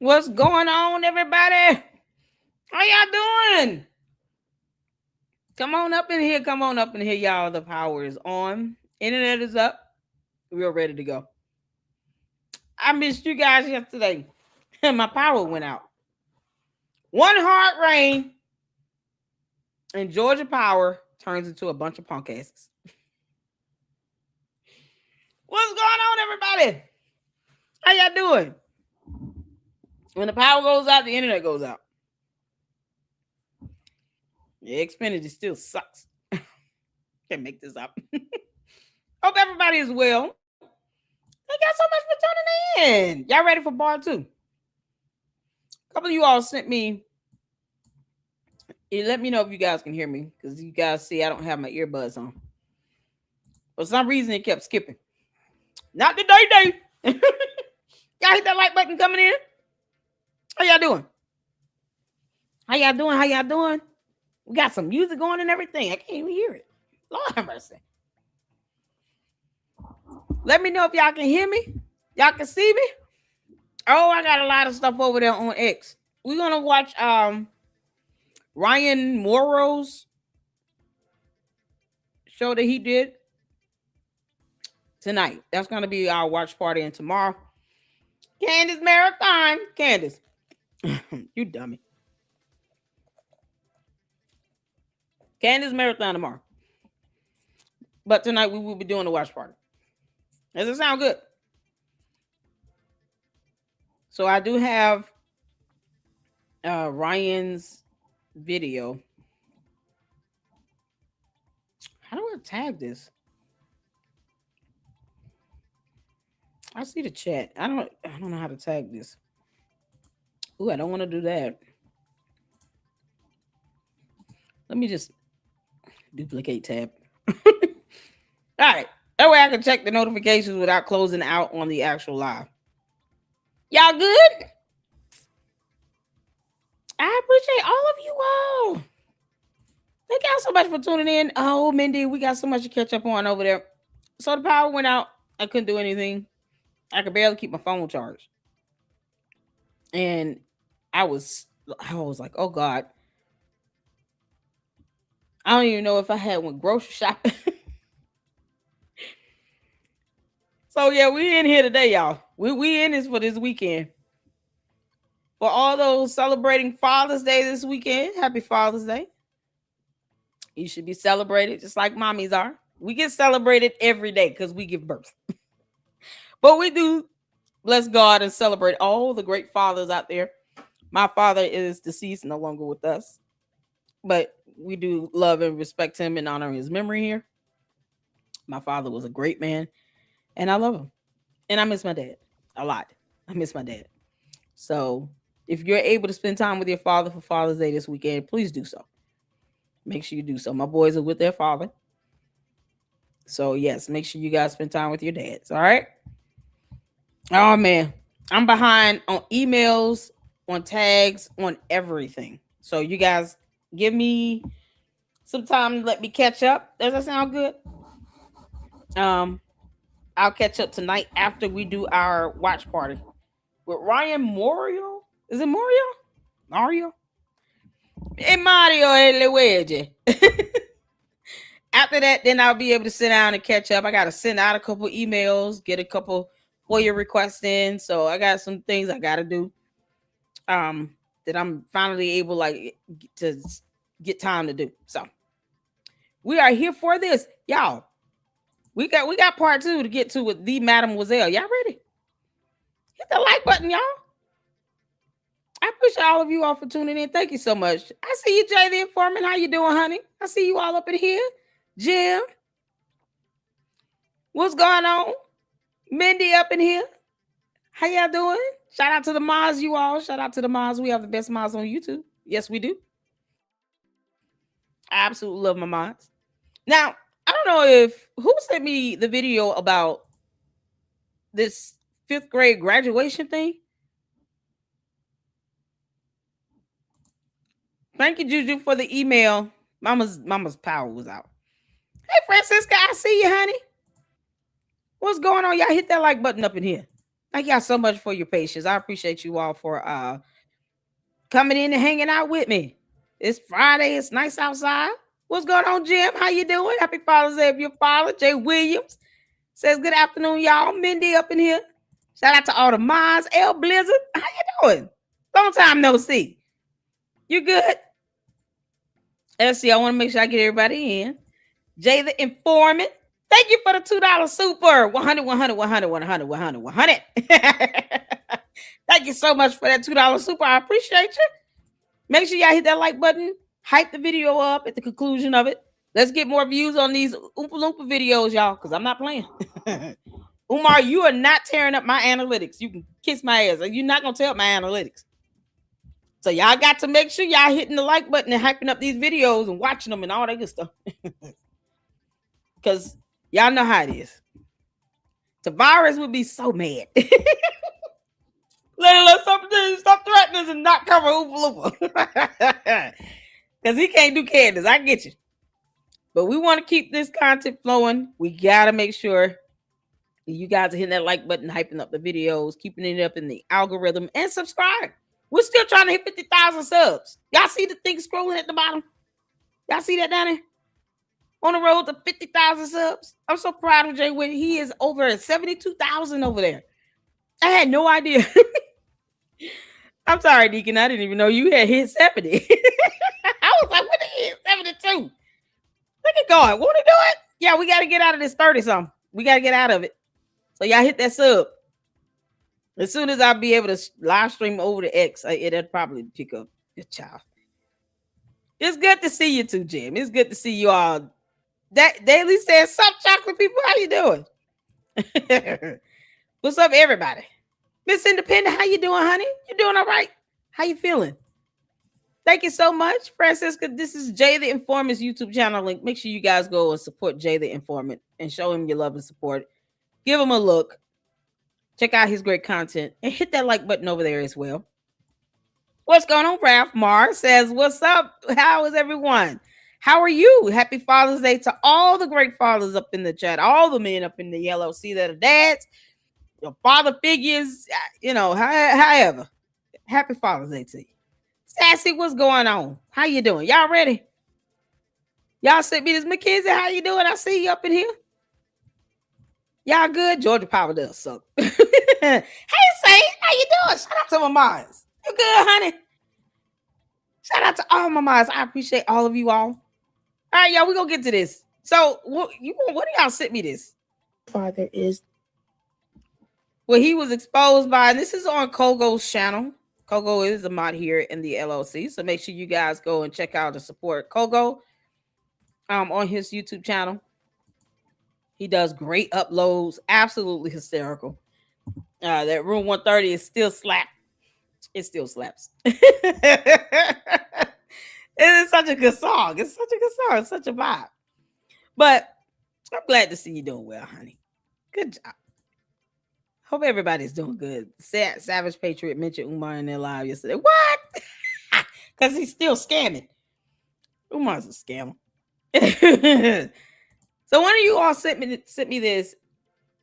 What's going on, everybody? How y'all doing? Come on up in here. Come on up in here, y'all. The power is on. Internet is up. We're ready to go. I missed you guys yesterday. My power went out. One hard rain and Georgia Power turns into a bunch of punk asses. What's going on, everybody? How y'all doing? When the power goes out, the internet goes out. Yeah, Xfinity still sucks. Can't make this up. Hope everybody is well. Thank y'all so much for tuning in. Y'all ready for part 2? A couple of you all sent me. Let me know if you guys can hear me, because you guys see I don't have my earbuds on. For some reason, it kept skipping. Not today. Y'all hit that like button coming in. How y'all doing? How y'all doing? We got some music going and everything. I can't even hear it. Lord have mercy. Let me know if y'all can hear me. Y'all can see me. Oh, I got a lot of stuff over there on X. We're gonna watch Ryan Morrow's show that he did tonight. That's gonna be our watch party, and tomorrow, Candace Marathon. Candace, you dummy. Candace Marathon tomorrow. But tonight we will be doing the watch party. Does it sound good? So I do have Ryan's video. How do I tag this? I see the chat. I don't know how to tag this. Ooh, I don't want to do that. Let me just duplicate tab. All right. That way I can check the notifications without closing out on the actual live. Y'all good? I appreciate all of you all. Thank y'all so much for tuning in. Oh, Mindy, we got so much to catch up on over there. So the power went out. I couldn't do anything. I could barely keep my phone charged. And I was like, oh God. I don't even know if I had went grocery shopping. So yeah, we in here today, y'all. We in this for this weekend. For all those celebrating Father's Day this weekend, happy Father's Day. You should be celebrated just like mommies are. We get celebrated every day because we give birth. But we do bless God and celebrate all the great fathers out there. My father is deceased, no longer with us. But we do love and respect him and honor his memory here. My father was a great man. And I love him. And I miss my dad a lot. I miss my dad. So if you're able to spend time with your father for Father's Day this weekend, please do so. Make sure you do so. My boys are with their father. So yes, make sure you guys spend time with your dads. All right. Oh man, I'm behind on emails, on tags, on everything. So you guys give me some time to let me catch up. Does that sound good? I'll catch up tonight after we do our watch party with Ryan Morio. Is it Morio? Mario? Hey Mario Luigi. After that, then I'll be able to sit down and catch up. I got to send out a couple emails, get a couple FOIA requests in. So I got some things I got to do. That I'm finally able to get time to do. So we are here for this, y'all. We got part 2 to get to with the Mademoiselle. Y'all ready? Hit the like button, y'all. I appreciate all of you all for tuning in. Thank you so much. I see you, Jay the Informant. How you doing, honey? I see you all up in here. Jim. What's going on? Mindy up in here. How y'all doing? Shout out to the mods, you all. Shout out to the mods. We have the best mods on YouTube. Yes, we do. I absolutely love my mods. Now, I don't know if who sent me the video about this 5th grade graduation thing. Thank you, Juju, for the email. Mama's power was out. Hey, Francisca, I see you, honey. What's going on? Y'all hit that like button up in here. Thank y'all so much for your patience. I appreciate you all for coming in and hanging out with me. It's Friday. It's nice outside. What's going on, Jim? How you doing? Happy Father's Day if you're father. Jay Williams says good afternoon, y'all. Mindy up in here. Shout out to all the moms. L Blizzard. How you doing? Long time no see. You good? Let's see. I want to make sure I get everybody in. Jay the Informant. Thank you for the $2 super. 100, 100, 100, 100, 100, 100. Thank you so much for that $2 super. I appreciate you. Make sure y'all hit that like button. Hype the video up at the conclusion of it. Let's get more views on these Oompa Loompa videos, y'all, because I'm not playing. Umar, you are not tearing up my analytics. You can kiss my ass. You're not going to tear up my analytics. So y'all got to make sure y'all hitting the like button and hyping up these videos and watching them and all that good stuff. Because y'all know how it is. Tavares would be so mad. Let's stop threatening and not cover Oompa Loompa. Because he can't do Candace. I get you. But we want to keep this content flowing. We got to make sure you guys are hitting that like button, hyping up the videos, keeping it up in the algorithm, and subscribe. We're still trying to hit 50,000 subs. Y'all see the thing scrolling at the bottom? Y'all see that down there? On the road to 50,000 subs. I'm so proud of Jay Whitney. He is over at 72,000 over there. I had no idea. I'm sorry, Deacon. I didn't even know you had hit 70. I was like, what did he hit 72? Look at God. Won't he do it? Yeah, we got to get out of this 30-something. We got to get out of it. So y'all hit that sub. As soon as I'll be able to live stream over to X, it'll probably pick up. Good child. It's good to see you too, Jim. It's good to see you all. That Daily says, "Sup, chocolate people? How you doing?" What's up, everybody? Miss Independent, how you doing, honey? You doing all right? How you feeling? Thank you so much, Francisca. This is Jay the Informant's YouTube channel link. Make sure you guys go and support Jay the Informant and show him your love and support. Give him a look. Check out his great content and hit that like button over there as well. What's going on, Ralph Mar says, what's up? How is everyone? How are you? Happy Father's Day to all the great fathers up in the chat, all the men up in the LLC that are dads, your father figures, however. Happy Father's Day to you. Sassy, what's going on? How you doing? Y'all ready? Y'all sent me this. Mackenzie, how you doing? I see you up in here. Y'all good? Georgia Power does suck. Hey, Saint, how you doing? Shout out to my moms. You good, honey? Shout out to all my moms. I appreciate all of you all. All right, y'all, we're going to get to this. So, what do y'all sent me this? Father is. Well, he was exposed by, and this is on Kogo's channel. Kogo is a mod here in the LLC. So make sure you guys go and check out and support Kogo on his YouTube channel. He does great uploads, absolutely hysterical. That Room 130 is still slap. It still slaps. It is such a good song. It's such a good song. It's such a vibe. But I'm glad to see you doing well, honey. Good job. Hope everybody's doing good. Savage Patriot mentioned Umar in their live yesterday. What? Because he's still scamming. Umar's a scammer. So one of you all sent me this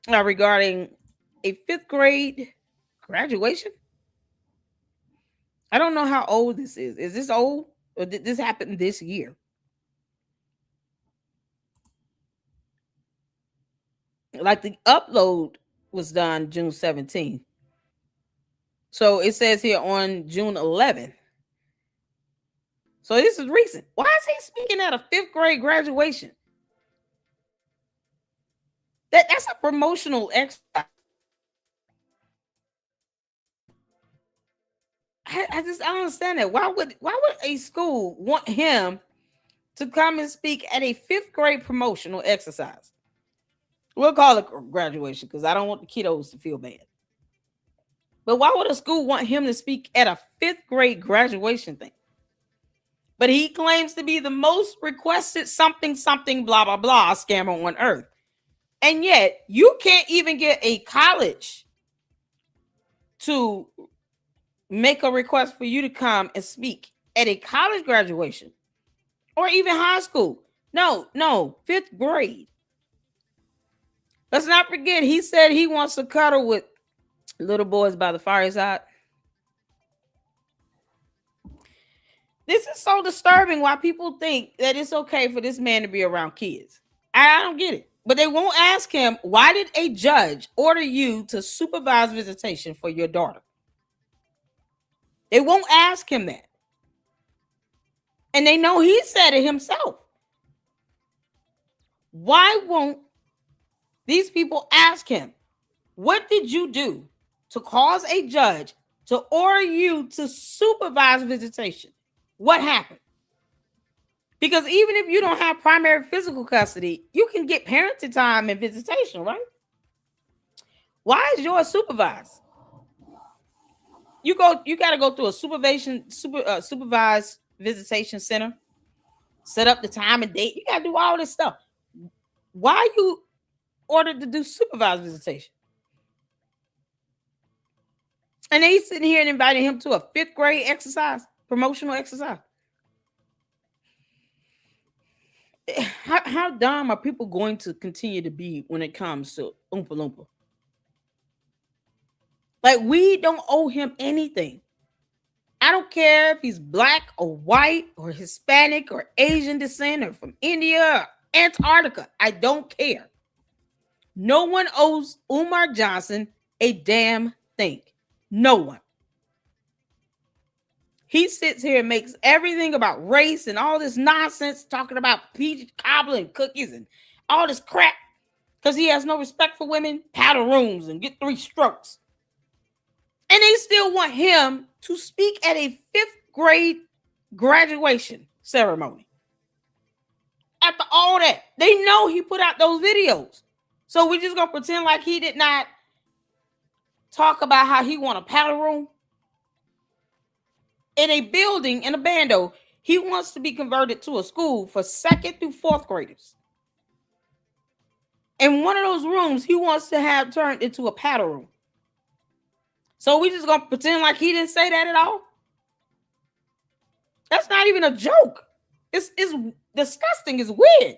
regarding a 5th grade graduation. I don't know how old this is. Is this old? Or did this happen this year? Like the upload was done June 17th. So it says here on June 11th. So this is recent. Why is he speaking at a 5th grade graduation? That's a promotional exercise. I don't understand that. Why would a school want him to come and speak at a 5th grade promotional exercise? We'll call it graduation because I don't want the kiddos to feel bad. But why would a school want him to speak at a 5th grade graduation thing? But he claims to be the most requested something, blah, blah, blah scammer on earth. And yet you can't even get a college to make a request for you to come and speak at a college graduation or even high school. No, 5th grade. Let's not forget, he said he wants to cuddle with Little boys by the fireside. This is so disturbing why people think that it's okay for this man to be around kids. I don't get it. But they won't ask him, why did a judge order you to supervise visitation for your daughter? They won't ask him that. And they know he said it himself. Why won't these people ask him, what did you do to cause a judge to order you to supervise visitation? What happened? Because even if you don't have primary physical custody, you can get parenting time and visitation, right? Why is yours supervised? You got to go through a supervised visitation center, set up the time and date. You got to do all this stuff. Why are you ordered to do supervised visitation? And they sitting here and inviting him to a 5th grade exercise, promotional exercise. How dumb are people going to continue to be when it comes to Oompa Loompa? Like, we don't owe him anything. I don't care if he's black or white or Hispanic or Asian descent or from India or Antarctica. I don't care. No one owes Umar Johnson a damn thing. No one. He sits here and makes everything about race and all this nonsense, talking about peach cobbler and cookies and all this crap because he has no respect for women, paddle rooms, and get 3 strokes. And they still want him to speak at a 5th grade graduation ceremony. After all that, they know he put out those videos. So we're just going to pretend like he did not talk about how he want a paddle room. In a building, in a bando, he wants to be converted to a school for 2nd through 4th graders. And one of those rooms he wants to have turned into a paddle room. So we just gonna pretend like he didn't say that at all? That's not even a joke. It's disgusting. It's weird.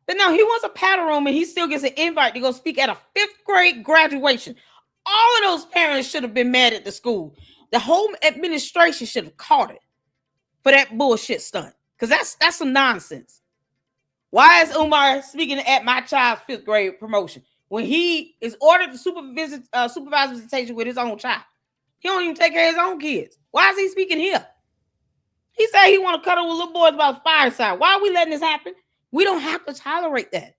But no, he wants a paddle room and he still gets an invite to go speak at a 5th grade graduation. All of those parents should have been mad at the school. The whole administration should have caught it for that bullshit stunt. Because that's some nonsense. Why is Umar speaking at my child's 5th grade promotion when he is ordered to supervise visitation with his own child? He don't even take care of his own kids. Why is he speaking here? He said he want to cuddle with little boys by the fireside. Why are we letting this happen? We don't have to tolerate that.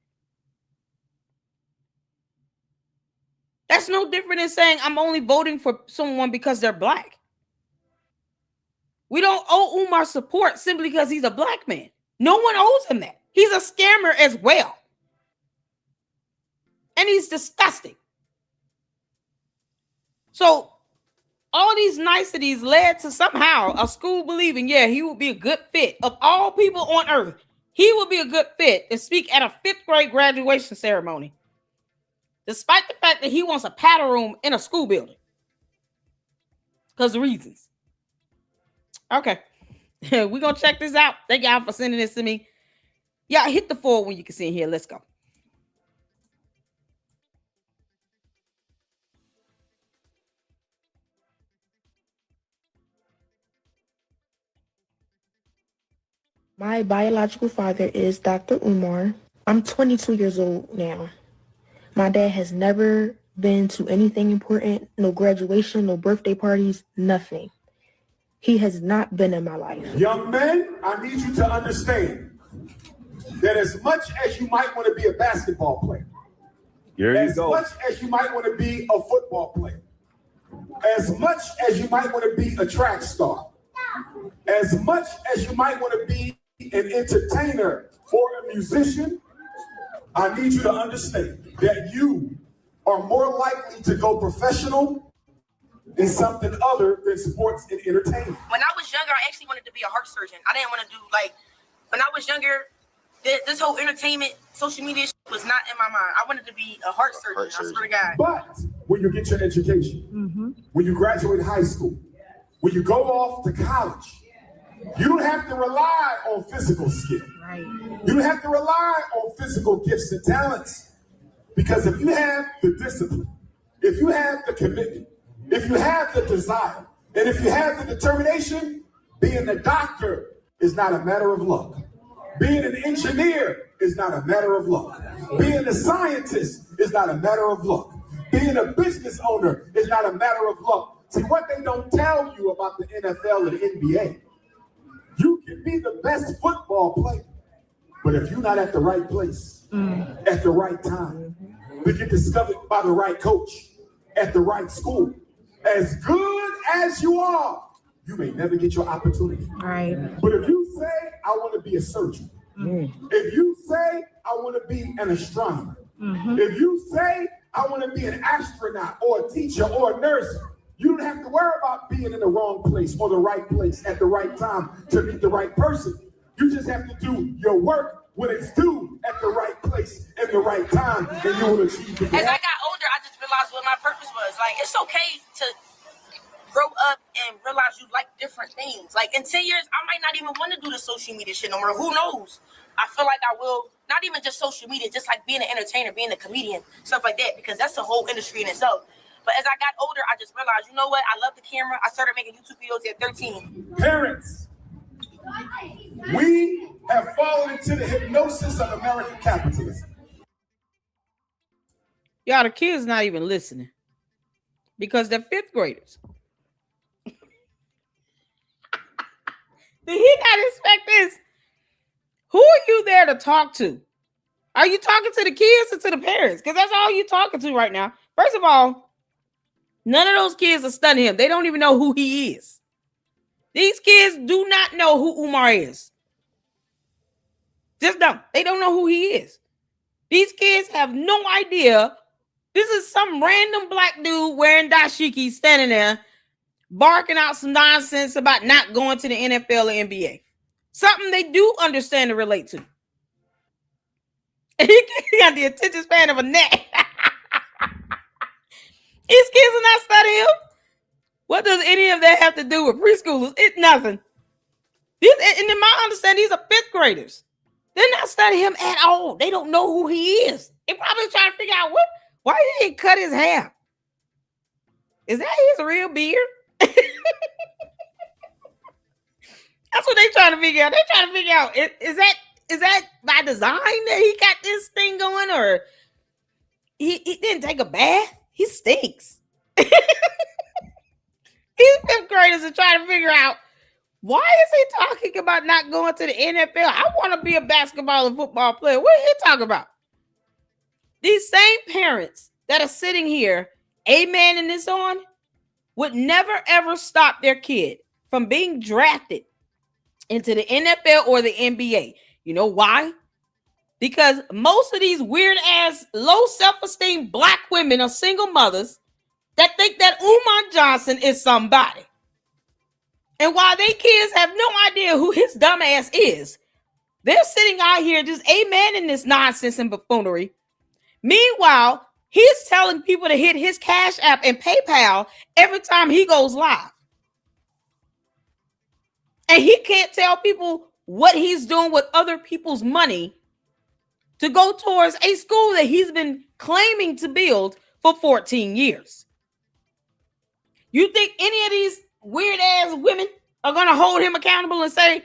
That's no different than saying I'm only voting for someone because they're black. We don't owe Umar support simply because he's a black man. No one owes him that. He's a scammer as well. And he's disgusting. So all these niceties led to somehow a school believing, yeah, he would be a good fit. Of all people on earth, he would be a good fit to speak at a 5th grade graduation ceremony. Despite the fact that he wants a paddle room in a school building. Because of reasons. Okay. We're going to check this out. Thank y'all for sending this to me. Yeah, hit the 4 when you can see in here. Let's go. My biological father is Dr. Umar. I'm 22 years old now. My dad has never been to anything important, no graduation, no birthday parties, nothing. He has not been in my life. Young men, I need you to understand that as much as you might want to be a basketball player, as much as you might want to be a football player, as much as you might want to be a track star, as much as you might want to be an entertainer or a musician, I need you to understand that you are more likely to go professional in something other than sports and entertainment. When I was younger, I actually wanted to be a heart surgeon. I didn't want to do, when I was younger, this whole entertainment, social media was not in my mind. I wanted to be a heart surgeon, I swear to God. But when you get your education, when you graduate high school, when you go off to college, you don't have to rely on physical skill. Right. You don't have to rely on physical gifts and talents. Because if you have the discipline, if you have the commitment, if you have the desire, and if you have the determination, being a doctor is not a matter of luck. Being an engineer is not a matter of luck. Being a scientist is not a matter of luck. Being a business owner is not a matter of luck. See, what they don't tell you about the NFL and the NBA, you can be the best football player, but if you're not at the right place, at the right time, to get discovered by the right coach, at the right school, as good as you are, you may never get your opportunity. Right. But if you say, I want to be a surgeon, if you say, I want to be an astronomer, if you say, I want to be an astronaut or a teacher or a nurse, you don't have to worry about being in the wrong place or the right place at the right time to meet the right person. You just have to do your work when it's due at the right place and the right time, and you will achieve the goal. As I got older, I just realized what my purpose was. Like, it's okay to grow up and realize you like different things. Like, in 10 years, I might not even want to do the social media shit no more. Who knows? I feel like I will, not even just social media, just like being an entertainer, being a comedian, stuff like that, because that's a whole industry in itself. But as I got older, I just realized, you know what? I love the camera. I started making YouTube videos at 13. Parents, we have fallen into the hypnosis of American capitalism. Y'all, the kids not even listening because they're fifth graders. Did he not expect this? Who are you there to talk to? Are you talking to the kids or to the parents? Because that's all you're talking to right now. First of all, none of those kids are studying him. They don't even know who he is. These kids do not know who Umar is. Just don't. They don't know who he is. These kids have no idea. This is some random black dude wearing dashiki standing there barking out some nonsense about not going to the NFL or NBA. Something they do understand and relate to. And he got the attention span of a gnat. These kids are not studying him. What does any of that have to do with preschoolers? It's nothing. And in my understanding, these are fifth graders. They're not studying him at all. They don't know who he is. They probably trying to figure out why he didn't cut his hair. Is that his real beard? That's what they're trying to figure out. They're trying to figure out, is that by design that he got this thing going, or he didn't take a bath? He stinks. These fifth graders are trying to figure out, why is he talking about not going to the NFL? I want to be a basketball and football player. What are he talking about? These same parents that are sitting here, amening this on, would never ever stop their kid from being drafted into the NFL or the NBA. You know why? Because most of these weird ass, low self-esteem black women are single mothers that think that Umar Johnson is somebody. And while they kids have no idea who his dumb ass is, they're sitting out here just amening this nonsense and buffoonery. Meanwhile, he's telling people to hit his Cash App and PayPal every time he goes live. And he can't tell people what he's doing with other people's money to go towards a school that he's been claiming to build for 14 years. You think any of these weird ass women are going to hold him accountable and say,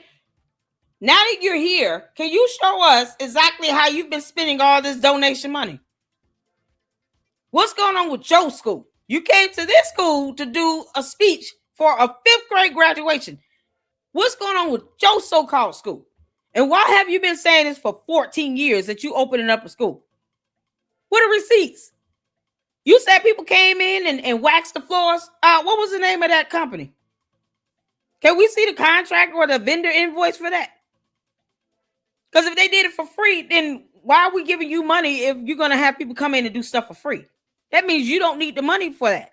now that you're here, can you show us exactly how you've been spending all this donation money? What's going on with your school? You came to this school to do a speech for a fifth grade graduation. What's going on with your so-called school? And why have you been saying this for 14 years that you opening up a school? What are receipts? You said people came in and waxed the floors. What was the name of that company? Can we see the contract or the vendor invoice for that? Because if they did it for free, then why are we giving you money if you're going to have people come in and do stuff for free? That means you don't need the money for that.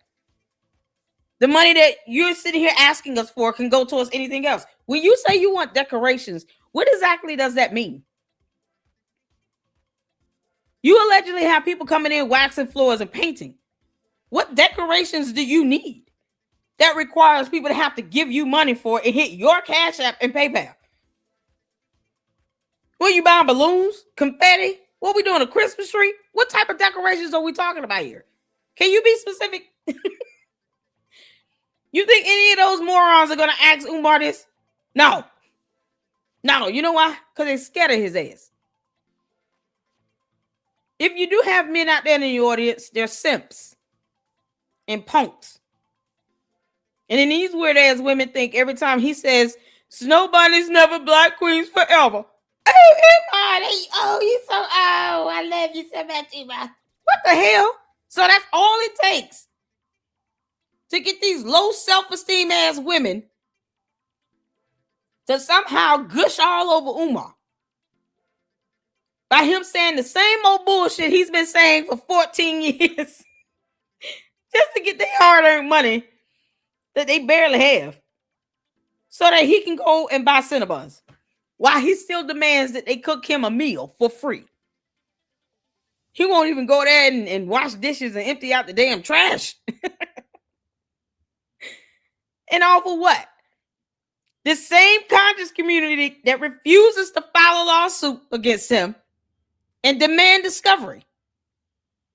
The money that you're sitting here asking us for can go towards anything else. When you say you want decorations, what exactly does that mean? You allegedly have people coming in, waxing floors and painting. What decorations do you need that requires people to have to give you money for and hit your Cash App and PayPal? What, you buying balloons, confetti? What we doing, a Christmas tree? What type of decorations are we talking about here? Can you be specific? You think any of those morons are going to ask Umar this? No. No, you know why? Because they're scared of his ass. If you do have men out there in the audience, they're simps and punks. And then these weird ass women think every time he says, Snow Bunny's never black queens forever. Oh, Umar, you so, I love you so much, Umar. What the hell? So that's all it takes to get these low self-esteem ass women to somehow gush all over Umar by him saying the same old bullshit he's been saying for 14 years just to get their hard-earned money that they barely have so that he can go and buy Cinnabons while he still demands that they cook him a meal for free. He won't even go there and wash dishes and empty out the damn trash. And all for what? The same conscious community that refuses to file a lawsuit against him and demand discovery.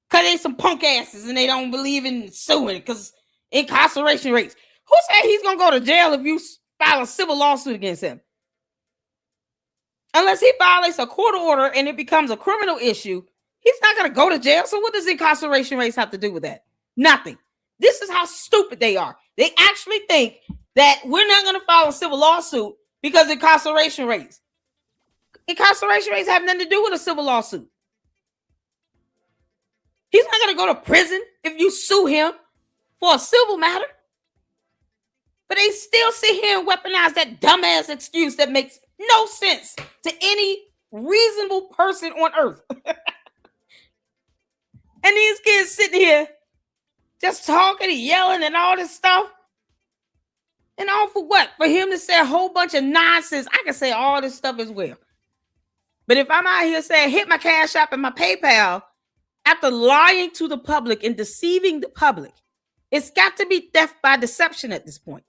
Because they some punk asses and they don't believe in suing because incarceration rates. Who said he's going to go to jail if you file a civil lawsuit against him? Unless he violates a court order and it becomes a criminal issue, he's not going to go to jail. So what does incarceration rates have to do with that? Nothing. This is how stupid they are. They actually think that we're not going to file a civil lawsuit because incarceration rates. Incarceration rates have nothing to do with a civil lawsuit. He's not going to go to prison if you sue him for a civil matter. But they still sit here and weaponize that dumbass excuse that makes no sense to any reasonable person on earth. And these kids sitting here just talking and yelling and all this stuff. And all for what? For him to say a whole bunch of nonsense. I can say all this stuff as well. But if I'm out here saying, hit my Cash App and my PayPal, after lying to the public and deceiving the public, it's got to be theft by deception at this point.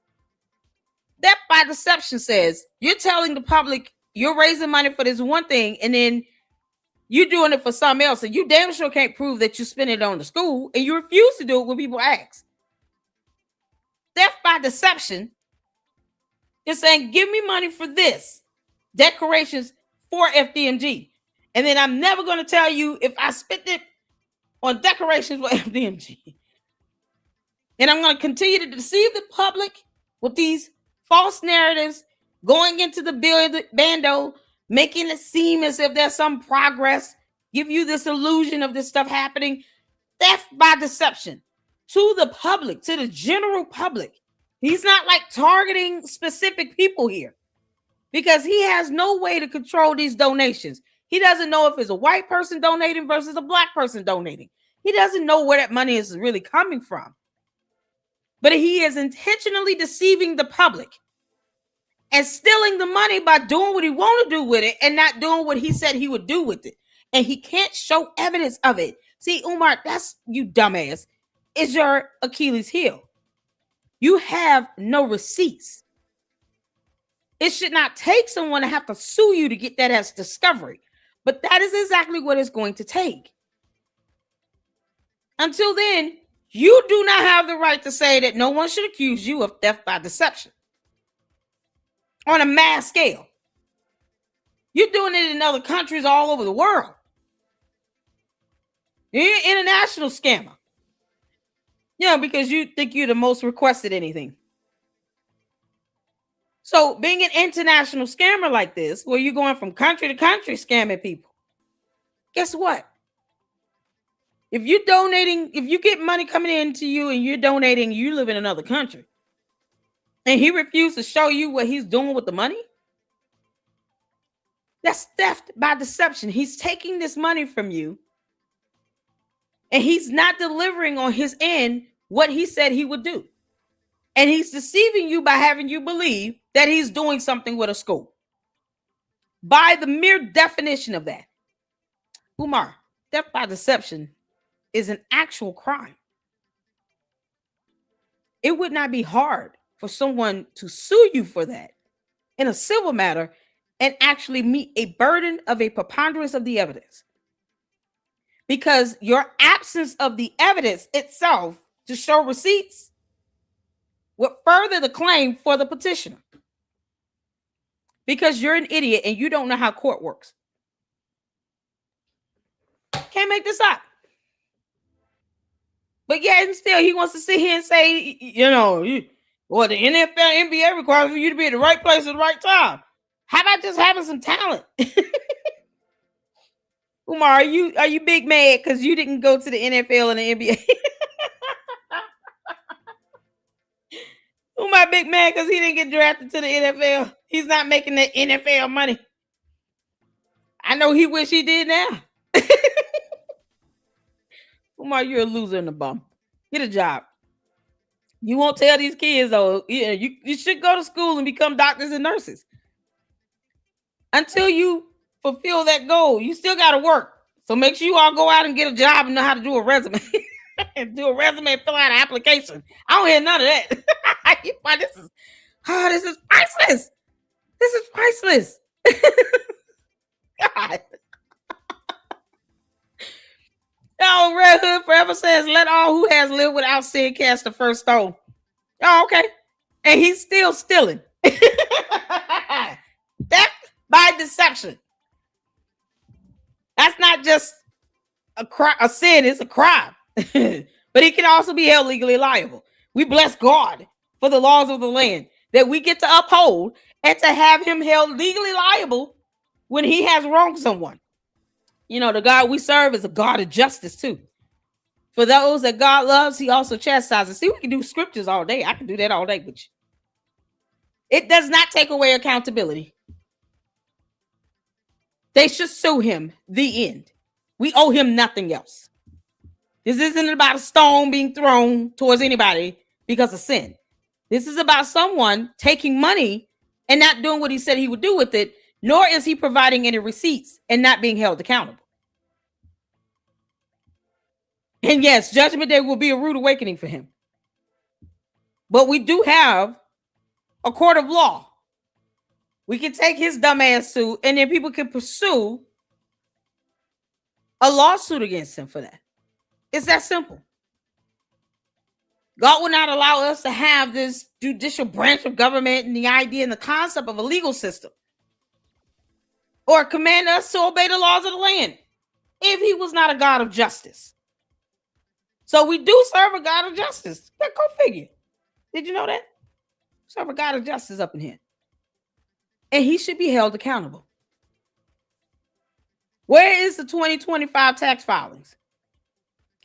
Theft by deception says you're telling the public you're raising money for this one thing and then you're doing it for something else. And you damn sure can't prove that you spend it on the school and you refuse to do it when people ask. Theft by deception is saying, give me money for this. Decorations for FDMG. And then I'm never going to tell you if I spent it on decorations for FDMG. And I'm going to continue to deceive the public with these false narratives, going into the bando, making it seem as if there's some progress, give you this illusion of this stuff happening. Theft by deception to the public, to the general public. He's not like targeting specific people here because he has no way to control these donations. He doesn't know if it's a white person donating versus a black person donating. He doesn't know where that money is really coming from. But he is intentionally deceiving the public and stealing the money by doing what he want to do with it and not doing what he said he would do with it. And he can't show evidence of it. See, Umar, that's you dumbass. Is your Achilles heel. You have no receipts. It should not take someone to have to sue you to get that as discovery. But that is exactly what it's going to take. Until then, you do not have the right to say that no one should accuse you of theft by deception on a mass scale. You're doing it in other countries all over the world. You're an international scammer. Yeah, because you think you're the most requested anything. So being an international scammer like this, where you're going from country to country scamming people, guess what? If you're donating, if you get money coming into you and you're donating, you live in another country, and he refused to show you what he's doing with the money, that's theft by deception. He's taking this money from you, and he's not delivering on his end what he said he would do. And he's deceiving you by having you believe that he's doing something with a school. By the mere definition of that, Umar, theft by deception is an actual crime. It would not be hard for someone to sue you for that in a civil matter and actually meet a burden of a preponderance of the evidence. because your absence of the evidence itself to show receipts would further the claim for the petitioner. Because you're an idiot and you don't know how court works. Can't make this up. But yet and still he wants to sit here and say, you know, well, the NFL, NBA requires for you to be at the right place at the right time. How about just having some talent? Umar, are you big mad because you didn't go to the NFL and the NBA? Umar big mad because he didn't get drafted to the NFL. He's not making the NFL money. I know he wish he did now. Umar, you're a loser and a bum. Get a job. You won't tell these kids, though, you should go to school and become doctors and nurses. Until you fulfill that goal, you still got to work. So make sure you all go out and get a job and know how to do a resume. And do a resume and fill out an application. I don't hear none of that. This is priceless. This is priceless. God. Oh, Red Hood Forever says, let all who has lived without sin cast the first stone. Oh, okay. And he's still stealing. Theft by deception. That's not just a sin, it's a crime. But he can also be held legally liable. We bless God for the laws of the land that we get to uphold and to have him held legally liable when he has wronged someone. You know, the God we serve is a God of justice too. For those that God loves, he also chastises. See, we can do scriptures all day. I can do that all day with you. It does not take away accountability. They should sue him. The end. We owe him nothing else. This isn't about a stone being thrown towards anybody because of sin. This is about someone taking money and not doing what he said he would do with it, nor is he providing any receipts and not being held accountable. And yes, Judgment Day will be a rude awakening for him. But we do have a court of law. We can take his dumbass suit and then people can pursue a lawsuit against him for that. It's that simple. God will not allow us to have this judicial branch of government and the idea and the concept of a legal system, or command us to obey the laws of the land if he was not a God of justice. So we do serve a God of justice. Go figure. Did you know that? Serve a God of justice up in here. And he should be held accountable. Where is the 2025 tax filings?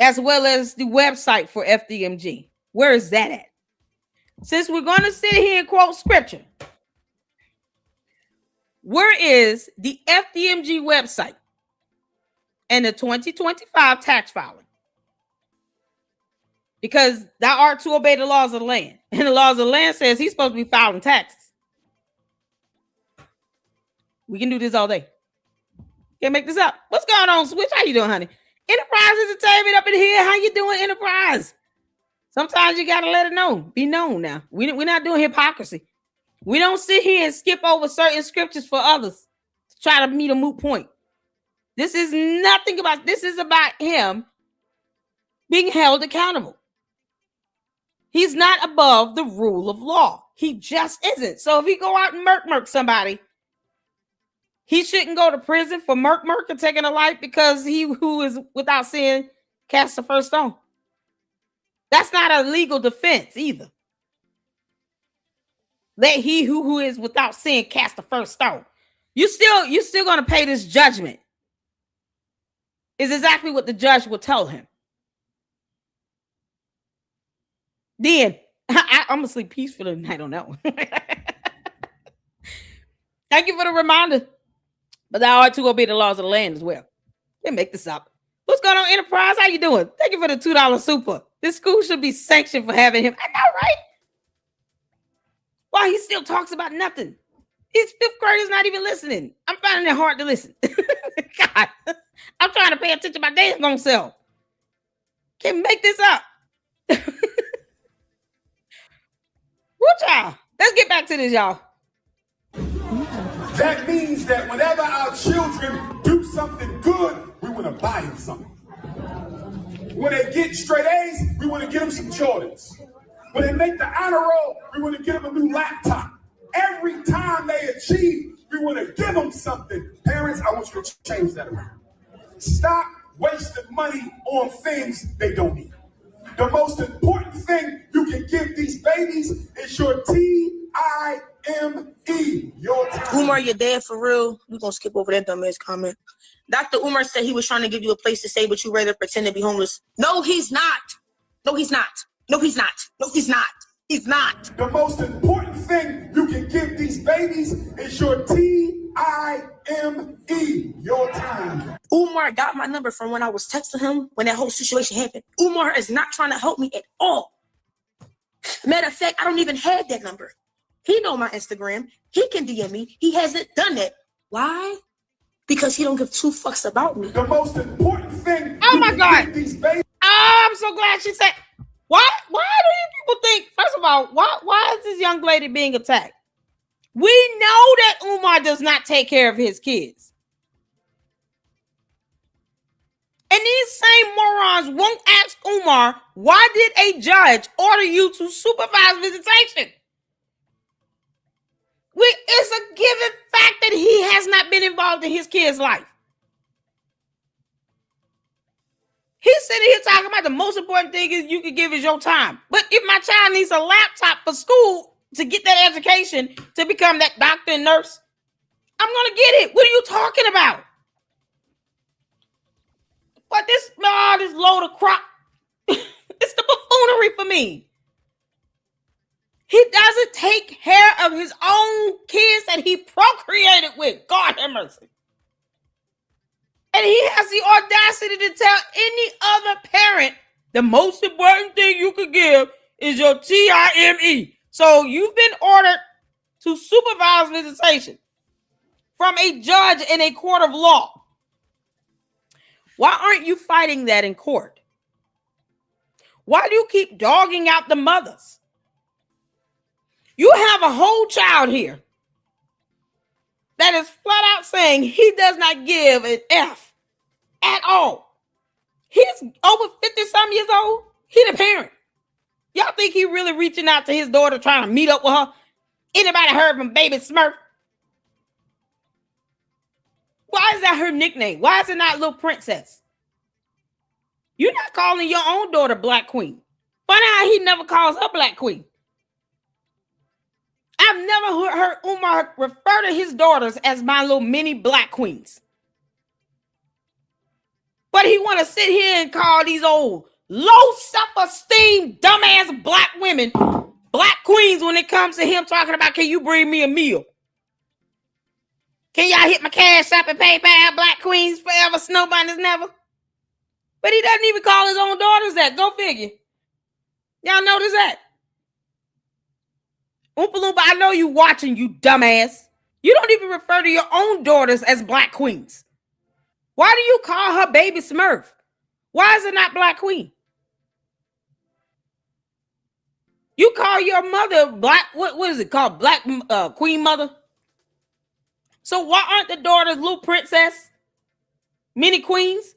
As well as the website for FDMG. Where is that at? Since we're going to sit here and quote scripture, where is the FDMG website and the 2025 tax filing? Because thou art to obey the laws of the land. And the laws of the land says he's supposed to be filing taxes. We can do this all day. Can't make this up. What's going on, Switch? How you doing, honey? Enterprise Entertainment up in here. How you doing, Enterprise? Sometimes you got to let it know. Be known now. We're not doing hypocrisy. We don't sit here and skip over certain scriptures for others to try to meet a moot point. This is nothing about, this is about him being held accountable. He's not above the rule of law. He just isn't. So if he go out and murk somebody, he shouldn't go to prison for murk and taking a life because he who is without sin cast the first stone. That's not a legal defense either. Let he who is without sin cast the first stone. You still going to pay this judgment. Is exactly what the judge will tell him. Then I'm gonna sleep peacefully tonight on that one. Thank you for the reminder. But thou art to obey the laws of the land as well. Can't make this up. What's going on, Enterprise? How you doing? Thank you for the $2 super. This school should be sanctioned for having him. I know, right? Why he still talks about nothing? His fifth graders not even listening. I'm finding it hard to listen. God, I'm trying to pay attention to my damn own self. Can't make this up. What y'all? Let's get back to this, y'all. That means that whenever our children do something good, we want to buy them something. When they get straight A's, we want to get them some Jordans. When they make the honor roll, we want to get them a new laptop. Every time they achieve, we want to give them something. Parents, I want you to change that around. Stop wasting money on things they don't need. The most important thing you can give these babies is your T-I-M-E, your time. Umar, you're dead for real. We're going to skip over that dumbass comment. Dr. Umar said he was trying to give you a place to stay, but you rather pretend to be homeless. No, he's not. No, he's not. No, he's not. No, he's not. He's not. The most important thing you can give these babies is your T-I-M-E, your time. Umar got my number from when I was texting him when that whole situation happened. Umar is not trying to help me at all. Matter of fact, I don't even have that number. He know my Instagram. He can DM me. He hasn't done that. Why? Because he don't give two fucks about me. The most important thing. Oh my God. These babies. Oh, I'm so glad she said. Why do you people think? First of all, why is this young lady being attacked? We know that Umar does not take care of his kids. And these same morons won't ask Umar, why did a judge order you to supervise visitation? It's a given fact that he has not been involved in his kid's life. He's sitting here talking about the most important thing is you can give is your time. But if my child needs a laptop for school to get that education to become that doctor and nurse, I'm going to get it. What are you talking about? But this load of crap, it's the buffoonery for me. He doesn't take care of his own kids that he procreated with. God have mercy. And he has the audacity to tell any other parent the most important thing you could give is your TIME. So you've been ordered to supervise visitation from a judge in a court of law. Why aren't you fighting that in court? Why do you keep dogging out the mothers? You have a whole child here that is flat out saying he does not give an F at all. He's over 50-some years old. He the parent. Y'all think he really reaching out to his daughter trying to meet up with her? Anybody heard from Baby Smurf? Why is that her nickname? Why is it not Little Princess? You're not calling your own daughter Black Queen. Funny how he never calls her Black Queen. I've never heard Umar refer to his daughters as my little mini Black Queens. But he want to sit here and call these old low self-esteem dumbass black women Black Queens when it comes to him talking about, can you bring me a meal? Can y'all hit my Cash App and PayPal? Black Queens forever, snow bunnies never. But he doesn't even call his own daughters that. Go figure. Y'all notice that? Oompa Loompa, I know you watching, you dumbass. You don't even refer to your own daughters as Black Queens. Why do you call her Baby Smurf? Why is it not Black Queen? You call your mother Black, what is it called? Black Queen Mother? So why aren't the daughters Little Princess? Mini Queens?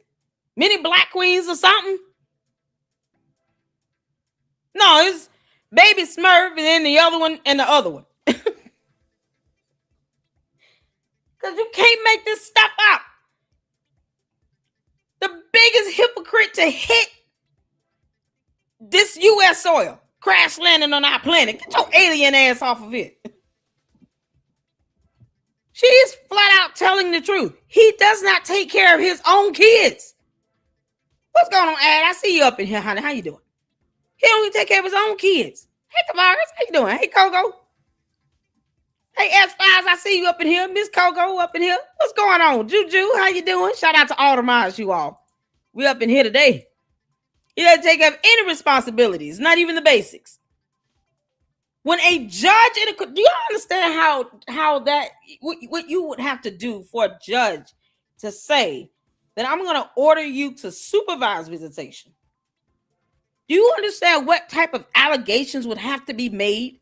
Mini Black Queens or something? No, it's Baby Smurf and then the other one and the other one. Because you can't make this stuff up. The biggest hypocrite to hit this U.S. soil, crash landing on our planet. Get your alien ass off of it. She is flat out telling the truth. He does not take care of his own kids. What's going on, Ad? I see you up in here, honey. How you doing? He don't even take care of his own kids. Hey, Tavares, how you doing? Hey, Coco. Hey, S5s, I see you up in here. Miss Coco up in here. What's going on? Juju, how you doing? Shout out to all the mods, you all. We up in here today. He doesn't take care of any responsibilities, not even the basics. When a judge in a court, do you understand how that what you would have to do for a judge to say that I'm going to order you to supervise visitation? Do you understand what type of allegations would have to be made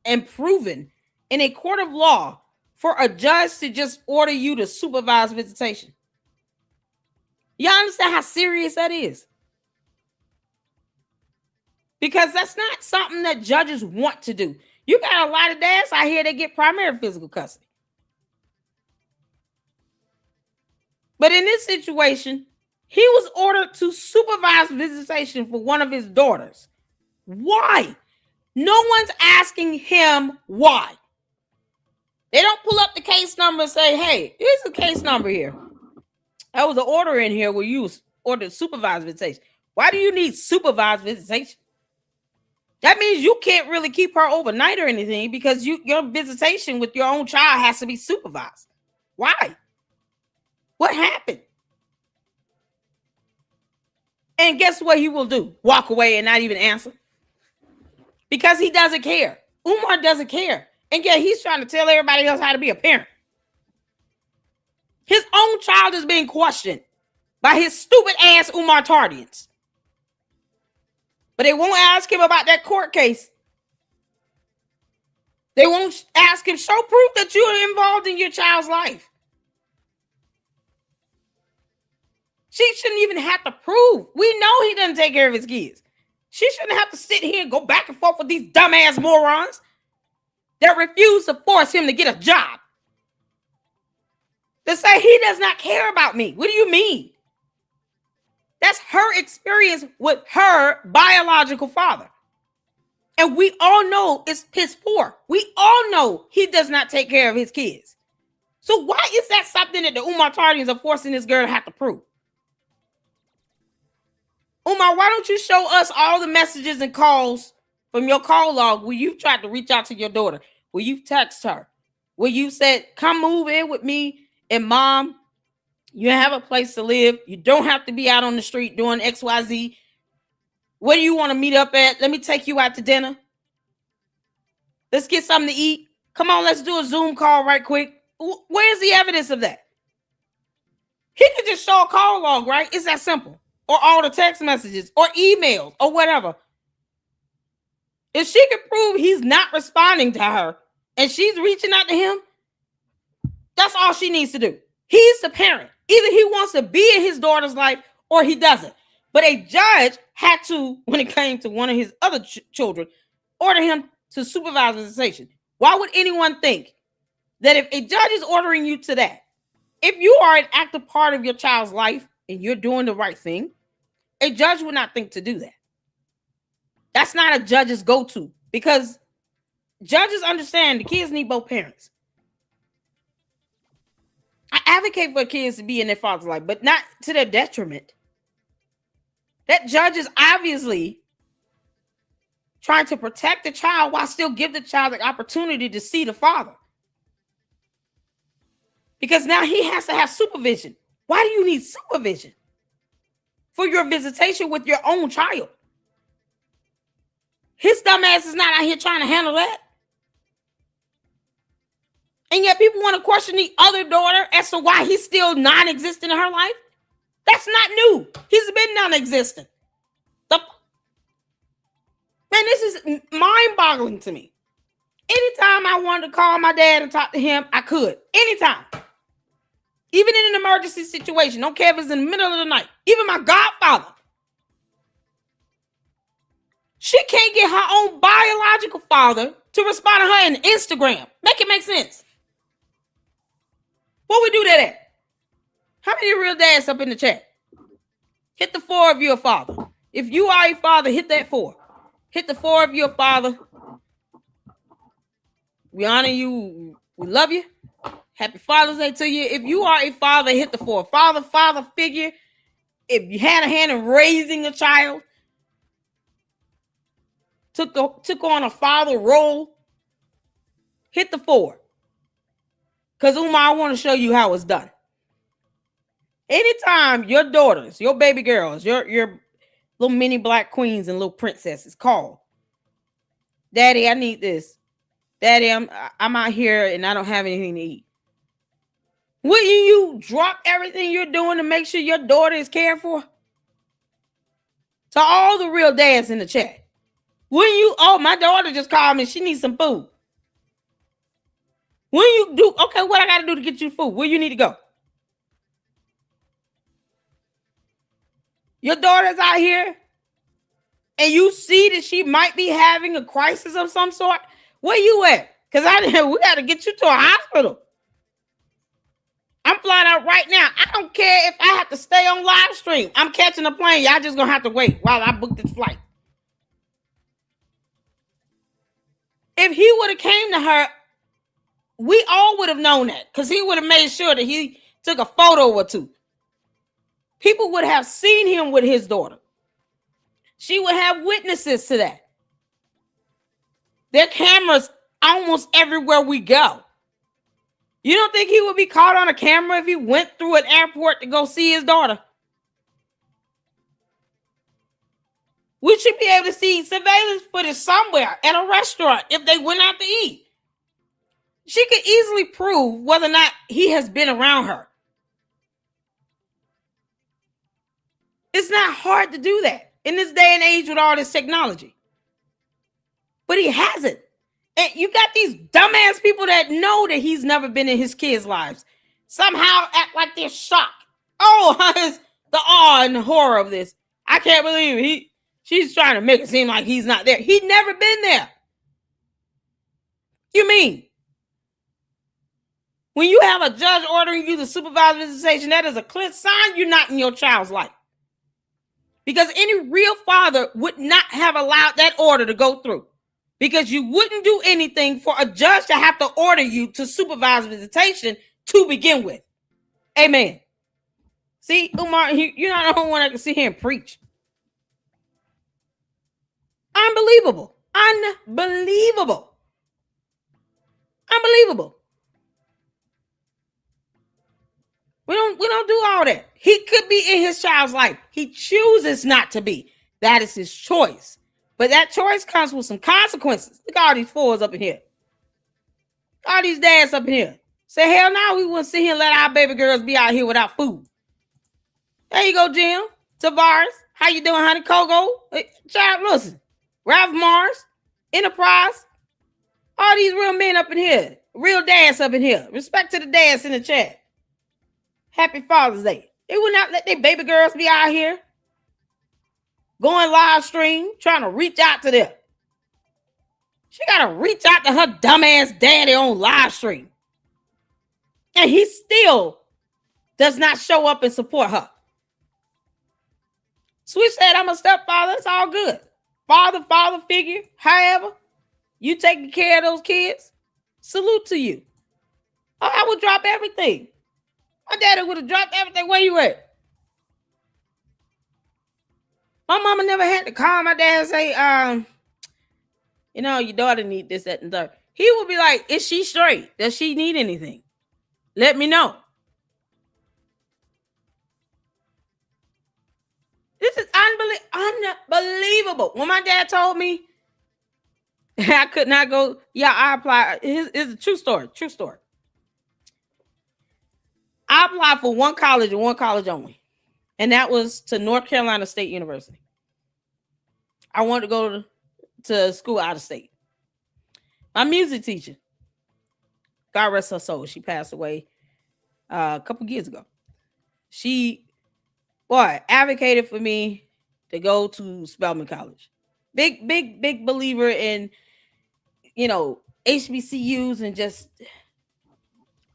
and proven in a court of law for a judge to just order you to supervise visitation? Y'all understand how serious that is? Because that's not something that judges want to do. You got a lot of dads out here that get primary physical custody. But in this situation, he was ordered to supervise visitation for one of his daughters. Why? No one's asking him why. They don't pull up the case number and say, hey, here's the case number here. There was an order in here where you was ordered supervised visitation. Why do you need supervised visitation? That means you can't really keep her overnight or anything because your visitation with your own child has to be supervised. Why? What happened? And guess what he will do? Walk away and not even answer. Because he doesn't care. Umar doesn't care. And yet he's trying to tell everybody else how to be a parent. His own child is being questioned by his stupid ass Umar Tardians. But they won't ask him about that court case. They won't ask him, show proof that you are involved in your child's life. She shouldn't even have to prove. We know he doesn't take care of his kids. She shouldn't have to sit here and go back and forth with these dumbass morons that refuse to force him to get a job. To say he does not care about me. What do you mean? That's her experience with her biological father. And we all know it's piss poor. We all know he does not take care of his kids. So why is that something that the Umar Tardians are forcing this girl to have to prove? Umar, why don't you show us all the messages and calls from your call log where you've tried to reach out to your daughter, where you've texted her, where you said, come move in with me and mom, you have a place to live. You don't have to be out on the street doing XYZ. Where do you want to meet up at? Let me take you out to dinner. Let's get something to eat. Come on, let's do a Zoom call right quick. Where's the evidence of that? He could just show a call log, right? It's that simple. Or all the text messages or emails or whatever. If she can prove he's not responding to her and she's reaching out to him, that's all she needs to do. He's the parent. Either he wants to be in his daughter's life or he doesn't. But a judge had to, when it came to one of his other children, order him to supervise visitation. Why would anyone think that if a judge is ordering you to that, if you are an active part of your child's life and you're doing the right thing, a judge would not think to do that. That's not a judge's go-to because judges understand the kids need both parents. I advocate for kids to be in their father's life, but not to their detriment. That judge is obviously trying to protect the child while still give the child the opportunity to see the father. Because now he has to have supervision. Why do you need supervision? For your visitation with your own child. His dumb ass is not out here trying to handle that. And yet people want to question the other daughter as to why he's still non-existent in her life. That's not new. He's been non-existent. Man, this is mind-boggling to me. Anytime I wanted to call my dad and talk to him, I could. Anytime. Even in an emergency situation. Don't care if it's in the middle of the night. Even my godfather. She can't get her own biological father to respond to her in Instagram. Make it make sense. What we do that at? How many real dads up in the chat? Hit the 4 of your father. If you are a father, hit that 4. Hit the 4 of your father. We honor you. We love you. Happy Father's Day to you. If you are a father, hit the 4. Father figure. If you had a hand in raising a child, took on a father role, hit the 4. Because Umar, I want to show you how it's done. Anytime your daughters, your baby girls, your little mini black queens and little princesses call, Daddy, I need this. Daddy, I'm out here and I don't have anything to eat. Wouldn't you drop everything you're doing to make sure your daughter is cared for? To all the real dads in the chat. Wouldn't you, oh, my daughter just called me. She needs some food. When you do, okay, what I got to do to get you food? Where you need to go? Your daughter's out here and you see that she might be having a crisis of some sort, where you at? Because we got to get you to a hospital. I'm flying out right now. I don't care if I have to stay on live stream. I'm catching a plane. Y'all just going to have to wait while I book this flight. If he would have came to her, we all would have known that, because he would have made sure that he took a photo or two. People would have seen him with his daughter. She would have witnesses to that. There are cameras almost everywhere we go. You don't think he would be caught on a camera if he went through an airport to go see his daughter? We should be able to see surveillance footage somewhere at a restaurant if they went out to eat. She could easily prove whether or not he has been around her. It's not hard to do that in this day and age with all this technology. But he hasn't. And you got these dumbass people that know that he's never been in his kids' lives. Somehow act like they're shocked. Oh, the awe and the horror of this. I can't believe it. She's trying to make it seem like he's not there. He'd never been there. You mean? When you have a judge ordering you to supervise visitation, that is a clear sign you're not in your child's life. Because any real father would not have allowed that order to go through. Because you wouldn't do anything for a judge to have to order you to supervise visitation to begin with. Amen. See, Umar, you're not the only one that can sit here and preach. Unbelievable. Unbelievable. Unbelievable. We don't do all that. He could be in his child's life. He chooses not to be. That is his choice. But that choice comes with some consequences. Look at all these fours up in here. All these dads up in here. Say, hell no, we wouldn't sit here and let our baby girls be out here without food. There you go, Jim. Tavares. How you doing, honey? Kogo. Child, listen. Ralph Mars. Enterprise. All these real men up in here. Real dads up in here. Respect to the dads in the chat. Happy Father's Day. They would not let their baby girls be out here going live stream, trying to reach out to them. She got to reach out to her dumbass daddy on live stream. And he still does not show up and support her. Switch said, I'm a stepfather. It's all good. Father figure. However, you taking care of those kids. Salute to you. Oh, I would drop everything. My daddy would have dropped everything. Where you at? My mama never had to call my dad and say, your daughter need this, that, and third. He would be like, is she straight? Does she need anything? Let me know. This is unbelievable. When my dad told me I could not go, I applied. It's a true story. True story. I applied for one college and one college only. And that was to North Carolina State University. I wanted to go to school out of state. My music teacher, God rest her soul, she passed away a couple years ago. She, advocated for me to go to Spelman College. Big believer in, HBCUs and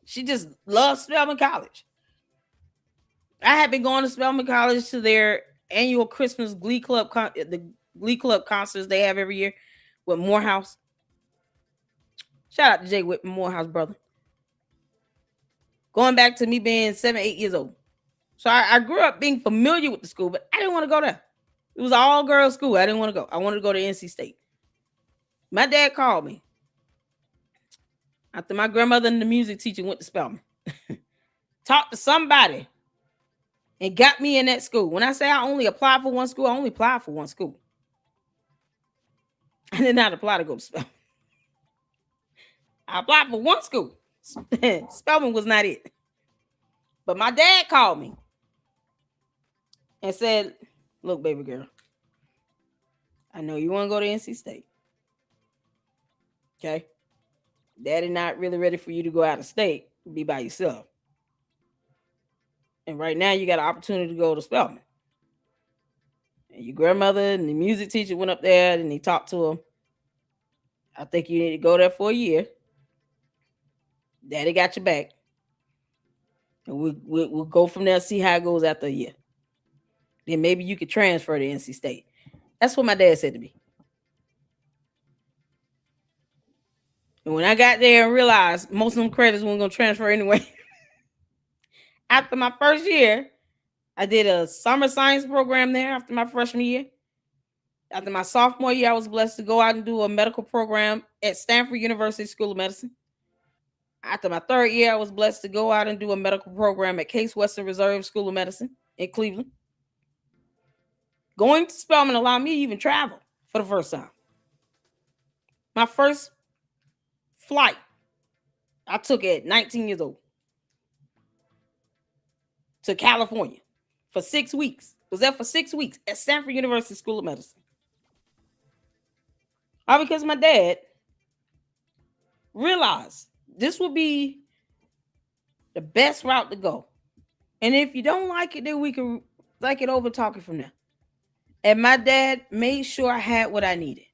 she just loves Spelman College. I had been going to Spelman College to their annual Christmas Glee Club, the Glee Club concerts they have every year with Morehouse. Shout out to Jay Whitman, Morehouse brother. Going back to me being 7, 8 years old. So I grew up being familiar with the school, but I didn't want to go there. It was an all-girls school. I didn't want to go. I wanted to go to NC State. My dad called me after my grandmother and the music teacher went to Spelman. Talked to somebody and got me in that school. When I say I only applied for one school, I only applied for one school. I did not apply to go to Spelman. I applied for one school. Spelman was not it. But my dad called me and said, look, baby girl, I know you want to go to NC State. Okay? Daddy not really ready for you to go out of state, be by yourself. And right now you got an opportunity to go to Spelman. And your grandmother and the music teacher went up there and he talked to him. I think you need to go there for a year. Daddy got your back. And we'll go from there and see how it goes after a year. Then maybe you could transfer to NC State. That's what my dad said to me. And when I got there and realized most of them credits weren't going to transfer anyway, after my first year, I did a summer science program there after my freshman year. After my sophomore year, I was blessed to go out and do a medical program at Stanford University School of Medicine. After my third year, I was blessed to go out and do a medical program at Case Western Reserve School of Medicine in Cleveland. Going to Spelman allowed me to even travel for the first time. My first flight, I took at 19 years old to California for 6 weeks. Was there for 6 weeks at Stanford University School of Medicine. All because my dad realized this would be the best route to go. And if you don't like it, then we can like it over talking from there. And my dad made sure I had what I needed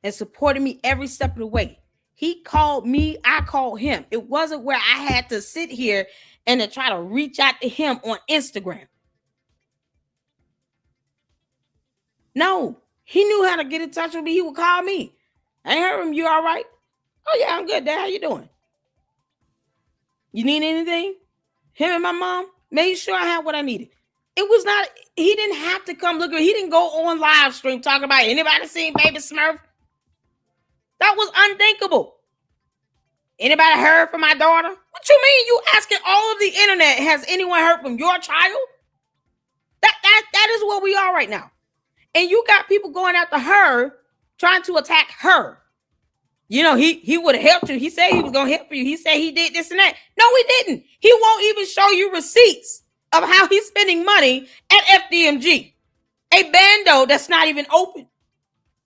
and supported me every step of the way. He called me, I called him. It wasn't where I had to sit here and to try to reach out to him on Instagram. No, he knew how to get in touch with me. He would call me. I ain't heard him. You all right? Oh, yeah, I'm good, Dad. How you doing? You need anything? Him and my mom made sure I had what I needed. It was not, he didn't have to come look at, he didn't go on live stream talking about anybody seen Baby Smurf. That was unthinkable. Anybody heard from my daughter? What you mean? You asking all of the internet, has anyone heard from your child? That is where we are right now. And you got people going after her, trying to attack her. You know, he would have helped you. He said he was going to help you. He said he did this and that. No, he didn't. He won't even show you receipts of how he's spending money at FDMG. A bando that's not even open.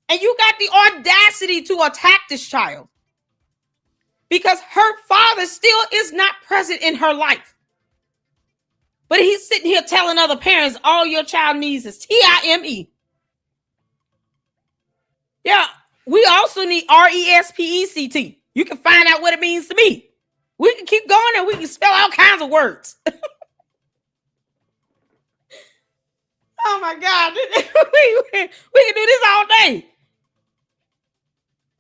And you got the audacity to attack this child because her father still is not present in her life. But he's sitting here telling other parents all your child needs is TIME. Yeah, we also need RESPECT. You can find out what it means to me. We can keep going and we can spell all kinds of words. Oh my God. We can do this all day.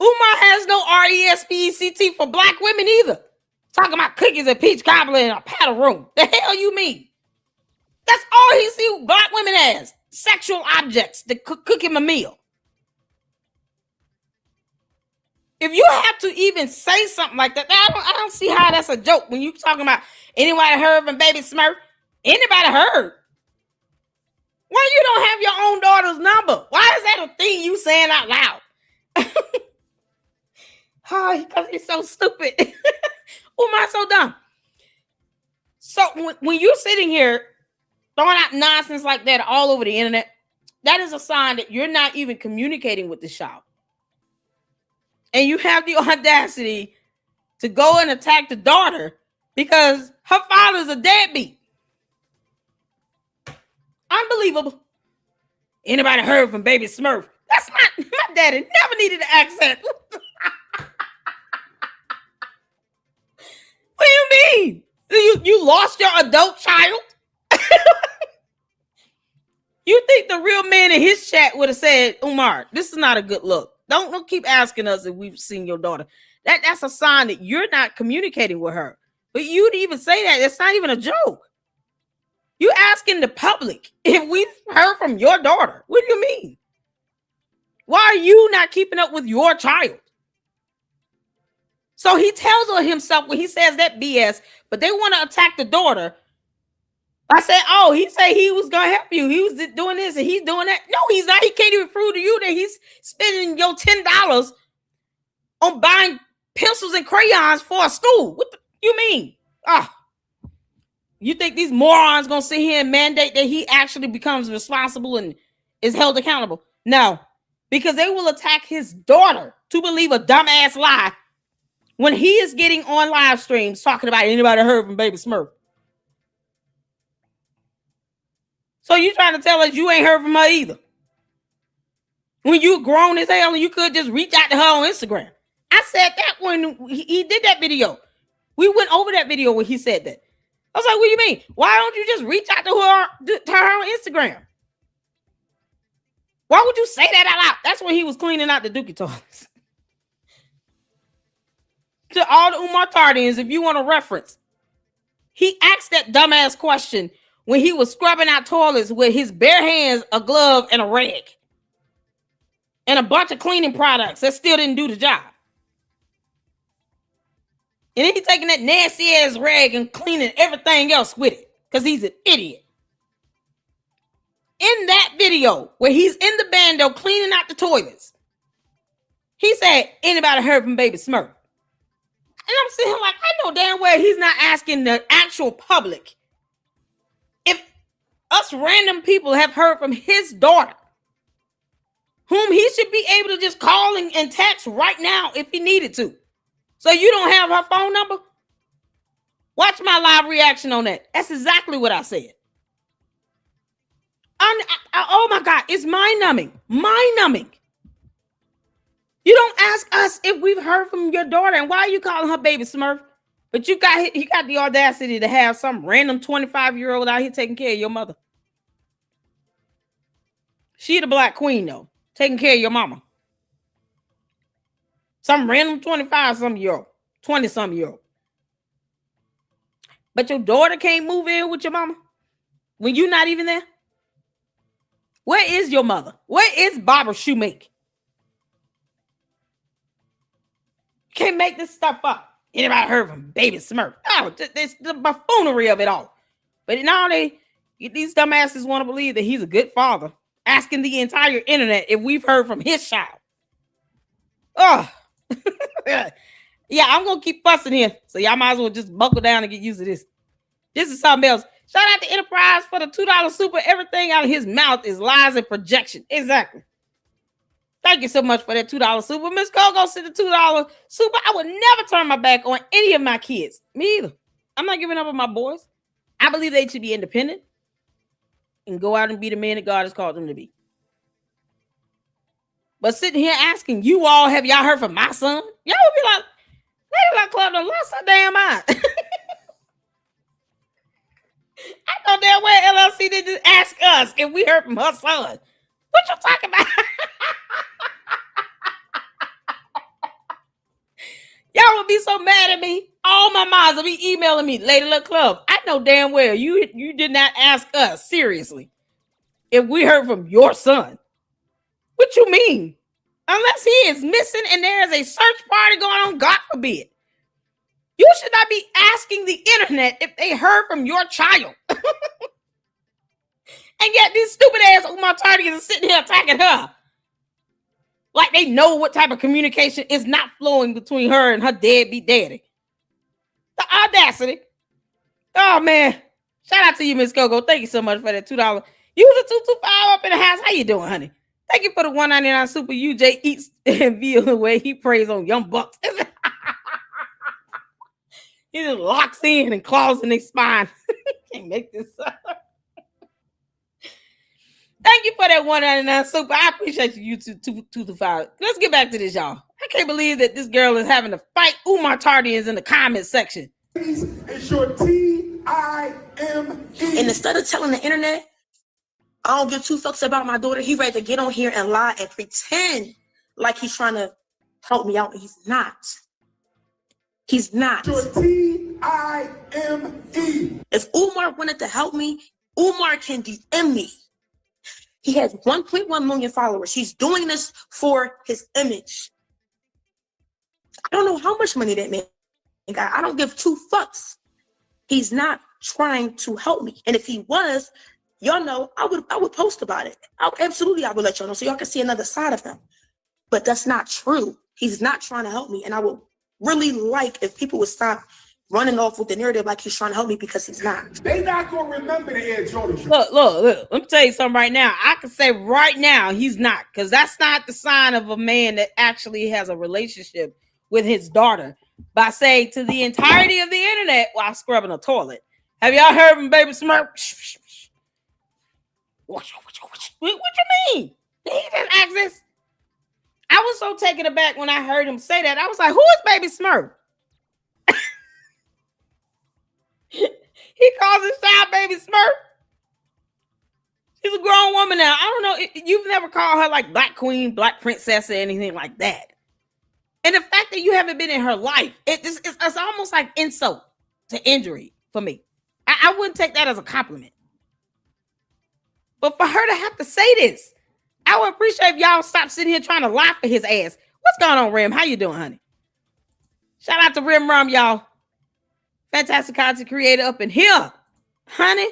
Umar has no RESPECT for black women either. Talking about cookies and peach cobbler in a paddle room. The hell you mean? That's all he sees black women as. Sexual objects to cook him a meal. If you have to even say something like that, I don't see how that's a joke. When you talking about anybody heard from Baby Smurf, anybody heard? Why you don't have your own daughter's number? Why is that a thing you saying out loud? Oh, because he's so stupid. Umar's so dumb. So when you're sitting here throwing out nonsense like that all over the internet, that is a sign that you're not even communicating with the child. And you have the audacity to go and attack the daughter because her father's a deadbeat. Unbelievable. Anybody heard from Baby Smurf? That's not, my daddy never needed an accent. What do you mean? You lost your adult child? You think the real man in his chat would have said, Umar, this is not a good look. Don't keep asking us if we've seen your daughter. That's a sign that you're not communicating with her. But you'd even say that. It's not even a joke. You asking the public if we've heard from your daughter. What do you mean? Why are you not keeping up with your child? So he tells on himself when he says that BS, but they want to attack the daughter. I said, oh, he said he was going to help you. He was doing this and he's doing that. No, he's not. He can't even prove to you that he's spending your $10 on buying pencils and crayons for a school. What the, you mean? You think these morons going to sit here and mandate that he actually becomes responsible and is held accountable? No, because they will attack his daughter to believe a dumbass lie when he is getting on live streams talking about anybody heard from Baby Smurf. So you trying to tell us you ain't heard from her either? When you grown as hell and you could just reach out to her on Instagram. I said that when he did that video. We went over that video where he said that. I was like, what do you mean? Why don't you just reach out to her on Instagram? Why would you say that out loud? That's when he was cleaning out the Dookie toilets. To all the Umar Tardians, if you want a reference, he asked that dumbass question when he was scrubbing out toilets with his bare hands, a glove, and a rag. And a bunch of cleaning products that still didn't do the job. And then he's taking that nasty ass rag and cleaning everything else with it. Because he's an idiot. In that video, where he's in the bando cleaning out the toilets, he said, anybody heard from Baby Smurf? And I'm sitting here like, I know damn well he's not asking the actual public if us random people have heard from his daughter, whom he should be able to just call and text right now if he needed to. So you don't have her phone number? Watch my live reaction on that. That's exactly what I said. Oh my God, it's mind-numbing. Mind-numbing. You don't ask us if we've heard from your daughter, and why are you calling her Baby Smurf? But you got the audacity to have some random 25-year-old out here taking care of your mother. She the Black Queen, though, taking care of your mama. Some random 25-some-year-old, 20-some-year-old. But your daughter can't move in with your mama when you're not even there? Where is your mother? Where is Barbara Shoemake? Can't make this stuff up. Anybody heard from Baby Smurf? No, it's the buffoonery of it all. But now these dumbasses want to believe that he's a good father, asking the entire internet if we've heard from his child. Oh, yeah, I'm going to keep fussing here. So y'all might as well just buckle down and get used to this. This is something else. Shout out to Enterprise for the $2 super. Everything out of his mouth is lies and projection. Exactly. Thank you so much for that $2 super. Miss Coco sent the $2 super. I would never turn my back on any of my kids. Me either. I'm not giving up on my boys. I believe they should be independent and go out and be the man that God has called them to be. But sitting here asking you all, have y'all heard from my son? Y'all would be like, Lady Luck Club done lost her damn mind. I know damn well LLC did just ask us if we heard from her son. What you talking about? Y'all would be so mad at me. All my moms will be emailing me, Lady Luck Club. I know damn well you did not ask us seriously if we heard from your son. What you mean? Unless he is missing and there is a search party going on, God forbid. You should not be asking the internet if they heard from your child. And yet these stupid ass Umar Tardians are sitting here attacking her. Like they know what type of communication is not flowing between her and her deadbeat daddy. The audacity. Oh, man. Shout out to you, Miss Coco. Thank you so much for that $2. Use a 225 up in the house. How you doing, honey? Thank you for the $1.99 super. UJ eats and veal the way he preys on young bucks. He just locks in and claws in their spine. Can't make this up. Thank you for that $1.99 super. I appreciate you, 225. Let's get back to this, y'all. I can't believe that this girl is having to fight Umar Tardians in the comment section. It's your T-I-M-E. And instead of telling the internet, I don't give two fucks about my daughter, he ready to get on here and lie and pretend like he's trying to help me out. He's not. He's not. Your T-I-M-E. If Umar wanted to help me, Umar can DM me. He has 1.1 million followers. He's doing this for his image. I don't know how much money that man got. I don't give two fucks. He's not trying to help me. And if he was, y'all know, I would post about it. I would let y'all know so y'all can see another side of him. But that's not true. He's not trying to help me. And I would really like if people would stop running off with the narrative like he's trying to help me, because he's not. They not going to remember the Ed Jordan show. Look. Let me tell you something right now. I can say right now he's not, because that's not the sign of a man that actually has a relationship with his daughter by saying to the entirety of the internet while scrubbing a toilet, have y'all heard from Baby Smurf? What you mean? He didn't ask this. I was so taken aback when I heard him say that. I was like, who is Baby Smurf? He calls his child Baby Smurf. She's a grown woman now. I don't know. You've never called her like Black Queen, Black Princess, or anything like that. And the fact that you haven't been in her life, it's almost like insult to injury for me. I wouldn't take that as a compliment. But for her to have to say this, I would appreciate if y'all stop sitting here trying to lie for his ass. What's going on, Rim? How you doing, honey? Shout out to Rim Rum, y'all. Fantastic content creator up in here. Honey.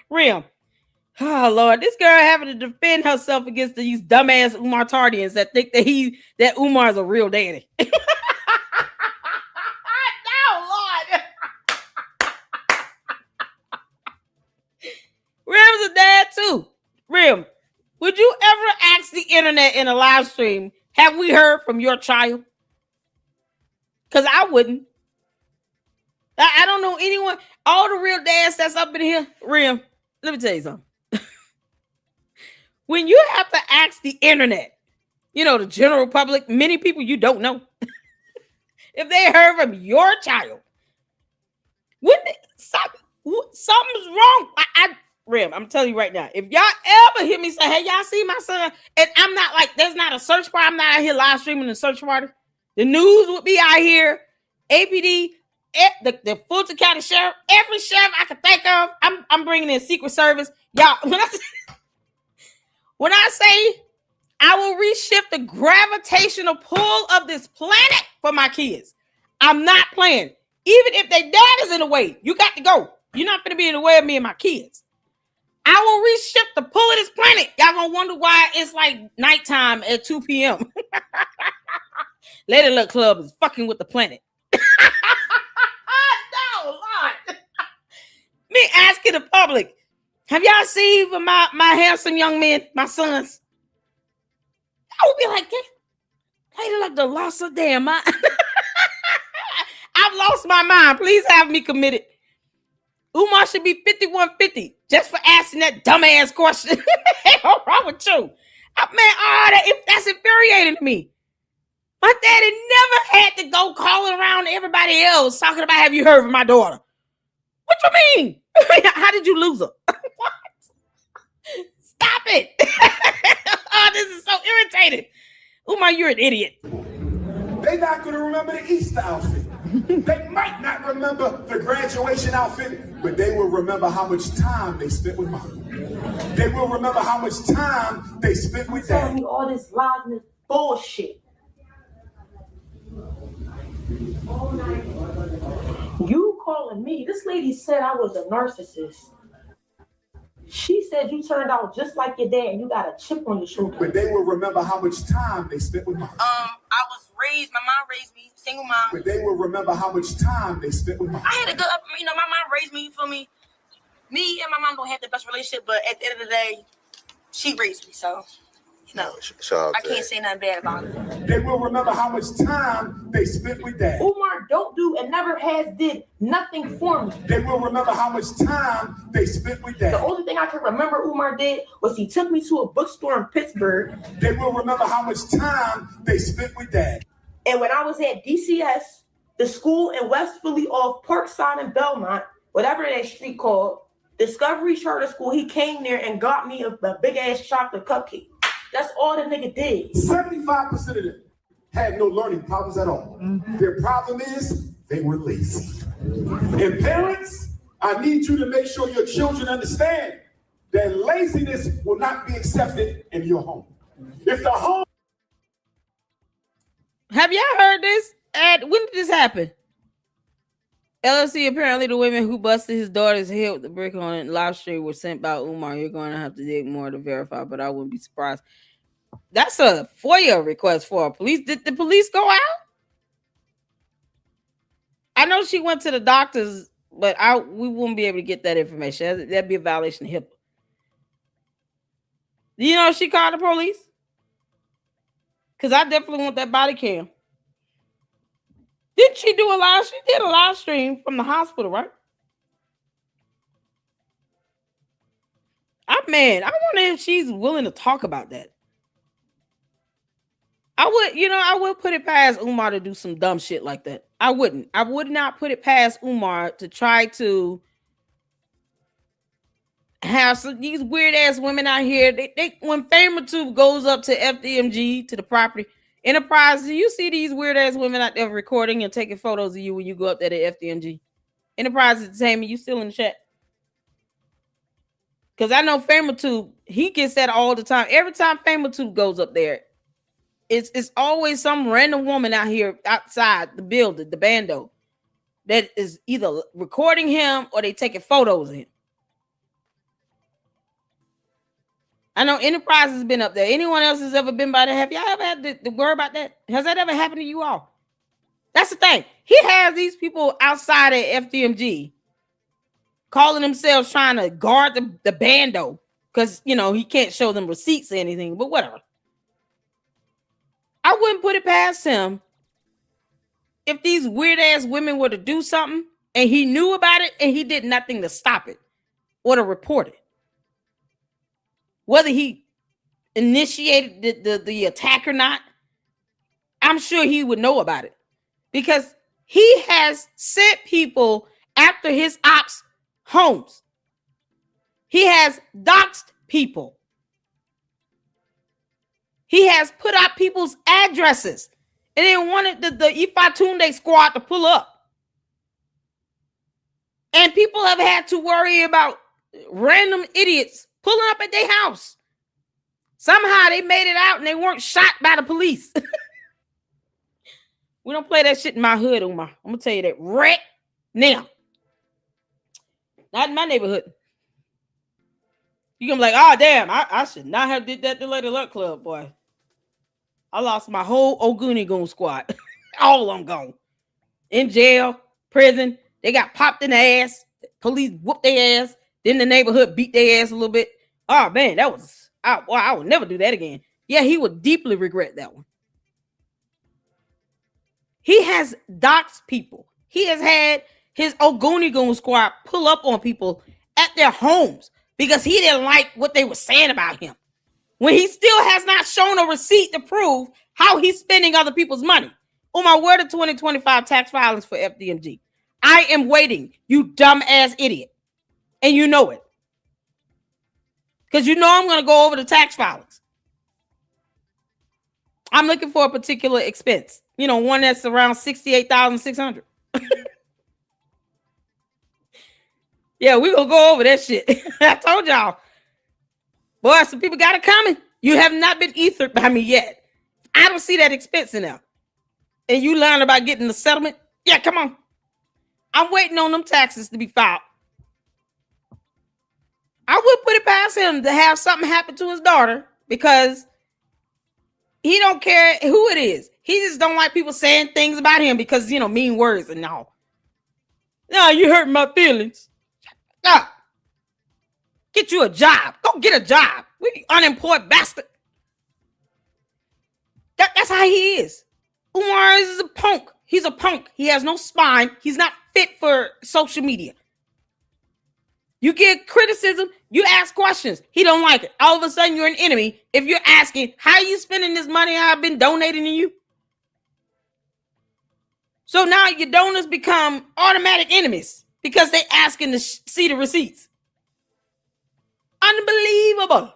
Rim. Oh, Lord. This girl having to defend herself against these dumbass Umar Tardians that think that Umar's a real daddy. No, Lord. Rim's a dad, too. Rim, would you ever ask the internet in a live stream, have we heard from your child? Because I wouldn't. I don't know anyone. All the real dads that's up in here, Rim, let me tell you something. When you have to ask the internet, you know, the general public, many people you don't know, if they heard from your child, something's wrong. Rim, I'm telling you right now, if y'all ever hear me say, hey, y'all see my son, and I'm not like, there's not a search party, I'm not out here live streaming the search party. The news would be out here, APD, the Fulton County Sheriff, every sheriff I can think of, I'm bringing in Secret Service. Y'all, when I say I will reshift the gravitational pull of this planet for my kids, I'm not playing. Even if their dad is in the way, you got to go. You're not going to be in the way of me and my kids. I will reshift the pull of this planet. Y'all gonna wonder why it's like nighttime at 2 p.m. Lady Luck Club is fucking with the planet. No, Lord. Me asking the public, have y'all seen my handsome young men, my sons? I would be like, Lady Luck the lost her damn mind. I've lost my mind. Please have me committed. Umar should be 5150 just for asking that dumbass question. What's wrong with you? That's infuriating to me. My daddy never had to go calling around everybody else talking about, have you heard from my daughter? What you mean? How did you lose her? What? Stop it. Oh, this is so irritating. Umar, you're an idiot. They're not going to remember the Easter outfit. They might not remember the graduation outfit, but they will remember how much time they spent with mom. They will remember how much time they spent with dad. Telling me all this lies and this bullshit. You calling me? This lady said I was a narcissist. She said you turned out just like your dad and you got a chip on your shoulder. But they will remember how much time they spent with mom. I was raised, my mom raised me, single mom. But they will remember how much time they spent with mom. I had a good, my mom raised me, you feel me? Me and my mom don't have the best relationship, but at the end of the day, she raised me, so, I can't say nothing bad about it. They will remember how much time they spent with dad. Umar don't do and never has did nothing for me. They will remember how much time they spent with dad. The only thing I can remember Umar did was he took me to a bookstore in Pittsburgh. They will remember how much time they spent with dad. And when I was at DCS, the school in West Philly off Parkside and Belmont, whatever that street called, Discovery Charter School, he came there and got me a big-ass chocolate cupcake. That's all the nigga did. 75% of them had no learning problems at all. Mm-hmm. Their problem is they were lazy. And parents, I need you to make sure your children understand that laziness will not be accepted in your home. If the home... Have y'all heard this? When did this happen? LLC, apparently the women who busted his daughter's head with the brick on it live stream were sent by Umar. You're going to have to dig more to verify, but I wouldn't be surprised. That's a FOIA request for a police. Did the police go out? I know she went to the doctors, but we wouldn't be able to get that information. That'd be a violation of HIPAA. You know, she called the police? Because I definitely want that body cam. Didn't she do a live? She did a live stream from the hospital, right? man, I wonder if she's willing to talk about that. I would put it past Umar to do some dumb shit like that. I wouldn't. I would not put it past Umar to try to have these weird ass women out here. They when FamerTube goes up to FDMG to the property Enterprise, do you see these weird ass women out there recording and taking photos of you when you go up there to FDMG? Enterprise Entertainment, you still in the chat? Because I know FamerTube, he gets that all the time. Every time FamerTube goes up there, it's always some random woman out here outside the building, the bando, that is either recording him or they taking photos of him. I know Enterprise has been up there. Anyone else has ever been by there? Have y'all ever had to worry about that? Has that ever happened to you all? That's the thing. He has these people outside at FDMG calling themselves trying to guard the bando because, he can't show them receipts or anything, but whatever. I wouldn't put it past him if these weird ass women were to do something and he knew about it and he did nothing to stop it or to report it. Whether he initiated the attack or not, I'm sure he would know about it because he has sent people after his ops' homes. He has doxed people. He has put out people's addresses and then wanted the Ifa Tunde squad to pull up. And people have had to worry about random idiots pulling up at their house. Somehow they made it out and they weren't shot by the police. We don't play that shit in my hood, Umar. I'm going to tell you that right now. Not in my neighborhood. You're going to be like, oh, damn, I should not have did that to Lady Luck Club, boy. I lost my whole Oguni Goon squad. All of them gone. In jail, prison. They got popped in the ass. Police whooped their ass. Then the neighborhood beat their ass a little bit. Oh, man, that was... I would never do that again. Yeah, he would deeply regret that one. He has doxed people. He has had his Oguni Goon squad pull up on people at their homes because he didn't like what they were saying about him. When he still has not shown a receipt to prove how he's spending other people's money. Umar, where the 2025 tax filings for FDMG? I am waiting, you dumbass idiot. And you know it. Because you know I'm going to go over the tax filings. I'm looking for a particular expense. One that's around $68,600. Yeah, we're going to go over that shit. I told y'all. Boy, some people got it coming. You have not been ethered by me yet. I don't see that expense in there. And you learn about getting the settlement? Yeah, come on. I'm waiting on them taxes to be filed. I would put it past him to have something happen to his daughter because he don't care who it is. He just don't like people saying things about him because, mean words and all. No, you hurt my feelings. No. Get you a job. Go get a job. We unemployed bastard. That's how he is. Umar is a punk. He's a punk. He has no spine. He's not fit for social media. You get criticism, you ask questions. He don't like it. All of a sudden, you're an enemy if you're asking, how are you spending this money I've been donating to you? So now your donors become automatic enemies because they asking to see the receipts. Unbelievable.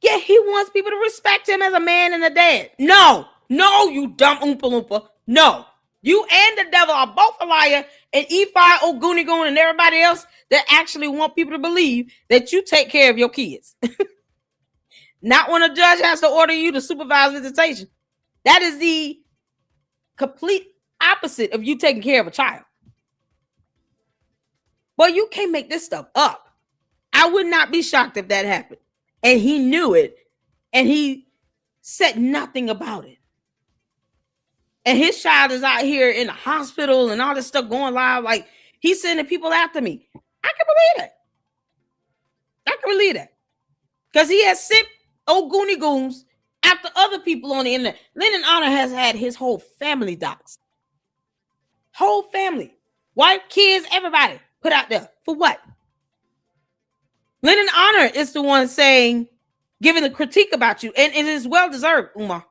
Yeah, he wants people to respect him as a man and a dad. No, you dumb Oompa Loompa. No. You and the devil are both a liar, and E5, Ogunigon, and everybody else that actually want people to believe that you take care of your kids. Not when a judge has to order you to supervise visitation. That is the complete opposite of you taking care of a child. But you can't make this stuff up. I would not be shocked if that happened. And he knew it, and he said nothing about it. And his child is out here in the hospital and all this stuff going live. Like, he's sending people after me. I can believe that. Because he has sent Oguni Goons after other people on the internet. Lennon Honor has had his whole family doxxed. Whole family. Wife, kids, everybody put out there. For what? Lyndon Honor is the one giving the critique about you, and it is well deserved, Umar.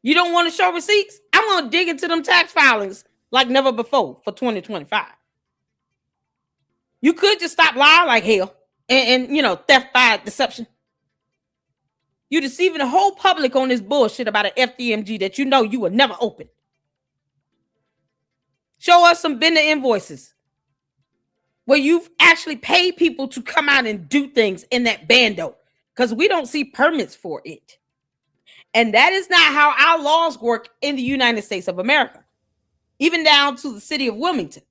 You don't want to show receipts? I'm going to dig into them tax filings like never before for 2025. You could just stop lying like hell and theft by deception. You're deceiving the whole public on this bullshit about an FDMG that you know you will never open. Show us some vendor invoices where you've actually paid people to come out and do things in that bando, because we don't see permits for it. And that is not how our laws work in the United States of America, even down to the city of Wilmington.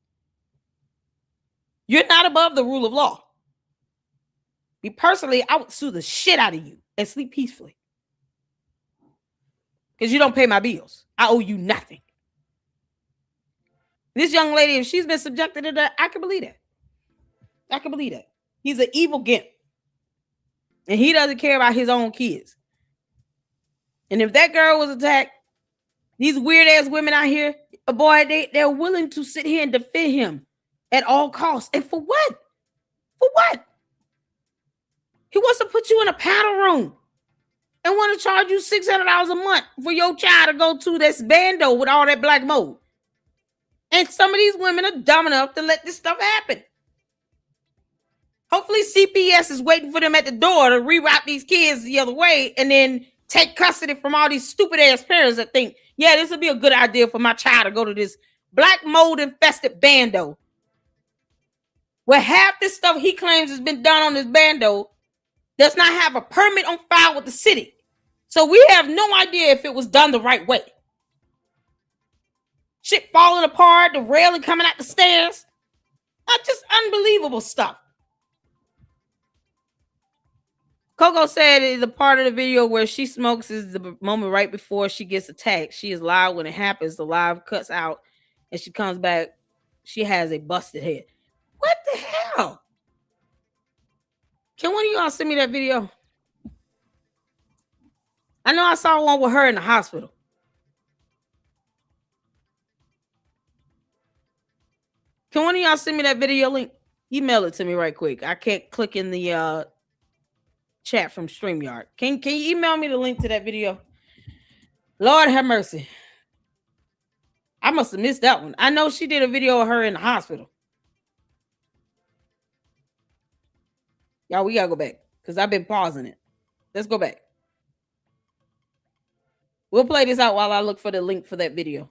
You're not above the rule of law. Me personally, I would sue the shit out of you and sleep peacefully, because you don't pay my bills. I owe you nothing. This young lady, if she's been subjected to that, I can believe that. I can believe that. He's an evil gimp, and he doesn't care about his own kids. And if that girl was attacked, these weird ass women out here, boy, they're willing to sit here and defend him at all costs. And for what? For what? He wants to put you in a paddle room and want to charge you $600 a month for your child to go to this bando with all that black mold. And some of these women are dumb enough to let this stuff happen. Hopefully CPS is waiting for them at the door to reroute these kids the other way and then take custody from all these stupid ass parents that think, yeah, this would be a good idea for my child to go to this black mold infested bando, where half this stuff he claims has been done on this bando does not have a permit on file with the city. So we have no idea if it was done the right way. Shit falling apart, the railing coming out the stairs. Just unbelievable stuff. Coco said the part of the video where she smokes is the moment right before she gets attacked. She is live when it happens. The live cuts out and she comes back. She has a busted head. What the hell? Can one of y'all send me that video? I know I saw one with her in the hospital. Can one of y'all send me that video link? Email it to me right quick. I can't click in the chat from StreamYard. Can you email me the link to that video? Lord have mercy. I must have missed that one. I know she did a video of her in the hospital. Y'all, we gotta go back because I've been pausing it. Let's go back. We'll play this out while I look for the link for that video.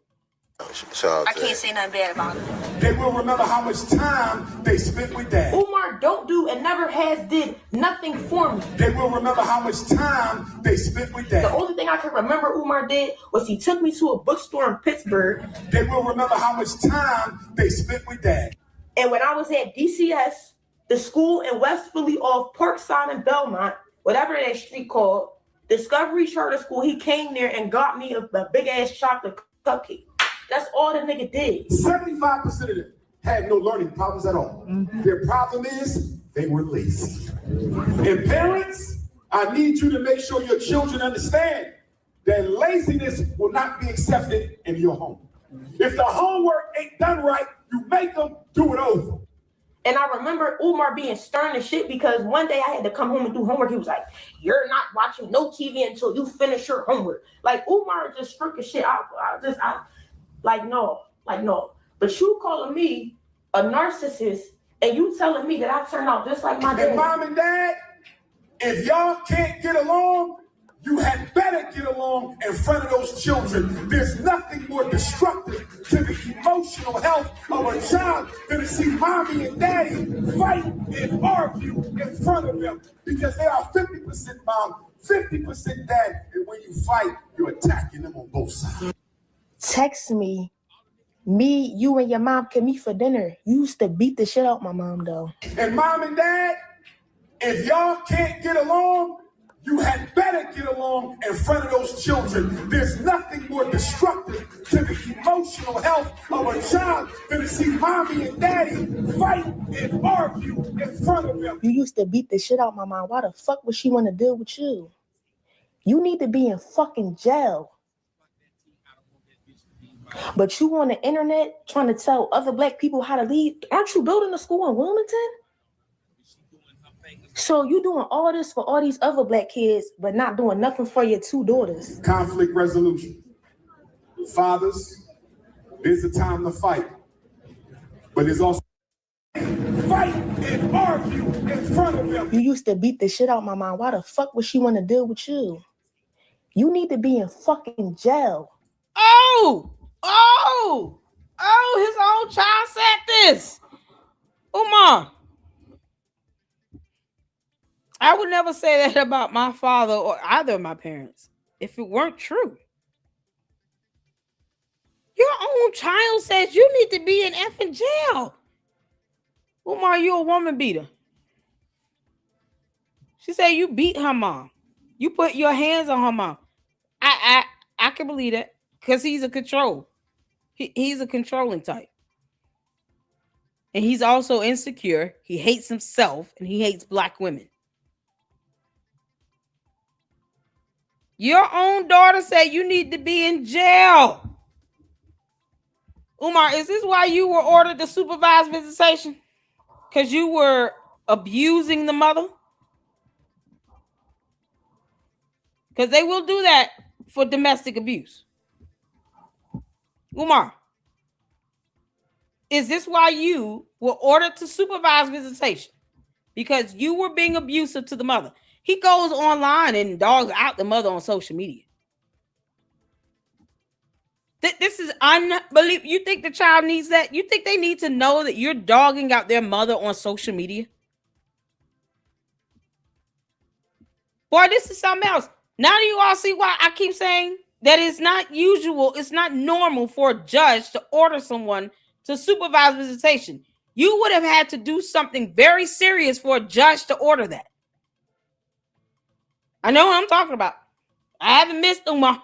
I can't say nothing bad about it. They will remember how much time they spent with Dad. Umar don't do and never has did nothing for me. They will remember how much time they spent with Dad. The only thing I can remember Umar did was he took me to a bookstore in Pittsburgh. They will remember how much time they spent with Dad. And when I was at DCS, the school in West Philly off Parkside and Belmont, whatever that street called, Discovery Charter School, he came there and got me a big ass chocolate cupcake. That's all the nigga did. 75% of them had no learning problems at all. Mm-hmm. Their problem is they were lazy. And parents, I need you to make sure your children understand that laziness will not be accepted in your home. If the homework ain't done right, you make them do it over. And I remember Umar being stern as shit because one day I had to come home and do homework. He was like, "You're not watching no TV until you finish your homework." Like Umar just freaking shit out. No. But you calling me a narcissist and you telling me that I turned out just like my dad. And mom and dad, if y'all can't get along, you had better get along in front of those children. There's nothing more destructive to the emotional health of a child than to see mommy and daddy fight and argue in front of them, because they are 50% mom, 50% dad, and when you fight, you're attacking them on both sides. Text me, you and your mom can meet for dinner. You used to beat the shit out my mom though. And mom and dad, if y'all can't get along, you had better get along in front of those children. There's nothing more destructive to the emotional health of a child than to see mommy and daddy fight and argue in front of them. You used to beat the shit out my mom. Why the fuck would she want to deal with you? You need to be in fucking jail. But you on the internet trying to tell other black people how to lead. Aren't you building a school in Wilmington? So you doing all this for all these other black kids, but not doing nothing for your 2 daughters. Conflict resolution. Fathers, there's a time to fight, but there's also fight and argue in front of them. You used to beat the shit out my mom. Why the fuck would she want to deal with you? You need to be in fucking jail. His own child said this. Umar, I would never say that about my father or either of my parents if it weren't true. Your own child says you need to be in effing jail. Umar, you a woman beater. She said you beat her mom. You put your hands on her mom. I can believe that because he's a control. He's a controlling type. And he's also insecure. He hates himself and he hates black women. Your own daughter said you need to be in jail. Umar, is this why you were ordered to supervise visitation? Because you were abusing the mother? Because they will do that for domestic abuse. Umar, is this why you were ordered to supervise visitation? Because you were being abusive to the mother. He goes online and dogs out the mother on social media. This is unbelievable. You think the child needs that? You think they need to know that you're dogging out their mother on social media? Boy, this is something else. Now do you all see why I keep saying that it's not usual, it's not normal for a judge to order someone to supervise visitation. You would have had to do something very serious for a judge to order that. I know what I'm talking about. I haven't missed Umar.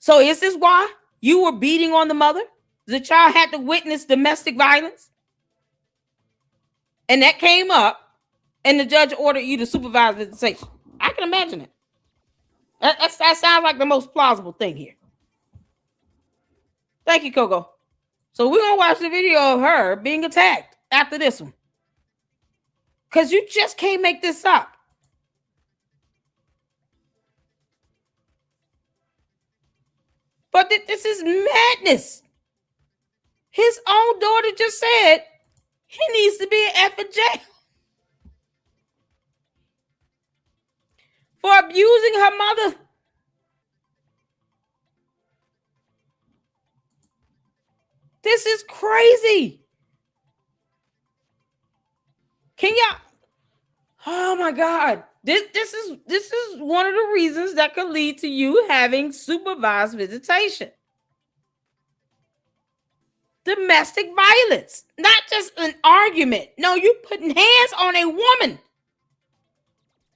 So is this why you were beating on the mother? The child had to witness domestic violence? And that came up and the judge ordered you to supervise visitation. I can imagine it. That sounds like the most plausible thing here. Thank you, Coco. So we're going to watch the video of her being attacked after this one. Because you just can't make this up. But this is madness. His own daughter just said he needs to be in effing jail for abusing her mother. This is crazy. Can y'all? Oh my God. This is one of the reasons that could lead to you having supervised visitation. Domestic violence, not just an argument. No, you putting hands on a woman.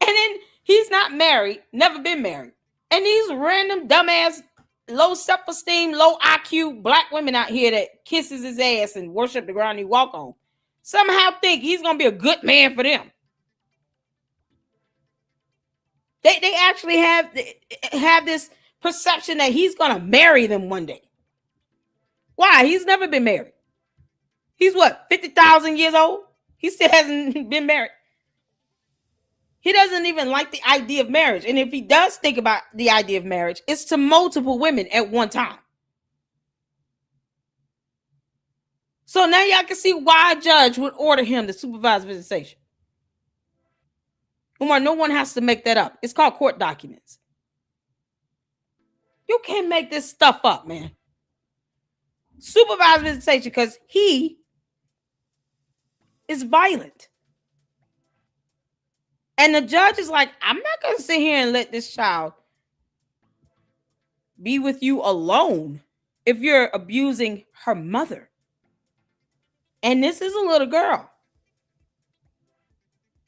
And then he's not married, never been married. And these random dumbass, low self-esteem, low IQ black women out here that kisses his ass and worship the ground he walk on somehow think he's going to be a good man for them. They actually have this perception that he's going to marry them one day. Why? He's never been married. He's what, 50,000 years old? He still hasn't been married. He doesn't even like the idea of marriage. And if he does think about the idea of marriage, it's to multiple women at one time. So now y'all can see why a judge would order him to supervise visitation. Umar, no one has to make that up. It's called court documents. You can't make this stuff up, man. Supervised visitation because he is violent. And the judge is like, I'm not going to sit here and let this child be with you alone if you're abusing her mother. And this is a little girl.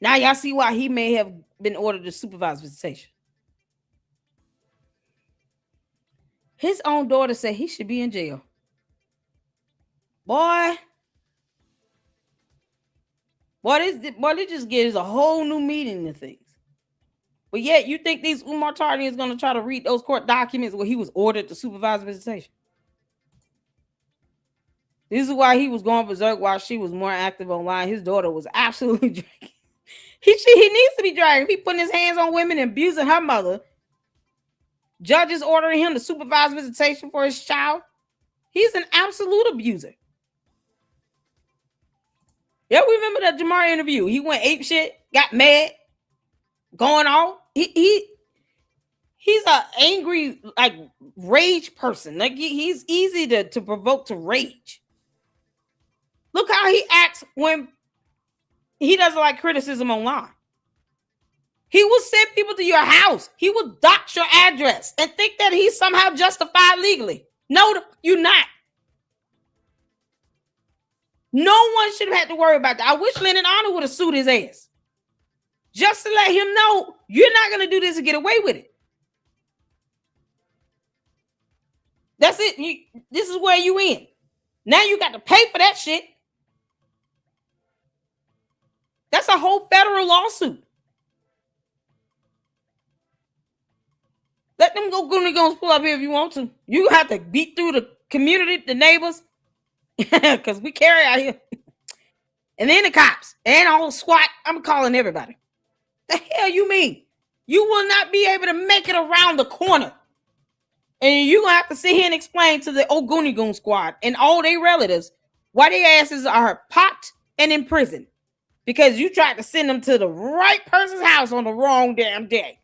Now y'all see why he may have been ordered to supervise visitation. His own daughter said he should be in jail. Boy, it just gives a whole new meaning to things. But yet, you think these Umar Tardy is going to try to read those court documents where he was ordered to supervise visitation? This is why he was going berserk while she was more active online. His daughter was absolutely drinking. He needs to be dragged. If he putting his hands on women and abusing her mother, judges ordering him to supervise visitation for his child, he's an absolute abuser. Yeah, we remember that Jamar interview. He went ape shit, got mad, going off. He's an angry, like, rage person. Like, he's easy to provoke to rage. Look how he acts when he doesn't like criticism online. He will send people to your house. He will dox your address and think that he's somehow justified legally. No, you're not. No one should have had to worry about that. I wish Lennon Honor would have sued his ass. Just to let him know you're not going to do this and get away with it. That's it. This is where you in. Now you got to pay for that shit. That's a whole federal lawsuit. Let them go pull up here if you want to. You have to beat through the community, the neighbors, because we carry out here. And then the cops and all SWAT. I'm calling everybody. The hell you mean? You will not be able to make it around the corner. And you're going to have to sit here and explain to the old Goonie Goon squad and all their relatives why their asses are popped and in prison. Because you tried to send them to the right person's house on the wrong damn day.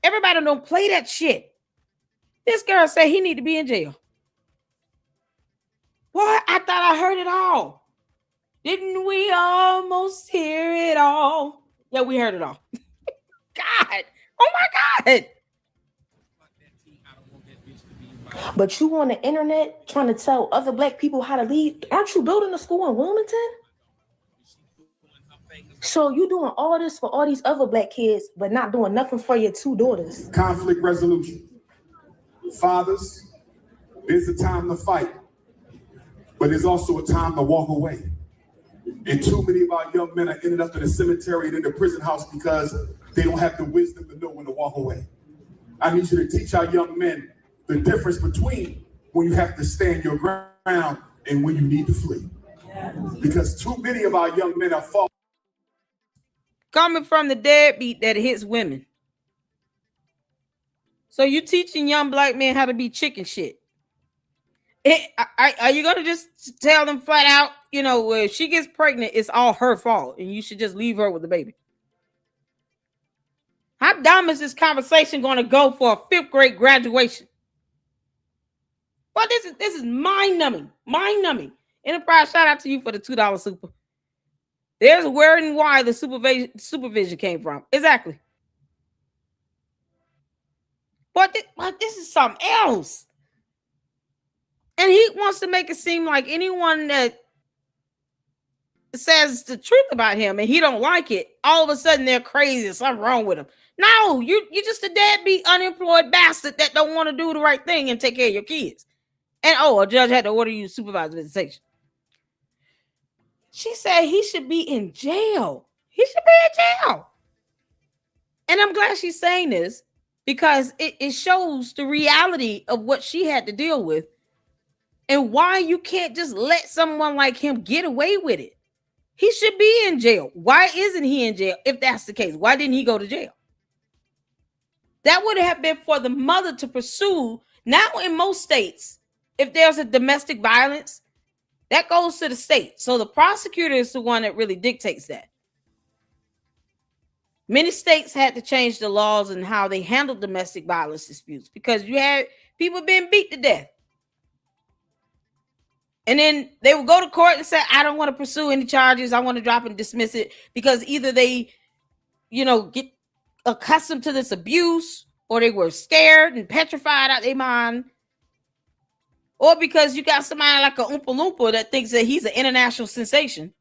Everybody don't play that shit. This girl said he need to be in jail. Boy, I thought I heard it all. Didn't we almost hear it all? Yeah, we heard it all. God. Oh my God. But you on the internet trying to tell other black people how to lead? Aren't you building a school in Wilmington? So you doing all this for all these other black kids, but not doing nothing for your two daughters. Conflict resolution. Fathers, there's a time to fight, but there's also a time to walk away. And too many of our young men are ending up in the cemetery and in the prison house because they don't have the wisdom to know when to walk away. I need you to teach our young men the difference between when you have to stand your ground and when you need to flee. Because too many of our young men are falling. Coming from the deadbeat that hits women. So you teaching young black men how to be chicken shit. Are you going to just tell them flat out, you know, if she gets pregnant, it's all her fault and you should just leave her with the baby? How dumb is this conversation going to go for a 5th grade graduation? Well, this is mind-numbing. Mind-numbing. Enterprise, shout out to you for the $2 super. There's where and why the supervision came from. Exactly. But this is something else. And he wants to make it seem like anyone that says the truth about him and he don't like it, all of a sudden they're crazy. Something wrong with them. No, you're just a deadbeat, unemployed bastard that don't want to do the right thing and take care of your kids. And a judge had to order you to supervise visitation. She said he should be in jail. He should be in jail. And I'm glad she's saying this because it shows the reality of what she had to deal with and why you can't just let someone like him get away with it. He should be in jail. Why isn't he in jail if that's the case? Why didn't he go to jail? That would have been for the mother to pursue. Now in most states, if there's a domestic violence, that goes to the state. So the prosecutor is the one that really dictates that. Many states had to change the laws and how they handle domestic violence disputes because you had people being beat to death. And then they would go to court and say, I don't want to pursue any charges. I want to drop and dismiss it because either they, get accustomed to this abuse or they were scared and petrified out their mind. Or because you got somebody like a Oompa Loompa that thinks that he's an international sensation.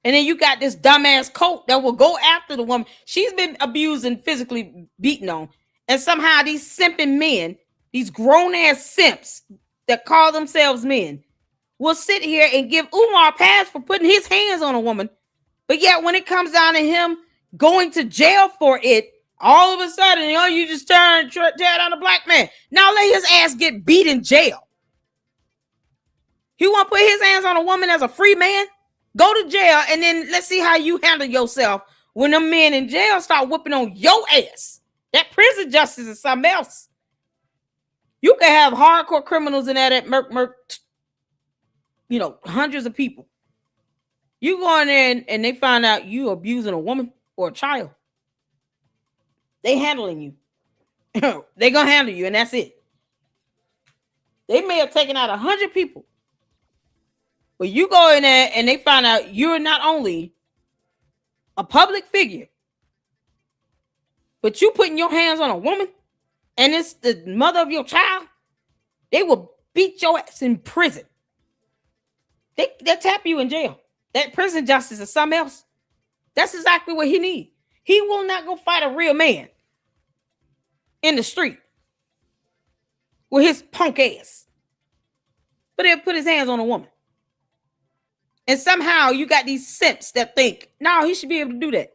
And then you got this dumbass coat that will go after the woman. She's been abused and physically beaten on. And somehow these simping men, these grown-ass simps that call themselves men, will sit here and give Umar a pass for putting his hands on a woman. But yet when it comes down to him going to jail for it, all of a sudden, you just tear down a black man. Now let his ass get beat in jail. He want to put his hands on a woman as a free man? Go to jail, and then let's see how you handle yourself when the men in jail start whooping on your ass. That prison justice is something else. You can have hardcore criminals in there that murk, hundreds of people. You go in there and they find out you abusing a woman or a child. They handling you. They gonna handle you, and that's it. They may have taken out 100 people. But you go in there and they find out you're not only a public figure, but you putting your hands on a woman and it's the mother of your child, they will beat your ass in prison. They'll tap you in jail. That prison justice is something else. That's exactly what he needs. He will not go fight a real man in the street with his punk ass. But he'll put his hands on a woman. And somehow you got these simps that think, no, he should be able to do that.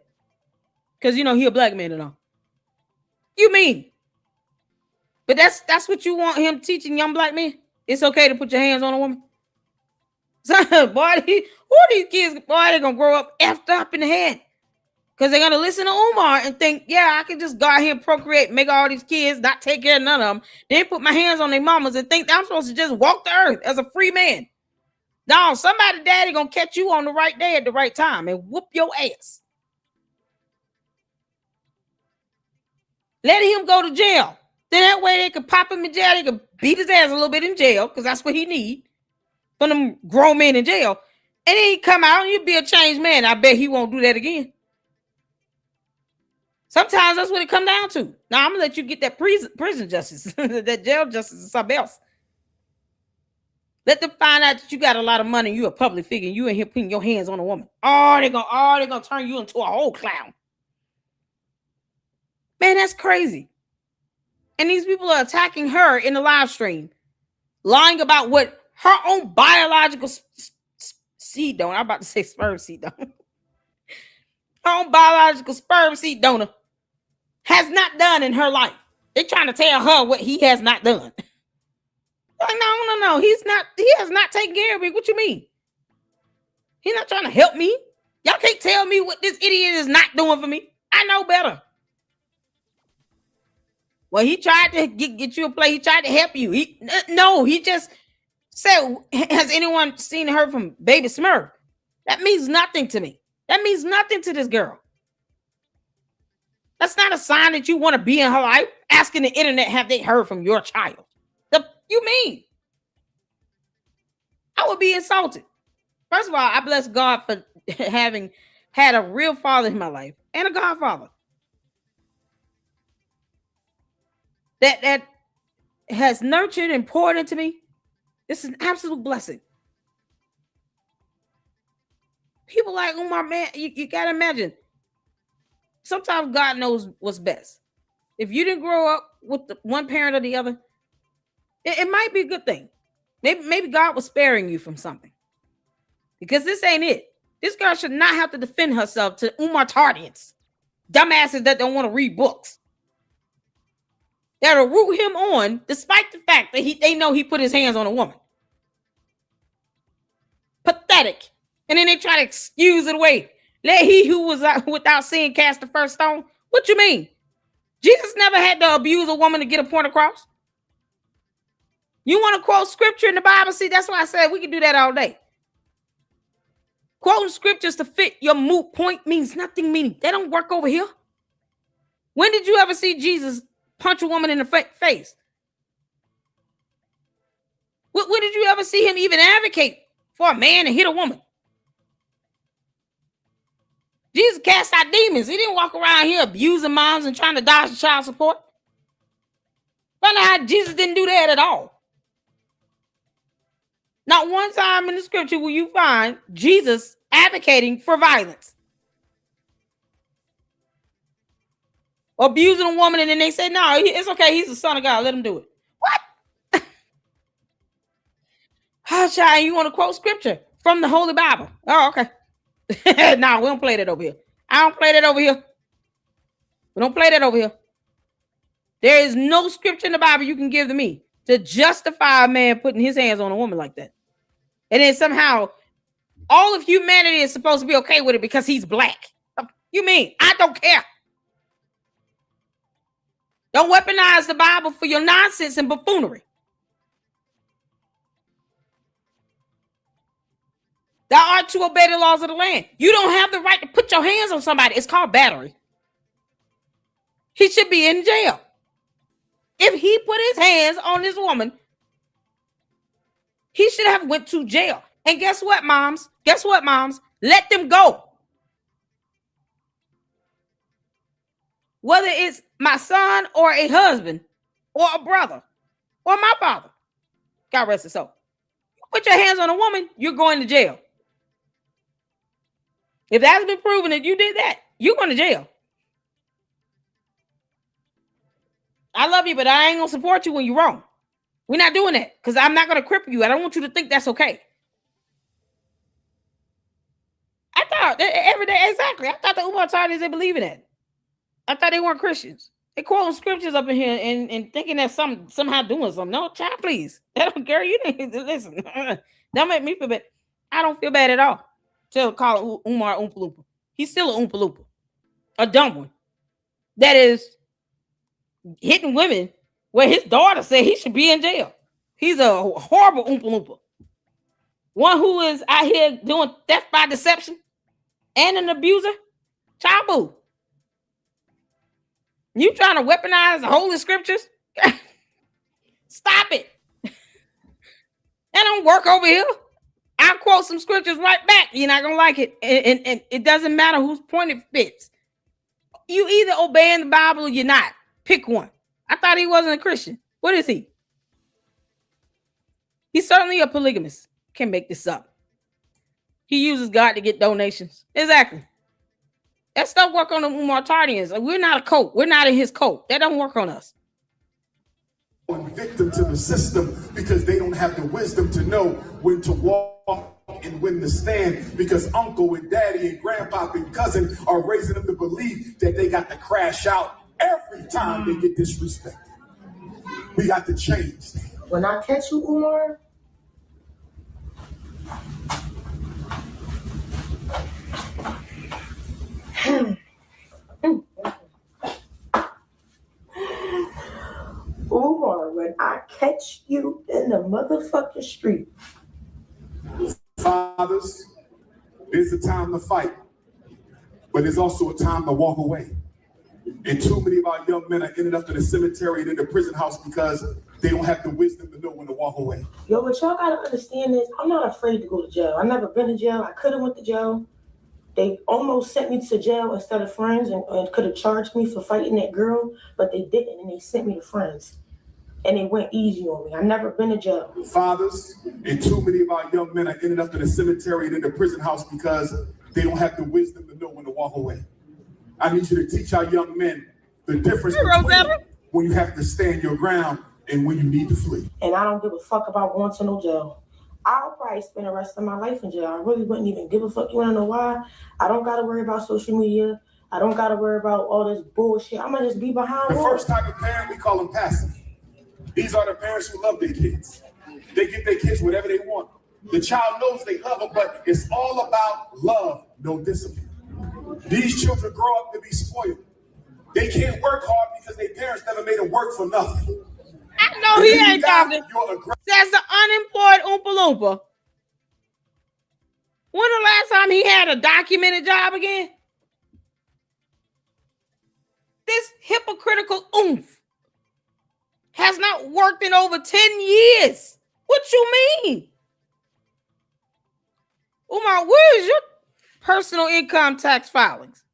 Because, he a black man and all. You mean? But that's what you want him teaching young black men? It's okay to put your hands on a woman? So, boy, who are these kids? Boy, they're going to grow up effed up in the head. Because they're going to listen to Umar and think, yeah, I can just go out here and procreate, make all these kids, not take care of none of them, then put my hands on their mamas and think I'm supposed to just walk the earth as a free man. No, somebody daddy going to catch you on the right day at the right time and whoop your ass. Let him go to jail. Then that way they could pop him in jail. They could beat his ass a little bit in jail because that's what he need from them grown men in jail. And then he come out and he'll be a changed man. I bet he won't do that again. Sometimes that's what it come down to. Now, I'm going to let you get that prison justice. That jail justice is something else. Let them find out that you got a lot of money and you a public figure and you in here putting your hands on a woman. They're gonna turn you into a whole clown. Man, that's crazy. And these people are attacking her in the live stream, lying about what her own biological seed donor, I'm about to say sperm seed donor, her own biological sperm seed donor has not done in her life. They're trying to tell her what he has not done. Like, no. He has not taken care of me. What you mean? He's not trying to help me. Y'all can't tell me what this idiot is not doing for me. I know better. Well, he tried to get you a play. He tried to help you. He just said, has anyone seen her from Baby Smurf? That means nothing to me. That means nothing to this girl. That's not a sign that you want to be in her life. Asking the internet, have they heard from your child? You mean? I would be insulted. First of all, I bless God for having had a real father in my life and a godfather that has nurtured and poured into me. This is an absolute blessing. People like Umar, man, you got to imagine. Sometimes God knows what's best. If you didn't grow up with the one parent or the other, it might be a good thing. Maybe God was sparing you from something. Because this ain't it. This girl should not have to defend herself to Umar Tardians. Dumbasses that don't want to read books. That'll root him on despite the fact that they know he put his hands on a woman. Pathetic. And then they try to excuse it away. Let he who was without sin cast the first stone. What you mean? Jesus never had to abuse a woman to get a point across. You want to quote scripture in the Bible? See, that's why I said we can do that all day. Quoting scriptures to fit your moot point means nothing, meaning they don't work over here. When did you ever see Jesus punch a woman in the face? When did you ever see him even advocate for a man to hit a woman? Jesus cast out demons. He didn't walk around here abusing moms and trying to dodge child support. Find out how Jesus didn't do that at all. Not one time in the scripture will you find Jesus advocating for violence. Or abusing a woman, and then they say, no, it's okay. He's the son of God. Let him do it. What? How shy you want to quote scripture from the Holy Bible? Oh, okay. No, we don't play that over here. I don't play that over here. We don't play that over here. There is no scripture in the Bible you can give to me to justify a man putting his hands on a woman like that. And then somehow All of humanity is supposed to be okay with it because he's black. You mean I don't care? Don't weaponize the Bible for your nonsense and buffoonery. Thou art to obey the laws of the land. You don't have the right to put your hands on somebody. It's called battery. He should be in jail. If he put his hands on this woman, he should have went to jail. And guess what, moms? Guess what, moms? Let them go. Whether it's my son or a husband or a brother or my father. God rest his soul. Put your hands on a woman, you're going to jail. If that's been proven that you did that, you're going to jail. I love you, but I ain't going to support you when you're wrong. We're not doing that because I'm not going to cripple you. I don't want you to think that's okay. I thought every day, exactly. I thought the Umar Tardis, they believe in that. I thought they weren't Christians. They quoting scriptures up in here and thinking that somehow doing something. No, child, please. That don't care. You need to listen. Don't make me feel bad. I don't feel bad at all. Still call Umar Oompa Loompa. He's still an Oompa Loompa. A dumb one. That is hitting women where his daughter said he should be in jail. He's a horrible Oompa Loompa. One who is out here doing theft by deception and an abuser. Child boo. You trying to weaponize the holy scriptures? Stop it. That don't work over here. I'll quote some scriptures right back. You're not going to like it. And it doesn't matter whose point it fits. You either obeying the Bible or you're not. Pick one. I thought he wasn't a Christian. What is he? He's certainly a polygamist. Can't make this up. He uses God to get donations. Exactly. That stuff work on the Umar Tardians. We're not a cult. We're not in his cult. That don't work on us. Victim to the system because they don't have the wisdom to know when to walk and when to stand, because uncle and daddy and grandpa and cousin are raising them to believe that they got to crash out every time they get disrespected. We got to change. When I catch you, Umar, Umar, when I catch you in the motherfucking street. Fathers, there's a time to fight, but there's also a time to walk away. And too many of our young men are ending up in the cemetery and in the prison house because they don't have the wisdom to know when to walk away. Yo, but y'all gotta understand this. I'm not afraid to go to jail. I've never been to jail. I could have went to jail. They almost sent me to jail instead of friends and could have charged me for fighting that girl, but they didn't, and they sent me to friends. And they went easy on me. I've never been to jail. Fathers, and too many of our young men are ending up in the cemetery and in the prison house because they don't have the wisdom to know when to walk away. I need you to teach our young men the difference between when you have to stand your ground and when you need to flee. And I don't give a fuck about going to no jail. I'll probably spend the rest of my life in jail. I really wouldn't even give a fuck. You wanna know why? I don't gotta worry about social media. I don't gotta worry about all this bullshit. I'm gonna just be behind the walls. First type of parent, we call them passive. These are the parents who love their kids. They give their kids whatever they want. The child knows they love them, but it's all about love, no discipline. These children grow up to be spoiled. They can't work hard because their parents never made them work for nothing. I know he ain't talking. Says the unemployed Oompa Loompa. When the last time he had a documented job again? This hypocritical oomph has not worked in over 10 years. What you mean? Umar, where is your personal income tax filings?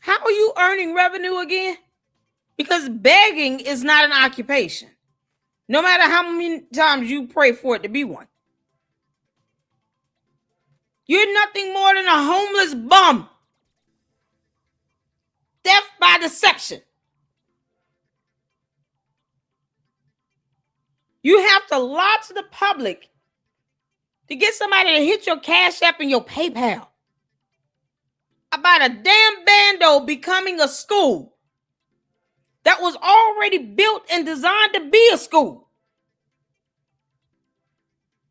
How are you earning revenue again? Because begging is not an occupation. No matter how many times you pray for it to be one. You're nothing more than a homeless bum. Theft by deception. You have to lie to the public to get somebody to hit your Cash App and your PayPal about a damn bando becoming a school that was already built and designed to be a school.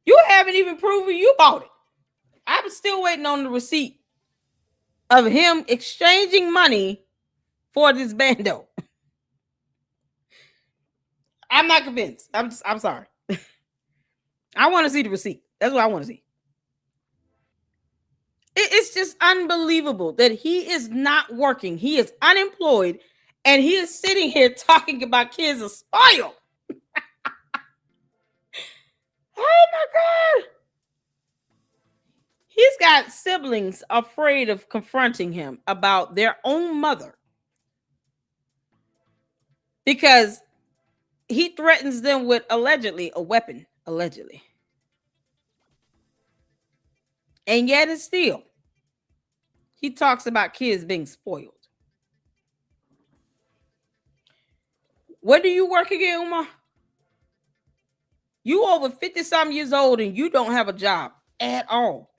You haven't even proven you bought it. I'm still waiting on the receipt of him exchanging money for this bando. I'm not convinced. I'm sorry. I want to see the receipt. That's what I want to see. It's just unbelievable that he is not working. He is unemployed, and he is sitting here talking about kids are spoiled. Oh my God. He's got siblings afraid of confronting him about their own mother because he threatens them with allegedly a weapon, allegedly. And yet and still, he talks about kids being spoiled. Where do you work again, Umar? You over 50-something years old and you don't have a job at all.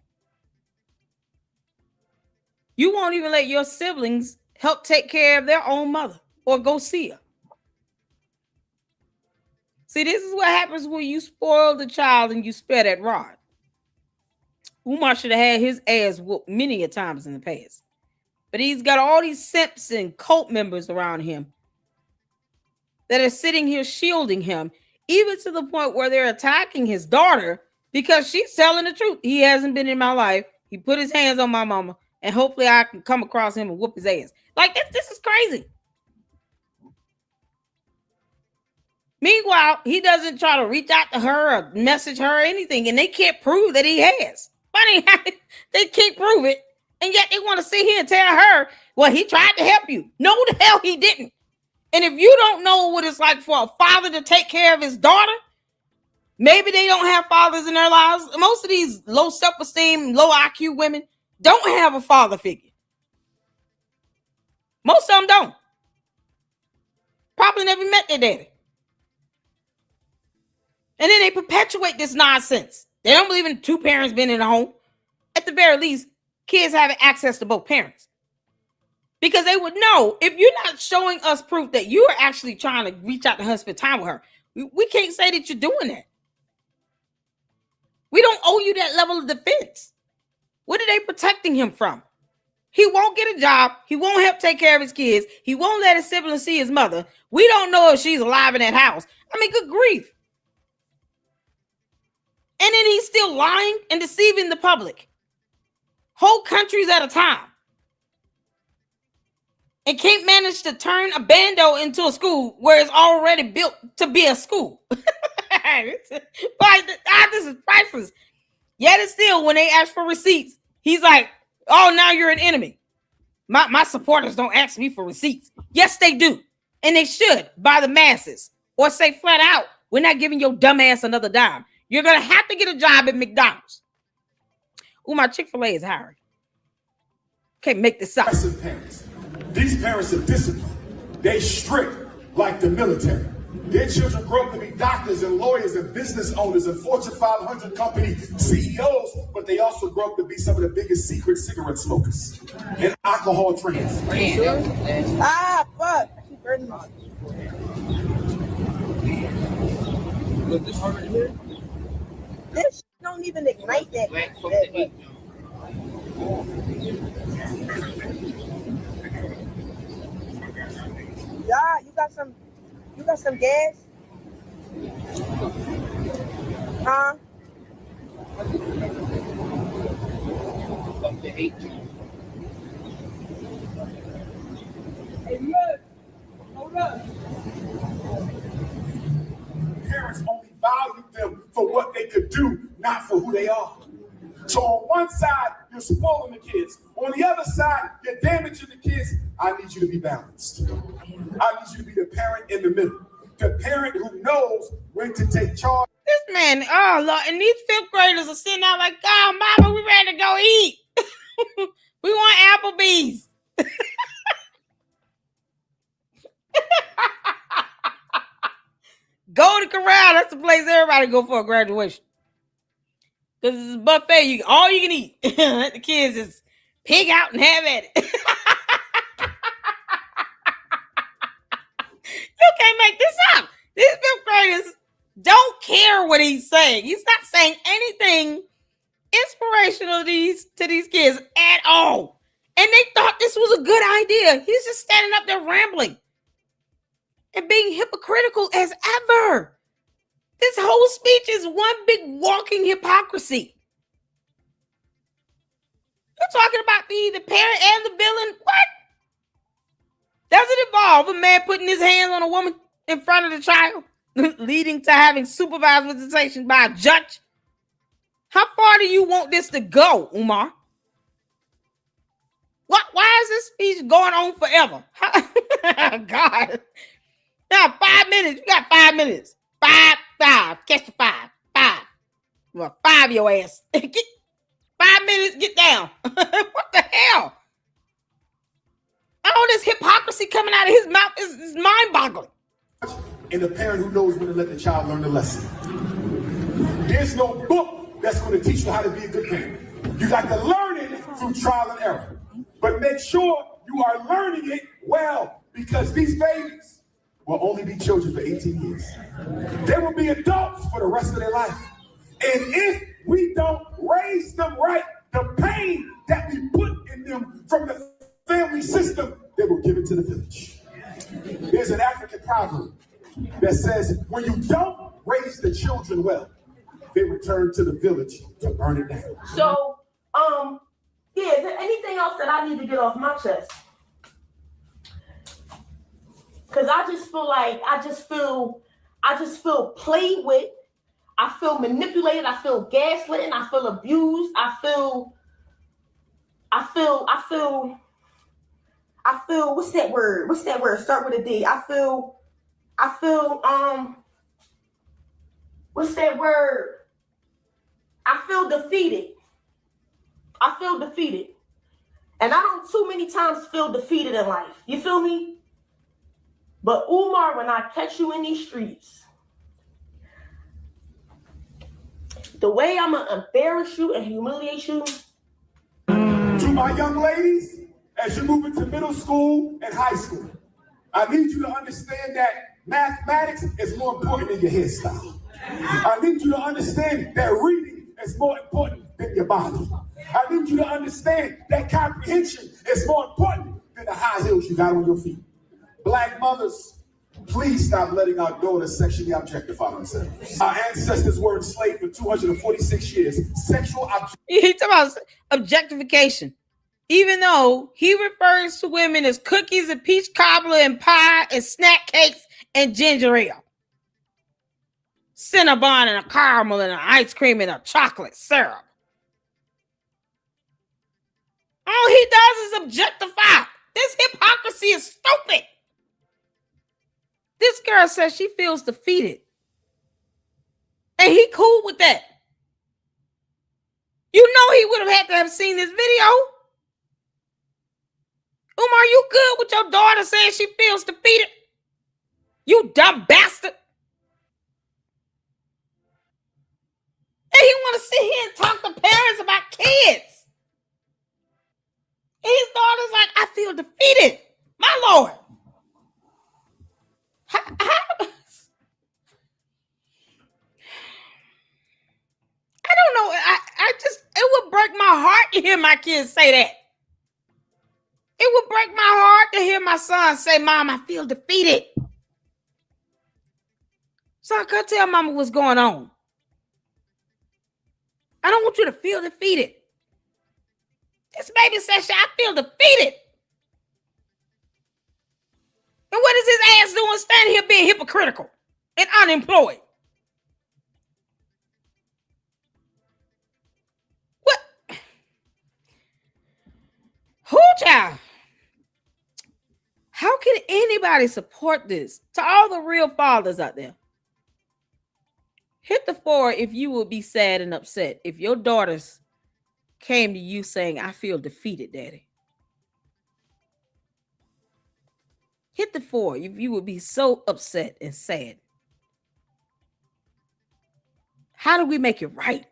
You won't even let your siblings help take care of their own mother or go see her. See, this is what happens when you spoil the child and you spare that rod. Umar should have had his ass whooped many a times in the past. But he's got all these simps and cult members around him that are sitting here shielding him, even to the point where they're attacking his daughter because she's telling the truth. He hasn't been in my life. He put his hands on my mama, and hopefully I can come across him and whoop his ass. Like, this is crazy. Meanwhile, he doesn't try to reach out to her or message her or anything, and they can't prove that he has. Funny how they can't prove it, and yet they want to sit here and tell her, well, he tried to help you. No, the hell he didn't. And if you don't know what it's like for a father to take care of his daughter, maybe they don't have fathers in their lives. Most of these low self-esteem, low IQ women don't have a father figure. Most of them don't. Probably never met their daddy. And then they perpetuate this nonsense. They don't believe in two parents being in the home. At the very least, kids having access to both parents. Because they would know, if you're not showing us proof that you are actually trying to reach out to her, spend time with her, we can't say that you're doing that. We don't owe you that level of defense. What are they protecting him from? He won't get a job. He won't help take care of his kids. He won't let his siblings see his mother. We don't know if she's alive in that house. I mean, good grief. And then he's still lying and deceiving the public. Whole countries at a time. And can't manage to turn a bando into a school where it's already built to be a school. This is priceless. Yet it's still, when they ask for receipts, he's like, oh, now you're an enemy. My supporters don't ask me for receipts. Yes, they do. And they should, by the masses. Or say flat out, we're not giving your dumb ass another dime. You're going to have to get a job at McDonald's. Oh, my Chick-fil-A is hiring. Can't make this up. These parents are disciplined. They strict like the military. Their children grow up to be doctors and lawyers and business owners and Fortune 500 company CEOs, but they also grow up to be some of the biggest secret cigarette smokers and alcohol drinkers. Ah, fuck. This don't even ignite that. Yeah, you got some gas? Huh? Hey, look. Hold up. Parents only valued them for what they could do, not for who they are. So on one side, you're spoiling the kids. On the other side, you're damaging the kids. I need you to be balanced. I need you to be the parent in the middle. The parent who knows when to take charge. This man, oh Lord, and these fifth graders are sitting out like, oh, mama, we ready to go eat. We want Applebee's. Golden Corral, that's the place everybody go for a graduation. Because it's a buffet, all you can eat. Let the kids just pig out and have at it. You can't make this up. These fifth graders don't care what he's saying. He's not saying anything inspirational to these kids at all. And they thought this was a good idea. He's just standing up there rambling and being hypocritical as ever. This whole speech is one big walking hypocrisy. You're talking about the parent and the villain. What? Does it involve a man putting his hands on a woman in front of the child, leading to having supervised visitation by a judge? How far do you want this to go, Umar? Why is this speech going on forever? God. Now, 5 minutes. You got 5 minutes. Five. Catch the 5. Well, 5 your ass. Get 5 minutes, get down. What the hell? All this hypocrisy coming out of his mouth is mind-boggling. And the parent who knows when to let the child learn the lesson. There's no book that's going to teach you how to be a good parent. You got to learn it through trial and error. But make sure you are learning it well, because these babies will only be children for 18 years. They will be adults for the rest of their life. And if we don't raise them right, the pain that we put in them from the family system, they will give it to the village. There's an African proverb that says, when you don't raise the children well, they return to the village to burn it down. So, yeah, is there anything else that I need to get off my chest? Because I just feel played with. I feel manipulated. I feel gaslit. I feel abused. I feel, what's that word? Start with a D. I feel, what's that word? I feel defeated. And I don't too many times feel defeated in life. You feel me? But Umar, when I catch you in these streets, the way I'm going to embarrass you and humiliate you. To my young ladies, as you move into middle school and high school, I need you to understand that mathematics is more important than your hairstyle. I need you to understand that reading is more important than your body. I need you to understand that comprehension is more important than the high heels you got on your feet. Black mothers, please stop letting our daughters sexually objectify themselves. Our ancestors were enslaved for 246 years. He talking about objectification. Even though he refers to women as cookies and peach cobbler and pie and snack cakes and ginger ale. Cinnabon and a caramel and an ice cream and a chocolate syrup. All he does is objectify. This hypocrisy is stupid. This girl says she feels defeated. And he cool with that. You know he would have had to have seen this video. Umar, you good with your daughter saying she feels defeated? You dumb bastard. And he want to sit here and talk to parents about kids. And his daughter's like, I feel defeated. My Lord. I don't know. It would break my heart to hear my kids say that. It would break my heart to hear my son say, Mom, I feel defeated. So I could tell Mama what's going on. I don't want you to feel defeated. This baby says, I feel defeated. And what is his ass doing standing here being hypocritical and unemployed? What? Who, child? How can anybody support this? To all the real fathers out there, hit the 4 if you would be sad and upset if your daughters came to you saying, I feel defeated, Daddy. Hit the 4 if you would be so upset and sad. How do we make it right?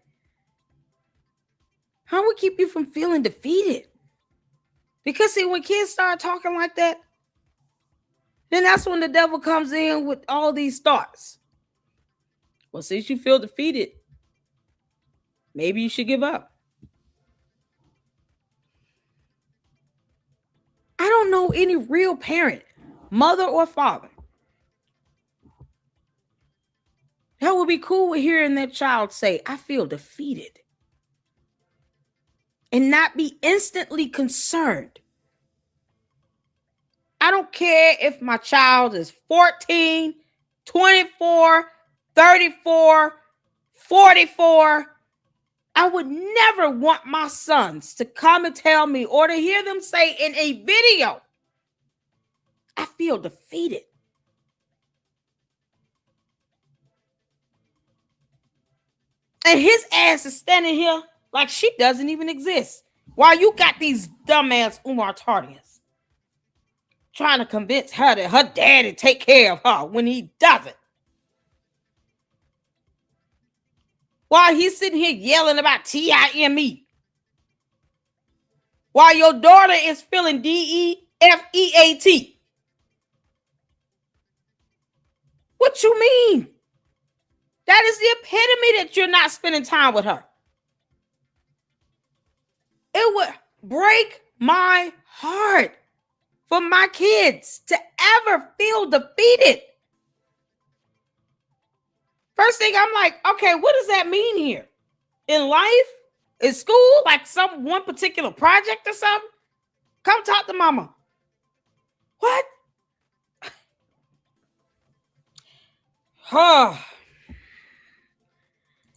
How do we keep you from feeling defeated? Because see, when kids start talking like that, then that's when the devil comes in with all these thoughts. Well, since you feel defeated, maybe you should give up. I don't know any real parent, mother or father, that would be cool with hearing their child say, I feel defeated, and not be instantly concerned. I don't care if my child is 14, 24, 34, 44. I would never want my sons to come and tell me, or to hear them say in a video, I feel defeated. And his ass is standing here like she doesn't even exist, while you got these dumbass Umar Tardians trying to convince her that her daddy take care of her when he doesn't. While he's sitting here yelling about TIME. While your daughter is feeling DEFEAT. What you mean? That is the epitome that you're not spending time with her. It would break my heart for my kids to ever feel defeated. First thing, I'm like, okay, what does that mean here? In life? In school? Like some one particular project or something? Come talk to mama. What?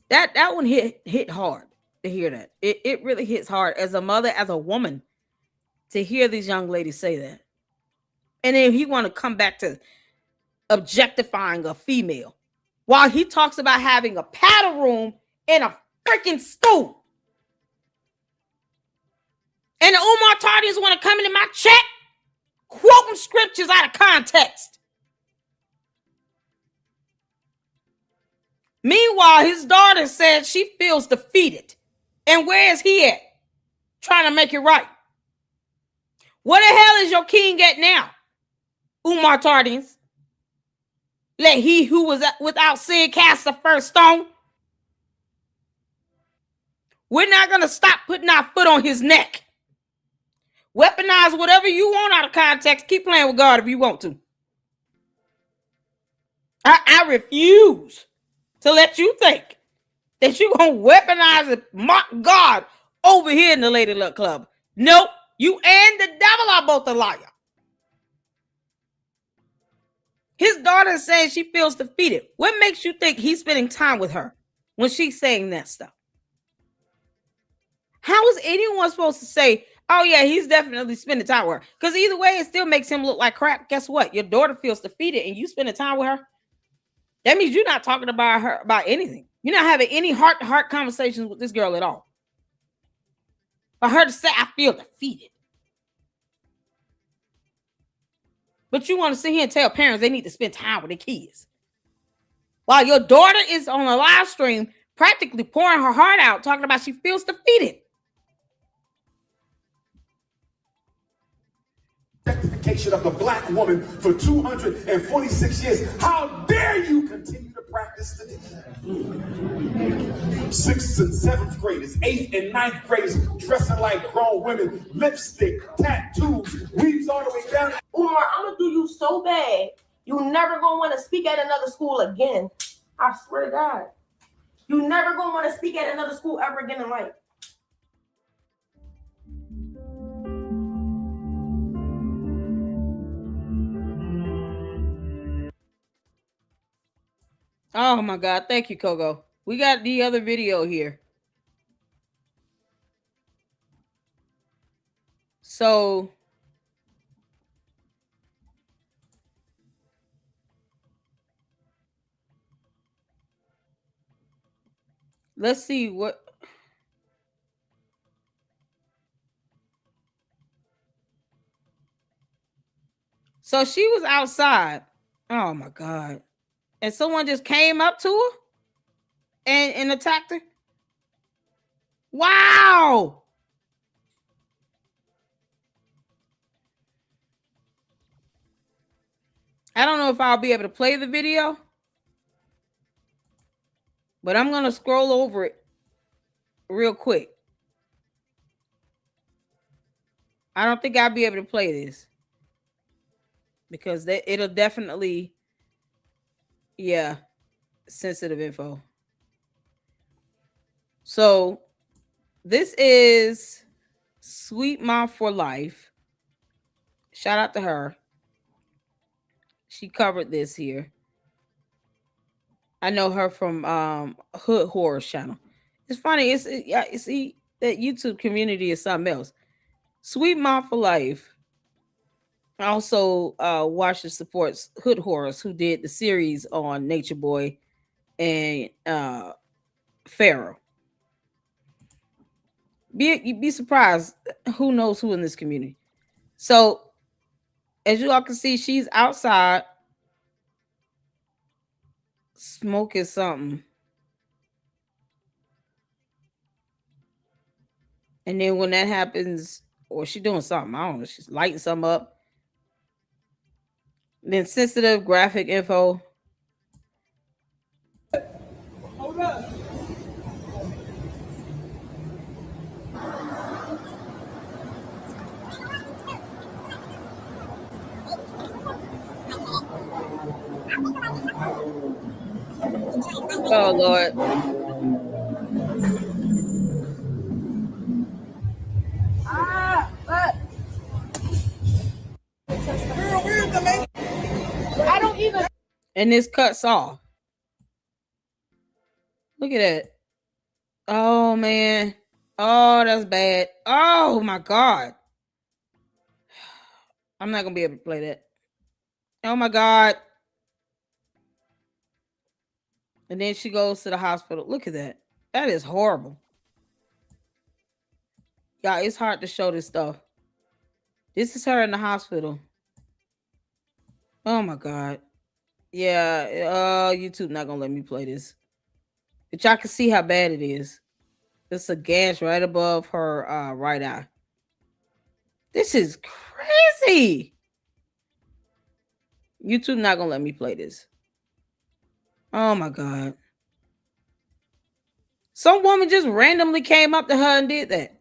That one hit hard to hear that. It really hits hard as a mother, as a woman, to hear these young ladies say that. And then he want to come back to objectifying a female while he talks about having a paddle room in a freaking school. And the Umar Tardians want to come into my chat quoting scriptures out of context. Meanwhile, his daughter said she feels defeated. And where is he at? Trying to make it right. Where the hell is your king at now? Umar Tardians. Let he who was without sin cast the first stone. We're not going to stop putting our foot on his neck. Weaponize whatever you want out of context. Keep playing with God if you want to. I refuse to let you think that you're going to weaponize and mock God over here in the Lady Luck Club. Nope. You and the devil are both a liar. His daughter says she feels defeated. What makes you think he's spending time with her when she's saying that stuff? How is anyone supposed to say, oh yeah, he's definitely spending time with her? Because either way, it still makes him look like crap. Guess what? Your daughter feels defeated and you spending time with her. That means you're not talking about her about anything. You're not having any heart-to-heart conversations with this girl at all. For her to say, I feel defeated. But you want to sit here and tell parents they need to spend time with their kids. While your daughter is on a live stream practically pouring her heart out, talking about she feels defeated. Objectification of the black woman for 246 years. How dare you continue to practice today? 6th and 7th graders, 8th and 9th graders dressing like grown women, lipstick, tattoos, weaves all the way down. Umar, I'm gonna do you so bad, you never gonna want to speak at another school again. I swear to God. You never gonna want to speak at another school ever again in life. Oh my God. Thank you, Kogo. We got the other video here. So let's see what. So she was outside. Oh my God. And someone just came up to her and attacked her. Wow. I don't know if I'll be able to play the video, but I'm going to scroll over it real quick. I don't think I'll be able to play this because it'll definitely, yeah, sensitive info. So this is Sweet Mom for Life. Shout out to her. She covered this here. I know her from Hood Horror Channel. It's funny. It's that YouTube community is something else. Sweet Mom for Life also watches supports Hood Horrors, who did the series on Nature Boy and Pharaoh. You'd be surprised who knows who in this community. So as you all can see, she's outside smoking something. And then when that happens, or she's doing something, I don't know, she's lighting something up. Then sensitive graphic info. Hold up. Oh Lord. I don't even. And this cuts off. Look at that. Oh man. Oh, that's bad. Oh my God. I'm not gonna be able to play that. Oh my God. And then she goes to the hospital. Look at that. That is horrible. Yeah, it's hard to show this stuff. This is her in the hospital. Oh my God. Yeah, YouTube not gonna let me play this. But y'all can see how bad it is. It's a gash right above her right eye. This is crazy. YouTube not gonna let me play this. Oh my God. Some woman just randomly came up to her and did that.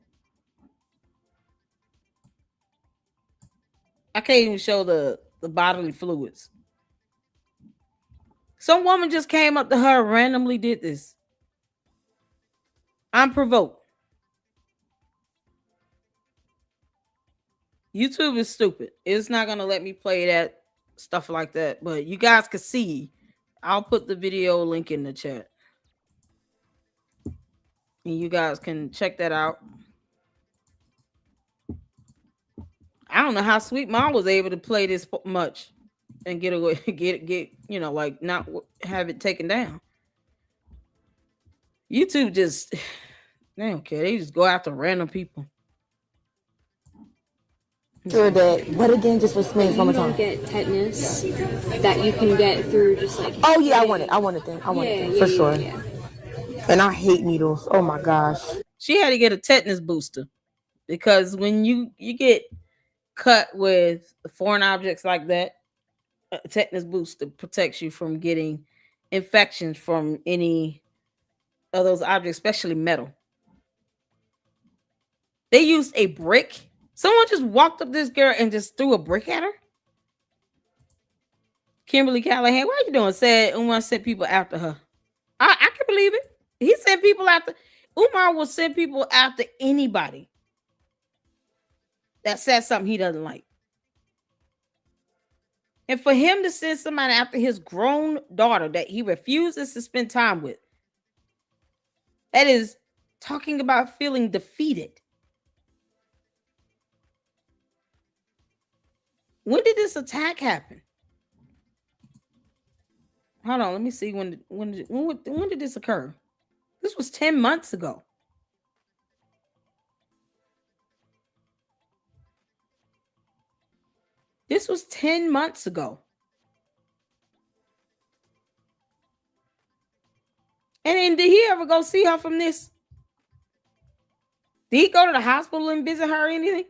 I can't even show the bodily fluids. Some woman just came up to her and randomly did this. Unprovoked. YouTube is stupid. It's not gonna let me play that stuff like that. But you guys can see. I'll put the video link in the chat. And you guys can check that out. I don't know how Sweet Mom was able to play this much and get away, get like not have it taken down. YouTube just, they don't care. They just go after random people. Sure that, but again, just for swimming you don't get tetanus that you can get through just like. Oh yeah, I want it for sure. Yeah. And I hate needles. Oh my gosh. She had to get a tetanus booster because when you get cut with foreign objects like that, a tetanus booster protects you from getting infections from any of those objects, especially metal. They used a brick. Someone just walked up this girl and just threw a brick at her. Kimberly Callahan, what are you doing? Said Umar sent people after her. I can believe it. He sent people after. Umar will send people after anybody that says something he doesn't like. And for him to send somebody after his grown daughter that he refuses to spend time with, that is talking about feeling defeated. When did this attack happen? Hold on, let me see when did this occur? This was 10 months ago. This was 10 months ago. And then did he ever go see her from this? Did he go to the hospital and visit her or anything?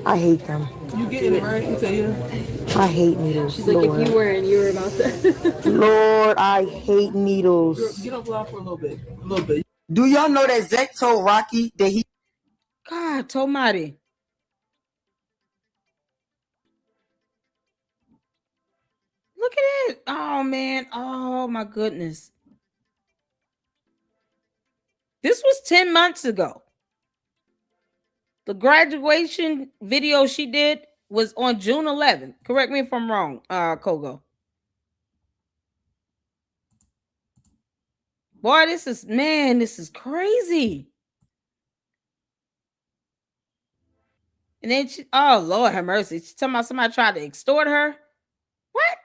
I hate them. You getting it right? You say yeah. I hate needles. She's like, Lord. if you were and you were about to. Lord, I hate needles. Get off live for a little bit. A little bit. Do y'all know that Zach told Rocky that he... God, Tomati. Look at it. Oh, man. Oh, my goodness. This was 10 months ago. The graduation video she did was on June 11th. Correct me if I'm wrong, Kogo. Boy, this is crazy. And then oh, Lord have mercy. She's talking about somebody tried to extort her. What?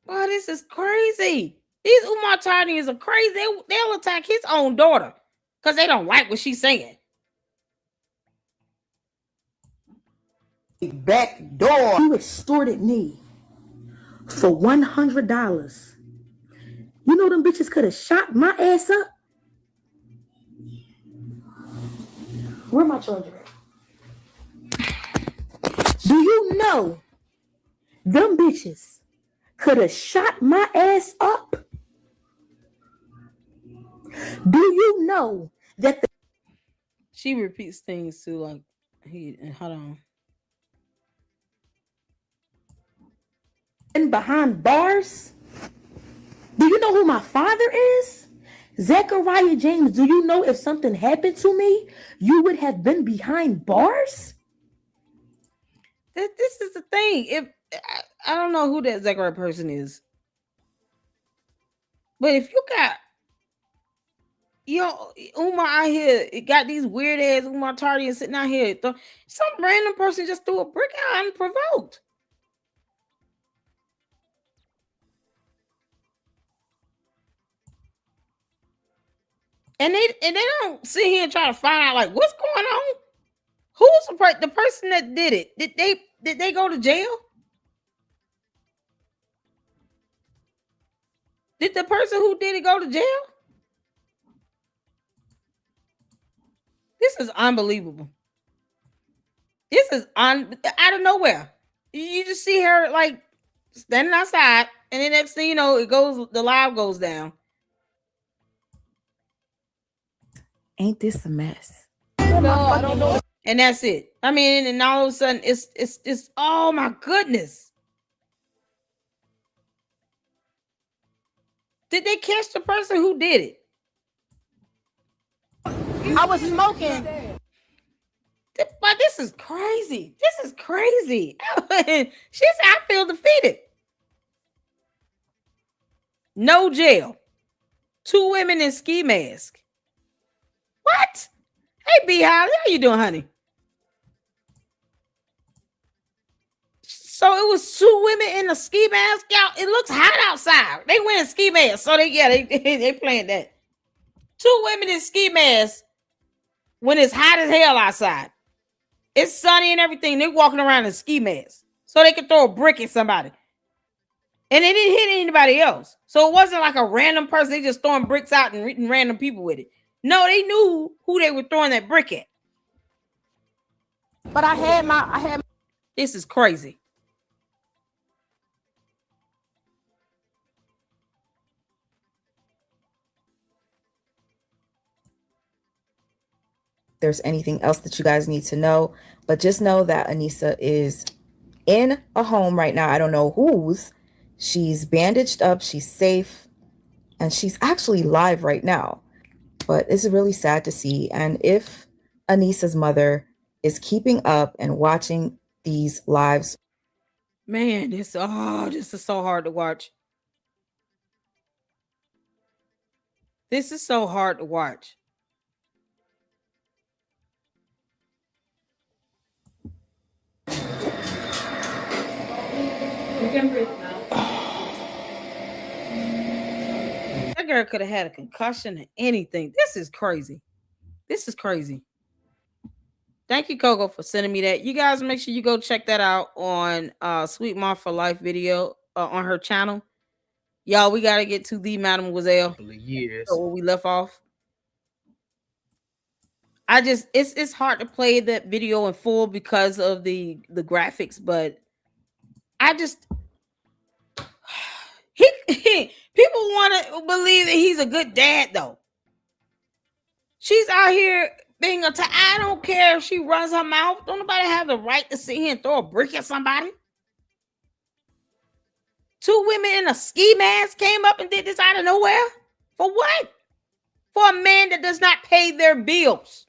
Boy, this is crazy. These Umar Tardians are crazy. They'll attack his own daughter because they don't like what she's saying. Back door. You extorted me for $100. You know them bitches could have shot my ass up. Where my charger at? Do you know them bitches could have shot my ass up? Do you know that she repeats things too, like hold on. And behind bars? Do you know who my father is? Zachariah James. Do you know if something happened to me, you would have been behind bars? This is the thing. If I don't know who that Zachariah person is, but if you got Umar out here, it got these weird ass Umar Tardians sitting out here, some random person just threw a brick out unprovoked. And they don't sit here and try to find out like what's going on. Who's the person that did it? Did they go to jail? Did the person who did it go to jail? This is unbelievable. This is out of nowhere. You just see her like standing outside, and the next thing you know, the live goes down. Ain't this a mess? No, I don't know. And that's it. I mean, and all of a sudden, it's oh my goodness. Did they catch the person who did it? I was smoking. But this is crazy. This is crazy. She said, I feel defeated. No jail. 2 women in ski mask. What? Hey, Beehive, how you doing, honey? So it was 2 women in a ski mask. Y'all, it looks hot outside. They wearing ski masks. So they playing that. 2 women in ski masks when it's hot as hell outside. It's sunny and everything. They're walking around in ski masks so they could throw a brick at somebody. And they didn't hit anybody else. So it wasn't like a random person. They just throwing bricks out and hitting random people with it. No, they knew who they were throwing that brick at. But I had This is crazy. There's anything else that you guys need to know, but just know that Anissa is in a home right now. I don't know whose. She's bandaged up, she's safe, and she's actually live right now. But it's really sad to see. And if Anissa's mother is keeping up and watching these lives, man, this is so hard to watch. This is so hard to watch. You can breathe now. That girl could have had a concussion or anything. This is crazy. This is crazy. Thank you, Coco, for sending me that. You guys make sure you go check that out on Sweet Mom for Life video on her channel. Y'all, we got to get to the Mademoiselle. Years. So where we left off. it's hard to play that video in full because of the graphics, but I just people want to believe that he's a good dad though. She's out here being I don't care if she runs her mouth. Don't nobody have the right to sit here and throw a brick at somebody. 2 women in a ski mask came up and did this out of nowhere. For what? For a man that does not pay their bills.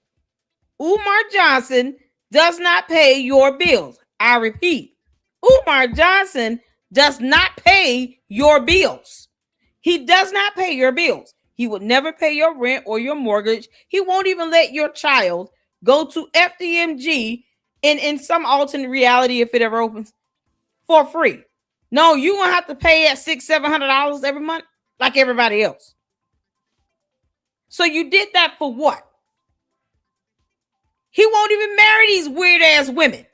Umar Johnson does not pay your bills. I repeat, Umar Johnson does not pay your bills. He does not pay your bills. He would never pay your rent or your mortgage. He won't even let your child go to FDMG in some alternate reality if it ever opens for free. No, you're going to have to pay at $600-700 every month like everybody else. So you did that for what? He won't even marry these weird ass women.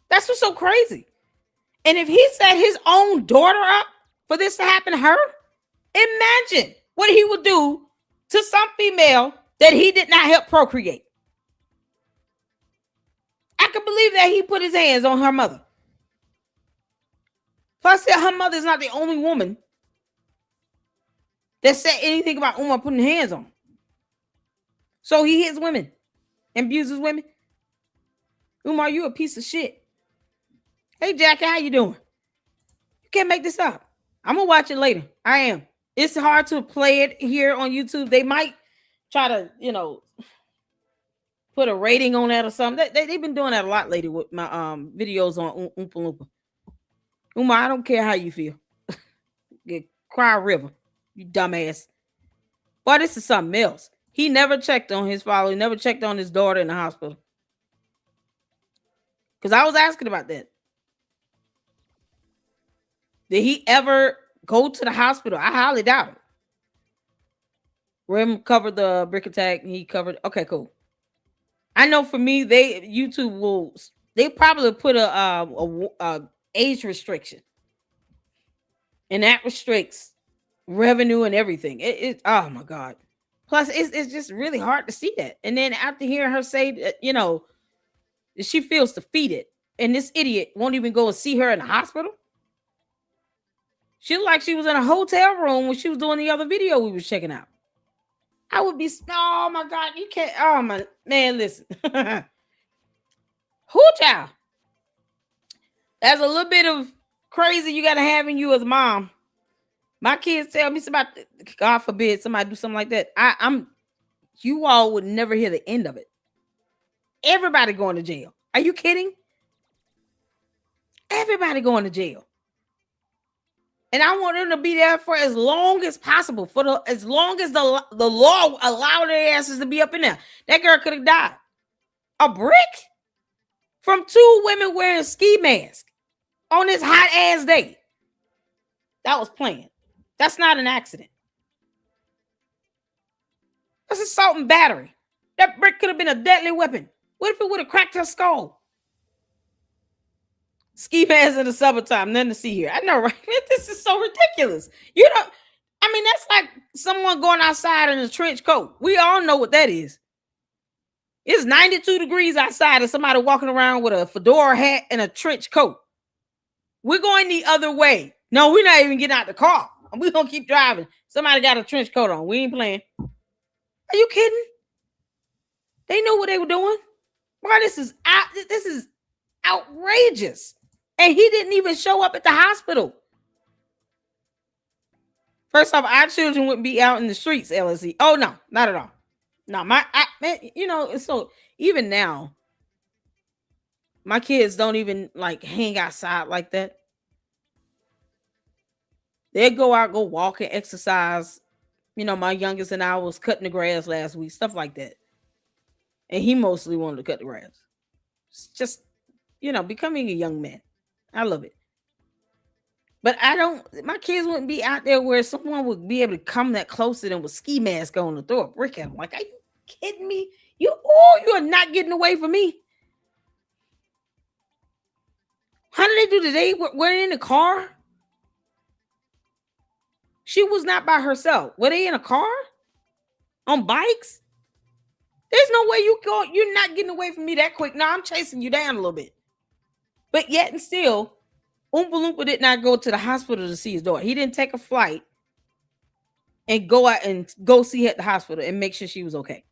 That's what's so crazy. And if he set his own daughter up for this to happen to her, imagine what he would do to some female that he did not help procreate. I can believe that he put his hands on her mother. Plus, her mother is not the only woman that said anything about Umar putting hands on. So he hits women and abuses women. Umar, you a piece of shit. Hey, Jackie, how you doing? You can't make this up. I'm going to watch it later. I am. It's hard to play it here on YouTube. They might try to, put a rating on that or something. They've been doing that a lot lately with my videos on Oompa Loompa. Umar, I don't care how you feel. Cry a river, you dumbass. But this is something else. He never checked on his father. He never checked on his daughter in the hospital. Because I was asking about that. Did he ever go to the hospital? I highly doubt it. Rim covered the brick attack. He covered. Okay, cool. I know for me, they probably put a age restriction, and that restricts revenue and everything. Oh my God. Plus, it's just really hard to see that. And then after hearing her say that, she feels defeated, and this idiot won't even go and see her in the hospital. She looked like she was in a hotel room when she was doing the other video we was checking out. I would be, oh my God, you can't, oh my, man, listen. Who child? That's a little bit of crazy you got to have in you as a mom. My kids tell me somebody, God forbid, somebody do something like that. You all would never hear the end of it. Everybody going to jail. Are you kidding? Everybody going to jail. And I want them to be there for as long as possible, as long as the law allowed their asses to be up in there. That girl could have died. A brick from 2 women wearing ski masks on this hot ass day. That was planned. That's not an accident. That's assault and battery. That brick could have been a deadly weapon. What if it would have cracked her skull? Ski masks in the summertime, nothing to see here. I know, right? This is so ridiculous. That's like someone going outside in a trench coat. We all know what that is. It's 92 degrees outside and somebody walking around with a fedora hat and a trench coat. We're going the other way. No, we're not even getting out the car. We're going to keep driving. Somebody got a trench coat on. We ain't playing. Are you kidding? They knew what they were doing. Boy, this is outrageous. And he didn't even show up at the hospital. First off, our children wouldn't be out in the streets, LSE. Oh, no, not at all. No, so even now, my kids don't even like hang outside like that. They go out, go walk and exercise. My youngest and I was cutting the grass last week, stuff like that. And he mostly wanted to cut the grass. It's just, becoming a young man. I love it. But my kids wouldn't be out there where someone would be able to come that close to them with ski mask on and throw a brick at them. Like, are you kidding me? You are not getting away from me. How did they do today? We're in the car. She was not by herself. Were they in a car? On bikes? There's no way you're not getting away from me that quick. No, I'm chasing you down a little bit. But yet and still, Oompa Loompa did not go to the hospital to see his daughter. He didn't take a flight and go out and go see her at the hospital and make sure she was okay.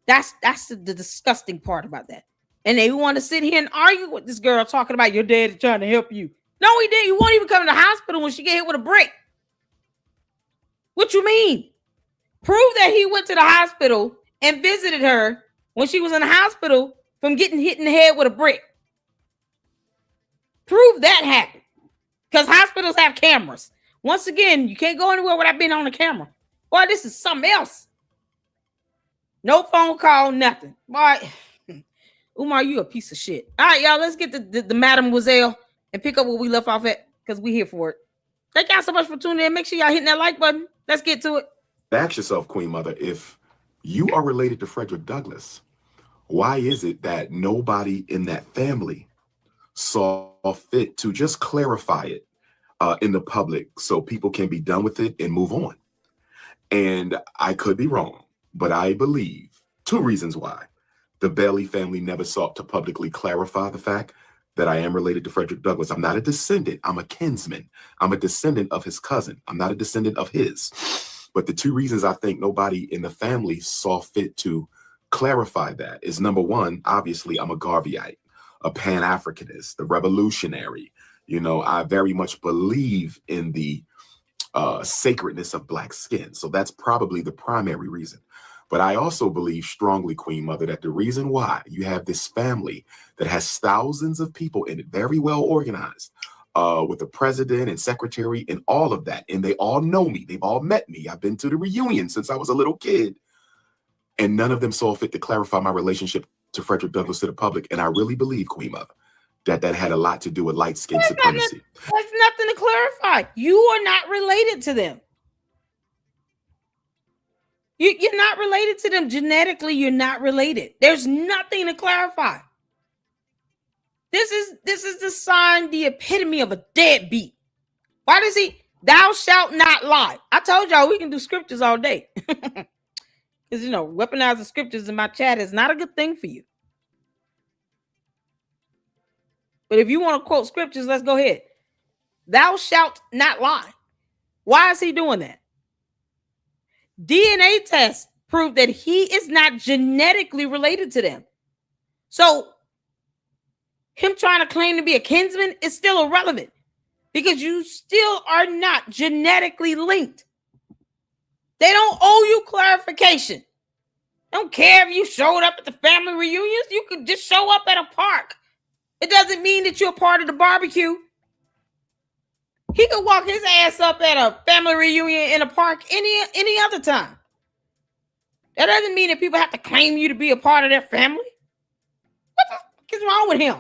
That's the disgusting part about that. And they want to sit here and argue with this girl talking about your daddy trying to help you. No, he didn't. He won't even come to the hospital when she get hit with a brick. What you mean? Prove that he went to the hospital and visited her when she was in the hospital from getting hit in the head with a brick. Prove that happened. Because hospitals have cameras. Once again, you can't go anywhere without being on the camera. Boy, this is something else. No phone call, nothing. Boy, Umar, you a piece of shit. All right, y'all, let's get the Mademoiselle and pick up where we left off at because we here for it. Thank y'all so much for tuning in. Make sure y'all hitting that like button. Let's get to it. Ask yourself, Queen Mother, if you are related to Frederick Douglass, why is it that nobody in that family saw fit to just clarify it in the public so people can be done with it and move on? And I could be wrong, but I believe two reasons why the Bailey family never sought to publicly clarify the fact that I am related to Frederick Douglass. I'm not a descendant. I'm a kinsman. I'm a descendant of his cousin. I'm not a descendant of his. But the two reasons I think nobody in the family saw fit to clarify that is, number one, obviously, I'm a Garveyite, a Pan-Africanist, the revolutionary. You know, I very much believe in the sacredness of Black skin. So that's probably the primary reason. But I also believe strongly, Queen Mother, that the reason why you have this family that has thousands of people in it, very well organized, with the president and secretary and all of that, and they all know me. They've all met me. I've been to the reunion since I was a little kid. And none of them saw fit to clarify my relationship to Frederick Douglass to the public. And I really believe, Queen Mother, that had a lot to do with light skin supremacy. There's nothing to clarify. You are not related to them. You're not related to them genetically. You're not related. There's nothing to clarify. This is the sign, the epitome of a deadbeat. Why does he? Thou shalt not lie. I told y'all we can do scriptures all day. Because, you know, weaponizing scriptures in my chat is not a good thing for you. But if you want to quote scriptures, let's go ahead. Thou shalt not lie. Why is he doing that? DNA tests prove that he is not genetically related to them. So him trying to claim to be a kinsman is still irrelevant because you still are not genetically linked. They don't owe you clarification. Don't care if you showed up at the family reunions. You could just show up at a park. It doesn't mean that you're part of the barbecue. He could walk his ass up at a family reunion in a park any other time. That doesn't mean that people have to claim you to be a part of their family. What the fuck is wrong with him?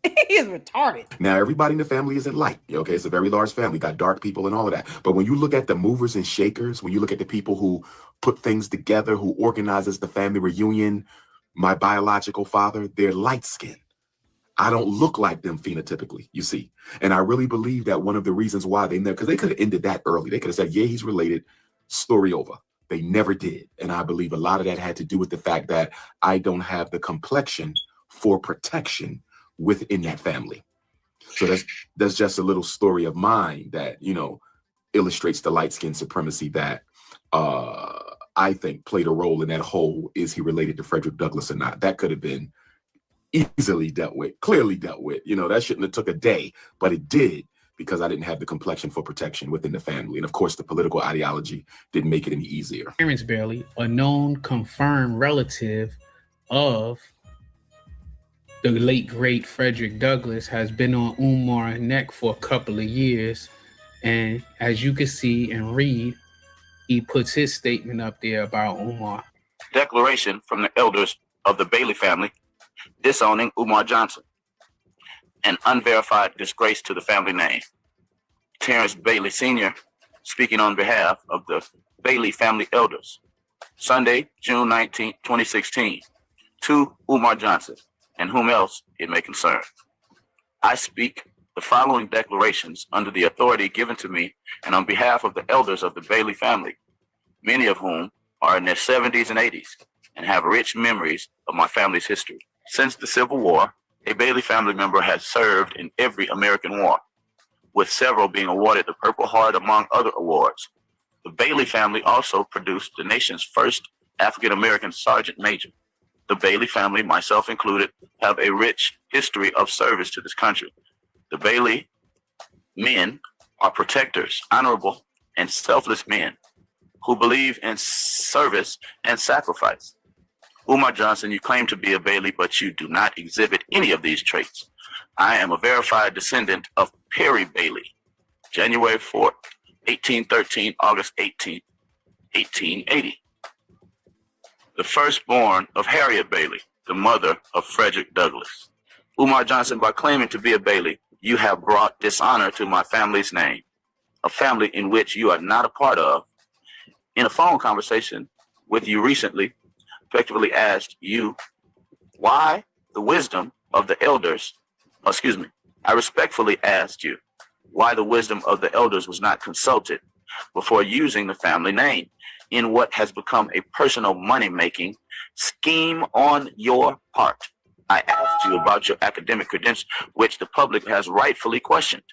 He is retarded. Now, everybody in the family isn't like, okay, it's a very large family, got dark people and all of that. But when you look at the movers and shakers, when you look at the people who put things together, who organizes the family reunion, my biological father, they're light skinned. I don't look like them phenotypically, you see. And I really believe that one of the reasons why they never, because they could have ended that early. They could have said, yeah, he's related, story over. They never did. And I believe a lot of that had to do with the fact that I don't have the complexion for protection within that family. So that's just a little story of mine that, you know, illustrates the light skin supremacy that I think played a role in that whole, is he related to Frederick Douglass or not? That could have been easily dealt with, clearly dealt with. You know, that shouldn't have took a day, but it did, because I didn't have the complexion for protection within the family. And of course, the political ideology didn't make it any easier. Terrence Bailey, a known confirmed relative of the late great Frederick Douglass, has been on Umar's neck for a couple of years. And as you can see and read, he puts his statement up there about Umar. Declaration from the elders of the Bailey family disowning Umar Johnson, an unverified disgrace to the family name. Terrence Bailey Sr. speaking on behalf of the Bailey family elders. Sunday, June 19, 2016, to Umar Johnson and whom else it may concern. I speak the following declarations under the authority given to me and on behalf of the elders of the Bailey family, many of whom are in their 70s and 80s and have rich memories of my family's history. Since the Civil War, a Bailey family member has served in every American war, with several being awarded the Purple Heart among other awards. The Bailey family also produced the nation's first African-American sergeant major. The Bailey family, myself included, have a rich history of service to this country. The Bailey men are protectors, honorable, and selfless men who believe in service and sacrifice. Umar Johnson, you claim to be a Bailey, but you do not exhibit any of these traits. I am a verified descendant of Perry Bailey, January 4th, 1813, August 18th, 1880. The firstborn of Harriet Bailey, the mother of Frederick Douglass. Umar Johnson, by claiming to be a Bailey, you have brought dishonor to my family's name, a family in which you are not a part of. In a phone conversation with you recently, effectively asked you why the wisdom of the elders, I respectfully asked you why the wisdom of the elders was not consulted before using the family name in what has become a personal money-making scheme on your part. I asked you about your academic credentials, which the public has rightfully questioned.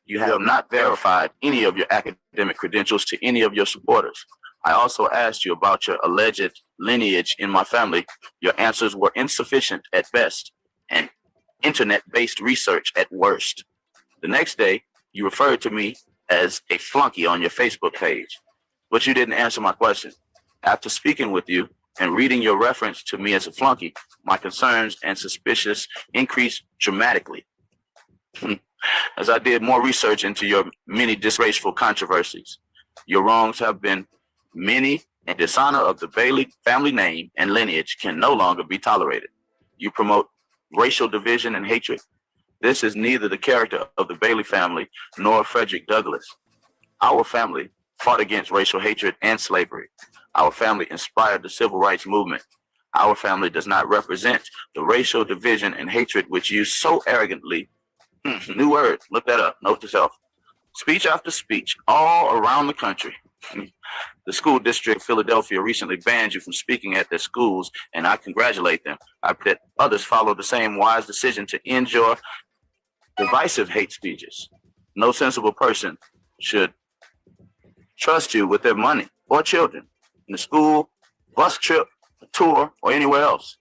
You have not verified any of your academic credentials to any of your supporters. I also asked you about your alleged lineage in my family. Your answers were insufficient at best and internet-based research at worst. The next day, you referred to me as a flunky on your Facebook page, but you didn't answer my question. After speaking with you and reading your reference to me as a flunky, my concerns and suspicions increased dramatically. As I did more research into your many disgraceful controversies, your wrongs have been many, and dishonor of the Bailey family name and lineage can no longer be tolerated. You promote racial division and hatred. This is neither the character of the Bailey family nor Frederick Douglass. Our family fought against racial hatred and slavery. Our family inspired the civil rights movement. Our family does not represent the racial division and hatred which you so arrogantly, new word, look that up, note to self, speech after speech all around the country. The school district of Philadelphia recently banned you from speaking at their schools, and I congratulate them. I bet others follow the same wise decision to end your divisive hate speeches. No sensible person should trust you with their money or children in the school, bus trip, a tour, or anywhere else.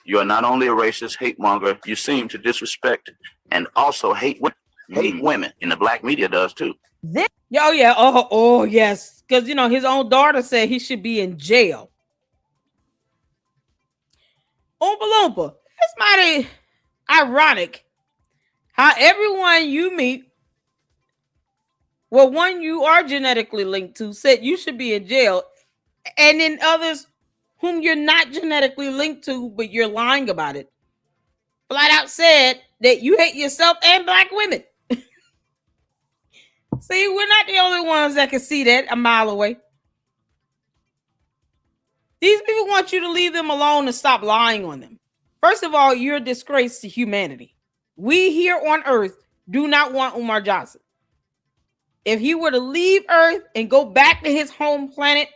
You are not only a racist hate monger, you seem to disrespect and also hate women, and the black media does too. Oh yes, because his own daughter said he should be in jail. Oompa Loompa, it's mighty ironic how everyone you meet, one you are genetically linked to, said you should be in jail, and then others whom you're not genetically linked to, but you're lying about it, flat out said that you hate yourself and black women. See, we're not the only ones that can see that a mile away. These people want you to leave them alone and stop lying on them. First of all, you're a disgrace to humanity. We here on Earth do not want Umar Johnson. If he were to leave Earth and go back to his home planet,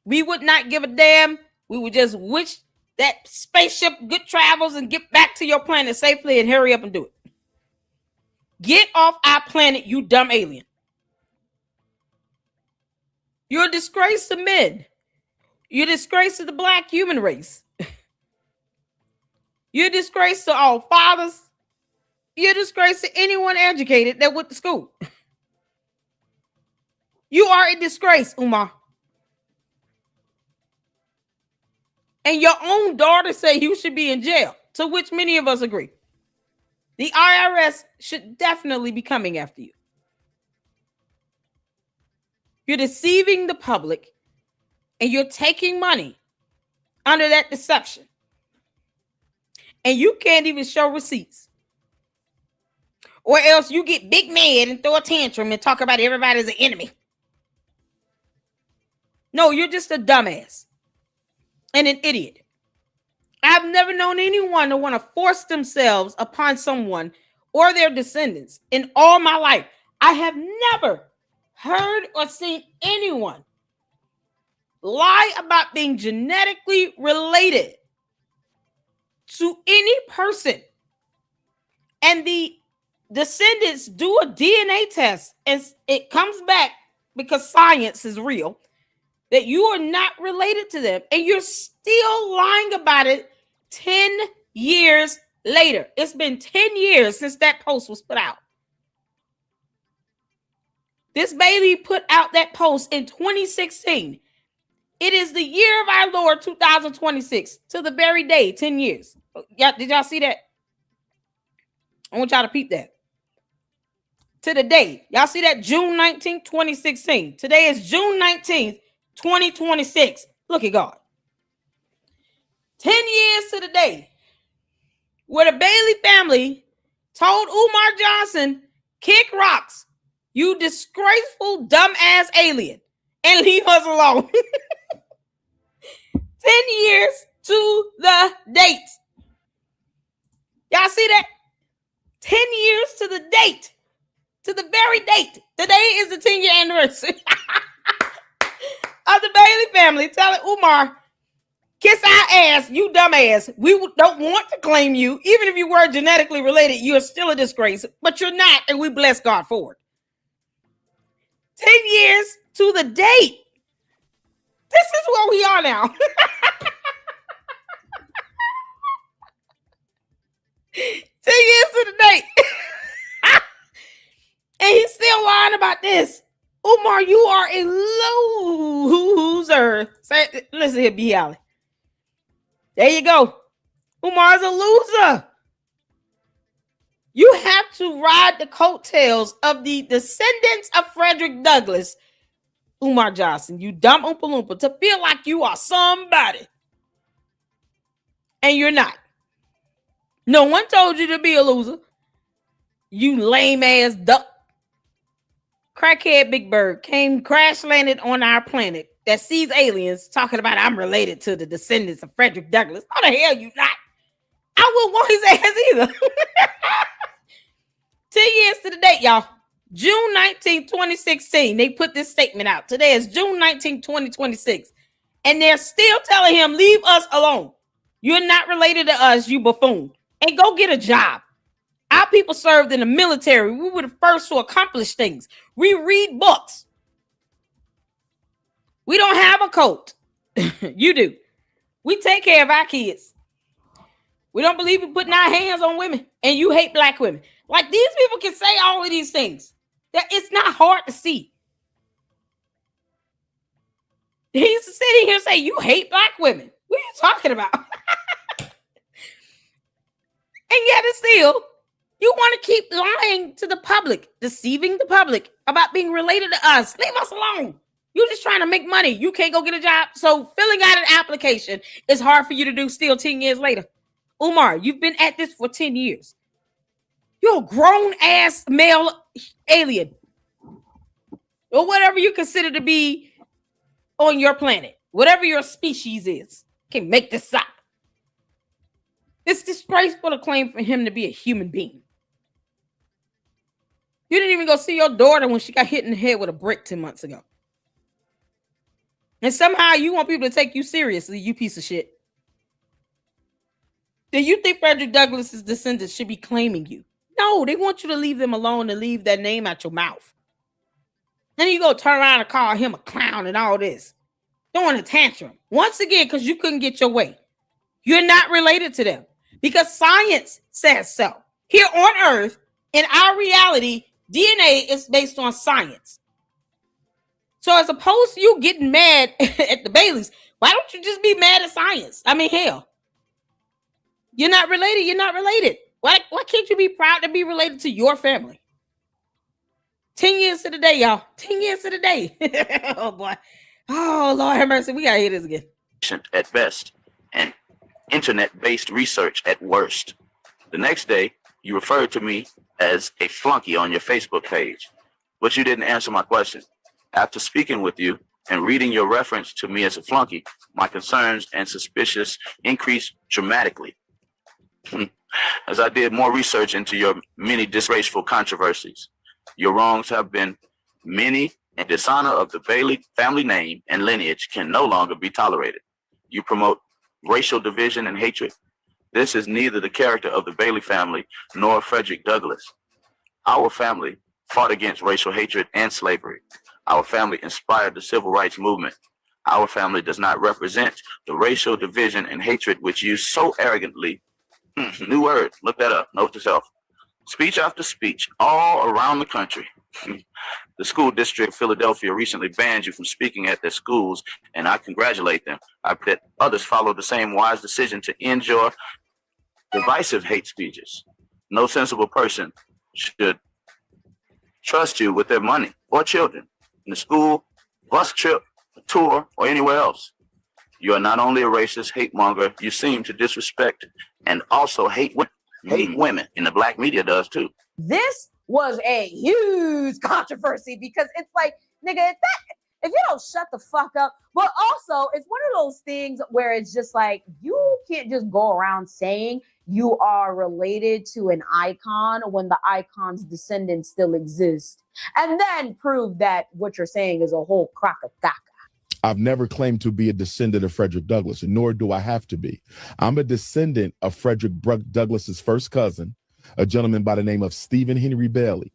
we would not give a damn. We would just wish that spaceship good travels and get back to your planet safely and hurry up and do it. Get off our planet, you dumb alien. You're a disgrace to men. You're a disgrace to the black human race. You're a disgrace to all fathers. You're a disgrace to anyone educated that went to school. You are a disgrace, Umar. And your own daughter said you should be in jail, to which many of us agree. The IRS should definitely be coming after you. You're deceiving the public, and you're taking money under that deception. And you can't even show receipts. Or else you get big mad and throw a tantrum and talk about everybody as an enemy. No, you're just a dumbass and an idiot. I've never known anyone to want to force themselves upon someone or their descendants in all my life. I have never heard or seen anyone lie about being genetically related to any person, and the descendants do a DNA test and it comes back, because science is real, that you are not related to them, and you're still lying about it 10 years later. It's been 10 years since that post was put out. This Bailey put out that post in 2016. It is the year of our Lord 2026, to the very day, 10 years. Yeah, did y'all see that? I want y'all to peep that. To the day. Y'all see that? June 19th, 2016. Today is June 19th, 2026. Look at God. 10 years to the day where the Bailey family told Umar Johnson, kick rocks, you disgraceful dumbass alien, and leave us alone. 10 years to the date. Y'all see that? 10 years to the date. To the very date. Today is the 10-year anniversary of the Bailey family telling Umar, kiss our ass, you dumbass. We don't want to claim you. Even if you were genetically related, you are still a disgrace. But you're not, and we bless God for it. 10 years to the date. This is where we are now. 10 years to the date. And he's still lying about this. Umar, you are a loser. Listen here, B. Alley. There you go. Umar's a loser. You have to ride the coattails of the descendants of Frederick Douglass, Umar Johnson, you dumb Oompa Loompa, to feel like you are somebody. And you're not. No one told you to be a loser. You lame ass duck. Crackhead Big Bird came crash landed on our planet that sees aliens talking about I'm related to the descendants of Frederick Douglass. How the hell you not? I wouldn't want his ass either. 10 years to the date, y'all. June 19, 2016. They put this statement out. Today is June 19, 2026. And they're still telling him, leave us alone. You're not related to us, you buffoon. And go get a job. Our people served in the military. We were the first to accomplish things. We read books. We don't have a cult. You do. We take care of our kids. We don't believe in putting our hands on women. And you hate black women. Like, these people can say all of these things. That it's not hard to see. He's sitting here saying, you hate black women. What are you talking about? And yet it's still, you want to keep lying to the public, deceiving the public about being related to us. Leave us alone. You're just trying to make money. You can't go get a job. So filling out an application is hard for you to do still 10 years later. Umar, you've been at this for 10 years. You're a grown-ass male alien. Or whatever you consider to be on your planet. Whatever your species is. Can't make this up. It's disgraceful to claim for him to be a human being. You didn't even go see your daughter when she got hit in the head with a brick 10 months ago. And somehow you want people to take you seriously, you piece of shit. Do you think Frederick Douglass's descendants should be claiming you? No, they want you to leave them alone and leave that name out your mouth. Then you go turn around and call him a clown and all this. Throwing a tantrum. Once again, because you couldn't get your way. You're not related to them. Because science says so. Here on Earth, in our reality, DNA is based on science. So as opposed to you getting mad at the Baileys, why don't you just be mad at science? I mean, hell. You're not related. You're not related. Why can't you be proud to be related to your family? 10 years to the day, y'all. 10 years to the day. Oh, boy. Oh, Lord have mercy. We got to hear this again. At best, and internet-based research at worst. The next day, you referred to me as a flunky on your Facebook page, but you didn't answer my question. After speaking with you and reading your reference to me as a flunky, my concerns and suspicions increased dramatically. As I did more research into your many disgraceful controversies, your wrongs have been many, and dishonor of the Bailey family name and lineage can no longer be tolerated. You promote racial division and hatred. This is neither the character of the Bailey family nor Frederick Douglass. Our family fought against racial hatred and slavery. Our family inspired the civil rights movement. Our family does not represent the racial division and hatred which you so arrogantly, new word, look that up, note to self, speech after speech all around the country. The school district of Philadelphia recently banned you from speaking at their schools, and I congratulate them. I pray that others follow the same wise decision to end your divisive hate speeches. No sensible person should trust you with their money or children in the school, bus trip, tour, or anywhere else. You are not only a racist hate monger, you seem to disrespect and also hate women, and the black media does too. This was a huge controversy because it's like, nigga, if you don't shut the fuck up, but also it's one of those things where it's just like, you can't just go around saying you are related to an icon when the icon's descendants still exist, and then prove that what you're saying is a whole crock of caca. I've never claimed to be a descendant of Frederick Douglass, nor do I have to be. I'm a descendant of Frederick Douglass's first cousin, a gentleman by the name of Stephen Henry Bailey,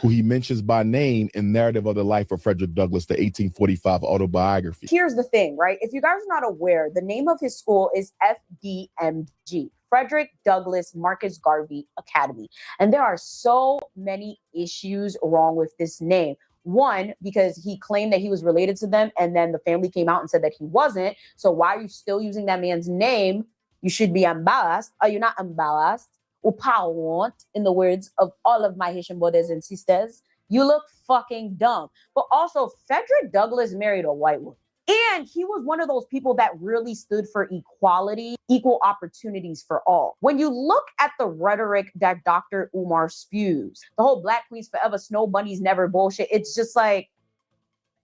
who he mentions by name in Narrative of the Life of Frederick Douglass, the 1845 autobiography. Here's the thing, right? If you guys are not aware, the name of his school is FDMG, Frederick Douglass Marcus Garvey Academy. And there are so many issues wrong with this name. One, because he claimed that he was related to them, and then the family came out and said that he wasn't. So why are you still using that man's name? You should be embarrassed. Are you not embarrassed? Ou pas honte, in the words of all of my Haitian brothers and sisters. You look fucking dumb. But also, Frederick Douglass married a white woman. And he was one of those people that really stood for equality, equal opportunities for all. When you look at the rhetoric that Dr. Umar spews, the whole Black Queens Forever, Snow Bunnies Never bullshit, it's just like,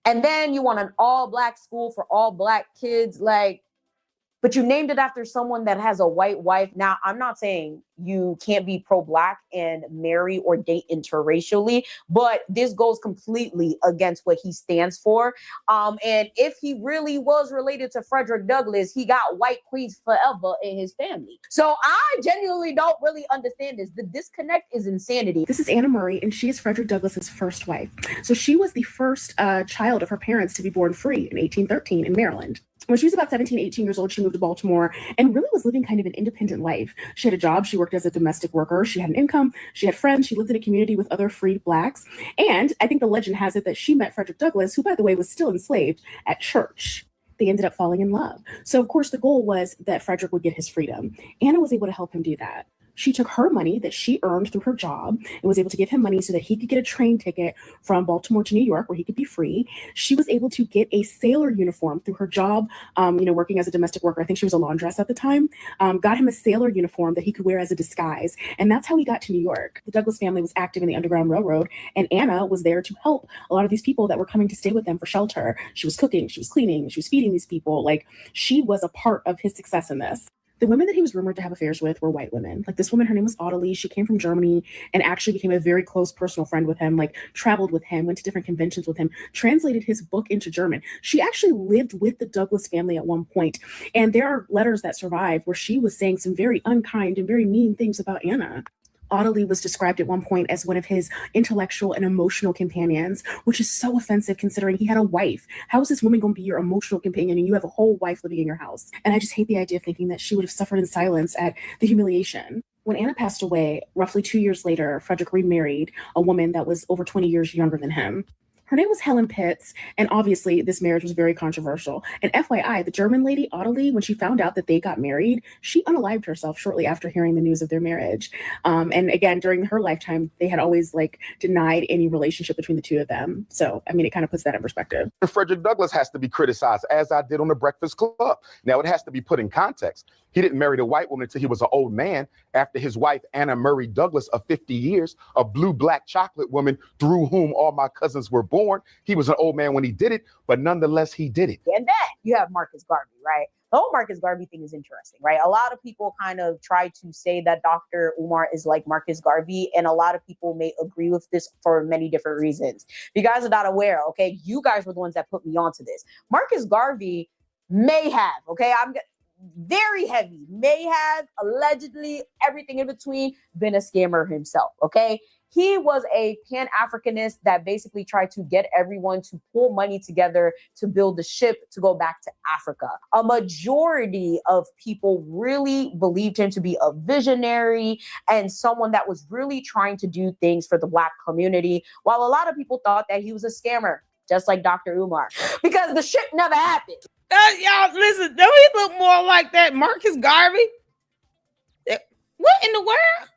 and then you want an all Black school for all Black kids, like, but you named it after someone that has a white wife. Now, I'm not saying you can't be pro-Black and marry or date interracially, but this goes completely against what he stands for. And if he really was related to Frederick Douglass, he got white queens forever in his family. So I genuinely don't really understand this. The disconnect is insanity. This is Anna Murray, and she is Frederick Douglass's first wife. So she was the first child of her parents to be born free in 1813 in Maryland. When she was about 17, 18 years old, she moved to Baltimore and really was living kind of an independent life. She had a job. She worked as a domestic worker. She had an income. She had friends. She lived in a community with other freed Blacks. And I think the legend has it that she met Frederick Douglass, who, by the way, was still enslaved, at church. They ended up falling in love. So, of course, the goal was that Frederick would get his freedom. Anna was able to help him do that. She took her money that she earned through her job and was able to give him money so that he could get a train ticket from Baltimore to New York where he could be free. She was able to get a sailor uniform through her job, working as a domestic worker. I think she was a laundress at the time, got him a sailor uniform that he could wear as a disguise. And that's how he got to New York. The Douglass family was active in the Underground Railroad, and Anna was there to help a lot of these people that were coming to stay with them for shelter. She was cooking, she was cleaning, she was feeding these people. Like, she was a part of his success in this. The women that he was rumored to have affairs with were white women. Like, this woman, her name was Ottilie. She came from Germany and actually became a very close personal friend with him, like traveled with him, went to different conventions with him, translated his book into German. She actually lived with the Douglass family at one point. And there are letters that survive where she was saying some very unkind and very mean things about Anna. Ottilie was described at one point as one of his intellectual and emotional companions, which is so offensive considering he had a wife. How is this woman going to be your emotional companion and you have a whole wife living in your house? And I just hate the idea of thinking that she would have suffered in silence at the humiliation. When Anna passed away, roughly 2 years later, Frederick remarried a woman that was over 20 years younger than him. Her name was Helen Pitts, and obviously this marriage was very controversial. And FYI, the German lady, Ottilie, when she found out that they got married, she unalived herself shortly after hearing the news of their marriage. And again, during her lifetime, they had always denied any relationship between the two of them. So, I mean, it kind of puts that in perspective. Frederick Douglass has to be criticized, as I did on the Breakfast Club. Now, it has to be put in context. He didn't marry the white woman until he was an old man, after his wife, Anna Murray Douglass, of 50 years, a blue black chocolate woman through whom all my cousins were born. He was an old man when he did it, but nonetheless, he did it. And then you have Marcus Garvey, right? The whole Marcus Garvey thing is interesting, right? A lot of people kind of try to say that Dr. Umar is like Marcus Garvey, and a lot of people may agree with this for many different reasons. If you guys are not aware, okay, you guys were the ones that put me onto this. Marcus Garvey may have, okay, I'm very heavy, may have, allegedly, everything in between, been a scammer himself, okay? He was a Pan-Africanist that basically tried to get everyone to pull money together to build the ship to go back to Africa. A majority of people really believed him to be a visionary and someone that was really trying to do things for the Black community, while a lot of people thought that he was a scammer, just like Dr. Umar, because the ship never happened. Y'all, listen, don't he look more like that Marcus Garvey? What in the world?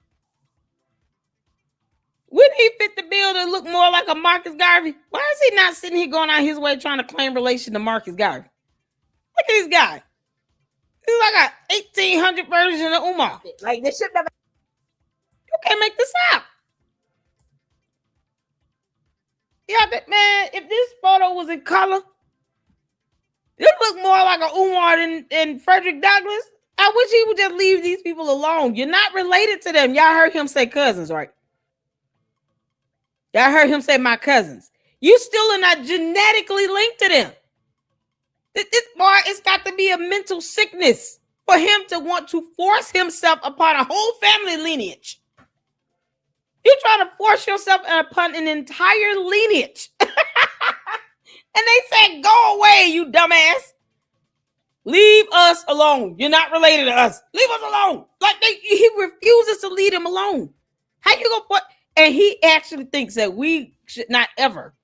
Wouldn't he fit the bill to look more like a Marcus Garvey? Why is he not sitting here going out his way trying to claim relation to Marcus Garvey? Look at this guy. He's like a 1800 version of Umar. Like, this ship never... You can't make this up. Yeah, man, if this photo was in color, it look more like a Umar than Frederick Douglass. I wish he would just leave these people alone. You're not related to them. Y'all heard him say cousins, right? Y'all heard him say my cousins. You still are not genetically linked to them. This boy, it's got to be a mental sickness for him to want to force himself upon a whole family lineage. You're trying to force yourself upon an entire lineage. And they said, go away, you dumbass. Leave us alone. You're not related to us. Leave us alone. Like he refuses to leave him alone. How you gonna put? And he actually thinks that we should not ever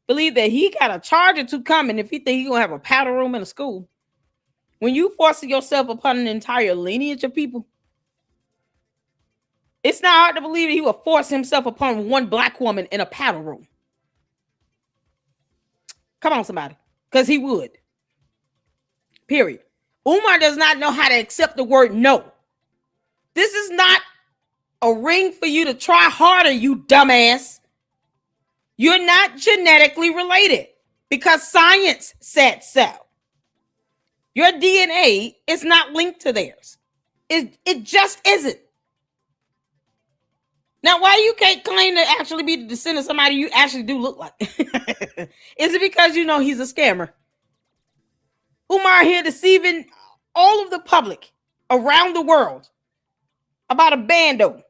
believe that he got a charge or two coming if he think he's gonna have a powder room in a school. When you force yourself upon an entire lineage of people, it's not hard to believe that he will force himself upon one Black woman in a powder room. Come on, somebody. Because he would. Period. Umar does not know how to accept the word no. This is not a ring for you to try harder, you dumbass. You're not genetically related because science said so. Your DNA is not linked to theirs. It just isn't. Now, why you can't claim to actually be the descendant of somebody you actually do look like? Is it because you know he's a scammer? Umar here deceiving all of the public around the world about a bando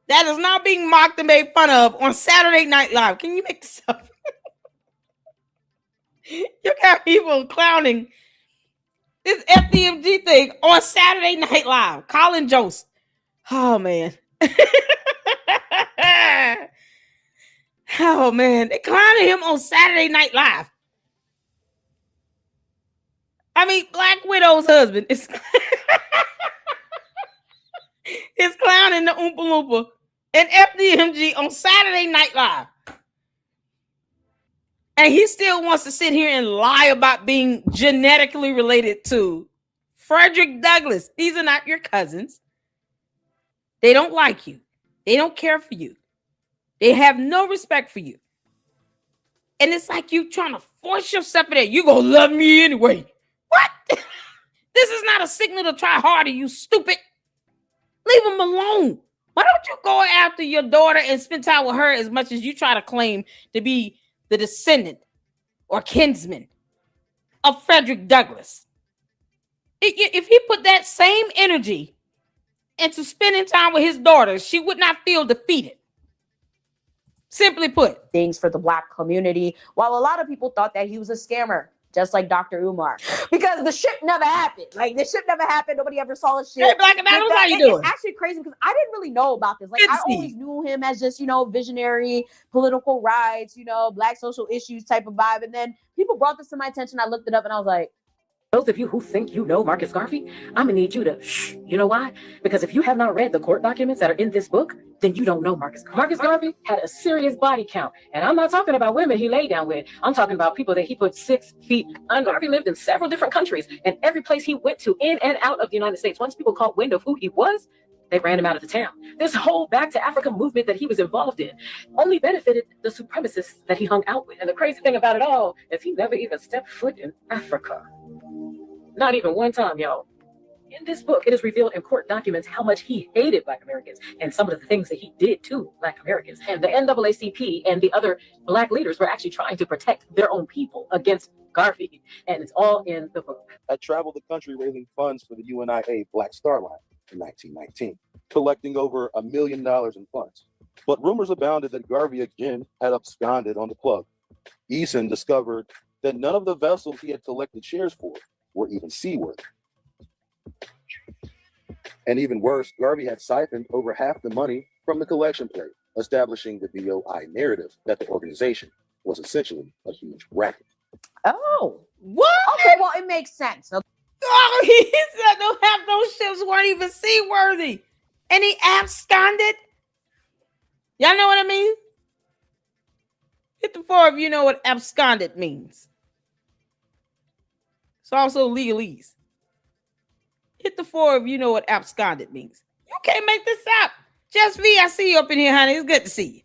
that is now being mocked and made fun of on Saturday Night Live. Can you make this up? You got people clowning this FDMG thing on Saturday Night Live. Colin Jost. Oh, man. Oh, man. They clowning him on Saturday Night Live. I mean, Black Widow's husband is clowning the Oompa Loompa and FDMG on Saturday Night Live. And he still wants to sit here and lie about being genetically related to Frederick Douglass. These are not your cousins. They don't like you. They don't care for you. They have no respect for you. And it's like you trying to force yourself in there. You gonna love me anyway. What? This is not a signal to try harder, you stupid. Leave him alone. Why don't you go after your daughter and spend time with her as much as you try to claim to be the descendant or kinsman of Frederick Douglass? If he put that same energy into spending time with his daughter, she would not feel defeated. Simply put. Things for the Black community, while a lot of people thought that he was a scammer, just like Dr. Umar, because the ship never happened. Like, the ship never happened. Nobody ever saw the ship. Hey, Black and Mademoiselle, how you doing? It's actually crazy because I didn't really know about this. Like, I always knew him as just, visionary, political rights, Black social issues type of vibe. And then people brought this to my attention. I looked it up and I was like, those of you who think you know Marcus Garvey, I'm gonna need you to shh. You know why? Because if you have not read the court documents that are in this book, then you don't know Marcus Garvey. Marcus Garvey had a serious body count. And I'm not talking about women he laid down with. I'm talking about people that he put 6 feet under. Garvey lived in several different countries, and every place he went to in and out of the United States, once people caught wind of who he was, they ran him out of the town. This whole Back to Africa movement that he was involved in only benefited the supremacists that he hung out with. And the crazy thing about it all is he never even stepped foot in Africa. Not even one time, y'all. In this book, it is revealed in court documents how much he hated Black Americans and some of the things that he did to Black Americans. And the NAACP and the other Black leaders were actually trying to protect their own people against Garvey. And it's all in the book. I traveled the country raising funds for the UNIA Black Star Line in 1919, collecting over $1 million in funds. But rumors abounded that Garvey again had absconded on the plug. Eason discovered that none of the vessels he had collected shares for were even seaworthy. And even worse, Garvey had siphoned over half the money from the collection plate, establishing the BOI narrative that the organization was essentially a huge racket. Oh, what? Okay, well, it makes sense. Oh, he said no, half those ships weren't even seaworthy, and he absconded. Y'all know what I mean? Hit the floor if you know what absconded means. It's also legalese. Hit the floor if you know what absconded means. You can't make this up. Just V, I see you up in here, honey. It's good to see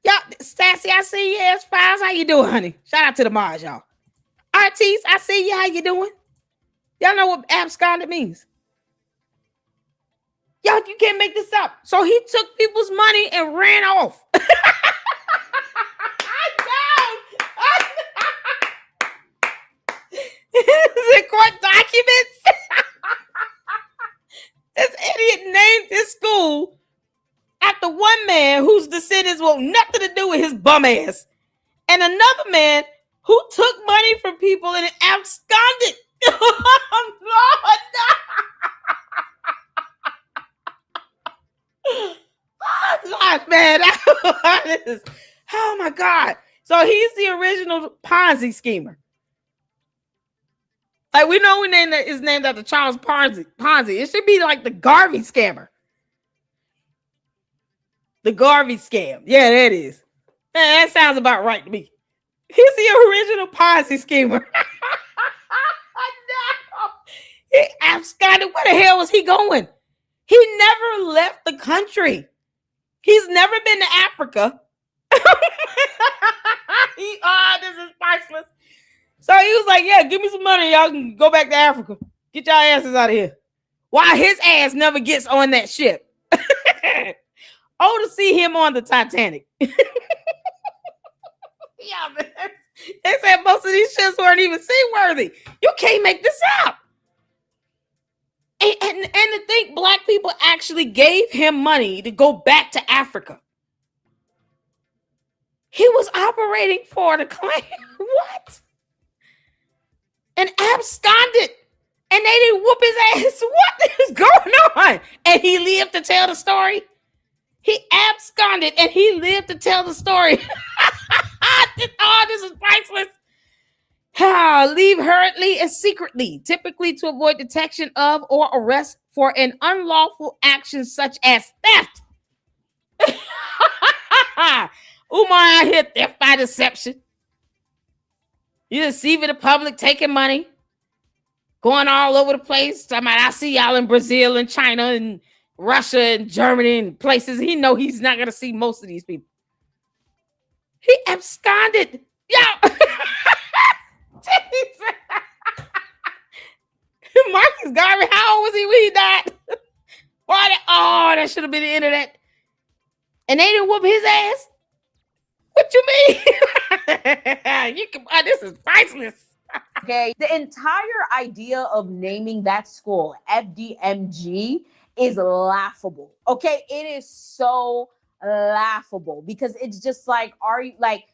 you. Y'all, Sassy, I see you. S-Files, how you doing, honey? Shout out to the Mars, y'all. Artis, I see you. How you doing? Y'all know what absconded means. Y'all, you can't make this up. So he took people's money and ran off. Is it court documents? This idiot named his school after one man whose descendants want nothing to do with his bum ass, and another man who took money from people and absconded. Oh, God, man. Oh, my God. So he's the original Ponzi schemer. Like, we know is named after Charles Ponzi. It should be like the Garvey scammer. The Garvey scam. Yeah, that is. Man, that sounds about right to me. He's the original Ponzi schemer. No. He absconded. Where the hell was he going? He never left the country. He's never been to Africa. This is priceless. So he was like, yeah, give me some money. Y'all can go back to Africa. Get y'all asses out of here. Why his ass never gets on that ship. Oh, to see him on the Titanic. Yeah, man. They said most of these ships weren't even seaworthy. You can't make this up. And to think Black people actually gave him money to go back to Africa. He was operating for the Klan. What? And absconded. And they didn't whoop his ass. What is going on? And he lived to tell the story. He absconded and he lived to tell the story. This is priceless. Leave hurriedly and secretly, typically to avoid detection of or arrest for an unlawful action such as theft. Umar out here, theft by deception. You deceiving the public, taking money, going all over the place. I see y'all in Brazil and China and Russia and Germany and places. He know he's not going to see most of these people. He absconded. Yeah. Marcus Garvey, how old was he when he died? That should have been the internet. And they didn't whoop his ass? What you mean? This is priceless. Okay, the entire idea of naming that school FDMG is laughable. Okay, it is so laughable because it's just like, are you like,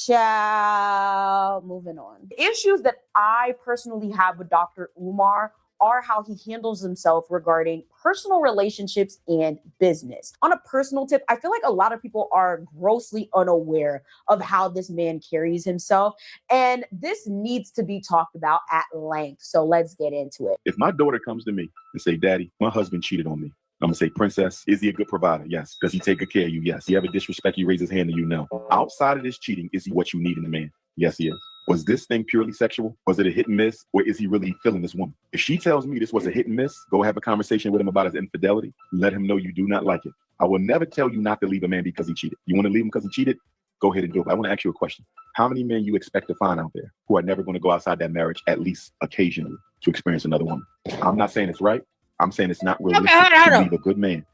child, moving on. The issues that I personally have with Dr. Umar are how he handles himself regarding personal relationships and business. On a personal tip, I feel like a lot of people are grossly unaware of how this man carries himself, and this needs to be talked about at length. So let's get into it. If my daughter comes to me and say, Daddy, my husband cheated on me, I'm gonna say, Princess, is he a good provider? Yes. Does he take good care of you? Yes. You ever disrespect you, raise his hand to you? No. Outside of this cheating, is he what you need in a man? Yes, he is. Was this thing purely sexual? Was it a hit and miss? Or is he really feeling this woman? If she tells me this was a hit and miss, go have a conversation with him about his infidelity. Let him know you do not like it. I will never tell you not to leave a man because he cheated. You want to leave him because he cheated? go ahead and do it. I want to ask you a question. How many men you expect to find out there who are never going to go outside that marriage at least occasionally to experience another woman? I'm not saying it's right. I'm saying it's not realistic to leave a good man.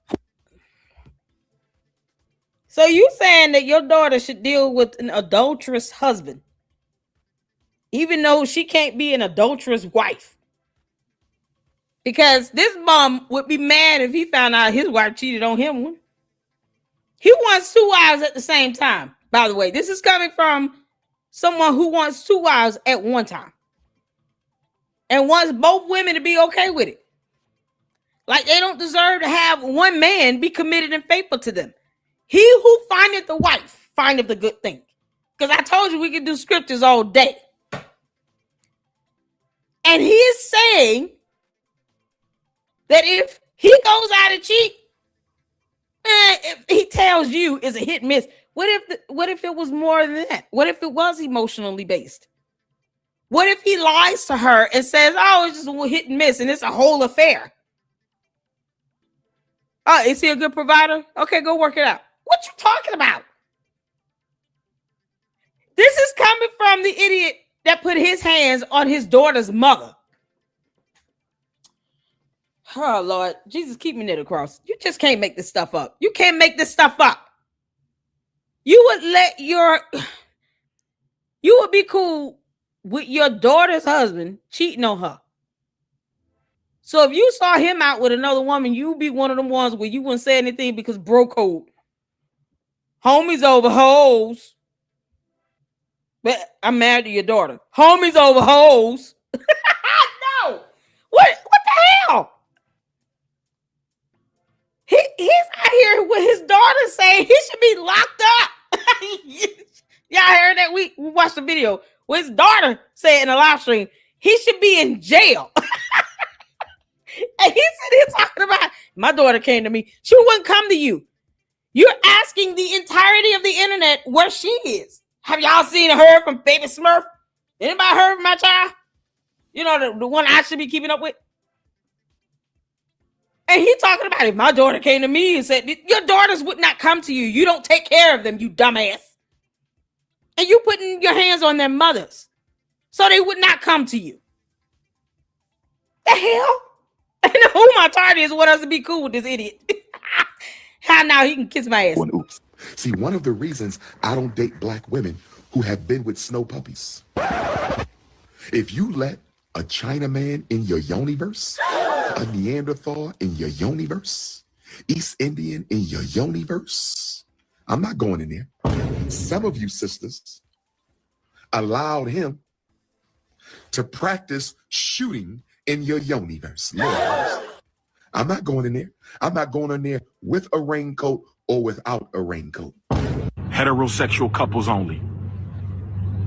So you saying that your daughter should deal with an adulterous husband, even though she can't be an adulterous wife? Because this bum would be mad if he found out his wife cheated on him. He wants 2 wives at the same time. By the way, this is coming from someone who wants 2 wives at one time and wants both women to be okay with it. Like they don't deserve to have one man be committed and faithful to them. He who findeth the wife findeth the good thing. Because I told you we could do scriptures all day. And he is saying that if he goes out and cheat, if he tells you it's a hit and miss. What if it was more than that? What if it was emotionally based? What if he lies to her and says, oh, it's just a hit and miss and it's a whole affair? Oh, is he a good provider? Okay, go work it out. What you talking about? This is coming from the idiot that put his hands on his daughter's mother. Oh, Lord. Jesus, keep me near the cross. You just can't make this stuff up. You can't make this stuff up. You would be cool with your daughter's husband cheating on her. So if you saw him out with another woman, you'd be one of them ones where you wouldn't say anything because bro code. Homies over hoes. But I'm married to your daughter. Homies over hoes. No. What the hell? He's out here with his daughter saying he should be locked up. Y'all heard that? We watched the video with his daughter said in a live stream, he should be in jail. And he said he's talking about, my daughter came to me. She wouldn't come to you. You're asking the entirety of the internet where she is. Have y'all seen her from Baby Smurf? Anybody heard of my child? You know, the one I should be keeping up with? And he talking about if my daughter came to me and said, your daughters would not come to you. You don't take care of them, you dumbass. And you putting your hands on their mothers. So they would not come to you. The hell? And who my target is what else to be cool with this idiot. How now he can kiss my ass. Oops. See, one of the reasons I don't date black women who have been with snow puppies. If you let a Chinaman in your yoniverse, a Neanderthal in your yoniverse, East Indian in your yoniverse, I'm not going in there. Some of you sisters allowed him to practice shooting in your yoniverse. Lord, I'm not going in there. I'm not going in there with a raincoat or without a raincoat. Heterosexual couples only.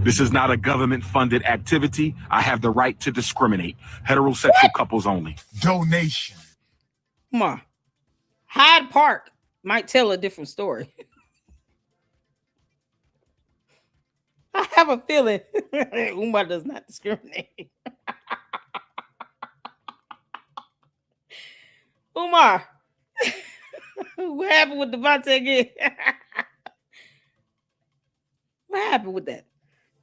This is not a government-funded activity. I have the right to discriminate. Heterosexual couples only. Donation. Come on. Hyde Park might tell a different story. I have a feeling Umar does not discriminate. Umar, what happened with Devontae again? What happened with that?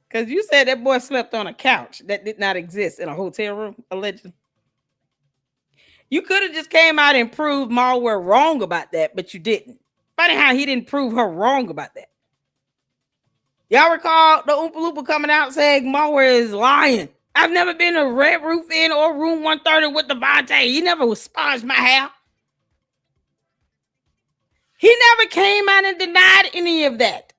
Because you said that boy slept on a couch that did not exist in a hotel room, allegedly. You could have just came out and proved Malware wrong about that, but you didn't. Funny how he didn't prove her wrong about that. Y'all recall the Oompa Loompa coming out saying Malware is lying. I've never been to Red Roof Inn or Room 130 with Devontae. He never sponged my hair. He never came out and denied any of that.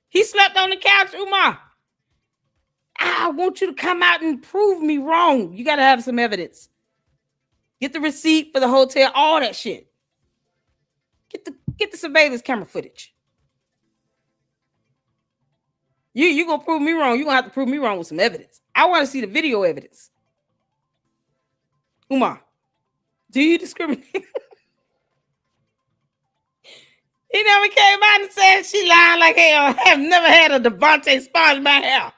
He slept on the couch, Umar. I want you to come out and prove me wrong. You got to have some evidence. Get the receipt for the hotel, all that shit. Get the surveillance camera footage. You gonna prove me wrong. You're gonna have to prove me wrong with some evidence. I want to see the video evidence. Umar, do you discriminate? He never came out and said she lying like hell. I have never had a Devontae sponge my hair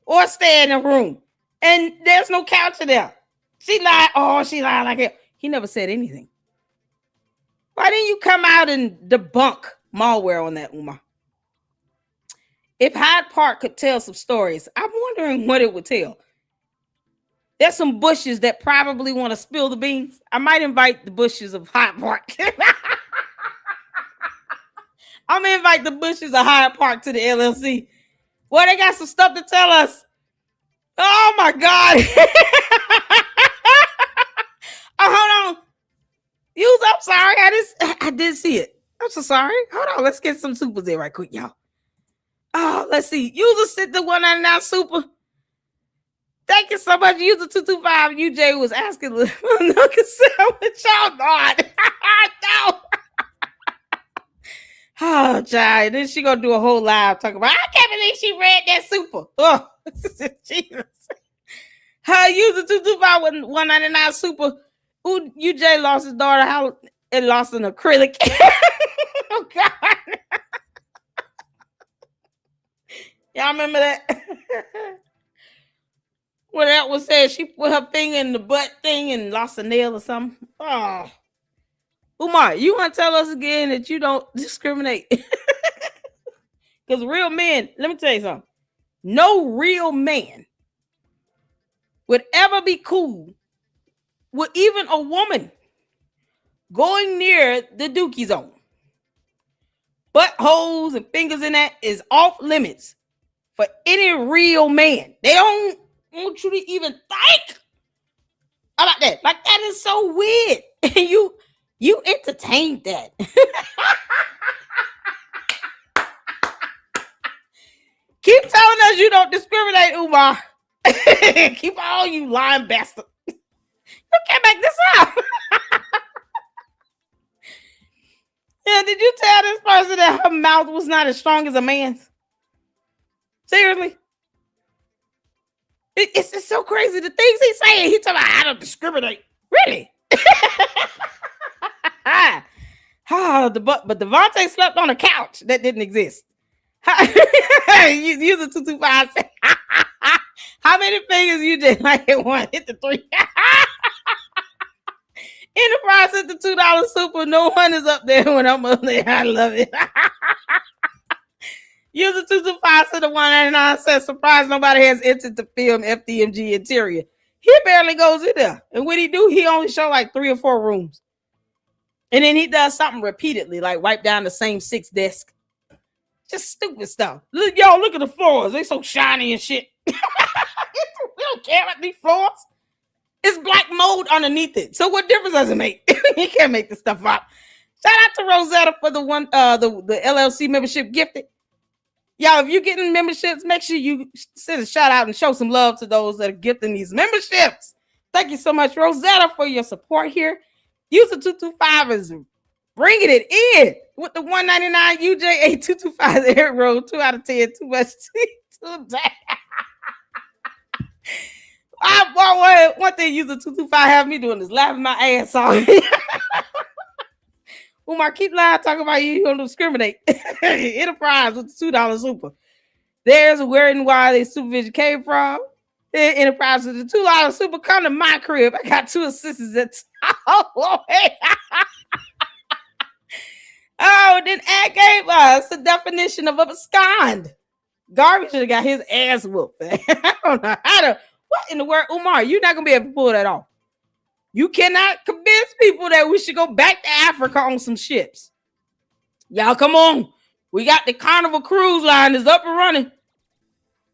or stay in a room. And there's no couch in there. She lied. Oh, she lied like hell. He never said anything. Why didn't you come out and debunk Malware on that, Umar? If Hyde Park could tell some stories, I'm wondering what it would tell. There's some bushes that probably want to spill the beans. I might invite the bushes of Hyde Park. I'm going to invite the bushes of Hyde Park to the LLC. Well, they got some stuff to tell us. Oh, my God. Hold on. I'm sorry. I did see it. I'm so sorry. Hold on. Let's get some supers in right quick, y'all. Oh, let's see. User sent the 199 super. Thank you so much. User 225 UJ was asking what y'all not. No. Oh, child. Then she gonna do a whole live talking about, I can't believe she read that super. Oh, Jesus. Her user 225 with 199 super. Ooh, UJ lost his daughter. How it lost an acrylic. Oh, God. Y'all remember that? When that was said, she put her finger in the butt thing and lost a nail or something. Oh. Umar, you want to tell us again that you don't discriminate? Because real men, let me tell you something. No real man would ever be cool with even a woman going near the dookie zone. Buttholes and fingers in that is off limits for any real man. They don't want you to even think about that. Like, that is so weird. And you entertained that. Keep telling us you don't discriminate, Umar. Keep all you lying bastard. You can't make this up. Yeah, did you tell this person that her mouth was not as strong as a man's? Seriously? It's just so crazy. The things he's saying, he's talking about, I don't discriminate. Really? But Devontae slept on a couch that didn't exist. User 225 said, how many fingers you just like it one? Hit the 3. Enterprise hit the $2 super. No one is up there when I'm up there. I love it. User 225 said the 199 says, surprise, nobody has entered the film FDMG interior. He barely goes in there. And when he do, he only show like 3 or 4 rooms. And then he does something repeatedly, like wipe down the same 6 desks. Just stupid stuff. Look, y'all, look at the floors. They so shiny and shit. We don't care about these floors. It's black mold underneath it. So what difference does it make? You can't make this stuff up. Shout out to Rosetta for the LLC membership gifted. Y'all, if you're getting memberships, make sure you send a shout out and show some love to those that are gifting these memberships. Thank you so much, Rosetta, for your support here. User 225 is bringing it in with the 199 UJ 8225 Air Road. 2 out of 10. Too much today. One thing User 225 have me doing is laughing my ass off. Umar, keep lying, talking about you don't discriminate. Enterprise with the $2 super. There's where and why they supervision came from. Enterprise with the $2 super. Come to my crib. I got 2 assistants at Oh, then Ed gave us the definition of abscond. Garvey should have got his ass whooped. I don't know how to. What in the world, Umar? You're not gonna be able to pull that off. You cannot convince people that we should go back to Africa on some ships. Y'all, come on. We got the Carnival Cruise Line is up and running.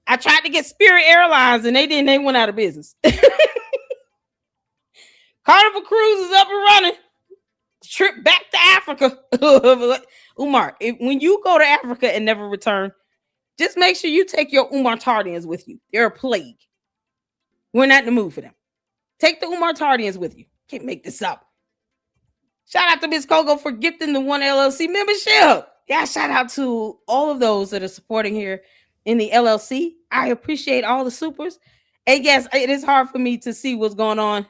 I tried to get Spirit Airlines and they didn't. They went out of business. Carnival Cruise is up and running. Trip back to Africa. Umar, when you go to Africa and never return, just make sure you take your Umar Tardians with you. They're a plague. We're not in the mood for them. Take the Umar Tardians with you. Can't make this up. Shout out to Miss Coco for gifting the 1 LLC membership. Yeah, shout out to all of those that are supporting here in the LLC. I appreciate all the supers. And yes, it is hard for me to see what's going on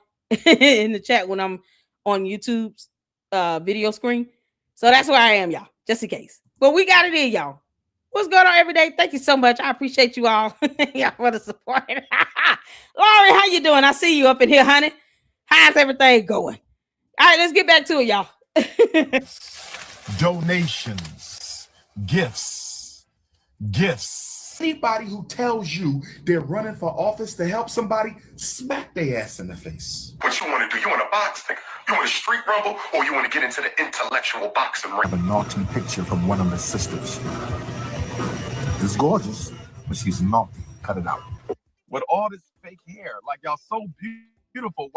in the chat when I'm on YouTube's video screen. So that's where I am, y'all, just in case. But we got it in, y'all. What's going on every day? Thank you so much. I appreciate you all. Y'all for the support. Laurie, how you doing? I see you up in here, honey. How's everything going? All right, let's get back to it, y'all. Donations, gifts, Gifts. Anybody who tells you they're running for office to help somebody, smack their ass in the face. What you want to do? You want to box? You want a street rumble, or you want to get into the intellectual boxing ring? A naughty picture from one of the sisters. It's gorgeous, but she's naughty. Cut it out. With all this fake hair, like y'all so beautiful,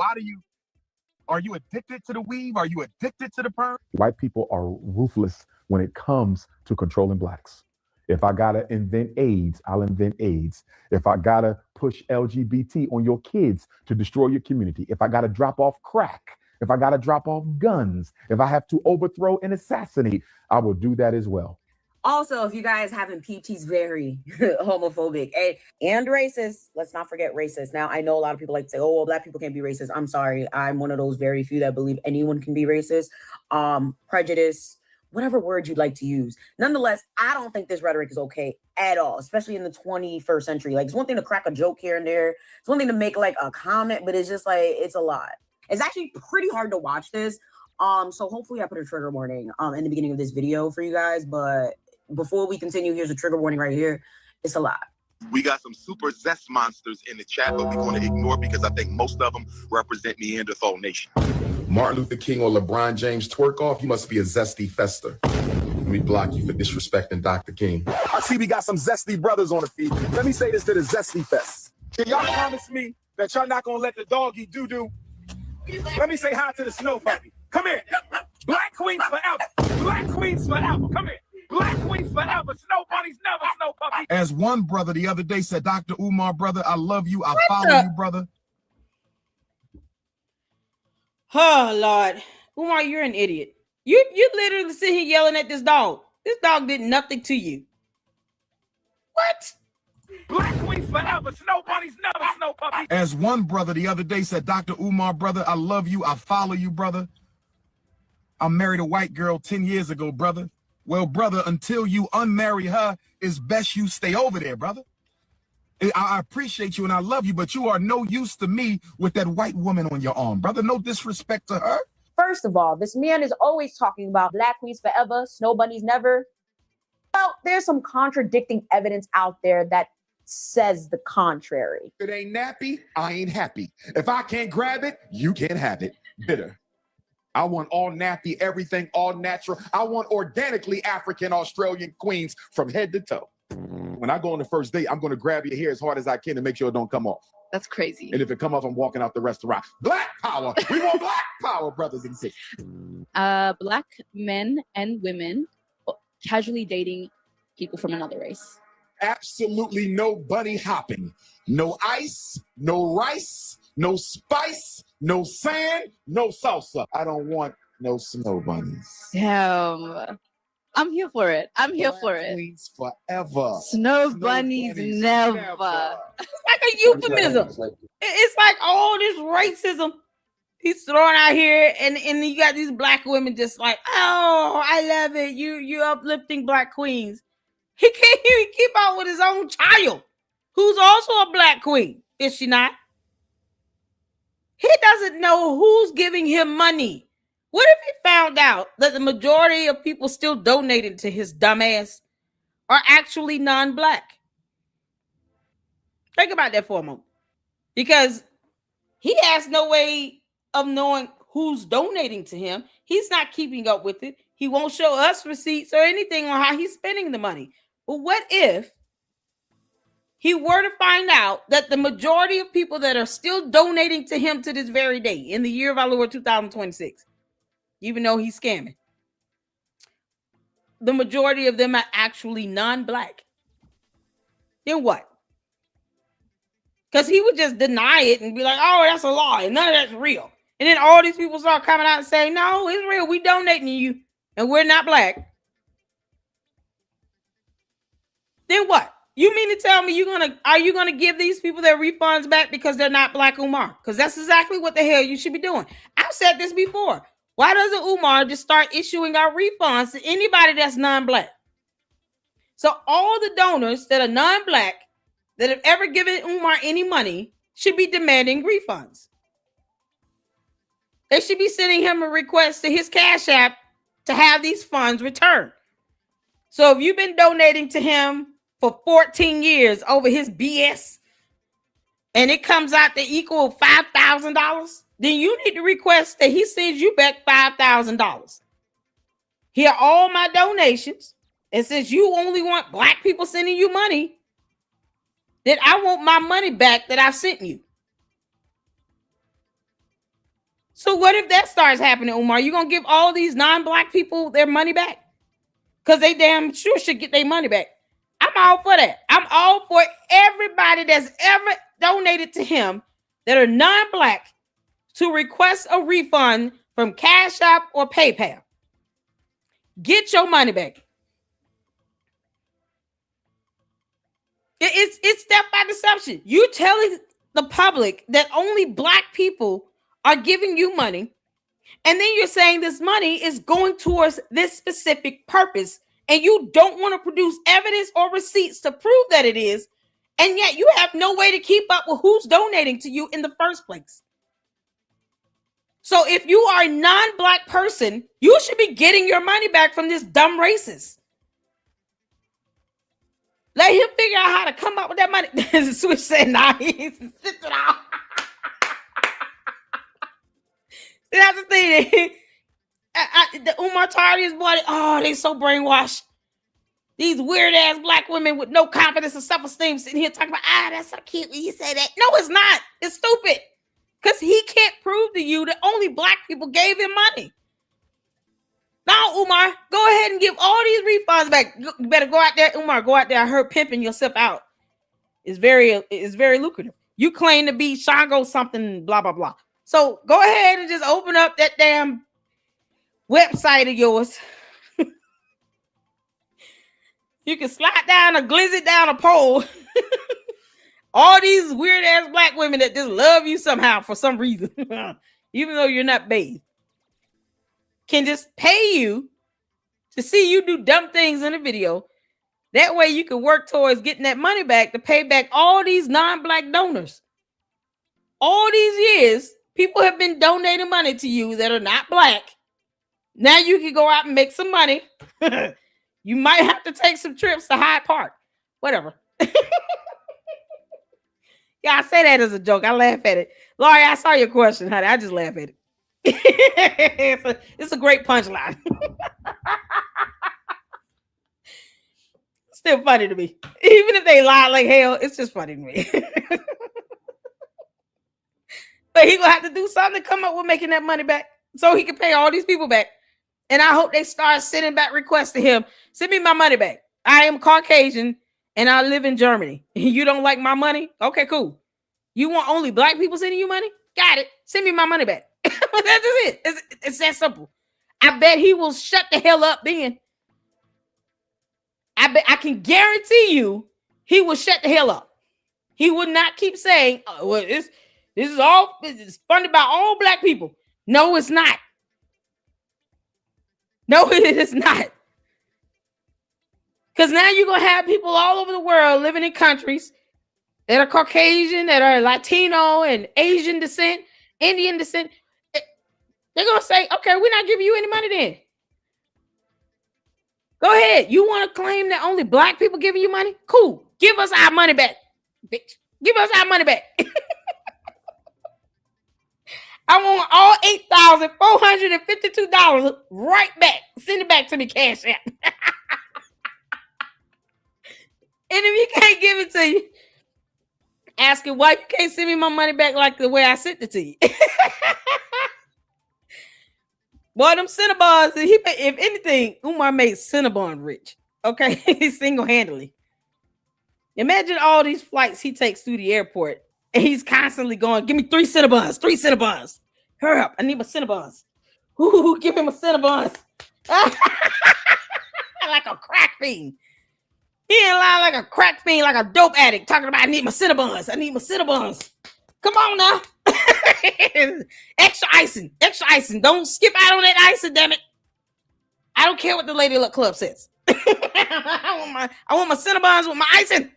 are you addicted to the weave? Are you addicted to the perm? White people are ruthless when it comes to controlling blacks. If I gotta invent AIDS, I'll invent AIDS. If I gotta push LGBT on your kids to destroy your community, if I gotta drop off crack, if I gotta drop off guns, if I have to overthrow and assassinate, I will do that as well. Also, if you guys haven't peeped, he's very homophobic and racist. Let's not forget racist. Now, I know a lot of people like to say, oh, well, black people can't be racist. I'm sorry. I'm one of those very few that believe anyone can be racist. Prejudice, whatever word you'd like to use. Nonetheless, I don't think this rhetoric is okay at all, especially in the 21st century. Like, it's one thing to crack a joke here and there. It's one thing to make like a comment, but it's just like, it's a lot. It's actually pretty hard to watch this. So hopefully I put a trigger warning in the beginning of this video for you guys, but before we continue, here's a trigger warning right here. It's a lot. We got some super zest monsters in the chat, but we're going to ignore because I think most of them represent Neanderthal Nation. Martin Luther King or LeBron James twerk off, you must be a zesty fester. Let me block you for disrespecting Dr. King. I see we got some zesty brothers on the feed. Let me say this to the Zesty Fest. Can y'all promise me that y'all not gonna let the doggy doo-doo? Let me say hi to the snow puppy. Come here. Black queens forever. Black queens forever. Come here. Black queens forever. Snow bunnies never, snow puppy. As one brother the other day said, Dr. Umar, brother, I love you. I follow you, brother. Oh, Lord. Umar, you're an idiot. You literally sit here yelling at this dog. This dog did nothing to you. What? Black queens forever. Snow bunnies never, snow puppy. As one brother the other day said, Dr. Umar, brother, I love you. I follow you, brother. I married a white girl 10 years ago, brother. Well, brother, until you unmarry her, it's best you stay over there, brother. I appreciate you and I love you, but you are no use to me with that white woman on your arm, brother. No disrespect to her. First of all, this man is always talking about black queens forever, snow bunnies never. Well, there's some contradicting evidence out there that says the contrary. If it ain't nappy, I ain't happy. If I can't grab it, you can't have it. Bitter. I want all nappy, everything, all natural. I want organically African Australian queens from head to toe. When I go on the first date, I'm going to grab your hair as hard as I can to make sure it don't come off. That's crazy. And if it come off, I'm walking out the restaurant. Black power. We want black power, brothers and sisters. Black men and women casually dating people from another race. Absolutely no bunny hopping. No ice, no rice, no spice, no sand, no salsa. I don't want no snow bunnies. Damn. I'm here for it. I'm here for it. Queens forever. Snow bunnies never. It's like a euphemism. It's like all this racism he's throwing out here, and you got these black women just like, oh, I love it. You're uplifting black queens. He can't even keep out with his own child, who's also a black queen. Is she not? He doesn't know who's giving him money. What if he found out that the majority of people still donating to his dumbass are actually non-black? Think about that for a moment. Because he has no way of knowing who's donating to him. He's not keeping up with it. He won't show us receipts or anything on how he's spending the money. But what if he were to find out that the majority of people that are still donating to him to this very day, in the year of our Lord 2026, even though he's scamming, the majority of them are actually non-black? Then what? Because he would just deny it and be like, oh, that's a lie, and none of that's real. And then all these people start coming out and saying, no, it's real. We donating to you, and we're not black. Then what? You mean to tell me are you gonna give these people their refunds back because they're not black, Umar? Because that's exactly what the hell you should be doing. I've said this before. Why doesn't Umar just start issuing our refunds to anybody that's non-black? So all the donors that are non-black that have ever given Umar any money should be demanding refunds. They should be sending him a request to his Cash App to have these funds returned. So if you've been donating to him for 14 years over his BS, and it comes out to equal $5,000, then you need to request that he sends you back $5,000. Here are all my donations. And since you only want black people sending you money, then I want my money back that I sent you. So what if that starts happening, Umar? You gonna give all these non-black people their money back? Because they damn sure should get their money back. I'm all for that. I'm all for everybody that's ever donated to him that are non-black to request a refund from Cash App or PayPal. Get your money back. It's theft by deception. You telling the public that only black people are giving you money, and then you're saying this money is going towards this specific purpose, and you don't want to produce evidence or receipts to prove that it is, and yet you have no way to keep up with who's donating to you in the first place. So if you are a non-black person, you should be getting your money back from this dumb racist. Let him figure out how to come up with that money. Switch said, nah, he's sit it out. That's the thing. The Umar Tardi's body, oh, they so brainwashed. These weird ass black women with no confidence and self-esteem sitting here talking about, that's so cute when you say that. No, it's not. It's stupid. Because he can't prove to you that only black people gave him money. Now, Umar, go ahead and give all these refunds back. You better go out there, Umar, go out there. I heard pimping yourself out is very lucrative. You claim to be Shango something, blah, blah, blah. So go ahead and just open up that damn website of yours. You can slide down or glizzy down a pole. All these weird ass black women that just love you somehow for some reason, even though you're not bathed, can just pay you to see you do dumb things in a video. That way you can work towards getting that money back to pay back all these non-black donors. All these years, people have been donating money to you that are not black. Now you can go out and make some money. You might have to take some trips to Hyde Park. Whatever. Yeah, I say that as a joke. I laugh at it. Laurie, I saw your question, honey. I just laugh at it. It's a great punchline. Still funny to me. Even if they lie like hell, it's just funny to me. But he gonna have to do something to come up with making that money back so he can pay all these people back. And I hope they start sending back requests to him. Send me my money back. I am Caucasian and I live in Germany. You don't like my money? Okay, cool. You want only black people sending you money? Got it. Send me my money back. That's just it. It's that simple. I bet he will shut the hell up then. I can guarantee you he will shut the hell up. He would not keep saying, oh, well, this is all it's funded by all black people. No, it's not. No, it is not. Because now you're going to have people all over the world living in countries that are Caucasian, that are Latino and Asian descent, Indian descent. They're going to say, okay, we're not giving you any money then. Go ahead. You want to claim that only black people giving you money? Cool. Give us our money back, bitch. Give us our money back. I want all $8,452 right back. Send it back to me, Cash App. And if you can't give it to you, ask him why you can't send me my money back like the way I sent it to you. Boy, them Cinnabons, if anything, Umar made Cinnabon rich. Okay, single-handedly. Imagine all these flights he takes through the airport, and he's constantly going, give me 3 Cinnabons, 3 Cinnabons. Hurry up, I need my Cinnabons. Ooh, give me my Cinnabons. Like a crack fiend. He ain't lying like a crack fiend, like a dope addict, talking about I need my Cinnabons. I need my Cinnabons. Come on now. Extra icing. Extra icing. Don't skip out on that icing, damn it. I don't care what the Lady Luck Club says. I want my Cinnabons with my icing.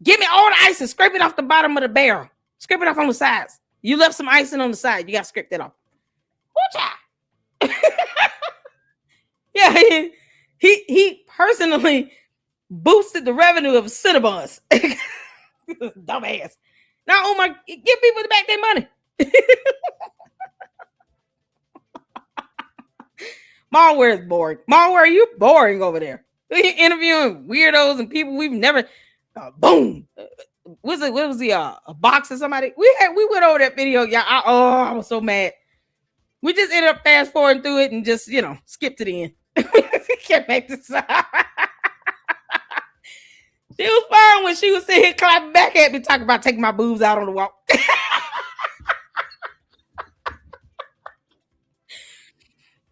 Give me all the icing. Scrape it off the bottom of the barrel. Scrape it off on the sides. You left some icing on the side. You got to scrape that off. Yeah, he personally boosted the revenue of Cinnabons. Dumbass. Now, Umar, give people back their money. Malware is boring. Malware, you boring over there. You're interviewing weirdos and people we've never. Boom. What was the a box or somebody? We went over that video. Yeah. I was so mad. We just ended up fast forwarding through it and just skipped to the end. Can't make this up. She was fine when she was sitting here clapping back at me, talking about taking my boobs out on the walk.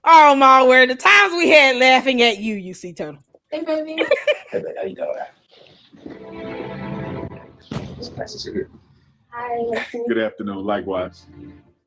Oh, Malware, the times we had laughing at you, you see, Turtle. Hey, baby. Hey, baby, how you doing? It's nice to see you. Hi. Good afternoon. Likewise.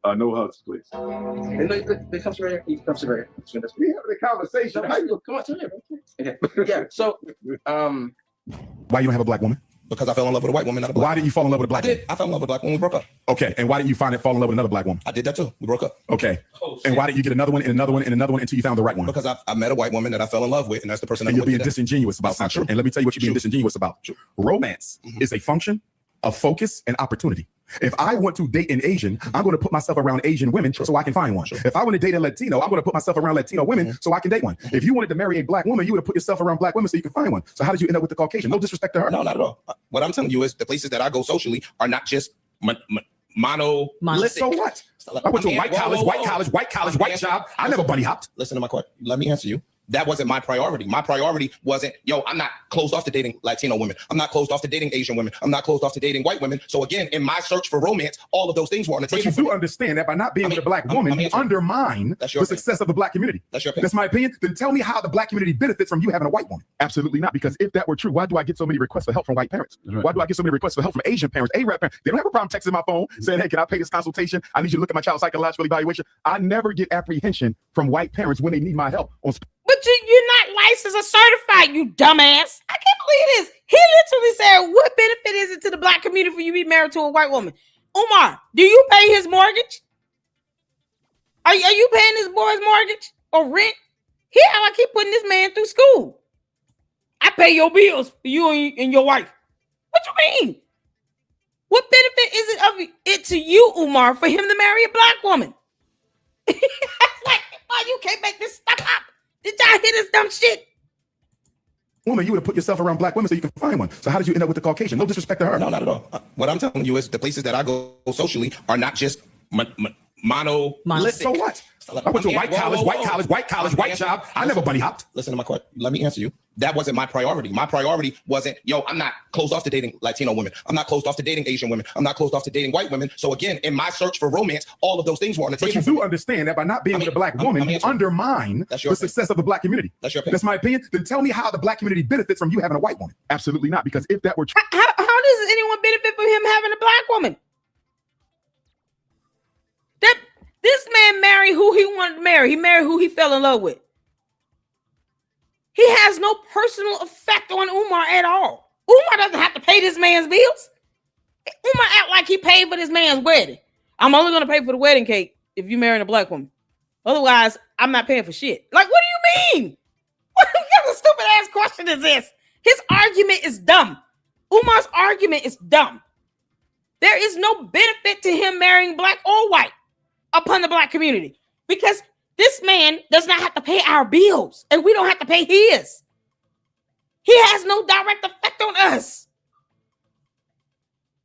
No hugs, please. Hey, look, they comes right here. He comes right here. We having a conversation. How you? Come on, turn here. Okay. Yeah. So, Why you don't have a black woman? because I fell in love with a white woman, not a black. Why didn't you fall in love with a black woman? I fell in love with a black woman. We broke up. Okay, and why didn't you fall in love with another black woman? I did that too. We broke up. Okay, and why didn't you get another one and another one and another one until you found the right one? Because I met a white woman that I fell in love with, and that's the person. And you're being disingenuous about something. And let me tell you what you're being disingenuous about. Romance is a function of focus and opportunity. If I want to date an Asian, I'm going to put myself around Asian women so I can find one. If I want to date a Latino, I'm going to put myself around Latino women so I can date one. If you wanted to marry a black woman, you would have put yourself around black women so you can find one. So how did you end up with the Caucasian? No disrespect to her. No, not at all. What I'm telling you is the places that I go socially are not just monolithic. So what? I went to a white college, white job. I never bunny hopped. Listen to my question. Let me answer you. That wasn't my priority. My priority wasn't, I'm not closed off to dating Latino women. I'm not closed off to dating Asian women. I'm not closed off to dating white women. So again, in my search for romance, all of those things were on the table. But you do understand that by not being with a black woman, you undermine the success of the black community. That's your opinion. That's my opinion. Then tell me how the black community benefits from you having a white woman. Absolutely not. Because if that were true, why do I get so many requests for help from white parents? Why do I get so many requests for help from Asian parents, Arab parents? They don't have a problem texting my phone saying, hey, can I pay this consultation? I need you to look at my child's psychological evaluation. I never get apprehension from white parents when they need my help. But you're not licensed or certified, you dumbass. I can't believe this. He literally said, what benefit is it to the black community for you to be married to a white woman? Umar, do you pay his mortgage? Are you paying this boy's mortgage or rent? He act like he putting this man through school. I pay your bills for you and your wife. What you mean? What benefit is it of it to you, Umar, for him to marry a black woman? It's like, oh, you can't make this stuff up. Did y'all hear this dumb shit? Woman, you would have put yourself around black women so you can find one. So how did you end up with the Caucasian? No disrespect to her. No, not at all. What I'm telling you is the places that I go socially are not just monolithic. So what? I went to a white college, white job. I never bunny hopped. Listen to my question. Let me answer you. That wasn't my priority. My priority wasn't, I'm not closed off to dating Latino women. I'm not closed off to dating Asian women. I'm not closed off to dating white women. So again, in my search for romance, all of those things were on the table. But you do understand that by not being with a black woman, you undermine the success of the black community. That's your opinion. That's my opinion. Then tell me how the black community benefits from you having a white woman. Absolutely not. Because if that were true. How does anyone benefit from him having a black woman? This man married who he wanted to marry. He married who he fell in love with. He has no personal effect on Umar at all. Umar doesn't have to pay this man's bills. Umar act like he paid for this man's wedding. I'm only going to pay for the wedding cake if you're marrying a black woman. Otherwise, I'm not paying for shit. Like, what do you mean? What kind of stupid ass question is this? His argument is dumb. Umar's argument is dumb. There is no benefit to him marrying black or white upon the black community because this man does not have to pay our bills and we don't have to pay his. He has no direct effect on us.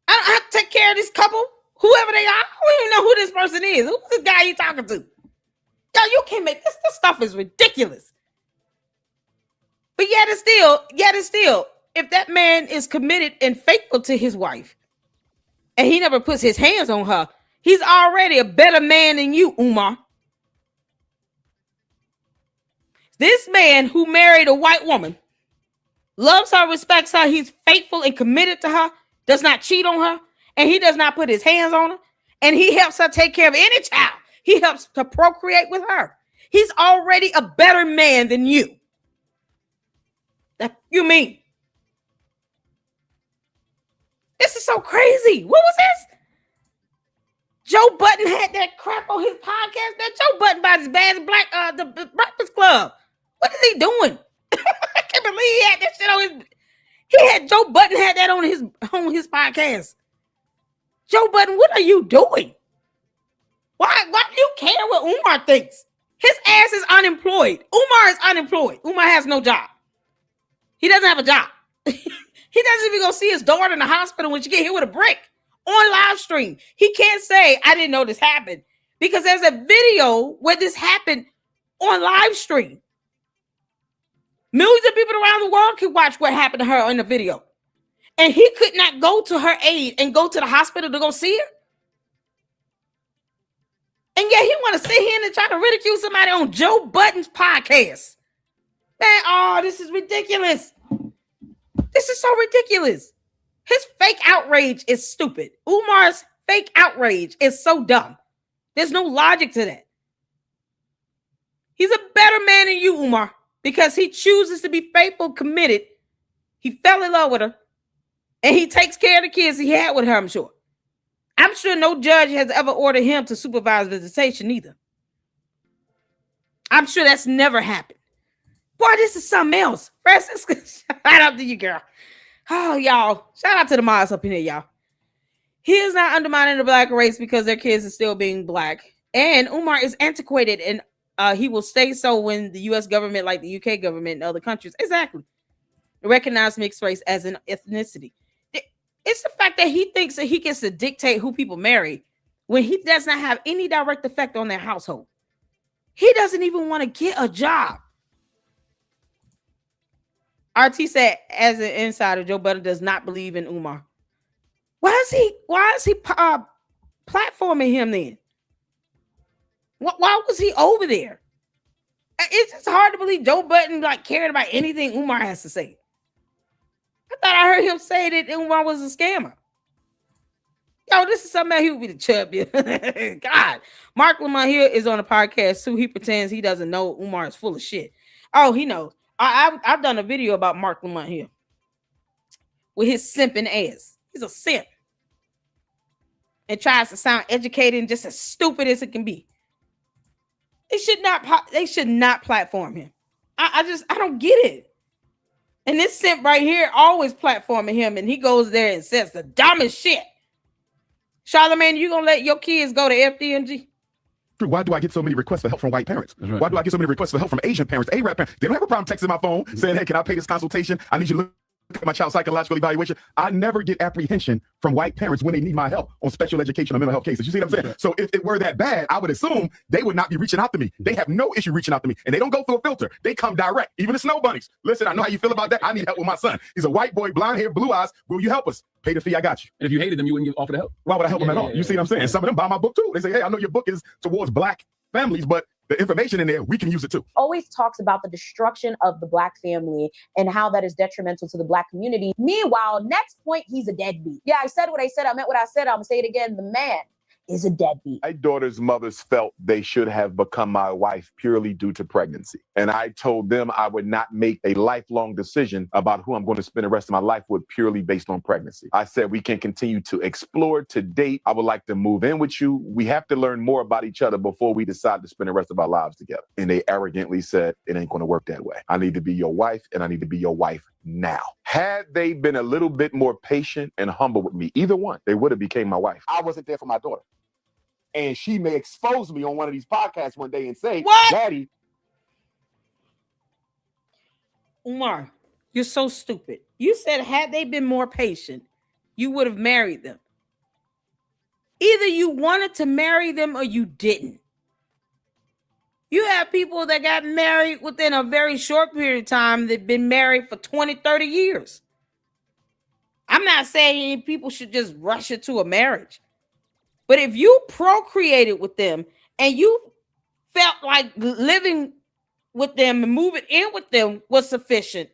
I don't have to take care of this couple, whoever they are. I don't even know who this person is. Who's this guy you talking to? Yo, you can't make this stuff is ridiculous. But yet it's still, if that man is committed and faithful to his wife and he never puts his hands on her, he's already a better man than you, Umar. This man who married a white woman, loves her, respects her, he's faithful and committed to her, does not cheat on her, and he does not put his hands on her, and he helps her take care of any child. He helps to procreate with her. He's already a better man than you. That you mean? This is so crazy. What was this? Joe Budden had that crap on his podcast. That Joe Budden about as bad as the Breakfast Club. What is he doing? I can't Lee had that shit on his. He had Joe Budden had that on his podcast. Joe Budden, what are you doing? Why do you care what Umar thinks? His ass is unemployed. Umar is unemployed. Umar has no job. He doesn't have a job. He doesn't even go see his daughter in the hospital when she get hit with a brick on live stream. He can't say, I didn't know this happened, because there's a video where this happened on live stream. Millions of people around the world can watch what happened to her in the video. And he could not go to her aid and go to the hospital to go see her. And yet he want to sit here and try to ridicule somebody on Joe Budden's podcast. Man, oh, this is ridiculous. This is so ridiculous. His fake outrage is stupid. Umar's fake outrage is so dumb. There's no logic to that. He's a better man than you, Umar, because he chooses to be faithful, committed. He fell in love with her, and he takes care of the kids he had with her, I'm sure. I'm sure no judge has ever ordered him to supervise visitation either. I'm sure that's never happened. Boy, this is something else. Francisco, shout out to you, girl. Oh, y'all. Shout out to the mods up in here, y'all. He is not undermining the black race because their kids are still being black. And Umar is antiquated, and he will stay so when the U.S. government, like the UK government and other countries, exactly, recognize mixed race as an ethnicity. It's the fact that he thinks that he gets to dictate who people marry when he does not have any direct effect on their household. He doesn't even want to get a job. RT said, as an insider, Joe Budden does not believe in Umar. Why is he platforming him then? Why was he over there? It's just hard to believe Joe Budden cared about anything Umar has to say. I thought I heard him say that Umar was a scammer. Yo, this is something that he would be the chubby. God, Mark Lamont here is on a podcast too. He pretends he doesn't know Umar is full of shit. Oh, he knows. I've done a video about Mark Lamont here with his simping ass. He's a simp and tries to sound educated and just as stupid as it can be. They should not platform him. I don't get it. And this simp right here always platforming him, and he goes there and says the dumbest shit. Charlamagne, you gonna let your kids go to FDMG? Why do I get so many requests for help from white parents? Right. Why do I get so many requests for help from Asian parents, Arab parents? They don't have a problem texting my phone saying, hey, can I pay this consultation? I need you to look at my child's psychological evaluation. I never get apprehension from white parents when they need my help on special education or mental health cases. You see what I'm saying? So if it were that bad, I would assume they would not be reaching out to me. They have no issue reaching out to me, and they don't go through a filter. They come direct. Even the snow bunnies. Listen, I know how you feel about that. I need help with my son. He's a white boy, blonde hair, blue eyes. Will you help us? Pay the fee, I got you. And if you hated them, you wouldn't offer the help. Why would I help them at all? You see what I'm saying? And some of them buy my book too. They say, hey, I know your book is towards black families, but the information in there, we can use it too. Always talks about the destruction of the black family and how that is detrimental to the black community. Meanwhile, next point, he's a deadbeat. Yeah, I said what I said. I meant what I said. I'm gonna say it again. The man is a deadbeat. My daughter's mothers felt they should have become my wife purely due to pregnancy. And I told them I would not make a lifelong decision about who I'm going to spend the rest of my life with purely based on pregnancy. I said we can continue to explore, to date. I would like to move in with you. We have to learn more about each other before we decide to spend the rest of our lives together. And they arrogantly said, it ain't going to work that way. I need to be your wife, and I need to be your wife now. Had they been a little bit more patient and humble with me, either one, they would have became my wife. I wasn't there for my daughter. And she may expose me on one of these podcasts one day and say, what? Daddy. Umar, you're so stupid. You said had they been more patient, you would have married them. Either you wanted to marry them or you didn't. You have people that got married within a very short period of time that been married for 20, 30 years. I'm not saying people should just rush into a marriage. But if you procreated with them and you felt like living with them and moving in with them was sufficient,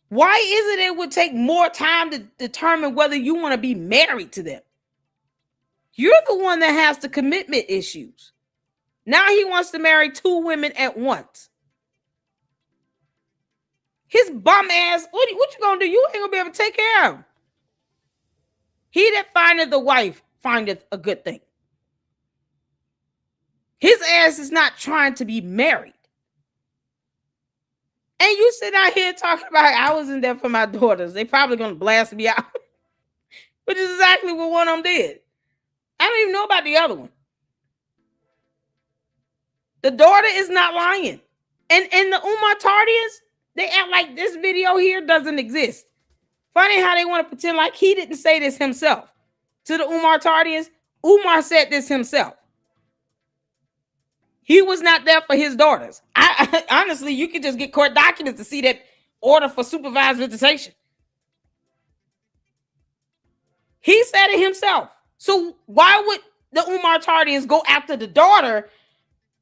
why is it would take more time to determine whether you want to be married to them? You're the one that has the commitment issues. Now he wants to marry two women at once. His bum ass, what you gonna do? You ain't gonna be able to take care of him. He that findeth a wife findeth a good thing. His ass is not trying to be married. And you sit out here talking about I was in there for my daughters. They probably gonna blast me out. Which is exactly what one of them did. I don't even know about the other one. The daughter is not lying. And the Umar Tardians, they act like this video here doesn't exist. Funny how they want to pretend like he didn't say this himself. To the Umar Tardians, Umar said this himself. He was not there for his daughters. Honestly, you can just get court documents to see that order for supervised visitation. He said it himself. So why would the Umar Tardians go after the daughter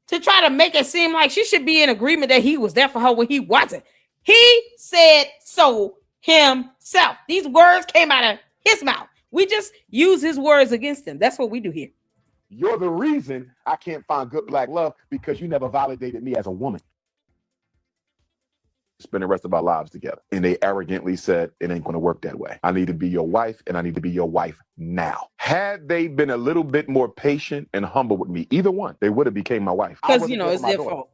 to try to make it seem like she should be in agreement that he was there for her when he wasn't? He said so himself. These words came out of his mouth. We just use his words against him. That's what we do here. You're the reason I can't find good black love because you never validated me as a woman. Spend the rest of our lives together. And they arrogantly said, it ain't going to work that way. I need to be your wife, and I need to be your wife now. Had they been a little bit more patient and humble with me, either one, they would have became my wife. Because, you know, it's their fault.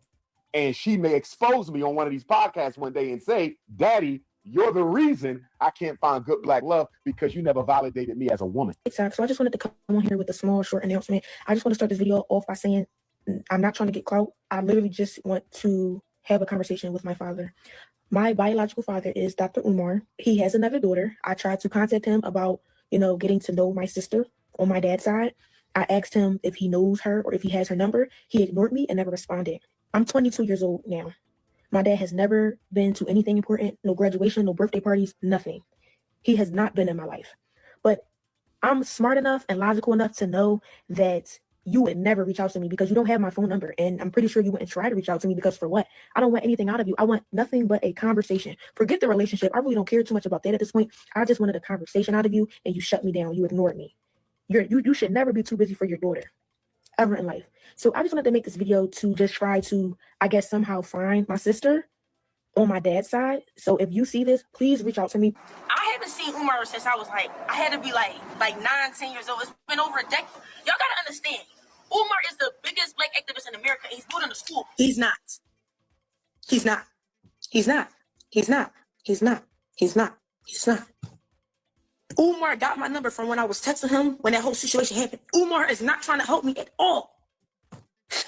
And she may expose me on one of these podcasts one day and say, Daddy, you're the reason I can't find good black love because you never validated me as a woman. Exactly. So I just wanted to come on here with a small, short announcement. I just want to start this video off by saying I'm not trying to get clout. I literally just want to have a conversation with my father. My biological father is Dr. Umar. He has another daughter. I tried to contact him about, getting to know my sister on my dad's side. I asked him if he knows her or if he has her number. He ignored me and never responded. I'm 22 years old now. My dad has never been to anything important, no graduation, no birthday parties, nothing. He has not been in my life. But I'm smart enough and logical enough to know that you would never reach out to me because you don't have my phone number. And I'm pretty sure you wouldn't try to reach out to me because for what? I don't want anything out of you. I want nothing but a conversation. Forget the relationship. I really don't care too much about that at this point. I just wanted a conversation out of you and you shut me down. You ignored me. You should never be too busy for your daughter ever in life. So I just wanted to make this video to just try to, I guess, somehow find my sister on my dad's side. So if you see this, please reach out to me. I haven't seen Umar since I was I had to be like 9, 10 years old. It's been over a decade. Y'all gotta understand, Umar is the biggest black activist in America, and he's building a school. He's not. He's not. He's not. He's not. He's not. He's not. He's not. Umar got my number from when I was texting him when that whole situation happened. Umar is not trying to help me at all.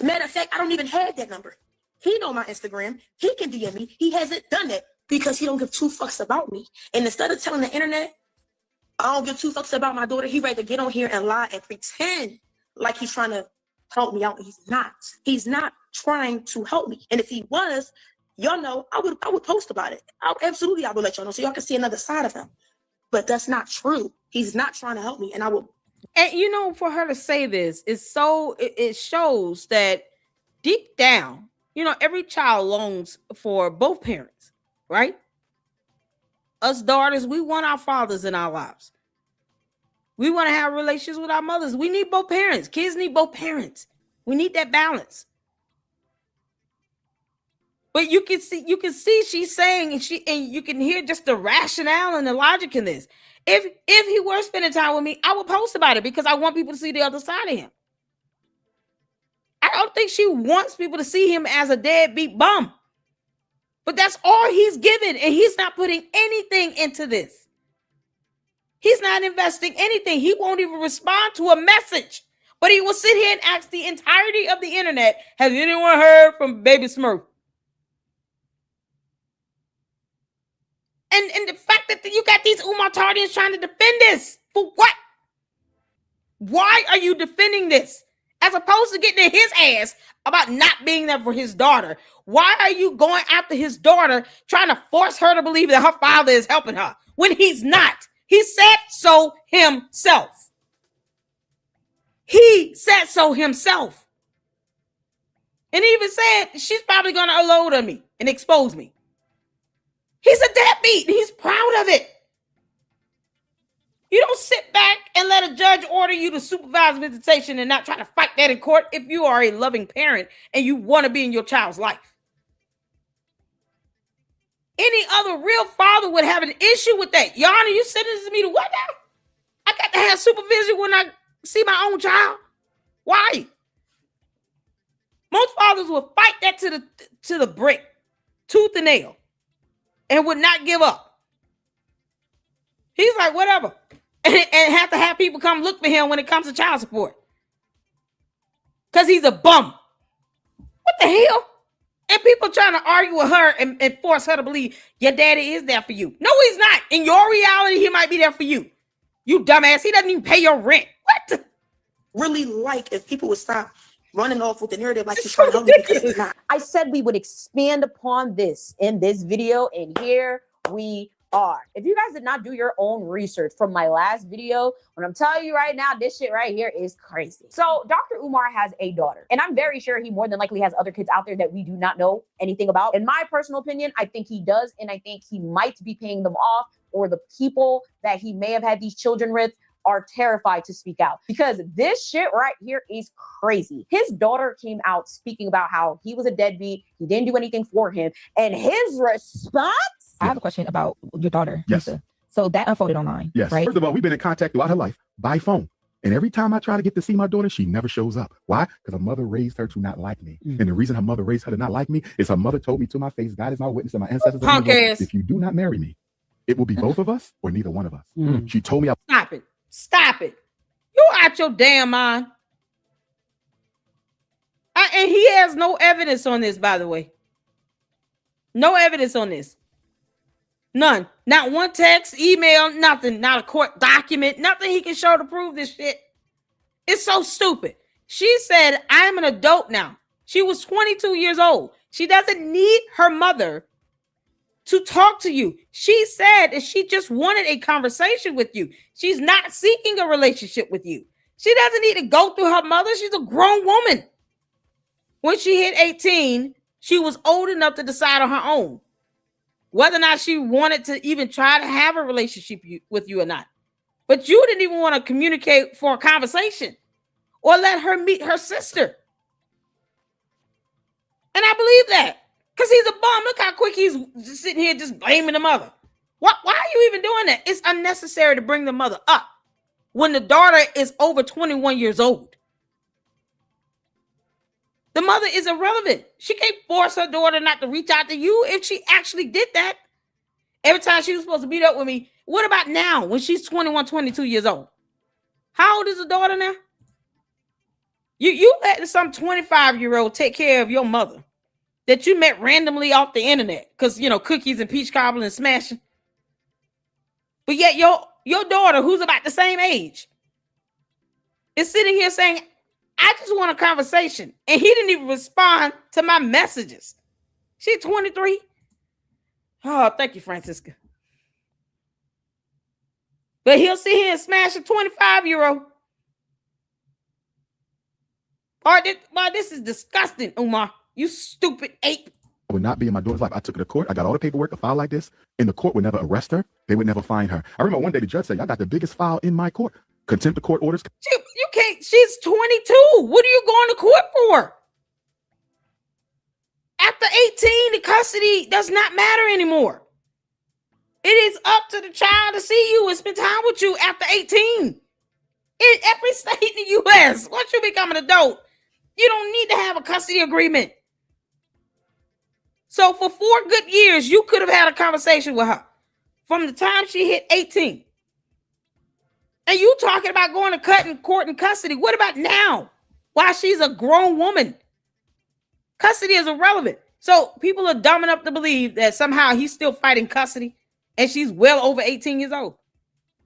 Matter of fact, I don't even have that number. He know my Instagram. He can DM me. He hasn't done that because he don't give two fucks about me. And instead of telling the internet, I don't give two fucks about my daughter, he rather get on here and lie and pretend like he's trying to help me out. He's not. He's not trying to help me. And if he was, y'all know, I would post about it. I would let y'all know so y'all can see another side of him. But that's not true. He's not trying to help me. And I will. And for her to say this is it shows that deep down, every child longs for both parents, right? Us daughters, we want our fathers in our lives. We want to have relations with our mothers. We need both parents. Kids need both parents. We need that balance. But you can see she's saying, and you can hear just the rationale and the logic in this. If he were spending time with me, I would post about it because I want people to see the other side of him. I don't think she wants people to see him as a deadbeat bum. But that's all he's given, and he's not putting anything into this. He's not investing anything. He won't even respond to a message. But he will sit here and ask the entirety of the internet, has anyone heard from Baby Smurf? And the fact that you got these Umar Tardians trying to defend this, for what? Why are you defending this? As opposed to getting in his ass about not being there for his daughter. Why are you going after his daughter, trying to force her to believe that her father is helping her when he's not? He said so himself. He said so himself. And he even said she's probably going to unload on me and expose me. He's a deadbeat. He's proud of it. You don't sit back and let a judge order you to supervise visitation and not try to fight that in court if you are a loving parent and you want to be in your child's life. Any other real father would have an issue with that. Yana, you sentencing me to what now? I got to have supervision when I see my own child. Why? Most fathers will fight that to the brick, tooth and nail. and would not give up. He's like, whatever. And have to have people come look for him when it comes to child support. Because he's a bum. What the hell? And people trying to argue with her and force her to believe your daddy is there for you. No, he's not. In your reality, he might be there for you. You dumbass. He doesn't even pay your rent. What? Really like if people would stop running off with the narrative like she's trying to help me because it's not. I said we would expand upon this in this video, and here we are. If you guys did not do your own research from my last video, when I'm telling you right now, this shit right here is crazy. So Dr. Umar has a daughter, and I'm very sure he more than likely has other kids out there that we do not know anything about. In my personal opinion, I think he does, and I think he might be paying them off, or the people that he may have had these children with are terrified to speak out, because this shit right here is crazy. His daughter came out speaking about how he was a deadbeat, he didn't do anything for him, and his response. I have a question about your daughter, Yes. Lisa. So that unfolded online, Yes. right? First of all, we've been in contact throughout her life by phone. And every time I try to get to see my daughter, she never shows up. Why? Because her mother raised her to not like me. And the reason her mother raised her to not like me is her mother told me to my face, God is my witness and my ancestors. are Punk ass. if you do not marry me, it will be both of us or neither one of us. She told me Stop it. Stop it. You out your damn mind. And he has no evidence on this, by the way. No evidence on this. None. Not one text, email, nothing. Not a court document, nothing he can show to prove this shit. It's so stupid. She said, I'm an adult now. She was 22 years old. She doesn't need her mother to talk to you. She said that she just wanted a conversation with you. She's not seeking a relationship with you. She doesn't need to go through her mother. She's a grown woman. When she hit 18, she was old enough to decide on her own whether or not she wanted to even try to have a relationship with you or not. But you didn't even want to communicate for a conversation or let her meet her sister. And I believe that. Because he's a bum. Look how quick he's just sitting here just blaming the mother. Why are you even doing that? It's unnecessary to bring the mother up when the daughter is over 21 years old. The mother is irrelevant. She can't force her daughter not to reach out to you if she actually did that. Every time she was supposed to meet up with me. What about now when she's 21, 22 years old? How old is the daughter now? You letting some 25-year-old take care of your mother that you met randomly off the internet because, you know, cookies and peach cobbler and smashing. But yet your daughter, who's about the same age, is sitting here saying, I just want a conversation. And he didn't even respond to my messages. She's 23. Oh, thank you, Francisca. But he'll sit here and smash a 25-year-old. This is disgusting, Umar. You stupid ape. I would not be in my daughter's life. I took her to court. I got all the paperwork, a file like this, and the court would never arrest her. They would never find her. I remember one day the judge said, I got the biggest file in my court. Contempt of court orders. You can't. She's 22. What are you going to court for? After 18, the custody does not matter anymore. It is up to the child to see you and spend time with you after 18. In every state in the U.S., once you become an adult, you don't need to have a custody agreement. So for 4 good years, you could have had a conversation with her from the time she hit 18. And you talking about going to court and custody. What about now? While she's a grown woman? Custody is irrelevant. So people are dumb enough to believe that somehow he's still fighting custody and she's well over 18 years old.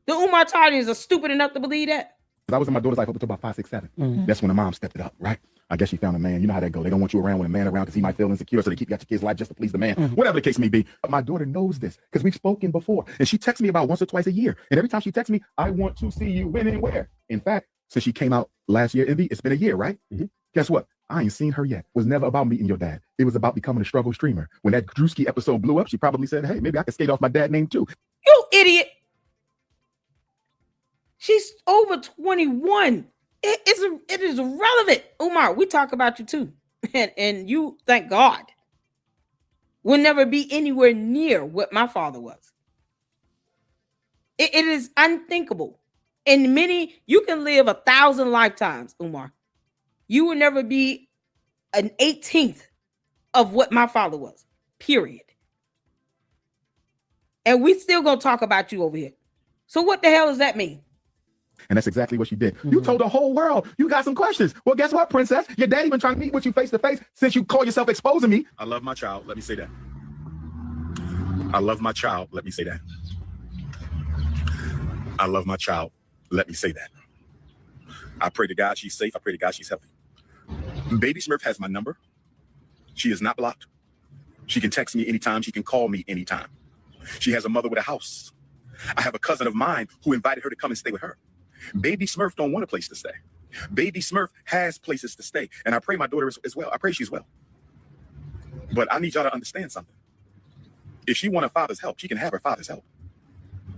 The Umar Tardians are stupid enough to believe that. I was in my daughter's life up until about 5, 6, 7. That's when the mom stepped it up, right? I guess she found a man. You know how that go. They don't want you around when a man around because he might feel insecure, so they keep you out your kid's life just to please the man. Whatever the case may be. But my daughter knows this because we've spoken before. And she texts me about once or twice a year. And every time she texts me, I want to see you when and where. In fact, since she came out last year, Envy, it's been a year, right? Guess what? I ain't seen her yet. It was never about meeting your dad. It was about becoming a struggle streamer. When that Drewski episode blew up, she probably said, hey, maybe I can skate off my dad's name too. You idiot. She's over 21. It is irrelevant. Umar, we talk about you too. And you, thank God, will never be anywhere near what my father was. It is unthinkable. And you can live 1,000 lifetimes, Umar. You will never be an 18th of what my father was, period. And we still gonna talk about you over here. So what the hell does that mean? And that's exactly what she did. You told the whole world you got some questions. Well, guess what, princess? Your daddy been trying to meet with you face to face since you call yourself exposing me. I love my child. Let me say that. I love my child. Let me say that. I love my child. Let me say that. I pray to God she's safe. I pray to God she's healthy. Baby Smurf has my number. She is not blocked. She can text me anytime. She can call me anytime. She has a mother with a house. I have a cousin of mine who invited her to come and stay with her. Baby Smurf don't want a place to stay. Baby Smurf has places to stay. And I pray my daughter is well. I pray she's well. But I need y'all to understand something. If she want her father's help, she can have her father's help.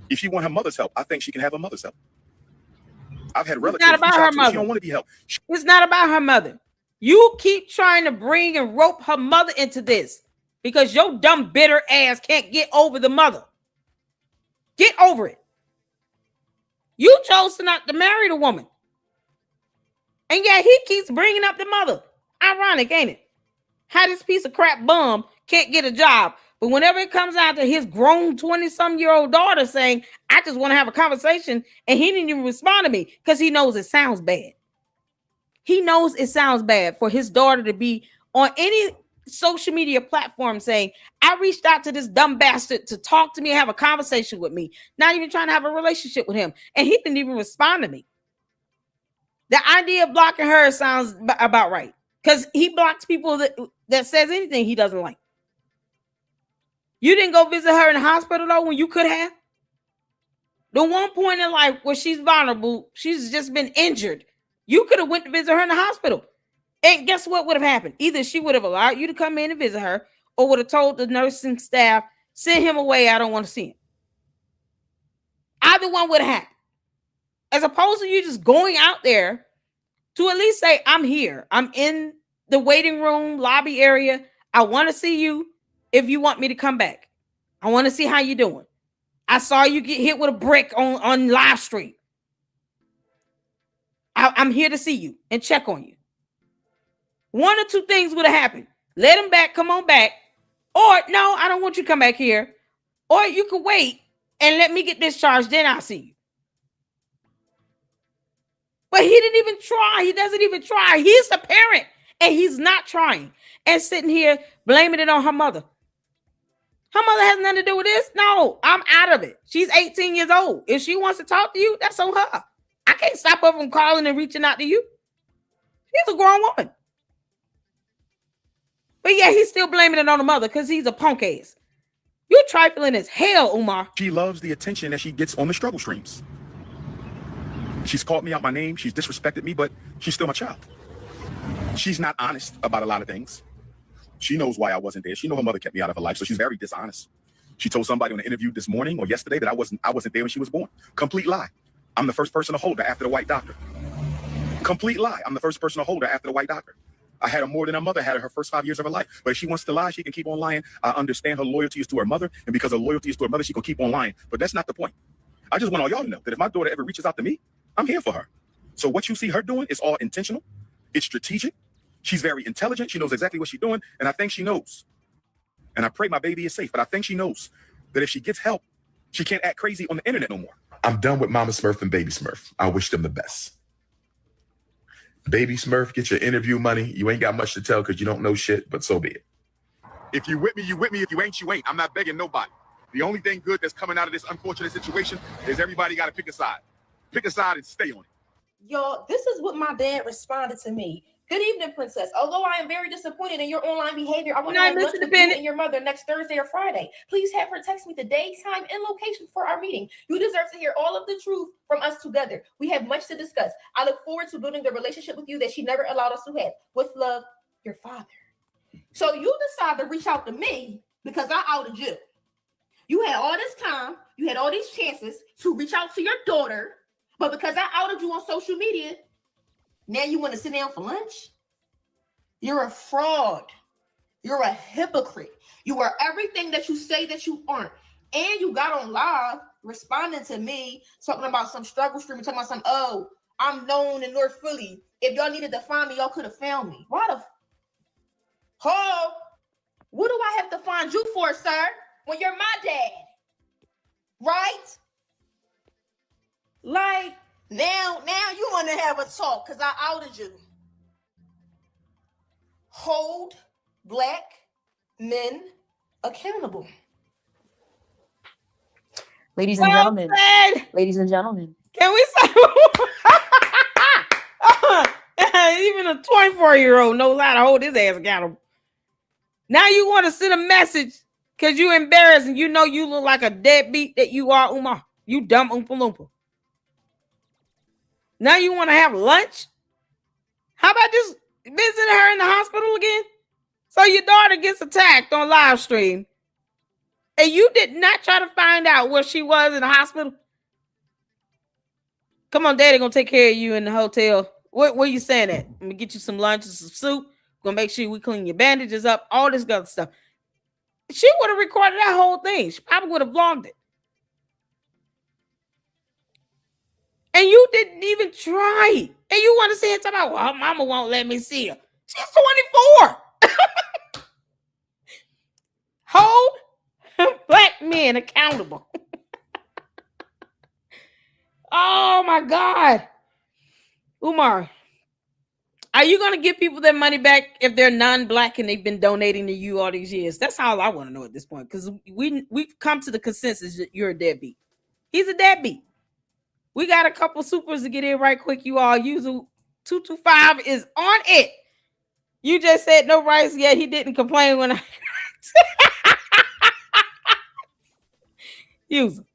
If she want her mother's help, I think she can have her mother's help. I've had relatives It's not about her mother. she don't want to be helped. It's not about her mother. You keep trying to bring and rope her mother into this because your dumb, bitter ass can't get over the mother. Get over it. You chose not to marry the woman. And yet he keeps bringing up the mother. Ironic, ain't it? How this piece of crap bum can't get a job. But whenever it comes out to his grown 20-some-year-old daughter saying, I just want to have a conversation, and he didn't even respond to me because he knows it sounds bad. He knows it sounds bad for his daughter to be on any social media platform saying, I reached out to this dumb bastard to talk to me and have a conversation with me, not even trying to have a relationship with him. And he didn't even respond to me. The idea of blocking her sounds about right because he blocks people that says anything he doesn't like. You didn't go visit her in the hospital though when you could have. The one point in life where she's vulnerable, she's just been injured. You could have went to visit her in the hospital. And guess what would have happened? Either she would have allowed you to come in and visit her or would have told the nursing staff, send him away. I don't want to see him. Either one would have happened. As opposed to you just going out there to at least say, I'm here. I'm in the waiting room, lobby area. I want to see you if you want me to come back. I want to see how you're doing. I saw you get hit with a brick on live stream. I'm here to see you and check on you. One or two things would have happened. Let him back, come on back. Or, no, I don't want you to come back here. Or you could wait and let me get discharged, then I'll see you. But he didn't even try. He doesn't even try. He's a parent, and he's not trying. And sitting here blaming it on her mother. Her mother has nothing to do with this. No, I'm out of it. She's 18 years old. If she wants to talk to you, that's on her. I can't stop her from calling and reaching out to you. She's a grown woman. But yeah, he's still blaming it on the mother because he's a punk ass. You're trifling as hell, Umar. She loves the attention that she gets on the struggle streams. She's called me out my name. She's disrespected me, but she's still my child. She's not honest about a lot of things. She knows why I wasn't there. She knows her mother kept me out of her life, so she's very dishonest. She told somebody on an interview this morning or yesterday that I wasn't there when she was born. Complete lie. I'm the first person to hold her after the white doctor. Complete lie. I'm the first person to hold her after the white doctor. I had her more than her mother had her first 5 years of her life. But if she wants to lie, she can keep on lying. I understand her loyalty is to her mother, and because her loyalty is to her mother, she can keep on lying. But that's not the point. I just want all y'all to know that if my daughter ever reaches out to me, I'm here for her. So what you see her doing is all intentional. It's strategic. She's very intelligent. She knows exactly what she's doing, and I think she knows. And I pray my baby is safe, but I think she knows that if she gets help, she can't act crazy on the internet no more. I'm done with Mama Smurf and Baby Smurf. I wish them the best. Baby Smurf, get your interview money. You ain't got much to tell because you don't know shit, but so be it. If you with me, you with me. If you ain't, you ain't. I'm not begging nobody. The only thing good that's coming out of this unfortunate situation is everybody got to pick a side. Pick a side and stay on it. Y'all, this is what my dad responded to me. Good evening, Princess. Although I am very disappointed in your online behavior, I want to have lunch with you and your mother next Thursday or Friday. Please have her text me the day, time, and location for our meeting. You deserve to hear all of the truth from us together. We have much to discuss. I look forward to building the relationship with you that she never allowed us to have. With love, your father. So you decide to reach out to me because I outed you. You had all this time, you had all these chances to reach out to your daughter, but because I outed you on social media, now you want to sit down for lunch? You're a fraud. You're a hypocrite. You are everything that you say that you aren't. And you got on live responding to me, talking about some struggle stream, talking about some, oh, I'm known in North Philly. If y'all needed to find me, y'all could have found me. Why the what do I have to find you for, sir? When you're my dad. right? Like, now you want to have a talk because I outed you. Hold black men accountable. Ladies and gentlemen. Ladies and gentlemen. Can we say even a 24-year-old knows how to hold his ass accountable? Now you want to send a message because you embarrassed and you know you look like a deadbeat that you are, Umar. You dumb Oompa Loompa. Now you want to have lunch? How about just visiting her in the hospital again? So your daughter gets attacked on live stream and you did not try to find out where she was in the hospital? Come on, daddy gonna take care of you in the hotel. Where you saying at? I'm gonna get you some lunch and some soup. Gonna make sure we clean your bandages up, all this other stuff. She would have recorded that whole thing. She probably would have vlogged it. And you didn't even try. And you want to say it about, well, mama won't let me see her. She's 24. Hold black men accountable. Oh my God. Umar, are you going to give people their money back if they're non-black and they've been donating to you all these years? That's all I want to know at this point, because we've come to the consensus that you're a deadbeat. He's a deadbeat. We got a couple supers to get in right quick. You all use 225 is on it. You just said no rights yet. He didn't complain when I use him.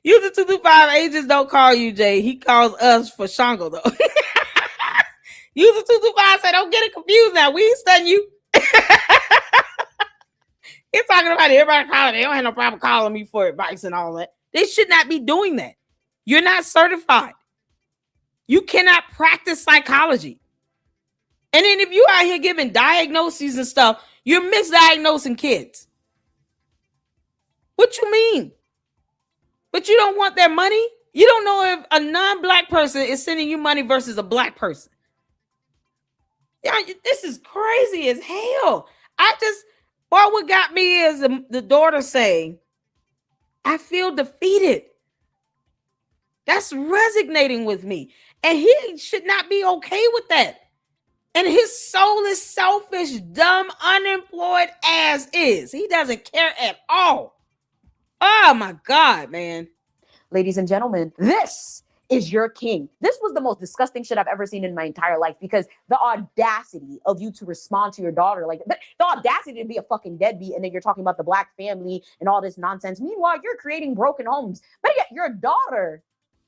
Use the 225 agents don't call you, Jay. He calls us for Shango though. Use the 225 say don't get it confused now. We ain't studying you. He's talking about everybody calling. They don't have no problem calling me for advice and all that. They should not be doing that. You're not certified. You cannot practice psychology. And then if you out here giving diagnoses and stuff, you're misdiagnosing kids. What you mean? But you don't want their money? You don't know if a non-black person is sending you money versus a black person. Yeah, this is crazy as hell. What got me is the daughter saying, I feel defeated. That's resonating with me. And he should not be okay with that. And his soulless, selfish, dumb, unemployed ass is. He doesn't care at all. Oh my God, man. Ladies and gentlemen, this is your king. This was the most disgusting shit I've ever seen in my entire life, because the audacity of you to respond to your daughter, like the audacity to be a fucking deadbeat, and then you're talking about the black family and all this nonsense. Meanwhile, you're creating broken homes. But yet your daughter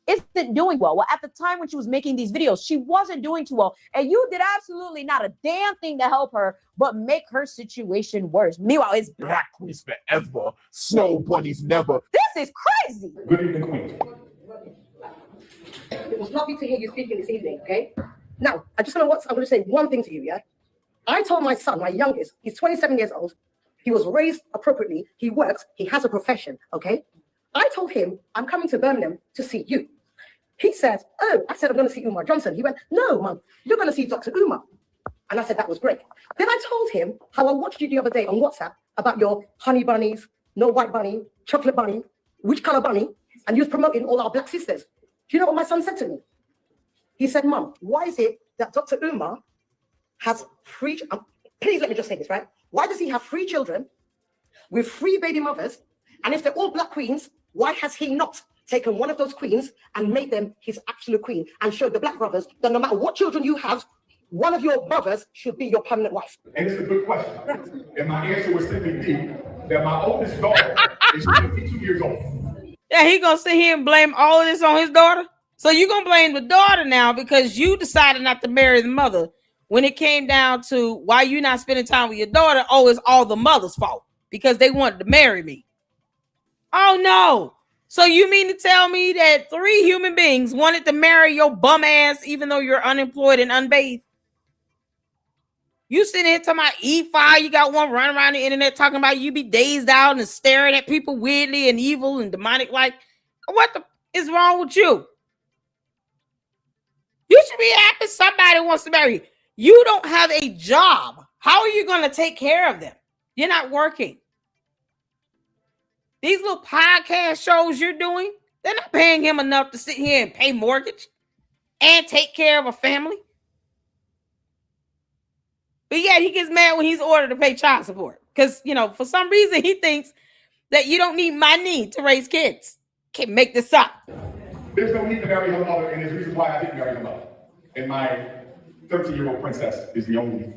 isn't doing well. Well, at the time when she was making these videos, she wasn't doing too well. And you did absolutely not a damn thing to help her, but make her situation worse. Meanwhile, it's Black queens forever, snow bunnies never. This is crazy. Good evening, queen. It was lovely to hear you speaking this evening, okay? Now, I'm going to say one thing to you, yeah? I told my son, my youngest, he's 27 years old. He was raised appropriately. He works. He has a profession, okay? I told him, I'm coming to Birmingham to see you. He says, oh, I said, I'm going to see Umar Johnson. He went, no, Mum, you're going to see Dr. Umar. And I said, that was great. Then I told him how I watched you the other day on WhatsApp about your honey bunnies, no white bunny, chocolate bunny, which color bunny, and you was promoting all our black sisters. Do you know what my son said to me? He said, Mum, why is it that Dr. Umar has three, please let me just say this, right? Why does he have 3 children with 3 baby mothers? And if they're all black queens, why has he not taken one of those queens and made them his absolute queen and showed the black brothers that no matter what children you have, one of your brothers should be your permanent wife? And it's a good question. And my answer was simply that my oldest daughter is 52 years old. Yeah, he gonna sit here and blame all of this on his daughter. So you gonna blame the daughter now because you decided not to marry the mother. When it came down to why you not spending time with your daughter, oh, it's all the mother's fault because they wanted to marry me. Oh no. So you mean to tell me that 3 human beings wanted to marry your bum ass even though you're unemployed and unbathed? You sitting here talking about E5, you got one running around the internet talking about you be dazed out and staring at people weirdly and evil and demonic like. What the is wrong with you? You should be happy somebody wants to marry you. You don't have a job. How are you going to take care of them? You're not working. These little podcast shows you're doing, they're not paying him enough to sit here and pay mortgage and take care of a family. But yet he gets mad when he's ordered to pay child support. Because, for some reason he thinks that you don't need money to raise kids. Can't make this up. There's no need to marry her mother, and there's reasons why I didn't marry her mother. And my 13-year-old princess is the only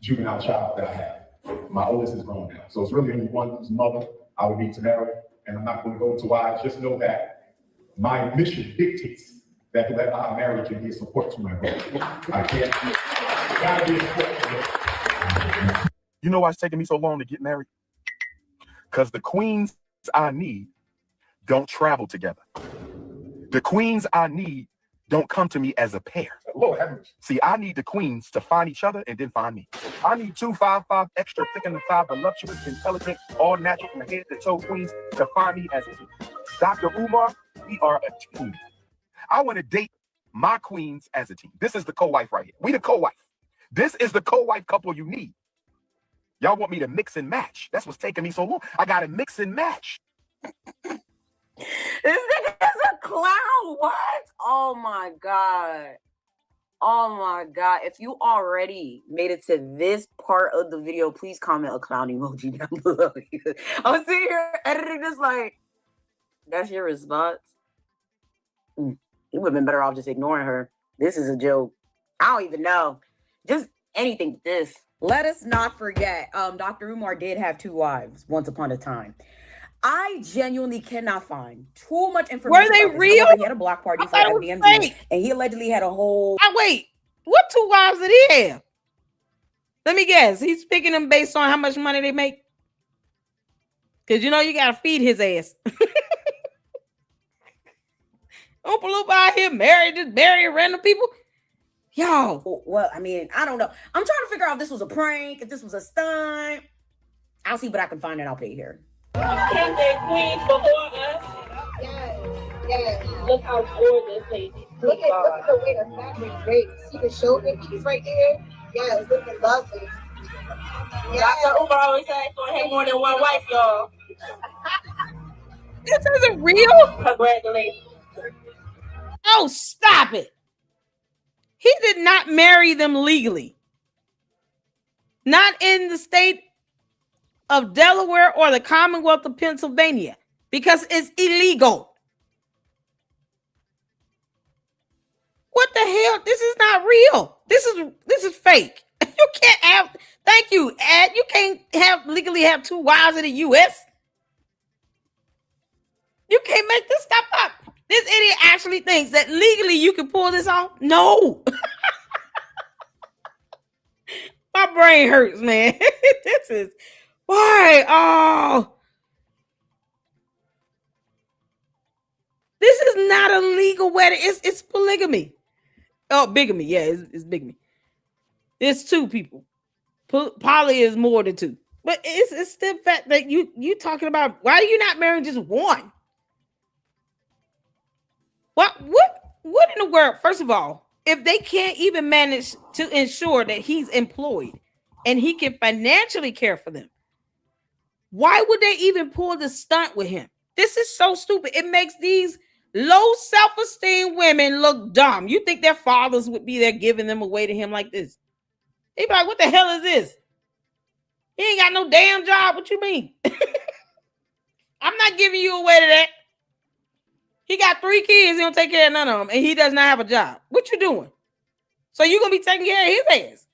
juvenile child that I have. My oldest is grown now. So it's really only one whose mother I would need to marry, and I'm not going to go into why. Just know that my mission dictates that our marriage can be a support to my brother. I can't. Gotta be a support to him. You know why it's taking me so long to get married? Because the queens I need don't travel together. The queens I need don't come to me as a pair. Lord have mercy. See, I need the queens to find each other and then find me. I need 2 5'5" extra thick in the thigh, voluptuous, intelligent, all natural from head to toe queens to find me as a team. Dr. Umar, we are a team. I want to date my queens as a team. This is the co-wife right here. We the co-wife. This is the co-wife couple you need. Y'all want me to mix and match. That's what's taking me so long. I got to mix and match. This nigga is a clown. What? Oh my God. Oh my God. If you already made it to this part of the video, please comment a clown emoji down below. I'm sitting here editing this like, that's your response? You would have been better off just ignoring her. This is a joke. I don't even know. Just anything but this. Let us not forget, Dr. Umar did have 2 wives once upon a time. I genuinely cannot find too much information. Were they about this. real? However, he had a block party for FDMZ, and he allegedly had a whole. Wait, what 2 wives did he have? Let me guess. He's picking them based on how much money they make. Because you gotta feed his ass. Oompa Loompa out here marrying random people. Yo. Well, I mean, I don't know. I'm trying to figure out if this was a prank, if this was a stunt. I'll see what I can find and I'll pay here. Can they queens before us? Yes. Look how gorgeous they Look at the way the fabric drapes. See the shoulder piece right there? Yeah, it's looking lovely. Dr. Umar always said, "Go ahead, more than one wife, y'all." This isn't real. Congratulations. Oh, stop it. He did not marry them legally. Not in the state of Delaware or the Commonwealth of Pennsylvania, because it's illegal. What the hell? This is not real. This is fake. You can't have. Thank you, Ed. You can't legally have 2 wives in the U.S. You can't make this stuff up. This idiot actually thinks that legally you can pull this off. No. My brain hurts, man. This is why. Oh, this is not a legal wedding. It's polygamy. Oh, bigamy. Yeah, it's bigamy. It's 2 people. Poly is more than 2. But it's still fact that you talking about. Why are you not marrying just one? What in the world? First of all, if they can't even manage to ensure that he's employed and he can financially care for them, why would they even pull the stunt with him? This is so stupid. It makes these low self-esteem women look dumb. You think their fathers would be there giving them away to him like this? They'd be like, what the hell is this? He ain't got no damn job. What you mean? I'm not giving you away to that. He got 3 kids. He don't take care of none of them. And he does not have a job. What you doing? So you going to be taking care of his ass.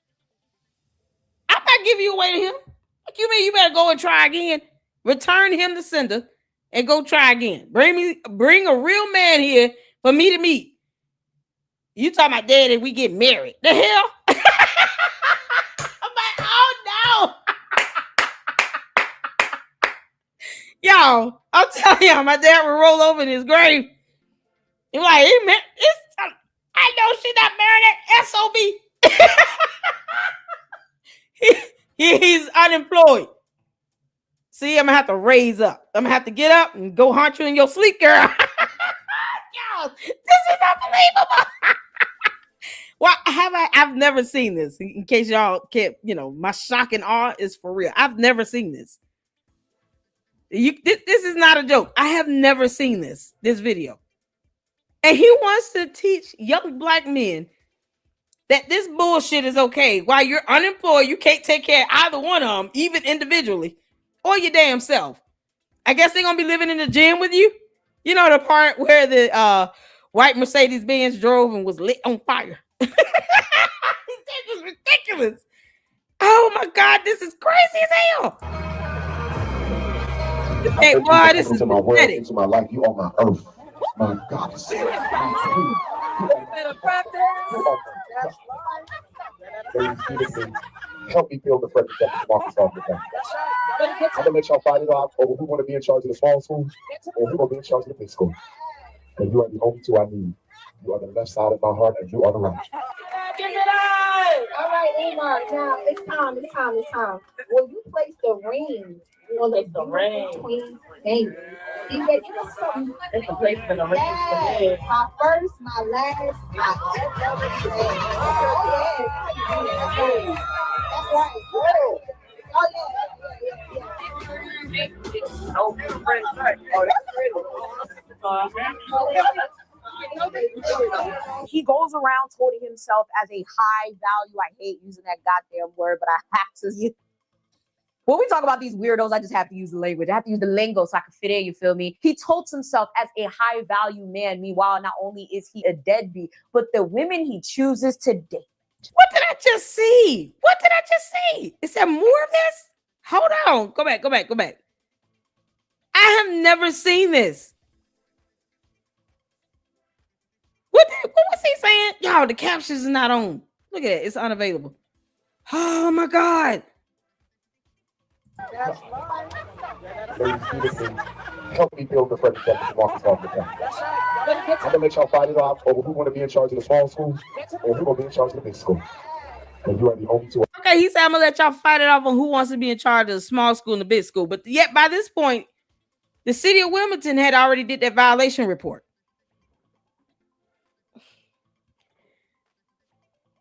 I'm not giving you away to him. What you mean? You better go and try again. Return him to sender and go try again. Bring a real man here for me to meet. You talking about daddy, we get married. The hell? I'm like, oh no. Y'all, I'll tell y'all, my dad would roll over in his grave. He's like, I know she's not married at SOB. He's unemployed. See, I'm gonna have to raise up. I'm gonna have to get up and go haunt you in your sleep, girl. Yo, this is unbelievable. Well, I've never seen this. In case y'all can't, my shock and awe is for real. I've never seen this. This is not a joke. I have never seen this video. And he wants to teach young black men that this bullshit is okay. While you're unemployed, you can't take care of either one of them, even individually, or your damn self. I guess they're going to be living in the gym with you. You know, the part where the white Mercedes-Benz drove and was lit on fire. This is ridiculous. Oh my God, this is crazy as hell. Hey, boy, this is into my world, pathetic. into my life. You are my earth. My God. Help me build the Frederick Douglass Marcus Garvey family. I'm gonna let y'all fight it off over who want to be in charge of the small school or who gonna be in charge of the big school. And you are the only two I need. You are the left side of my heart, and you are the right. All right, Umar. Now it's time. Will you place the ring on the queen's finger? You get something. It's a place for the ring. Yes, my first, my last, my everything. Oh yeah, that's right. Oh yeah. He goes around touting himself as a high value. I hate using that goddamn word, but I have to use. When we talk about these weirdos, I just have to use the language. I have to use the lingo so I can fit in, you feel me? He totes himself as a high value man. Meanwhile, not only is he a deadbeat, but the women he chooses to date. What did I just see? Is there more of this? Hold on. Go back. I have never seen this. What was he saying? Y'all, the captions is not on. Look at it. It's unavailable. Oh, my God. Help me build the Frederick Douglass Marcus Garvey family. I'm gonna let y'all fight it off over who want to be in charge of the small school or who gonna be in charge of the big school. And you are the only two. Okay, he said I'm gonna let y'all fight it off on who wants to be in charge of the small school and the big school. But yet by this point, the city of Wilmington had already did that violation report.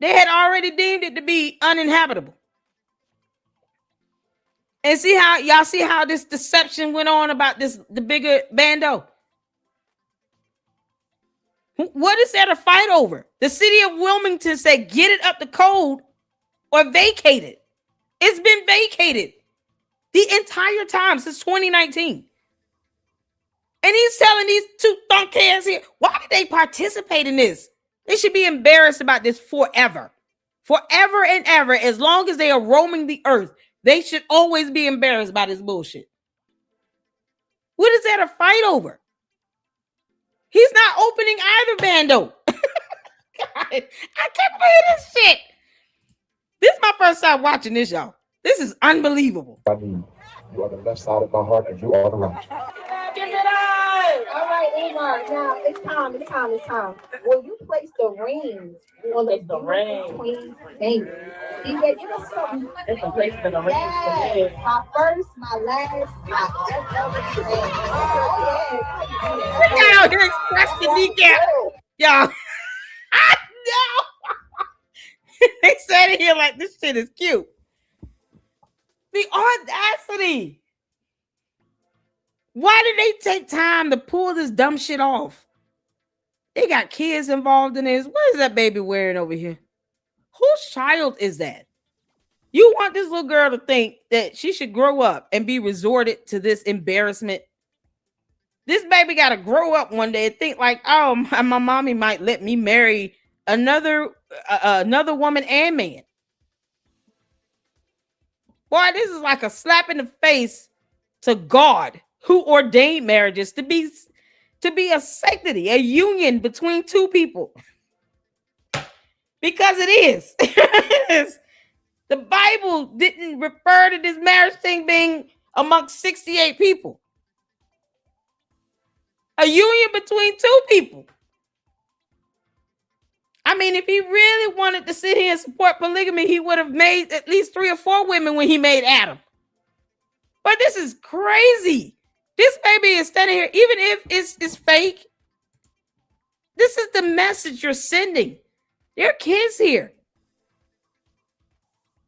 They had already deemed it to be uninhabitable. And see how this deception went on about the bigger bando. What is there to fight over? The city of Wilmington said, get it up to code or vacate it. It's been vacated the entire time since 2019. And he's telling these two thunk heads here, why did they participate in this? They should be embarrassed about this forever. Forever and ever, as long as they are roaming the earth, they should always be embarrassed by this bullshit. What is there to fight over? He's not opening either bando. God, I can't believe this shit. This is my first time watching this, y'all. This is unbelievable. I mean, you are the left side of my heart, and you are the right. All right, Umar. Now it's time. Will you place the ring on the queen's finger? You get something. It's a place for the ring. Yes, my first, my last, my everything. Oh yeah. Look out here, express the decaf. Y'all. No. They said it here like this shit is cute. The audacity. Why did they take time to pull this dumb shit off? They got kids involved in this. What is that baby wearing over here? Whose child is that? You want this little girl to think that she should grow up and be resorted to this embarrassment? This baby got to grow up one day and think like, oh, my mommy might let me marry another woman and man. Boy, this is like a slap in the face to God, who ordained marriages to be a sanctity, a union between two people. Because it is. It is. The Bible didn't refer to this marriage thing being amongst 68 people. A union between two people. I mean, if he really wanted to sit here and support polygamy, he would have made at least 3 or 4 women when he made Adam. But this is crazy. This baby is standing here, even if it's fake. This is the message you're sending. There are kids here.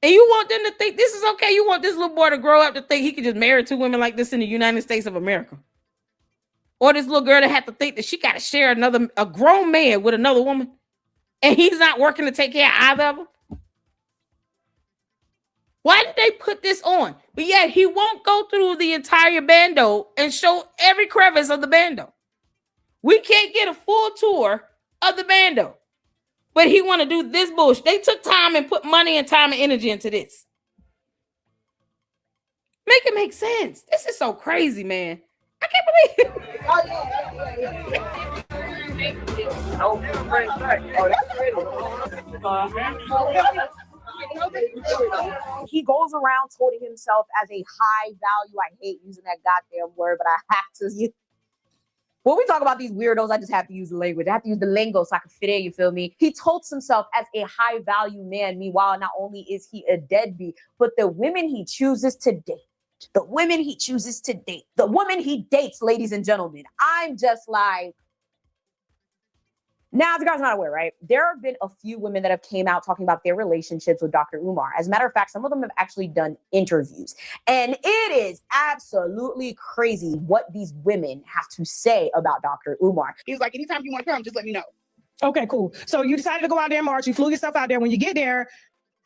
And you want them to think this is okay. You want this little boy to grow up to think he could just marry 2 women like this in the United States of America. Or this little girl to have to think that she got to share a grown man with another woman. And he's not working to take care of either of them. Why did they put this on? But yet he won't go through the entire bando and show every crevice of the bando. We can't get a full tour of the bando. But he want to do this bullshit. They took time and put money and time and energy into this. Make it make sense. This is so crazy, man. I can't believe it. He goes around touting himself as a high value. I hate using that goddamn word, but I have to. When we talk about these weirdos, I just have to use the language. I have to use the lingo so I can fit in, you feel me? He totes himself as a high value man. Meanwhile, not only is he a deadbeat, but the women he chooses to date, the women he dates, ladies and gentlemen, I'm just like, now, if you guys are not aware, right? There have been a few women that have came out talking about their relationships with Dr. Umar. As a matter of fact, some of them have actually done interviews. And it is absolutely crazy what these women have to say about Dr. Umar. He was like, anytime you want to come, just let me know. Okay, cool. So you decided to go out there in March. You flew yourself out there. When you get there,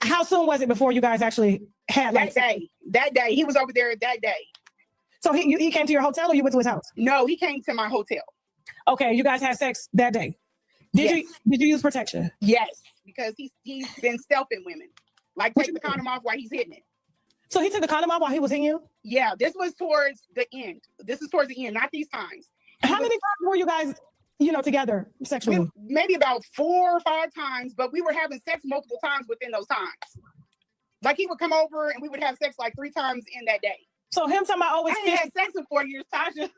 how soon was it before you guys actually had that day? He was over there that day. So he came to your hotel or you went to his house? No, he came to my hotel. Okay, you guys had sex that day. Did you use protection? Yes, because he's been stealthing women. Like take the condom off while he's hitting it. So he took the condom off while he was hitting you? Yeah, this was towards the end. This is towards the end, not these times. How many times were you guys, together sexually? Maybe about 4 or 5 times, but we were having sex multiple times within those times. Like he would come over and we would have sex like 3 times in that day. So him talking about always I ain't had sex in 4 years, Tasha.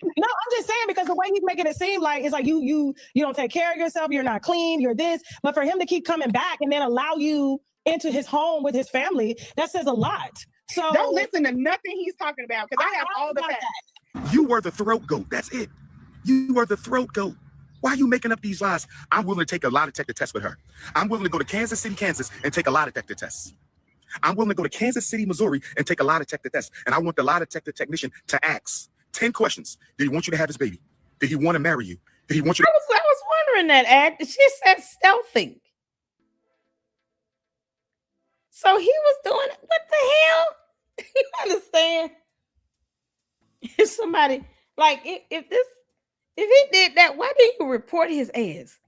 No, I'm just saying because the way he's making it seem like it's like you don't take care of yourself, you're not clean, you're this. But for him to keep coming back and then allow you into his home with his family, that says a lot. So don't listen to nothing he's talking about because I have all the facts. You were the throat goat. That's it. You were the throat goat. Why are you making up these lies? I'm willing to take a lie detector test with her. I'm willing to go to Kansas City, Kansas, and take a lie detector test. I'm willing to go to Kansas City, Missouri, and take a lie detector test. And I want the lie detector technician to ask 10 questions. Did he want you to have his baby? Did he want to marry you? Did he want you to... I was wondering that, Act. She said stealthing. So he was doing it. What the hell? You understand? If somebody, like, if he did that, why didn't you report his ass?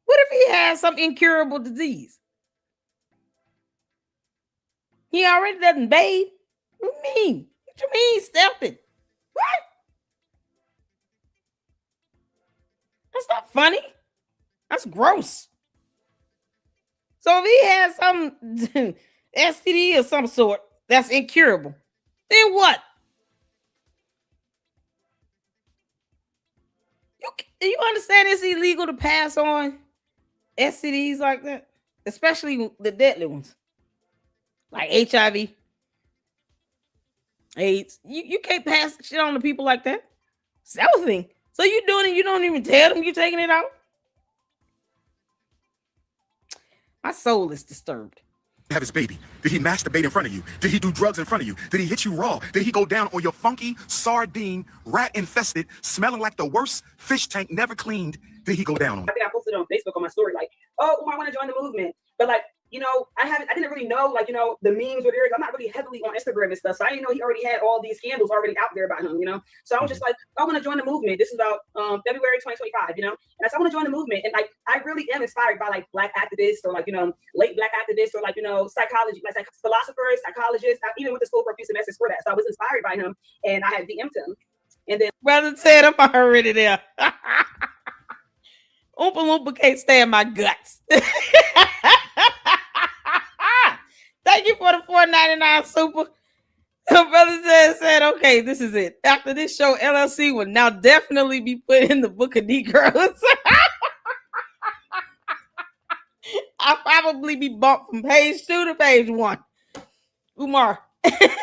What if he has some incurable disease? He already doesn't bathe. What do you mean? What you mean stealthing? What? That's not funny. That's gross. So if he has some STD of some sort that's incurable, then what? Do you understand it's illegal to pass on STDs like that? Especially the deadly ones. Like HIV, AIDS. You can't pass shit on to people like that. Stealthing. So you doing it, you don't even tell them you're taking it out? My soul is disturbed. have his baby? Did he masturbate in front of you? Did he do drugs in front of you? Did he hit you raw? Did he go down on your funky, sardine, rat-infested, smelling like the worst fish tank never cleaned? Did he go down on? I think I posted on Facebook on my story, like, oh, Umar, I want to join the movement. But like, you know, I didn't really know, like, you know, the memes or lyrics. I'm not really heavily on Instagram and stuff. So I didn't know he already had all these scandals already out there about him, you know? So I was just like, I want to join the movement. This is about February 2025, you know? And I said, I want to join the movement. And like, I really am inspired by like Black activists or like, you know, late Black activists or like, you know, psychology, like philosophers, psychologists. I even went to school for a few semesters for that. So I was inspired by him and I had DM'd him. And then Brother said, I'm already there. Oompa Loompa can't stand my guts. Thank you for the $4.99 super. Brother said, okay, this is it. After this show, LLC will now definitely be put in the book of Negroes. I'll probably be bumped from page 2 to page 1. Umar,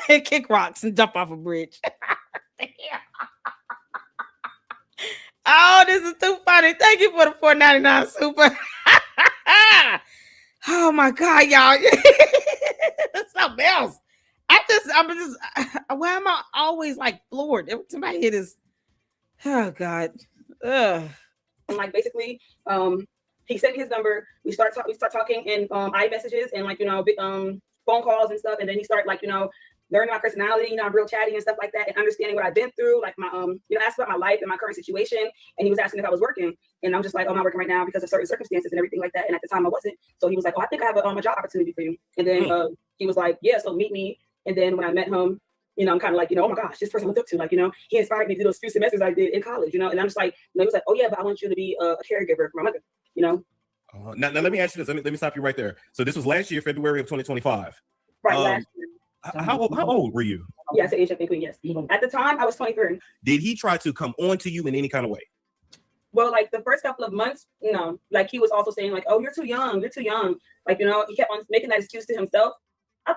kick rocks and jump off a bridge. Oh, this is too funny. Thank you for the $4.99 super. Oh my God, y'all. something else. Why am I always like floored every time I hear this? Oh God. Ugh. And like basically, he sent me his number. We start talking in iMessages and like phone calls and stuff. And then he started like learning my personality. I'm real chatty and stuff like that, and understanding what I've been through. Like my asked about my life and my current situation. And he was asking if I was working, and I'm just like, oh, I'm not working right now because of certain circumstances and everything like that. And at the time I wasn't. So he was like, oh, I think I have a job opportunity for you. And then he was like, yeah, so meet me. And then when I met him, I'm kind of like, oh my gosh, this person I looked up to, like, he inspired me to do those few semesters I did in college, and I'm just like, he was like, oh yeah, but I want you to be a caregiver for my mother, Now let me ask you this. Let me stop you right there. So this was last year, February of 2025. Right, last year. How old were you? Yes, age of between, yes. At the time, I was 23. Did he try to come on to you in any kind of way? Well, like the first couple of months, like he was also saying like, oh, you're too young. Like, he kept on making that excuse to himself. I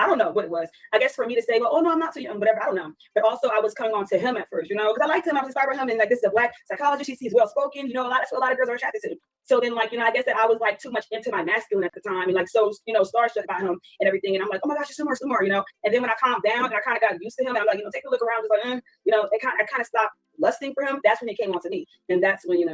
don't know what it was. I guess for me to say, well, oh no, I'm not too young, whatever. I don't know. But also, I was coming on to him at first, because I liked him. I was inspired by him, and like this is a Black psychologist. He's well spoken. That's what a lot of girls are attracted to. So then, like, I guess that I was like too much into my masculine at the time, and like so, starstruck by him and everything. And I'm like, oh my gosh, there's some more. And then when I calmed down and I kind of got used to him, and I'm like, take a look around, just like, I kind of stopped lusting for him. That's when he came on to me, and that's when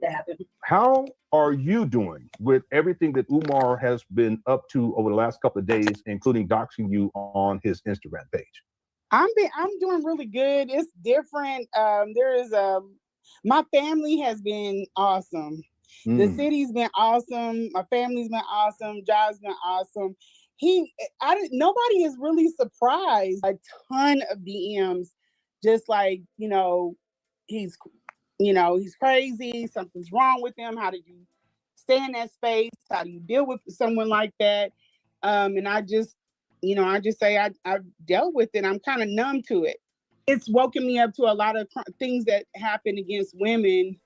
that happened. How are you doing with everything that Umar has been up to over the last couple of days, including doxing you on his Instagram page? I'm doing really good. It's different. My family has been awesome. The city's been awesome. My family's been awesome. Job's been awesome. Nobody is really surprised. A ton of DMs, just like he's crazy. Something's wrong with him. How did you stay in that space? How do you deal with someone like that? And I just say I've dealt with it. I'm kind of numb to it. It's woken me up to a lot of things that happen against women.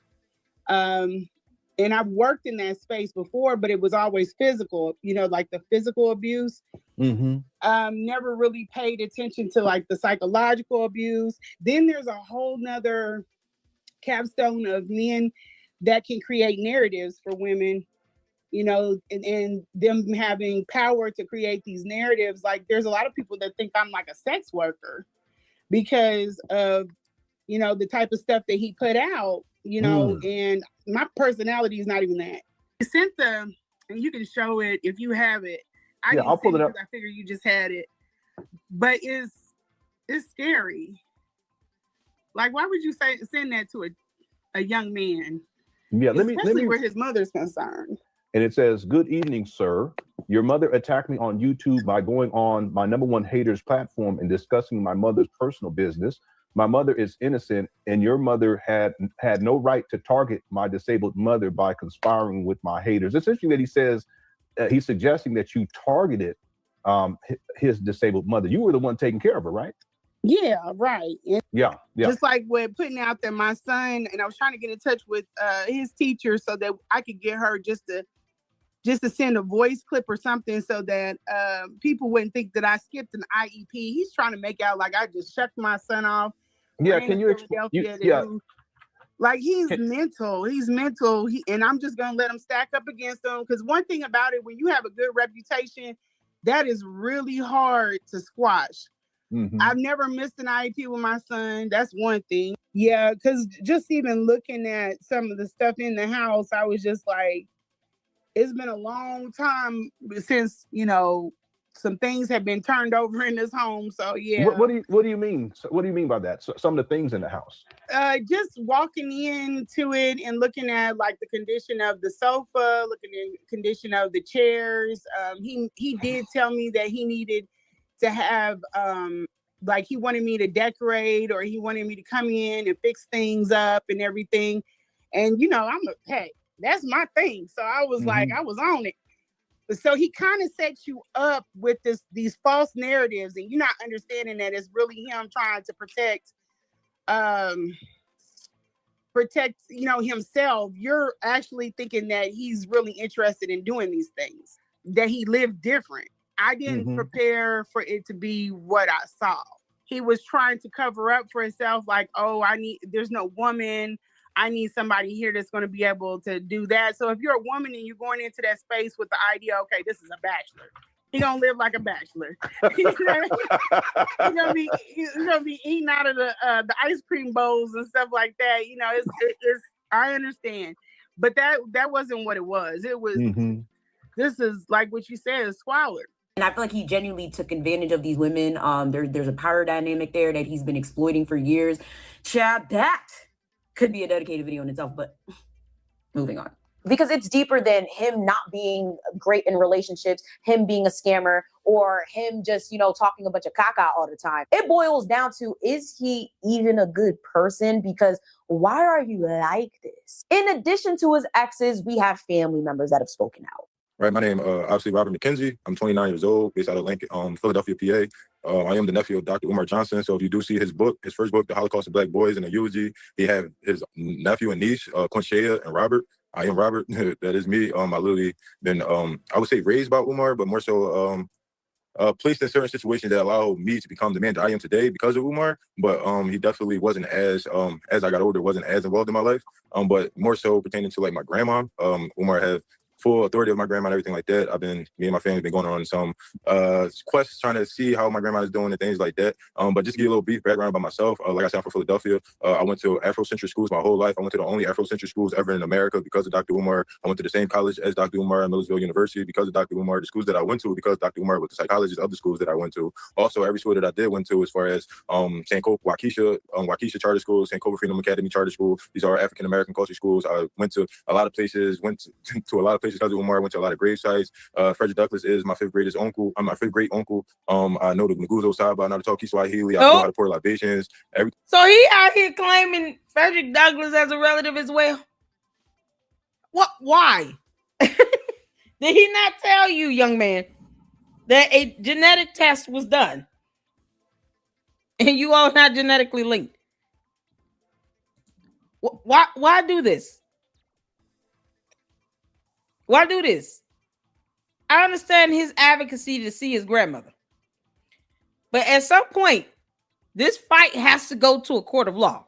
And I've worked in that space before, but it was always physical, like the physical abuse. Never really paid attention to like the psychological abuse. Then there's a whole nother capstone of men that can create narratives for women, and them having power to create these narratives. Like there's a lot of people that think I'm like a sex worker because of, the type of stuff that he put out, and my personality is not even that. I sent them, and you can show it if you have it. I'll pull it up. I figure you just had it, but it's scary. Like, why would you send that to a young man? Yeah, let me where his mother's concerned. And it says, "Good evening, sir. Your mother attacked me on YouTube by going on my #1 haters platform and discussing my mother's personal business. My mother is innocent, and your mother had no right to target my disabled mother by conspiring with my haters." It's interesting that he says he's suggesting that you targeted his disabled mother. You were the one taking care of her, right? Yeah, right. And yeah. Just like with putting out there my son, and I was trying to get in touch with his teacher so that I could get her just to send a voice clip or something so that people wouldn't think that I skipped an IEP. He's trying to make out like I just shucked my son off. Yeah, can you explain? Like he's mental. And I'm just gonna let him stack up against him. Because one thing about it, when you have a good reputation, that is really hard to squash. I've never missed an IEP with my son. That's one thing. Yeah, because just even looking at some of the stuff in the house, I was just like, it's been a long time since, some things have been turned over in this home. So yeah. What do you mean? What do you mean by that? So, some of the things in the house. Just walking into it and looking at like the condition of the sofa, looking at the condition of the chairs. He did tell me that he needed to have like he wanted me to decorate, or he wanted me to come in and fix things up and everything. And hey, that's my thing. So I was like, I was on it. So he kind of sets you up with these false narratives, and you're not understanding that it's really him trying to protect himself. You're actually thinking that he's really interested in doing these things, that he lived different. I didn't prepare for it to be what I saw. He was trying to cover up for himself, like, oh, there's no woman. I need somebody here that's going to be able to do that. So if you're a woman and you're going into that space with the idea, okay, this is a bachelor, He gonna live like a bachelor. He's gonna be eating out of the ice cream bowls and stuff like that. You know, it's I understand, but that wasn't what it was. It was this is like what you said, a squalor. And I feel like he genuinely took advantage of these women. There's a power dynamic there that he's been exploiting for years. Chad, that could be a dedicated video in itself, but moving on. Because it's deeper than him not being great in relationships, him being a scammer, or him just, talking a bunch of caca all the time. It boils down to, is he even a good person? Because why are you like this? In addition to his exes, we have family members that have spoken out. Right, my name, obviously Robert McKenzie. I'm 29 years old, based out of Lincoln, Philadelphia, PA. I am the nephew of Dr. Umar Johnson. So if you do see his book, his first book, The Holocaust of Black Boys, in a eulogy, he have his nephew and niece, Quinshea and Robert. I am Robert. That is me. I literally been, I would say raised by Umar, but more so placed in certain situations that allowed me to become the man that I am today because of Umar. But he definitely wasn't as I got older, wasn't as involved in my life. But more so pertaining to like my grandma. Umar had full authority of my grandma and everything like that. Me and my family been going on some quests trying to see how my grandma is doing and things like that. But just to give you a little brief background about myself, like I said, I'm from Philadelphia. I went to Afrocentric schools my whole life. I went to the only Afrocentric schools ever in America because of Dr. Umar. I went to the same college as Dr. Umar at Millersville University because of Dr. Umar. The schools that I went to because Dr. Umar was the psychologist of the schools that I went to. Also, every school that I did went to, as far as Waukesha Charter School, St. Cobra Freedom Academy Charter School. These are African American culture schools. I went to a lot of places. To a lot of places because of Umar. I went to a lot of grave sites. Frederick Douglass is my fifth great uncle. I know the Nguzo Saba. I know how to talk Kiswahili. I know how to pour libations. So he out here claiming Frederick Douglass as a relative as well. What? Why? Did he not tell you, young man, that a genetic test was done and you all not genetically linked? Why do this? Why do this? I understand his advocacy to see his grandmother. But at some point, this fight has to go to a court of law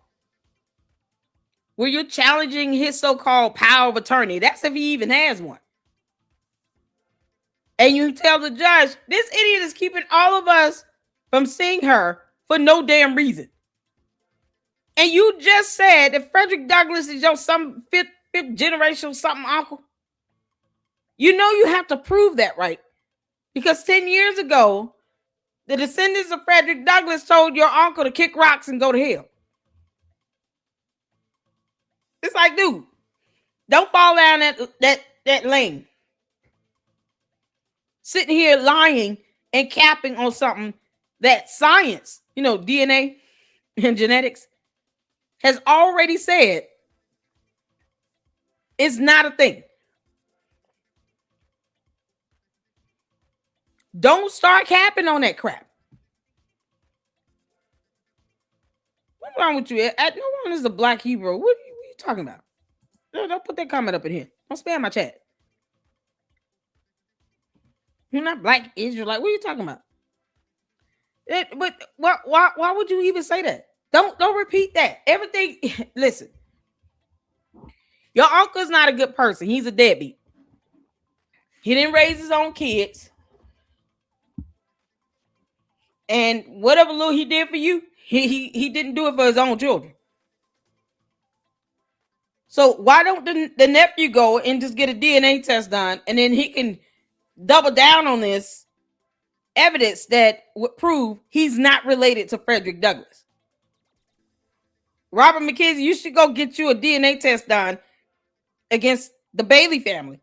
where you're challenging his so-called power of attorney. That's if he even has one. And you tell the judge, this idiot is keeping all of us from seeing her for no damn reason. And you just said that Frederick Douglass is your some fifth generational something uncle. You know you have to prove that, right? Because 10 years ago, the descendants of Frederick Douglass told your uncle to kick rocks and go to hell. It's like, dude, don't fall down that lane. Sitting here lying and capping on something that science, DNA and genetics, has already said is not a thing. Don't start capping on that crap. What's wrong with you? No one is a black Hebrew. What are you talking about? Don't put that comment up in here. Don't spam my chat. You're not black Israelite. What are you talking about? But why would you even say that? Don't repeat that. Everything. Listen. Your uncle's not a good person. He's a deadbeat. He didn't raise his own kids. And whatever little he did for you, he didn't do it for his own children. So why don't the nephew go and just get a DNA test done, and then he can double down on this evidence that would prove he's not related to Frederick Douglass. Robert McKenzie, you should go get you a DNA test done against the Bailey family.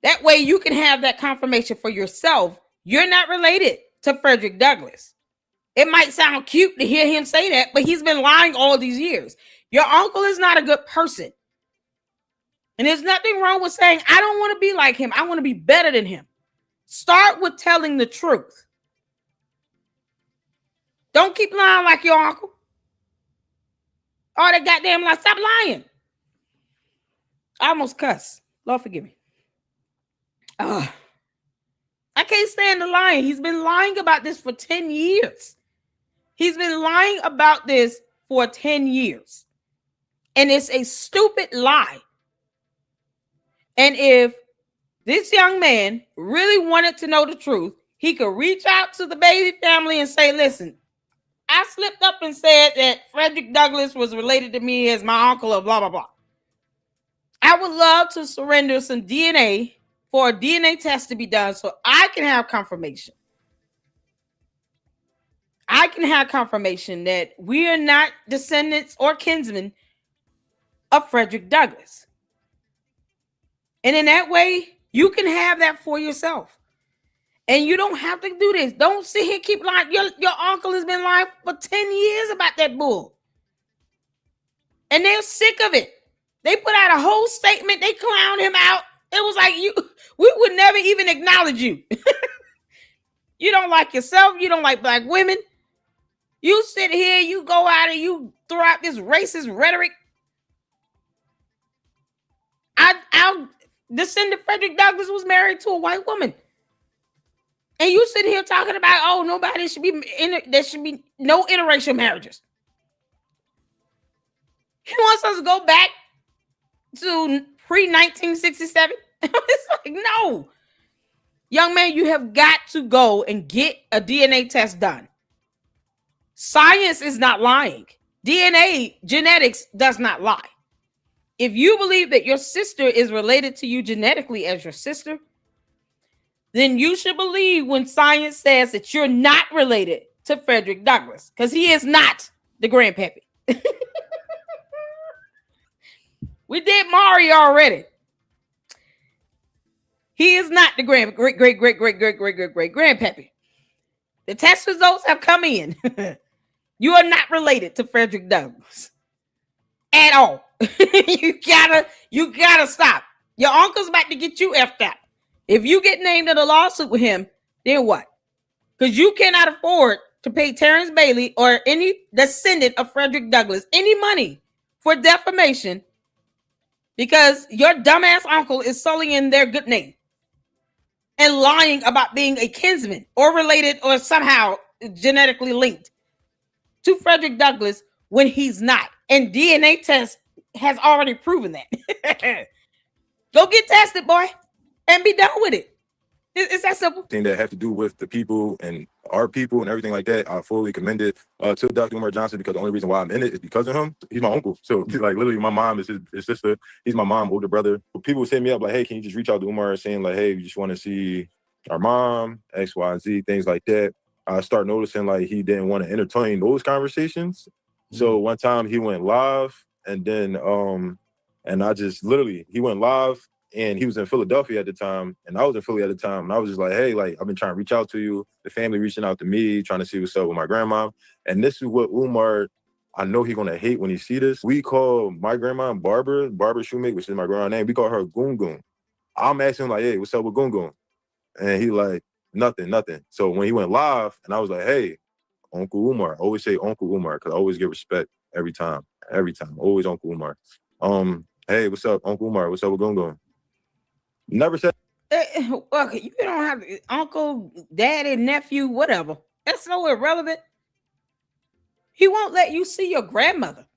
That way you can have that confirmation for yourself. You're not related to Frederick Douglass. It might sound cute to hear him say that, but he's been lying all these years. Your uncle is not a good person. And there's nothing wrong with saying, I don't want to be like him. I want to be better than him. Start with telling the truth. Don't keep lying like your uncle. Oh, that goddamn lie. Stop lying. I almost cuss. Lord forgive me. I can't stand the lying. He's been lying about this for 10 years. He's been lying about this for 10 years. And it's a stupid lie. And if this young man really wanted to know the truth, he could reach out to the baby family and say, listen, I slipped up and said that Frederick Douglass was related to me as my uncle or blah, blah, blah. I would love to surrender some DNA for a DNA test to be done so I can have confirmation. I can have confirmation that we are not descendants or kinsmen of Frederick Douglass. And in that way, you can have that for yourself. And you don't have to do this. Don't sit here keep lying. Your uncle has been lying for 10 years about that bull. And they're sick of it. They put out a whole statement. They clowned him out. It was like, we would never even acknowledge you. You don't like yourself. You don't like black women. You sit here, you go out and you throw out this racist rhetoric. Our descendant Frederick Douglass was married to a white woman. And you sit here talking about, oh, nobody should be there should be no interracial marriages. He wants us to go back to pre-1967. It's like, no. Young man, you have got to go and get a DNA test done. Science is not lying. DNA, genetics does not lie. If you believe that your sister is related to you genetically as your sister, then you should believe when science says that you're not related to Frederick Douglass, because he is not the grandpappy. We did Mari already. He is not the great grandpappy. The test results have come in. You are not related to Frederick Douglass at all. You gotta stop. Your uncle's about to get you effed out. If you get named in a lawsuit with him, then what? Because you cannot afford to pay Terrence Bailey or any descendant of Frederick Douglass any money for defamation, because your dumbass uncle is sullying their good name and lying about being a kinsman or related or somehow genetically linked to Frederick Douglass when he's not. And DNA test has already proven that. Go get tested, boy, and be done with it. It's that simple. Thing that have to do with the people and our people and everything like that, I fully commend it to Dr. Umar Johnson, because the only reason why I'm in it is because of him. He's my uncle. So like literally my mom is his sister. He's my mom, older brother. People hit me up like, hey, can you just reach out to Umar saying like, hey, we just want to see our mom, X, Y, and Z, things like that. I start noticing like he didn't want to entertain those conversations. So one time he went live and then and I just literally, he went live and he was in Philadelphia at the time and I was in Philly at the time. And I was just like, hey, like I've been trying to reach out to you. The family reaching out to me, trying to see what's up with my grandma. And this is what Umar, I know he's gonna hate when he see this. We call my grandma Barbara Shoemake, which is my grandma's name. We call her Goon Goon. I'm asking him like, hey, what's up with Goon Goon? And he like, nothing. So when he went live and I was like, hey, Uncle Umar, I always say Uncle Umar, because I always give respect every time, always Uncle Umar. Hey, what's up, Uncle Umar? What's up with Goon Goon? Never said. Well, you don't have uncle, daddy, nephew, whatever. That's so irrelevant. He won't let you see your grandmother.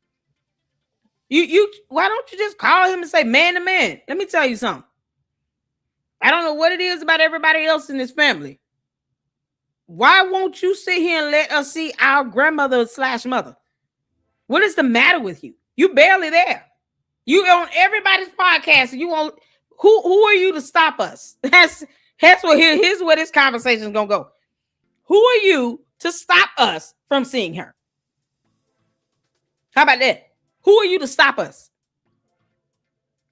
You why don't you just call him and say man to man? Let me tell you something. I don't know what it is about everybody else in this family. Why won't you sit here and let us see our grandmother / mother? What is the matter with you? You barely there. You on everybody's podcast and you won't. Who are you to stop us? That's what here's where this conversation is gonna go. Who are you to stop us from seeing her? How about that? Who are you to stop us?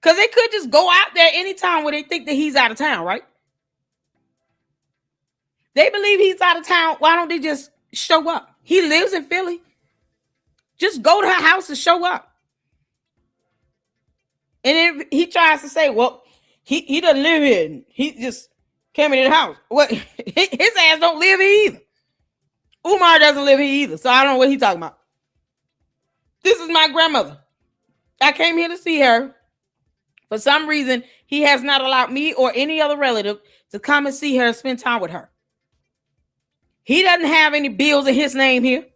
Because they could just go out there anytime where they think that he's out of town, right? They believe he's out of town. Why don't they just show up? He lives in Philly. Just go to her house and show up. And then he tries to say, well, he doesn't live here. He just came into the house. What? His ass don't live here either. Umar doesn't live here either. So I don't know what he's talking about. This is my grandmother. I came here to see her. For some reason, he has not allowed me or any other relative to come and see her and spend time with her. He doesn't have any bills in his name here.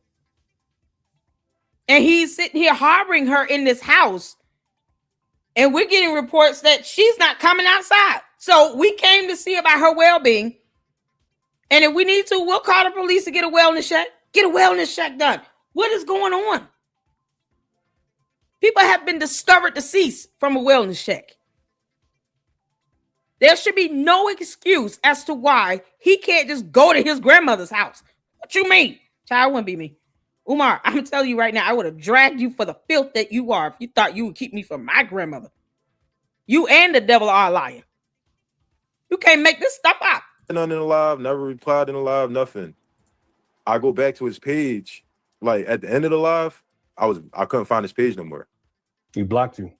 And he's sitting here harboring her in this house. And we're getting reports that she's not coming outside. So we came to see about her well-being. And if we need to, we'll call the police to get a wellness check. Get a wellness check done. What is going on? People have been discovered deceased from a wellness check. There should be no excuse as to why he can't just go to his grandmother's house. What you mean? Child, wouldn't be me. Umar, I'm telling you right now, I would have dragged you for the filth that you are if you thought you would keep me from my grandmother. You and the devil are a liar. You can't make this stuff up. None in the live, never replied in the live, nothing. I go back to his page, like at the end of the live, I couldn't find his page no more. He blocked you.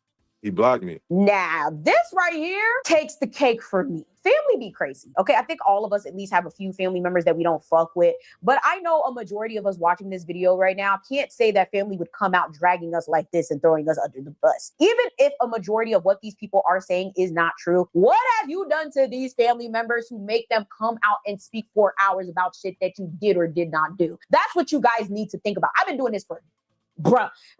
He blocked me. Now, this right here takes the cake for me. Family be crazy, okay? I think all of us at least have a few family members that we don't fuck with. But I know a majority of us watching this video right now can't say that family would come out dragging us like this and throwing us under the bus. Even if a majority of what these people are saying is not true, what have you done to these family members who make them come out and speak for hours about shit that you did or did not do? That's what you guys need to think about. I've been doing this for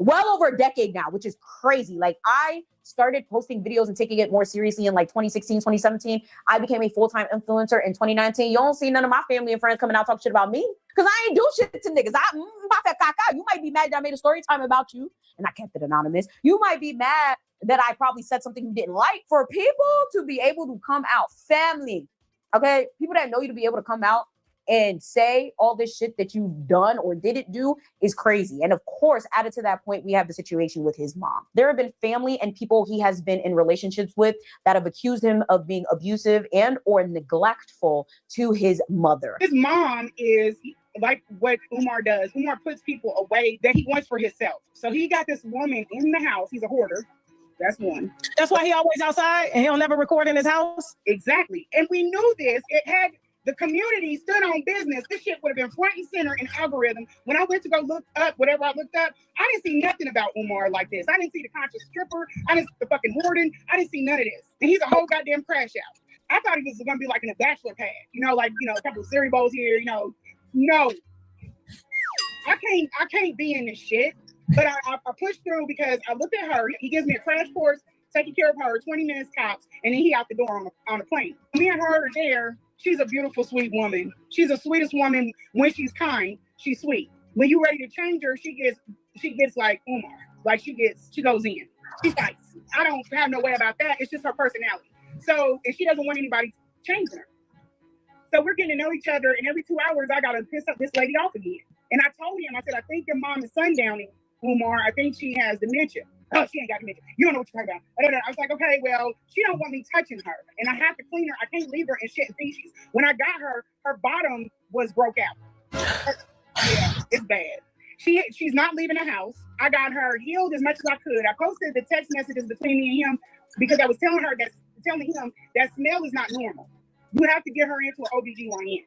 well over a decade now, which is crazy. Like, I started posting videos and taking it more seriously in like 2016, 2017. I became a full-time influencer in 2019. You don't see none of my family and friends coming out talk shit about me because I ain't do shit to niggas. You might be mad that I made a story time about you and I kept it anonymous. You might be mad that I probably said something you didn't like. For people to be able to come out, family, okay? People that know you to be able to come out and say all this shit that you've done or didn't do is crazy. And of course, added to that point, we have the situation with his mom. There have been family and people he has been in relationships with that have accused him of being abusive and or neglectful to his mother. His mom is like what Umar does. Umar puts people away that he wants for himself. So he got this woman in the house. He's a hoarder. That's one. That's why he always outside and he'll never record in his house? Exactly. And we knew this. It had... The community stood on business. This shit would have been front and center in algorithm. When I went to go look up whatever I looked up, I didn't see nothing about Umar like this. I didn't see the conscious stripper. I didn't see the fucking hoarding. I didn't see none of this. And he's a whole goddamn crash out. I thought he was going to be like in a bachelor pad. A couple of cereal bowls here, No. I can't be in this shit. But I pushed through because I looked at her. He gives me a crash course, taking care of her, 20 minutes tops, and then he out the door on a plane. Me and her are there. She's a beautiful, sweet woman. She's the sweetest woman. When she's kind, she's sweet. When you're ready to change her, she gets like Umar. Like she goes in. She fights. I don't have no way about that. It's just her personality. So, and she doesn't want anybody changing her. So we're getting to know each other, and every 2 hours, I gotta piss up this lady off again. And I told him, I said, I think your mom is sundowning, Umar. I think she has dementia. Oh, she ain't got dementia. You don't know what you're talking about. I was like, okay, well, she don't want me touching her, and I have to clean her. I can't leave her in shit and feces. When I got her, her bottom was broke out. Yeah, it's bad. She's not leaving the house. I got her healed as much as I could. I posted the text messages between me and him because I was telling him that smell is not normal. You have to get her into an OBGYN.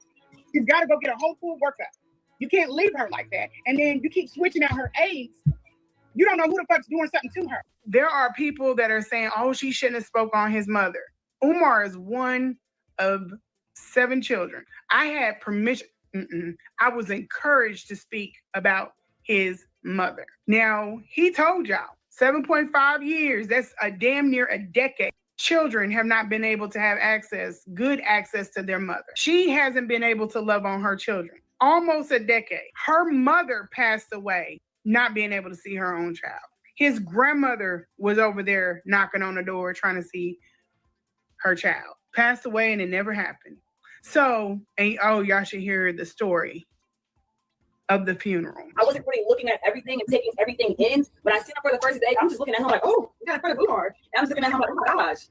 She's got to go get a whole full workup. You can't leave her like that. And then you keep switching out her aides. You don't know who the fuck's doing something to her. There are people that are saying, oh, she shouldn't have spoke on his mother. Umar is one of 7 children. I had permission. I was encouraged to speak about his mother. Now, he told y'all 7.5 years, that's a damn near a decade. Children have not been able to have good access to their mother. She hasn't been able to love on her children. Almost a decade. Her mother passed away, not being able to see her own child. His grandmother was over there knocking on the door trying to see her child. Passed away and it never happened. So, y'all should hear the story of the funeral. I wasn't really looking at everything and taking everything in. When I seen him for the first day, I'm just looking at him like, oh, we got a friend of Umar. And I'm just looking at him like, oh my gosh,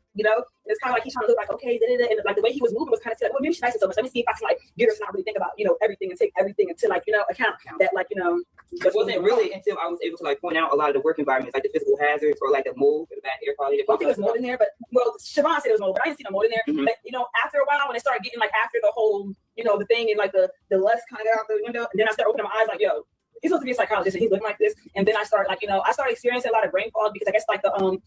it's kind of like he's trying to look like, okay, and like the way he was moving was kind of like, well, maybe she's nice so much. Let me see if I can like get her to not really think about, everything and take everything into like, account that like, It wasn't really until I was able to like point out a lot of the work environments, like the physical hazards or like the mold or the bad air quality. I don't think it was mold in there, but Siobhan said it was mold, but I didn't see no mold in there. Mm-hmm. But after a while, when it started getting like after the whole, the thing and like the lust kind of got out the window, and then I started opening my eyes like, yo, he's supposed to be a psychologist and he's looking like this. And then I started like, I started experiencing a lot of brain fog because I guess like the soul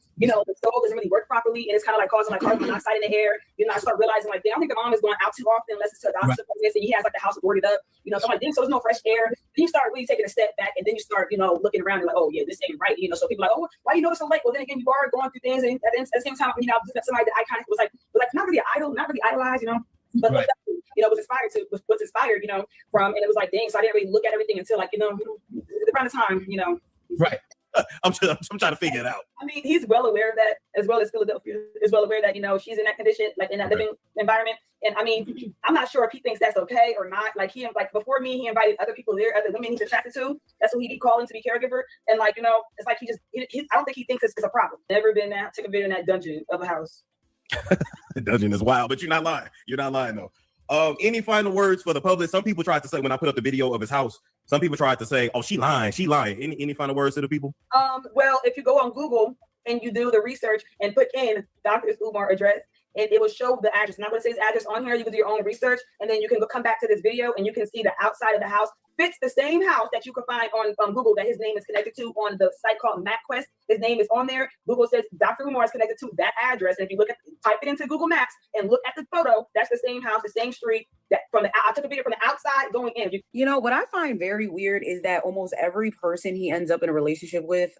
doesn't really work properly and it's kind of like causing like carbon monoxide in the air. I start realizing like, I don't think the mom is going out too often unless it's to a doctor's appointment and he has like the house boarded up. You know, so I'm like, damn, so there's no fresh air. Then you start really taking a step back, and then you start, you know, looking around and like, oh yeah, this ain't right. You know, so people are like, oh, why you know it's so late? Well, then again, you are going through things, and at the same time, you know, somebody that I kind of was like not really an idol, not really idolized, you know, but Right. you know, was inspired, you know, from, and it was like, dang, so I didn't really look at everything until like, you know, around the time, you know. Right. I'm trying to figure it out. I mean, he's well aware of that, as well as Philadelphia is well aware that, you know, she's in that condition, like in that living environment. And I mean, I'm not sure if he thinks that's okay or not. Like before me, he invited other people there, other women he's attracted to. That's who he'd be calling to be caregiver. And like, you know, it's like I don't think he thinks it's a problem. Never been there, took a video in that dungeon of a house. The dungeon is wild, but you're not lying. You're not lying though. Any final words for the public? Some people tried to say when I put up the video of his house, some people tried to say, oh, she lying. Any final words to the people? Well, if you go on Google and you do the research and put in Dr. Umar address, and it will show the address. And I'm going to say his address on here. You can do your own research, and then you can come back to this video and you can see the outside of the house fits the same house that you can find on Google that his name is connected to on the site called MapQuest. His name is on there. Google says Dr. Umar is connected to that address. And if you type it into Google Maps and look at the photo, that's the same house, the same street. That I took a video from the outside going in. You know, what I find very weird is that almost every person he ends up in a relationship with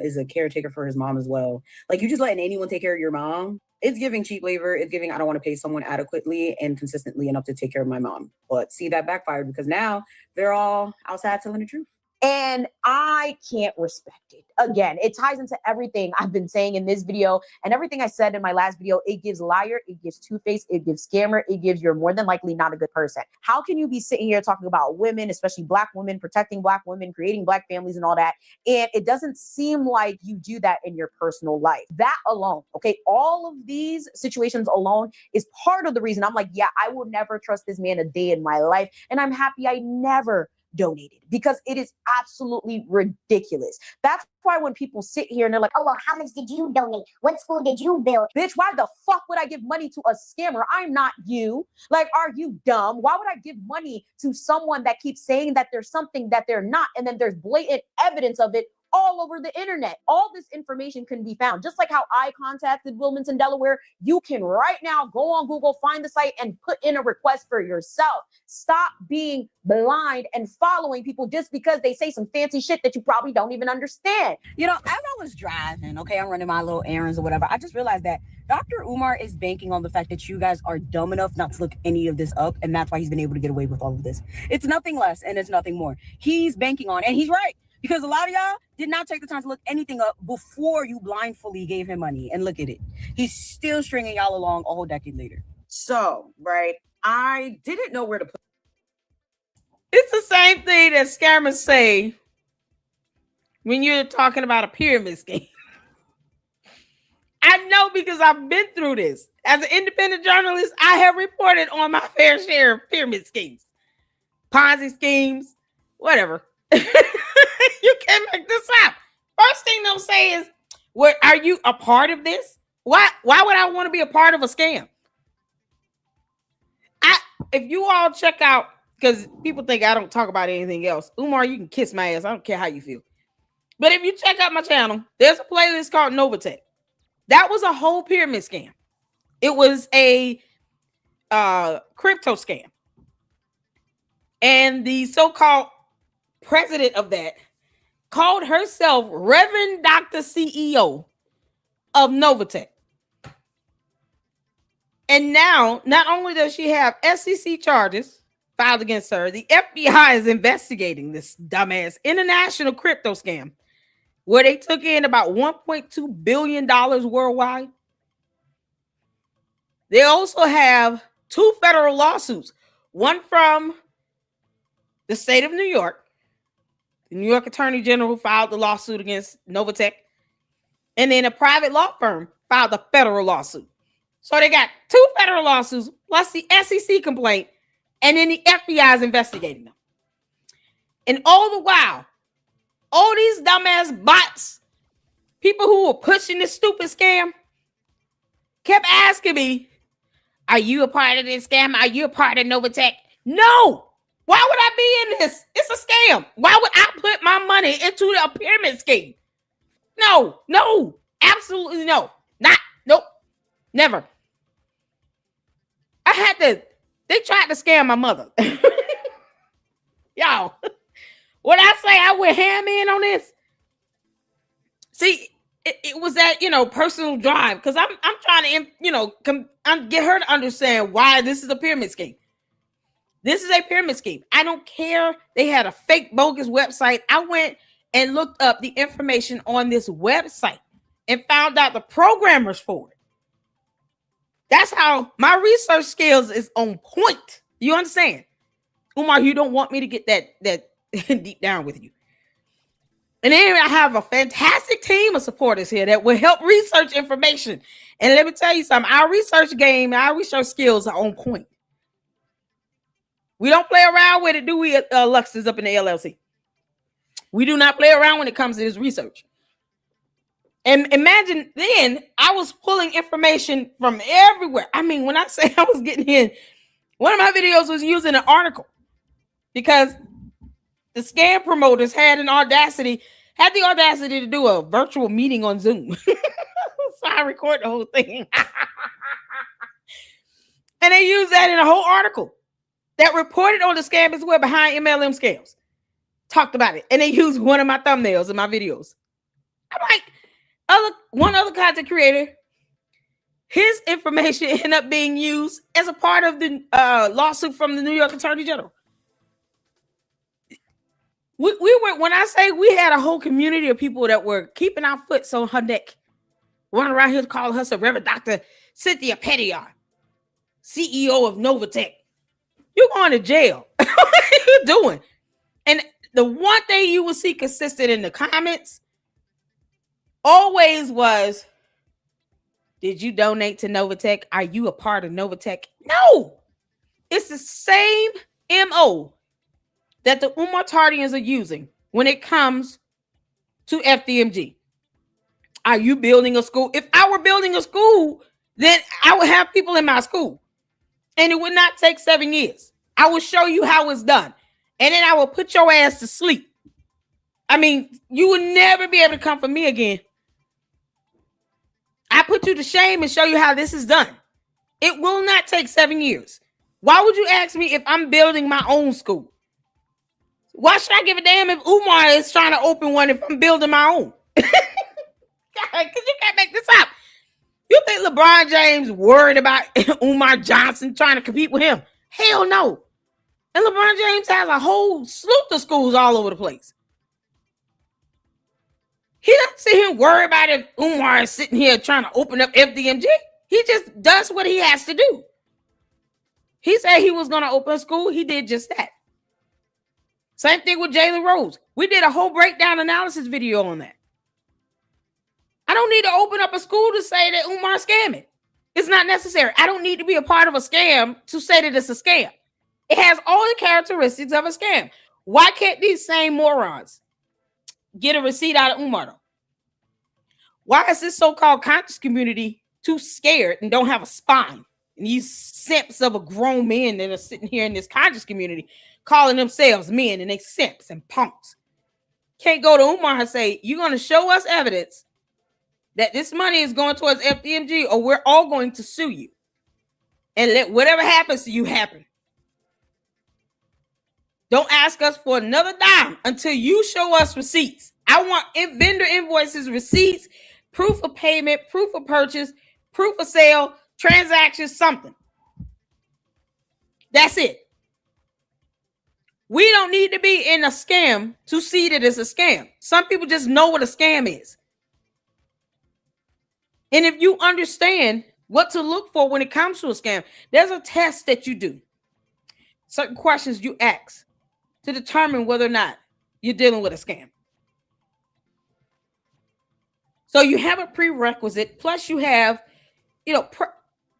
is a caretaker for his mom as well. Like, you just letting anyone take care of your mom. It's giving cheap labor. It's giving, I don't want to pay someone adequately and consistently enough to take care of my mom. But see, that backfired because now they're all outside telling the truth. And I can't respect it. Again, it ties into everything I've been saying in this video and everything I said in my last video. It gives liar, it gives two-face, it gives scammer, it gives you're more than likely not a good person. How can you be sitting here talking about women, especially Black women, protecting Black women, creating Black families and all that? And it doesn't seem like you do that in your personal life. That alone, okay? All of these situations alone is part of the reason I'm like, yeah, I will never trust this man a day in my life. And I'm happy I never donated because it is absolutely ridiculous. That's why when people sit here and they're like, oh, well, how much did you donate? What school did you build? Bitch, why the fuck would I give money to a scammer? I'm not you. Like, are you dumb? Why would I give money to someone that keeps saying that there's something that they're not, and then there's blatant evidence of it all over the internet? All this information can be found. Just like how I contacted Wilmington, Delaware, you can right now go on Google, find the site, and put in a request for yourself. Stop being blind and following people just because they say some fancy shit that you probably don't even understand. You know, as I was driving, okay, I'm running my little errands or whatever, I just realized that Dr. Umar is banking on the fact that you guys are dumb enough not to look any of this up, and that's why he's been able to get away with all of this. It's nothing less and it's nothing more. He's banking on, and he's right. Because a lot of y'all did not take the time to look anything up before you blindly gave him money. And look at it. He's still stringing y'all along a whole decade later. So, right, I didn't know where to put. It's the same thing that scammers say when you're talking about a pyramid scheme. I know because I've been through this. As an independent journalist, I have reported on my fair share of pyramid schemes, Ponzi schemes, whatever. You can't make this up. First thing they'll say is, "What are you a part of this? Why would I want to be a part of a scam?" If you all check out, because people think I don't talk about anything else. Umar, you can kiss my ass. I don't care how you feel. But if you check out my channel, there's a playlist called Novatech. That was a whole pyramid scam. It was a crypto scam. And the so-called president of that called herself Reverend Dr. CEO of Novatech. And now, not only does she have SEC charges filed against her, the FBI is investigating this dumbass international crypto scam where they took in about $1.2 billion worldwide. They also have 2 federal lawsuits, one from the state of New York. The New York Attorney General filed the lawsuit against Novatech, and then a private law firm filed a federal lawsuit. So they got 2 federal lawsuits plus the SEC complaint, and then the FBI is investigating them. And all the while, all these dumbass bots, people who were pushing this stupid scam, kept asking me, "Are you a part of this scam? Are you a part of Novatech?" No. Why would I be in this? It's a scam. Why would I put my money into a pyramid scheme? No, absolutely no. Nope, never. They tried to scam my mother. Y'all, what I say, I went ham in on this. See, it was that, personal drive, because I'm trying to, get her to understand why this is a pyramid scheme. This is a pyramid scheme. I don't care. They had a fake bogus website. I went and looked up the information on this website and found out the programmers for it. That's how my research skills is on point. You understand? Umar, you don't want me to get that deep down with you. And then I have a fantastic team of supporters here that will help research information. And let me tell you something, our research game, our research skills are on point. We don't play around with it, do we, Luxus up in the LLC? We do not play around when it comes to this research. And imagine then, I was pulling information from everywhere. I mean, when I say I was getting in, one of my videos was using an article because the scam promoters had the audacity to do a virtual meeting on Zoom. So I record the whole thing. And they used that in a whole article that reported on the scam as well behind MLM scams. Talked about it. And they used one of my thumbnails in my videos. I'm like, one other content creator, his information ended up being used as a part of the lawsuit from the New York Attorney General. We were, when I say we had a whole community of people that were keeping our foot on her neck, running around here calling her Reverend Dr. Cynthia Pettiard, CEO of Novatech. You're going to jail. What are you doing? And the one thing you will see consistent in the comments always was, did you donate to Novatech? Are you a part of Novatech? No. It's the same MO that the Umartardians are using when it comes to FDMG. Are you building a school? If I were building a school, then I would have people in my school. And it would not take 7 years. I will show you how it's done. And then I will put your ass to sleep. I mean, you will never be able to come for me again. I put you to shame and show you how this is done. It will not take 7 years. Why would you ask me if I'm building my own school? Why should I give a damn if Umar is trying to open one if I'm building my own? Because you can't make this up. You think LeBron James worried about Umar Johnson trying to compete with him? Hell no. And LeBron James has a whole slew of schools all over the place. He doesn't see him worry about if Umar is sitting here trying to open up FDMG. He just does what he has to do. He said he was going to open a school. He did just that. Same thing with Jalen Rose. We did a whole breakdown analysis video on that. I don't need to open up a school to say that Umar's scamming. It's not necessary. I don't need to be a part of a scam to say that it's a scam. It has all the characteristics of a scam. Why can't these same morons get a receipt out of Umar though? Why is this so-called conscious community too scared and don't have a spine? And these simps of a grown men that are sitting here in this conscious community calling themselves men, and they simps and punks can't go to Umar and say, you're going to show us evidence that this money is going towards FDMG or we're all going to sue you and let whatever happens to you happen. Don't ask us for another dime until you show us receipts. I want vendor invoices, receipts, proof of payment, proof of purchase, proof of sale, transactions, something. That's it. We don't need to be in a scam to see that it's a scam. Some people just know what a scam is. And if you understand what to look for when it comes to a scam, there's a test that you do. Certain questions you ask to determine whether or not you're dealing with a scam. So you have a prerequisite, plus you have,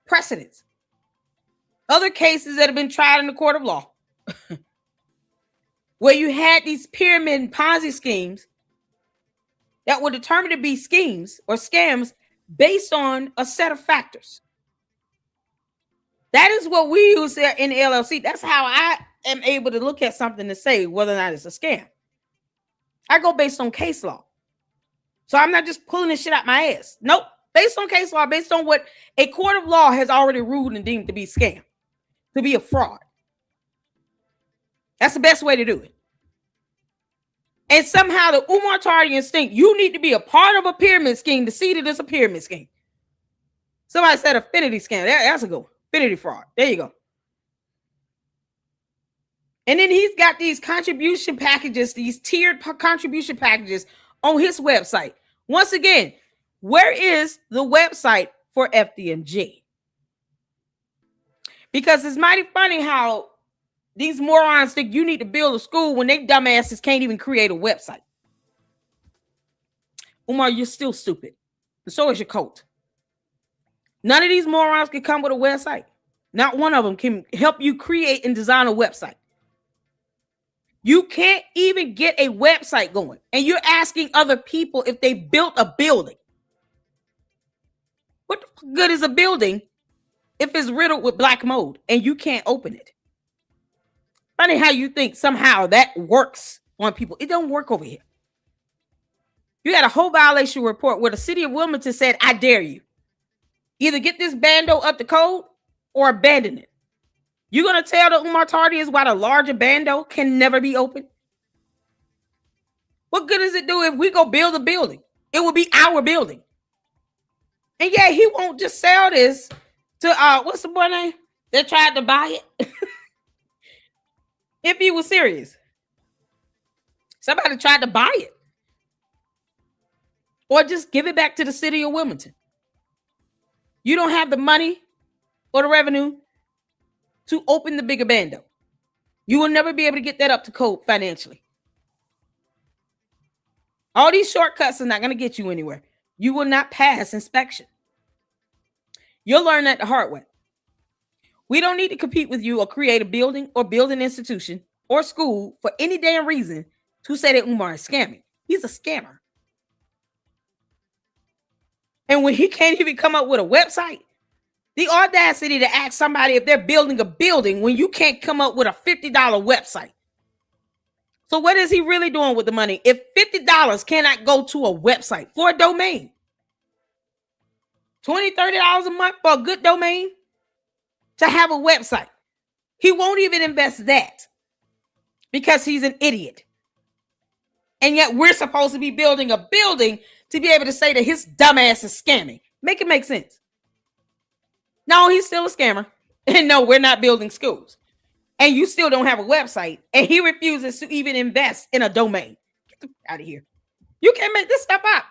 precedents. Other cases that have been tried in the court of law, where you had these pyramid and Ponzi schemes that were determined to be schemes or scams based on a set of factors. That is what we use there in the LLC. That's how I am able to look at something to say whether or not it's a scam. I go based on case law. So I'm not just pulling this shit out my ass. Nope. Based on case law, based on what a court of law has already ruled and deemed to be scam, to be a fraud. That's the best way to do it. And somehow the Umar Tardians think you need to be a part of a pyramid scheme to see that it's a pyramid scheme. Somebody said affinity scam. That's a good one. Affinity fraud. There you go. And then he's got these contribution packages, these tiered contribution packages on his website. Once again, where is the website for FDMG? Because it's mighty funny how these morons think you need to build a school when they dumbasses can't even create a website. Umar, you're still stupid. And so is your cult. None of these morons can come with a website. Not one of them can help you create and design a website. You can't even get a website going. And you're asking other people if they built a building. What the good is a building if it's riddled with black mold and you can't open it? Funny how you think somehow that works on people. It don't work over here. You had a whole violation report where the city of Wilmington said, I dare you. Either get this bando up to code or abandon it. You're going to tell the Umar Tardians why the larger bando can never be open? What good does it do if we go build a building? It will be our building. And yeah, he won't just sell this to, what's the boy name that tried to buy it? If he was serious. Somebody tried to buy it. Or just give it back to the city of Wilmington. You don't have the money or the revenue to open the bigger bando. You will never be able to get that up to code financially. All these shortcuts are not going to get you anywhere. You will not pass inspection. You'll learn that the hard way. We don't need to compete with you or create a building or build an institution or school for any damn reason to say that Umar is scamming. He's a scammer. And when he can't even come up with a website, the audacity to ask somebody if they're building a building when you can't come up with a $50 website. So what is he really doing with the money if $50 cannot go to a website for a domain? $20, $30 a month for a good domain to have a website. He won't even invest that because he's an idiot. And yet we're supposed to be building a building to be able to say that his dumbass is scamming. Make it make sense. No, he's still a scammer. And no, we're not building schools. And you still don't have a website. And he refuses to even invest in a domain. Get the out of here. You can't make this stuff up.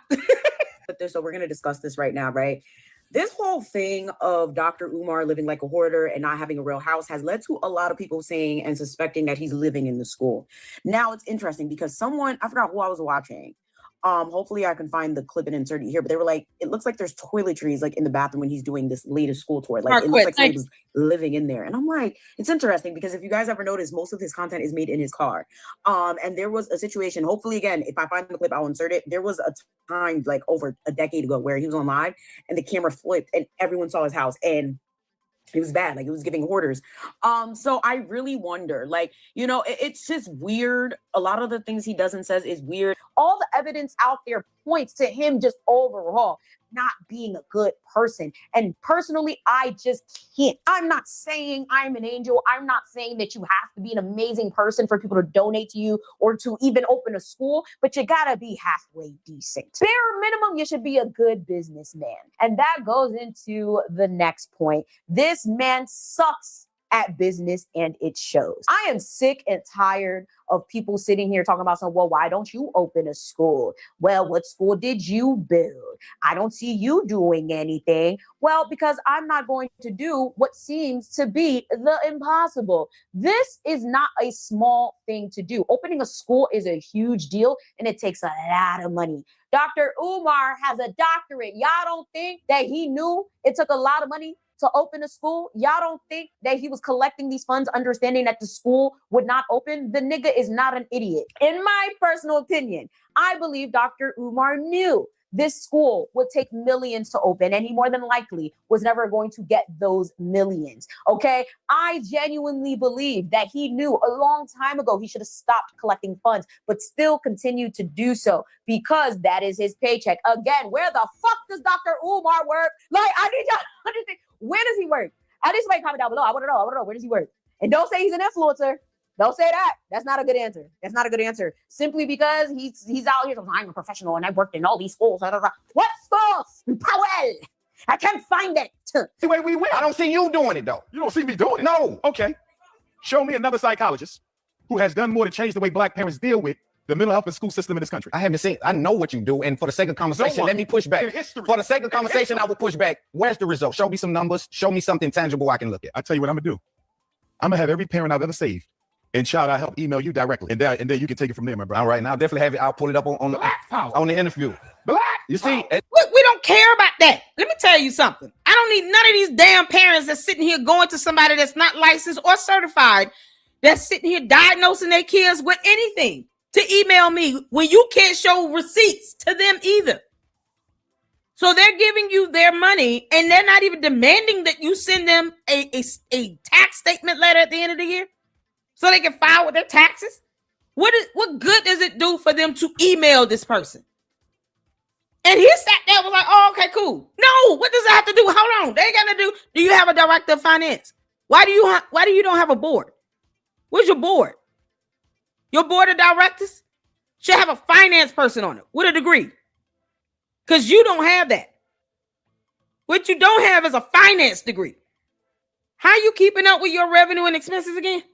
So we're going to discuss this right now, right? This whole thing of Dr. Umar living like a hoarder and not having a real house has led to a lot of people saying and suspecting that he's living in the school. Now it's interesting because someone, I forgot who I was watching. Hopefully I can find the clip and insert it here, but they were like, it looks like there's toiletries like in the bathroom when he's doing this latest school tour. Like it looks like somebody was living in there. And I'm like, it's interesting because if you guys ever noticed, most of his content is made in his car. And there was a situation, hopefully again, if I find the clip, I'll insert it. There was a time like over a decade ago where he was on live and the camera flipped and everyone saw his house and it was bad. Like it was giving hoarders. So I really wonder, like, you know, it's just weird. A lot of the things he does and says is weird. All the evidence out there points to him just overall not being a good person. And personally, I just can't. I'm not saying I'm an angel. I'm not saying that you have to be an amazing person for people to donate to you or to even open a school, but you gotta be halfway decent. Bare minimum, you should be a good businessman. And that goes into the next point. This man sucks at business and it shows. I am sick and tired of people sitting here talking about something. Well, why don't you open a school? Well, what school did you build? I don't see you doing anything. Well, because I'm not going to do what seems to be the impossible. This is not a small thing to do. Opening a school is a huge deal and it takes a lot of money. Dr. Umar has a doctorate. Y'all don't think that he knew it took a lot of money to open a school? Y'all don't think that he was collecting these funds, understanding that the school would not open? The nigga is not an idiot. In my personal opinion, I believe Dr. Umar knew this school would take millions to open, and he more than likely was never going to get those millions. Okay, I genuinely believe that he knew a long time ago he should have stopped collecting funds, but still continued to do so because that is his paycheck. Again, where the fuck does Dr. Umar work? Like, I need y'all to understand. Where does he work? I need somebody comment down below. I want to know. Where does he work? And don't say he's an influencer. Don't say that. That's not a good answer. That's not a good answer. Simply because he's out here. I'm a professional and I worked in all these schools. What schools? Powell. I can't find it. The way we went. I don't see you doing it though. You don't see me doing it? No. Okay. Show me another psychologist who has done more to change the way Black parents deal with the mental health and school system in this country. I haven't seen. I know what you do, and for the sake of conversation, let me push back. For the sake of conversation, I will push back. Where's the result? Show me some numbers. Show me something tangible I can look at. I tell you what I'm gonna do. I'm gonna have every parent I've ever saved and child I help email you directly, and then you can take it from there, my brother. All right, now definitely have it. I'll pull it up on the interview. You see, we don't care about that. Let me tell you something. I don't need none of these damn parents that's sitting here going to somebody that's not licensed or certified, that's sitting here diagnosing their kids with anything to email me when you can't show receipts to them either. So they're giving you their money and they're not even demanding that you send them a tax statement letter at the end of the year so they can file with their taxes. What good does it do for them to email this person? And he sat there and was like, oh, okay, cool. No, what does that have to do? Hold on. They ain't got to do. Do you have a director of finance? Why do you don't have a board? Where's your board? Your board of directors should have a finance person on it with a degree. Because you don't have that. What you don't have is a finance degree. How are you keeping up with your revenue and expenses again?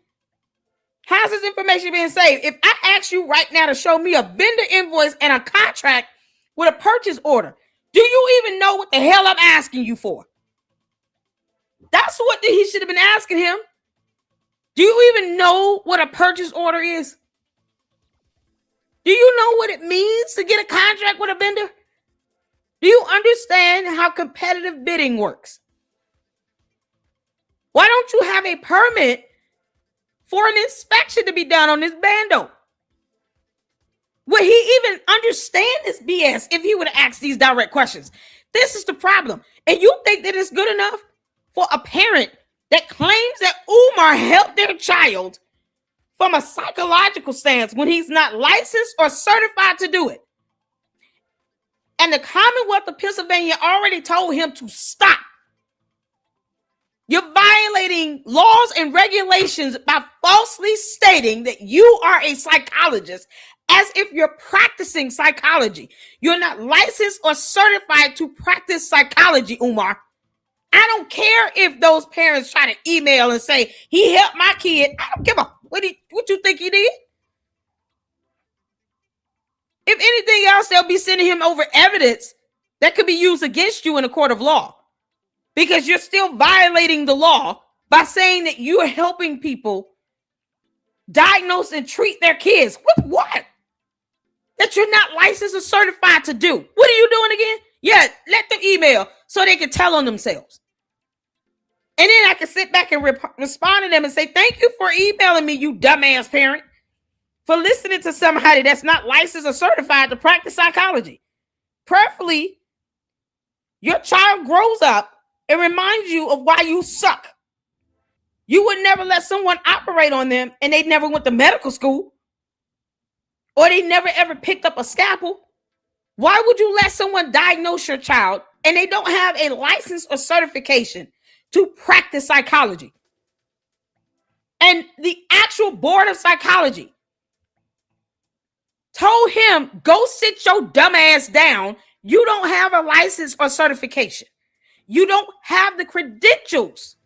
How's this information being saved? If I ask you right now to show me a vendor invoice and a contract with a purchase order, do you even know what the hell I'm asking you for? That's what he should have been asking him. Do you even know what a purchase order is? Do you know what it means to get a contract with a vendor? Do you understand how competitive bidding works? Why don't you have a permit for an inspection to be done on this bando? Would he even understand this BS if he would have asked these direct questions? This is the problem. And you think that it's good enough for a parent that claims that Umar helped their child from a psychological stance when he's not licensed or certified to do it? And the Commonwealth of Pennsylvania already told him to stop. You're violating laws and regulations by falsely stating that you are a psychologist as if you're practicing psychology. You're not licensed or certified to practice psychology, Umar. I don't care if those parents try to email and say, he helped my kid. I don't give a what you think he did. If anything else, they'll be sending him over evidence that could be used against you in a court of law, because you're still violating the law by saying that you are helping people diagnose and treat their kids. With what? That you're not licensed or certified to do. What are you doing again? Yeah, let them email so they can tell on themselves. And then I can sit back and respond to them and say, thank you for emailing me, you dumbass parent, for listening to somebody that's not licensed or certified to practice psychology. Prayerfully, your child grows up and reminds you of why you suck. You would never let someone operate on them and they never went to medical school, or they never ever picked up a scalpel. Why would you let someone diagnose your child and they don't have a license or certification to practice psychology? And the actual board of psychology told him, go sit your dumb ass down. You don't have a license or certification. You don't have the credentials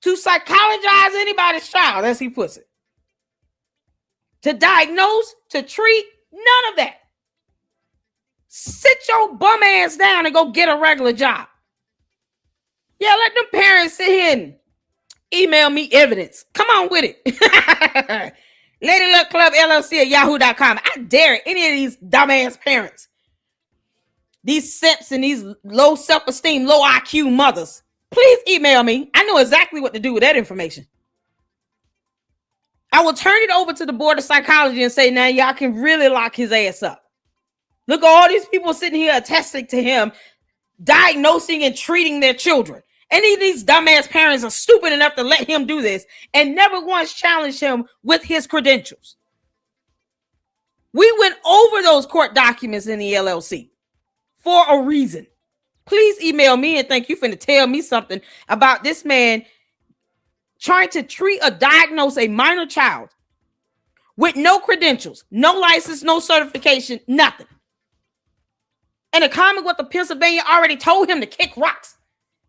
to psychologize anybody's child, as he puts it. To diagnose, to treat, none of that. Sit your bum ass down and go get a regular job. Yeah, let them parents sit here and email me evidence. Come on with it. Lady Luck Club LLC at yahoo.com. I dare any of these dumbass parents, these simps and these low self-esteem, low IQ mothers, please email me. I know exactly what to do with that information. I will turn it over to the board of psychology and say, now y'all can really lock his ass up. Look at all these people sitting here attesting to him diagnosing and treating their children. Any of these dumbass parents are stupid enough to let him do this and never once challenged him with his credentials. We went over those court documents in the LLC for a reason. Please email me and thank you for tell me something about this man trying to treat or diagnose a minor child with no credentials, no license, no certification, nothing. And the Commonwealth of Pennsylvania already told him to kick rocks.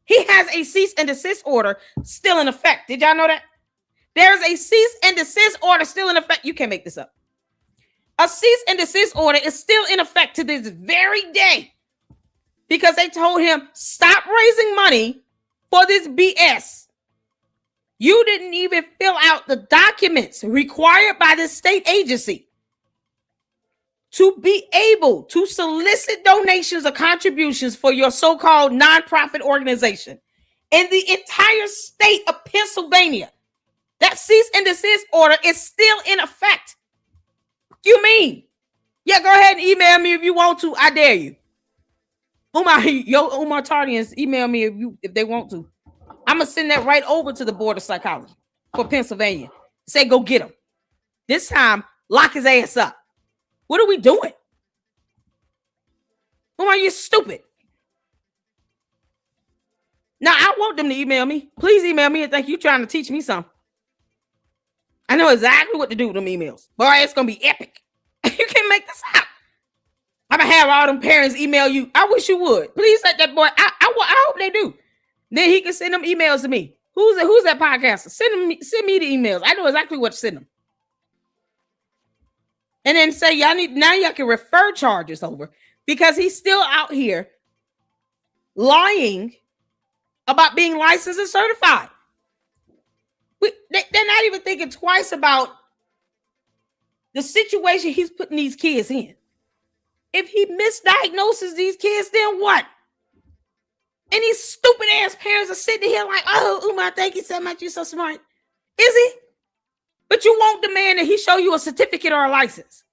He has a cease and desist order still in effect. Did y'all know that? There's a cease and desist order still in effect. You can't make this up. A cease and desist order is still in effect to this very day because they told him, stop raising money for this BS. You didn't even fill out the documents required by the state agency to be able to solicit donations or contributions for your so-called nonprofit organization in the entire state of Pennsylvania. That cease and desist order is still in effect. You mean? Yeah, go ahead and email me if you want to. I dare you. Umar Tardians, email me if they want to. I'm gonna send that right over to the Board of Psychology for Pennsylvania. Say go get him. This time, lock his ass up. What are we doing? Umar, you stupid. Now I want them to email me. Please email me and think you're trying to teach me something. I know exactly what to do with them emails. Boy, it's gonna be epic. You can't make this up. I'm gonna have all them parents email you. I wish you would. Please let that boy. I hope they do. Then he can send them emails to me. Who's that podcaster? Send me the emails. I know exactly what to send them. And then say y'all can refer charges over because he's still out here lying about being licensed and certified. They're not even thinking twice about the situation he's putting these kids in. If he misdiagnoses these kids, then what? And these stupid ass parents are sitting here like, oh, Umar, thank you so much. You're so smart. Is he? But you won't demand that he show you a certificate or a license.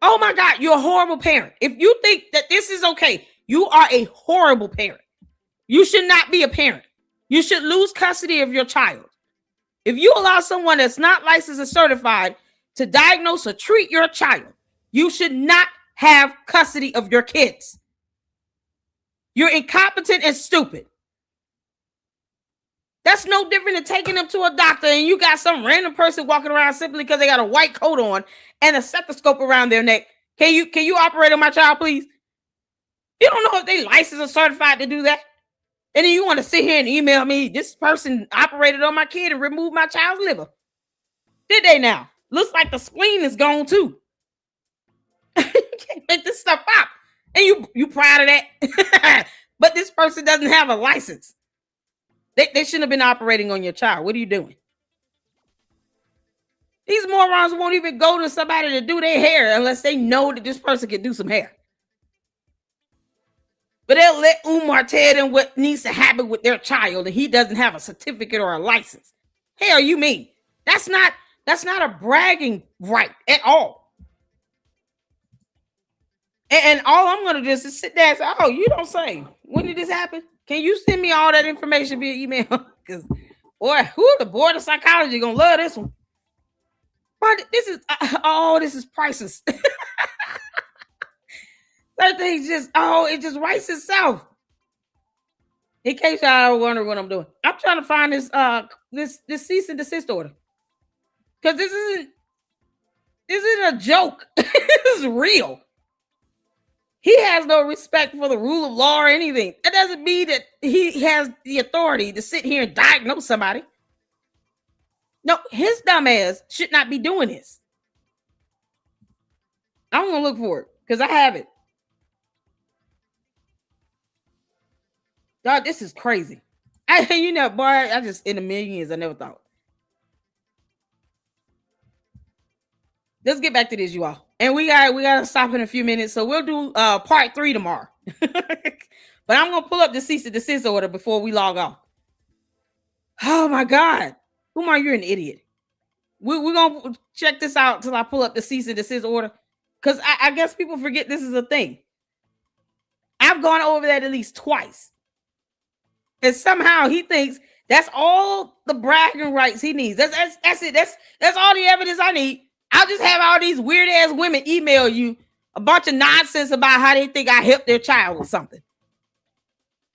Oh my God, you're a horrible parent. If you think that this is okay, you are a horrible parent. You should not be a parent. You should lose custody of your child. If you allow someone that's not licensed and certified to diagnose or treat your child, you should not have custody of your kids. You're incompetent and stupid. That's no different than taking them to a doctor and you got some random person walking around simply because they got a white coat on and a stethoscope around their neck. Can you operate on my child, please? You don't know if they licensed or certified to do that. And then you want to sit here and email me, this person operated on my kid and removed my child's liver. Did they now? Looks like the spleen is gone too. You can't make this stuff up. And you proud of that? But this person doesn't have a license. They shouldn't have been operating on your child. What are you doing? These morons won't even go to somebody to do their hair unless they know that this person can do some hair. But they'll let Umar tell them what needs to happen with their child and he doesn't have a certificate or a license. Hell, you mean? That's not a bragging right at all. And all I'm going to do is sit there and say, oh, you don't say. When did this happen? Can you send me all that information via email? Because, boy, the Board of Psychology going to love this one. But this is priceless. That thing it just writes itself. In case y'all wonder what I'm doing. I'm trying to find this cease and desist order. Because this isn't a joke. This is real. He has no respect for the rule of law or anything. That doesn't mean that he has the authority to sit here and diagnose somebody. No, his dumb ass should not be doing this. I'm going to look for it because I have it. God, this is crazy. I just in a million years, I never thought. Let's get back to this, you all. And we gotta stop in a few minutes. So we'll do part 3 tomorrow. But I'm gonna pull up the cease and desist order before we log off. Oh my God. Umar, you're an idiot. We're gonna check this out till I pull up the cease and desist order. Because I guess people forget this is a thing. I've gone over that at least twice. And somehow he thinks that's all the bragging rights he needs. That's it. That's all the evidence I need. I'll just have all these weird ass women email you a bunch of nonsense about how they think I helped their child or something.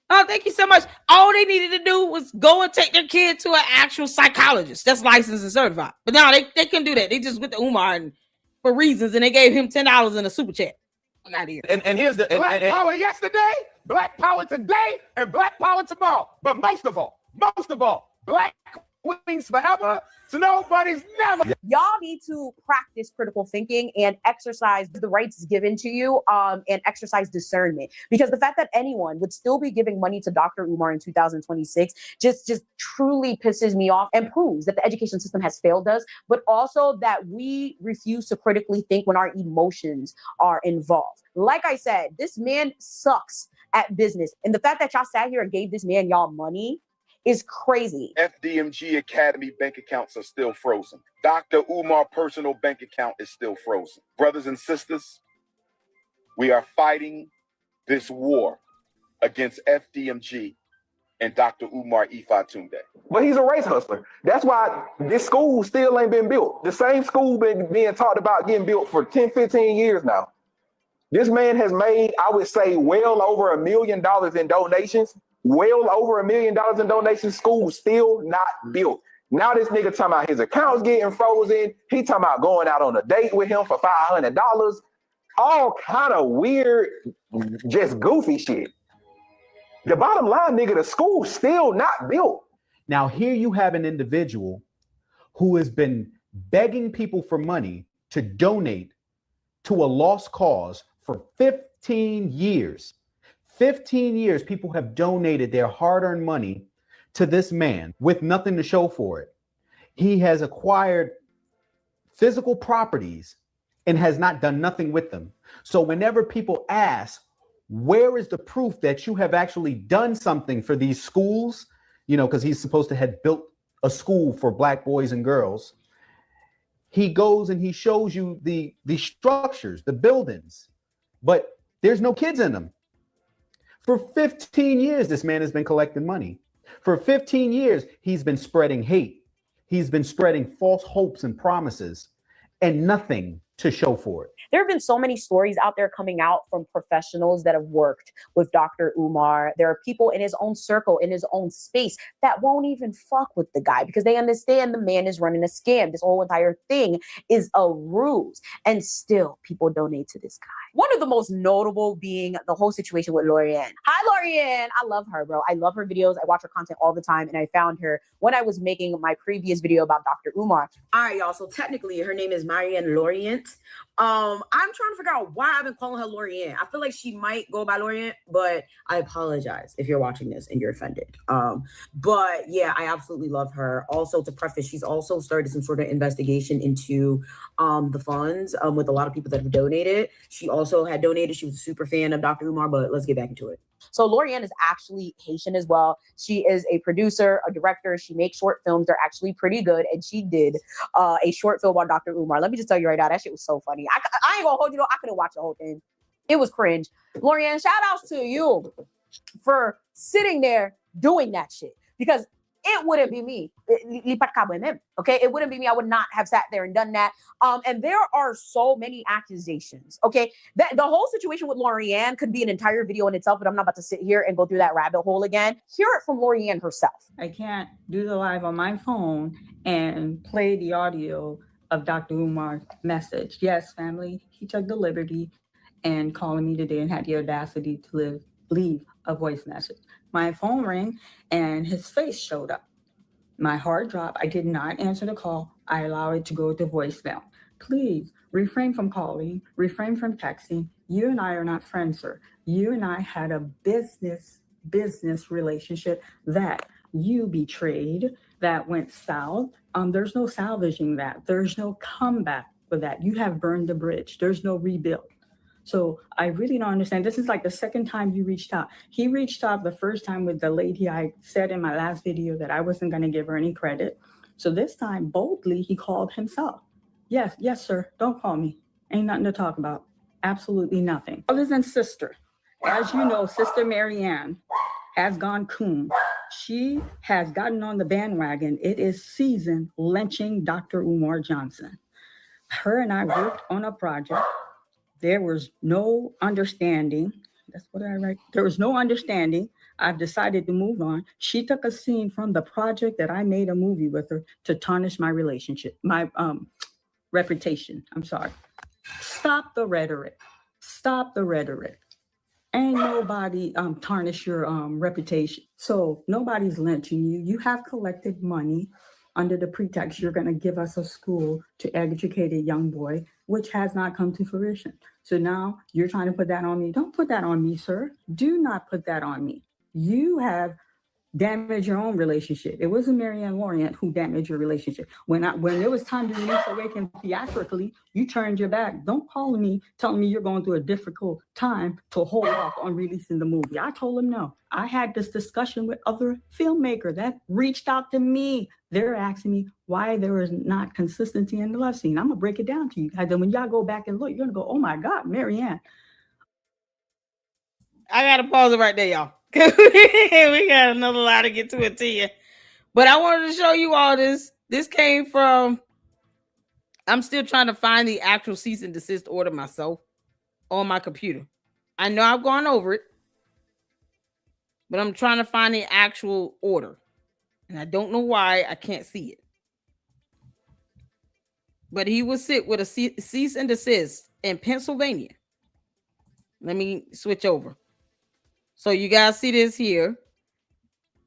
Oh, thank you so much. All they needed to do was go and take their kid to an actual psychologist that's licensed and certified. But now they couldn't do that. They just went to Umar for reasons, and they gave him $10 in a super chat. Out here. And here's the Black power yesterday, black power today, and black power tomorrow. But most of all, black queens forever. So nobody's never. Y'all need to practice critical thinking and exercise the rights given to you, and exercise discernment. Because the fact that anyone would still be giving money to Dr. Umar in 2026 just truly pisses me off and proves that the education system has failed us, but also that we refuse to critically think when our emotions are involved. Like I said, this man sucks at business. And the fact that y'all sat here and gave this man y'all money is crazy. FDMG Academy bank accounts are still frozen. Dr. Umar personal bank account is still frozen. Brothers and sisters, we are fighting this war against FDMG and Dr. Umar Ifa-Tunde. But he's a race hustler. That's why this school still ain't been built. The same school been being talked about getting built for 10, 15 years now. This man has made, I would say, well over $1 million in donations. Well over $1 million in donations. School still not built. Now this nigga talking about his account's getting frozen. He talking about going out on a date with him for $500. All kind of weird, just goofy shit. The bottom line, nigga, the school's still not built. Now here you have an individual who has been begging people for money to donate to a lost cause for 15 years. 15 years, people have donated their hard-earned money to this man with nothing to show for it. He has acquired physical properties and has not done nothing with them. So whenever people ask, where is the proof that you have actually done something for these schools? You know, because he's supposed to have built a school for Black boys and girls. He goes and he shows you the structures, the buildings, but there's no kids in them. For 15 years, this man has been collecting money. For 15 years, he's been spreading hate. He's been spreading false hopes and promises and nothing to show for it. There have been so many stories out there coming out from professionals that have worked with Dr. Umar. There are people in his own circle, in his own space, that won't even fuck with the guy because they understand the man is running a scam. This whole entire thing is a ruse. And still, people donate to this guy. One of the most notable being the whole situation with Lorianne. Hi, Lorianne. I love her, bro. I love her videos. I watch her content all the time. And I found her when I was making my previous video about Dr. Umar. All right, y'all. So technically, her name is Marianne Lorient. I'm trying to figure out why I've been calling her Lorianne. I feel like she might go by Lorianne, but I apologize if you're watching this and you're offended. But yeah, I absolutely love her. Also, to preface, she's also started some sort of investigation into the funds with a lot of people that have donated. She also had donated. She was a super fan of Dr. Umar, but let's get back into it. So Lorianne is actually Haitian as well. She is a producer, a director. She makes short films. They're actually pretty good. And she did a short film on Dr. Umar. Let me just tell you right now, that shit was so funny. I ain't gonna hold you, though. I couldn't watch the whole thing. It was cringe. Lorianne, shout outs to you for sitting there doing that shit. Because it wouldn't be me. Okay, it wouldn't be me. I would not have sat there and done that. And there are so many accusations. Okay, the whole situation with Lorianne could be an entire video in itself, but I'm not about to sit here and go through that rabbit hole again. Hear it from Lorianne herself. I can't do the live on my phone and play the audio of Dr. Umar's message. Yes, family, he took the liberty and calling me today and had the audacity to leave a voice message. My phone rang and his face showed up. My heart dropped. I did not answer the call. I allowed it to go to voicemail. Please refrain from calling, refrain from texting. You and I are not friends, sir. You and I had a business relationship that you betrayed, that went south. There's no salvaging that. There's no comeback for that. You have burned the bridge. There's no rebuild. So I really don't understand. This is like the second time you reached out. He reached out the first time with the lady I said in my last video that I wasn't going to give her any credit. So this time, boldly, he called himself. Yes, sir. Don't call me. Ain't nothing to talk about. Absolutely nothing. Brothers and sister, as you know, Sister Marianne has gone coon. She has gotten on the bandwagon. It is season lynching Dr. Umar Johnson. Her and I worked on a project. There was no understanding. That's what I write. There was no understanding. I've decided to move on. She took a scene from the project that I made a movie with her to tarnish my relationship, my reputation. I'm sorry. Stop the rhetoric. Stop the rhetoric. Ain't nobody tarnish your reputation. So nobody's lynching you. You have collected money under the pretext you're going to give us a school to educate a young boy, which has not come to fruition. So now you're trying to put that on me. Don't put that on me, sir. Do not put that on me. You have damaged your own relationship. It wasn't Marianne Lorient who damaged your relationship. When it was time to release Awaken theatrically, you turned your back. Don't call me telling me you're going through a difficult time to hold off on releasing the movie. I told him no. I had this discussion with other filmmakers that reached out to me. They're asking me why there is not consistency in the love scene. I'm gonna break it down to you guys. And when y'all go back and look, you're gonna go, oh my God, Marianne. I gotta pause it right there, y'all. We got another lie to get to it to you. But I wanted to show you all this. This came from, I'm still trying to find the actual cease and desist order myself on my computer. I know I've gone over it, but I'm trying to find the actual order. And I don't know why I can't see it. But he was sit with a cease and desist in Pennsylvania. Let me switch over. So you guys see this here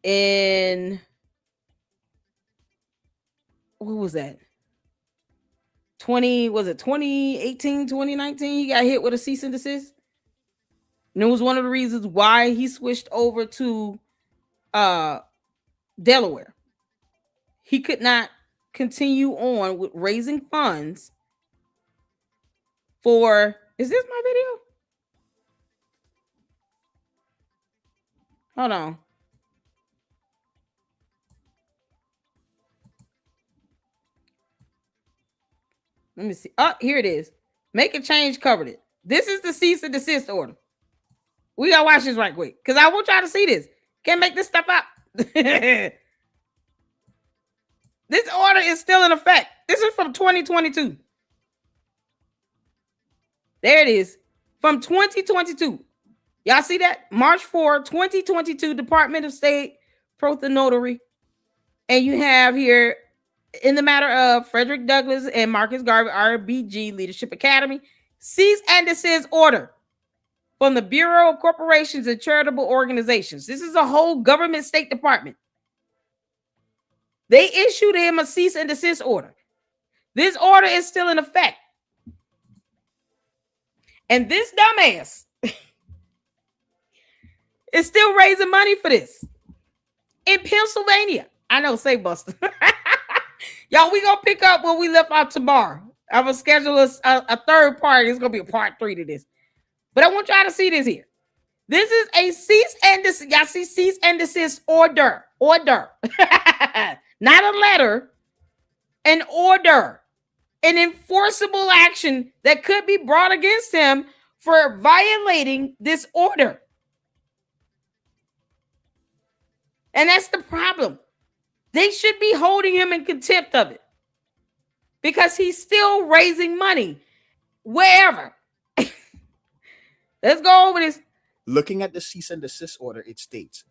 in, what was that? 2018, 2019? He got hit with a cease and desist. And it was one of the reasons why he switched over to Delaware. He could not continue on with raising funds for, is this my video? Hold on. Let me see. Oh, here it is. Make a change covered it. This is the cease and desist order. We gotta watch this right quick because I want y'all to see this. Can't make this stuff up. This order is still in effect. This is from 2022. There it is. From 2022. Y'all see that? March 4, 2022, Department of State, Notary. And you have here, in the matter of Frederick Douglass and Marcus Garvey, RBG Leadership Academy, cease and desist order from the Bureau of Corporations and Charitable Organizations. This is a whole government state department. They issued him a cease and desist order. This order is still in effect. And this dumbass is still raising money for this in Pennsylvania. I know, say Buster. Y'all, we gonna pick up where we left out tomorrow. I will schedule a third part. It's gonna be a part 3 to this. But I want y'all to see this here. This is a cease and desist. Y'all see cease and desist order. Order. Not a letter. An order. An enforceable action that could be brought against him for violating this order. And that's the problem. They should be holding him in contempt of it because he's still raising money wherever. Let's go over this. Looking at the cease and desist order, it states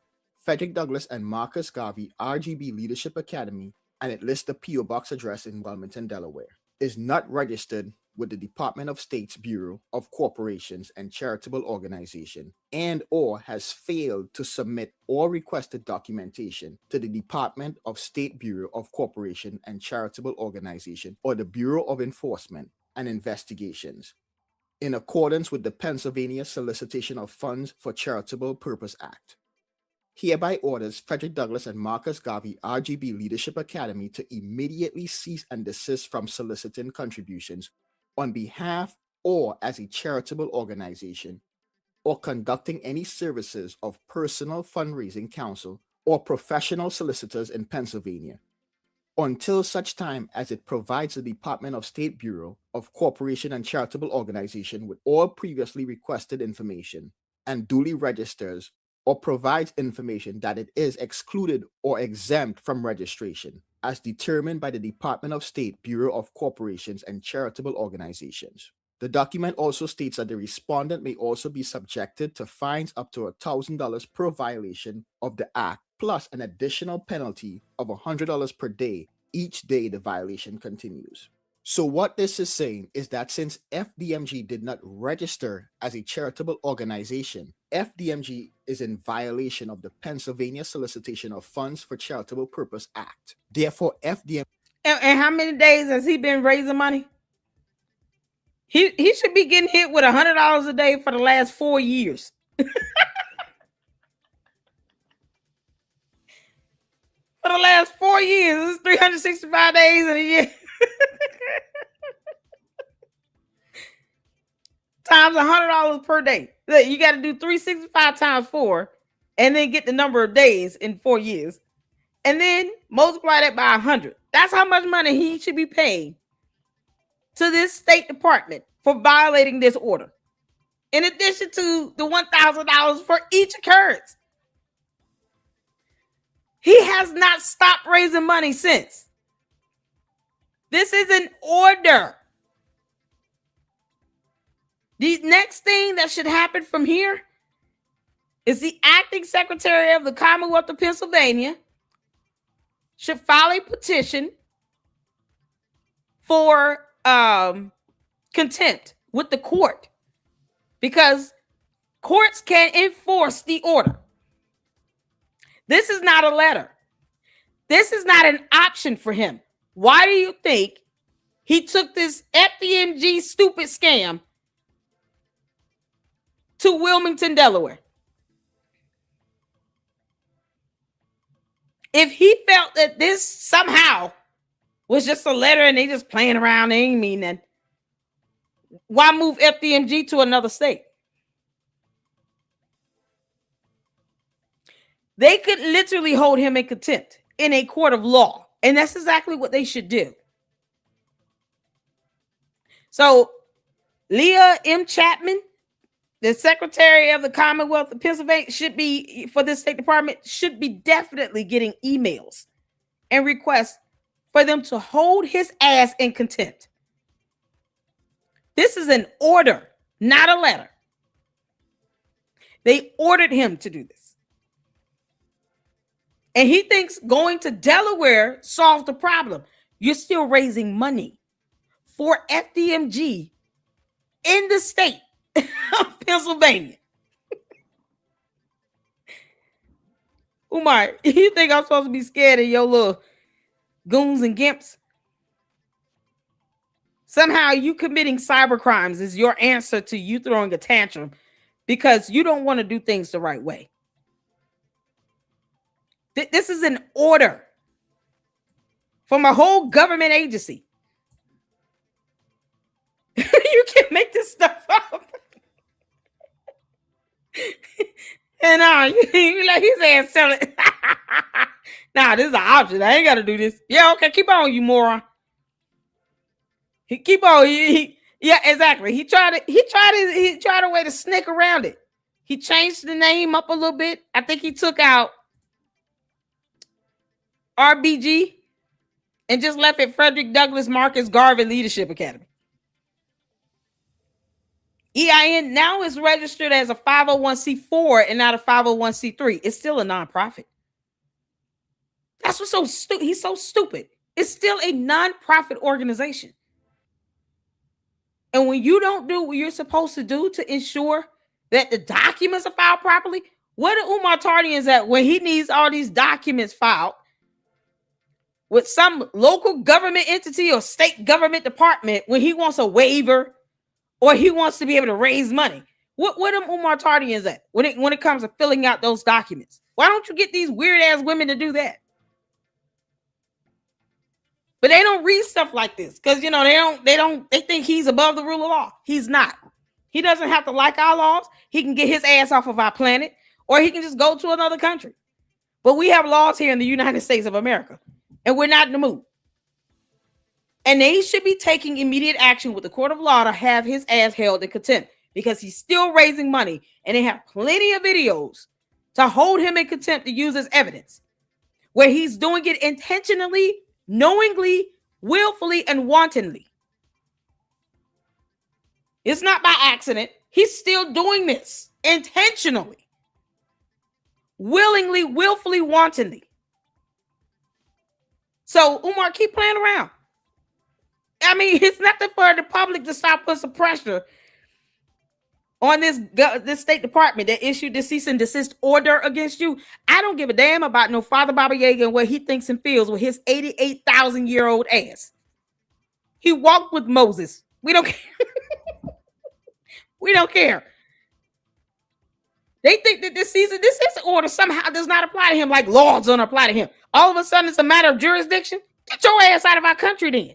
Frederick Douglass and Marcus Garvey, RGB Leadership Academy, and it lists the P.O. Box address in Wilmington, Delaware, is not registered with the Department of State's Bureau of Corporations and Charitable Organization, and or has failed to submit or requested documentation to the Department of State Bureau of Corporation and Charitable Organization or the Bureau of Enforcement and Investigations, in accordance with the Pennsylvania Solicitation of Funds for Charitable Purpose Act. Hereby orders Frederick Douglass and Marcus Garvey, RGB Leadership Academy, to immediately cease and desist from soliciting contributions on behalf or as a charitable organization, or conducting any services of personal fundraising counsel or professional solicitors in Pennsylvania, until such time as it provides the Department of State Bureau of Corporation and Charitable Organization with all previously requested information and duly registers or provides information that it is excluded or exempt from registration, as determined by the Department of State Bureau of Corporations and Charitable Organizations. The document also states that the respondent may also be subjected to fines up to $1,000 per violation of the act, plus an additional penalty of $100 per day each day the violation continues. So what this is saying is that since FDMG did not register as a charitable organization, FDMG is in violation of the Pennsylvania Solicitation of Funds for Charitable Purpose Act. Therefore, FDMG... And how many days has he been raising money? He should be getting hit with $100 a day for the last 4 years. For the last 4 years, it's 365 days in a year. Times $100 per day. You got to do 365 times 4, and then get the number of days in 4 years, and then multiply that by 100. That's how much money he should be paying to this State Department for violating this order, in addition to the $1,000 for each occurrence. He has not stopped raising money since. This is an order. The next thing that should happen from here is the acting secretary of the Commonwealth of Pennsylvania should file a petition for contempt with the court, because courts can't enforce the order. This is not a letter. This is not an option for him. Why do you think he took this FDMG stupid scam to Wilmington, Delaware? If he felt that this somehow was just a letter and they just playing around, they ain't mean that, why move FDMG to another state? They could literally hold him in contempt in a court of law, and that's exactly what they should do. So Leah M. Chapman, the Secretary of the Commonwealth of Pennsylvania, should be, for this State Department, should be definitely getting emails and requests for them to hold his ass in contempt. This is an order, not a letter. They ordered him to do this. And he thinks going to Delaware solves the problem. You're still raising money for FDMG in the state of Pennsylvania. Umar, you think I'm supposed to be scared of your little goons and gimps? Somehow you committing cyber crimes is your answer to you throwing a tantrum because you don't want to do things the right way. This is an order from a whole government agency. You can't make this stuff up. And you like he's saying sell it. Nah, this is an option. I ain't got to do this. Yeah, okay, keep on, you moron. He keep on. Yeah, exactly. He tried a way to sneak around it. He changed the name up a little bit. I think he took out RBG and just left it Frederick Douglass Marcus Garvey Leadership Academy. EIN now is registered as a 501c4 and not a 501c3. It's still a nonprofit. That's what's so stupid. He's so stupid. It's still a nonprofit organization. And when you don't do what you're supposed to do to ensure that the documents are filed properly, where the Umar Tardians at when he needs all these documents filed with some local government entity or state government department when he wants a waiver or he wants to be able to raise money? Where them Umar Tardians at when it comes to filling out those documents? Why don't you get these weird ass women to do that? But they don't read stuff like this because they think he's above the rule of law. He's not. He doesn't have to like our laws. He can get his ass off of our planet, or he can just go to another country. But we have laws here in the United States of America, and we're not in the mood. And they should be taking immediate action with the court of law to have his ass held in contempt because he's still raising money, and they have plenty of videos to hold him in contempt to use as evidence where he's doing it intentionally, knowingly, willfully, and wantonly. It's not by accident. He's still doing this intentionally, willingly, willfully, wantonly. So, Umar, keep playing around. I mean, it's nothing for the public to stop putting some pressure on this State Department that issued the cease and desist order against you. I don't give a damn about no Father Baba Yaga and what he thinks and feels with his 88,000-year-old ass. He walked with Moses. We don't care. We don't care. They think that this cease and desist order somehow does not apply to him, like laws don't apply to him. All of a sudden, it's a matter of jurisdiction. Get your ass out of our country then.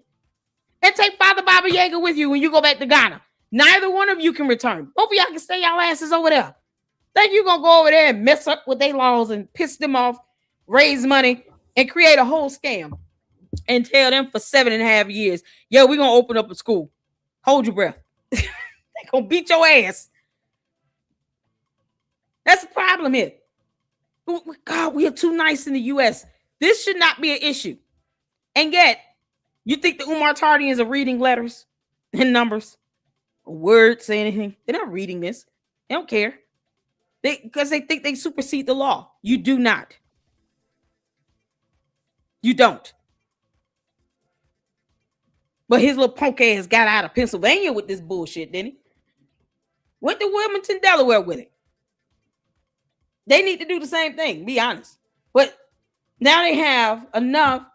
And take Father Baba Yaga with you when you go back to Ghana. Neither one of you can return. Both of y'all can stay y'all asses over there. Think you're going to go over there and mess up with their laws and piss them off, raise money, and create a whole scam and tell them for 7.5 years, yo, we're going to open up a school. Hold your breath. They're going to beat your ass. That's the problem here. God, we are too nice in the U.S. This should not be an issue. And yet, you think the Umar Tardians are reading letters and numbers? Words, say anything. They're not reading this. They don't care. Because they think they supersede the law. You do not. You don't. But his little punk ass got out of Pennsylvania with this bullshit, didn't he? Went to Wilmington, Delaware with it. They need to do the same thing, be honest. But now they have enough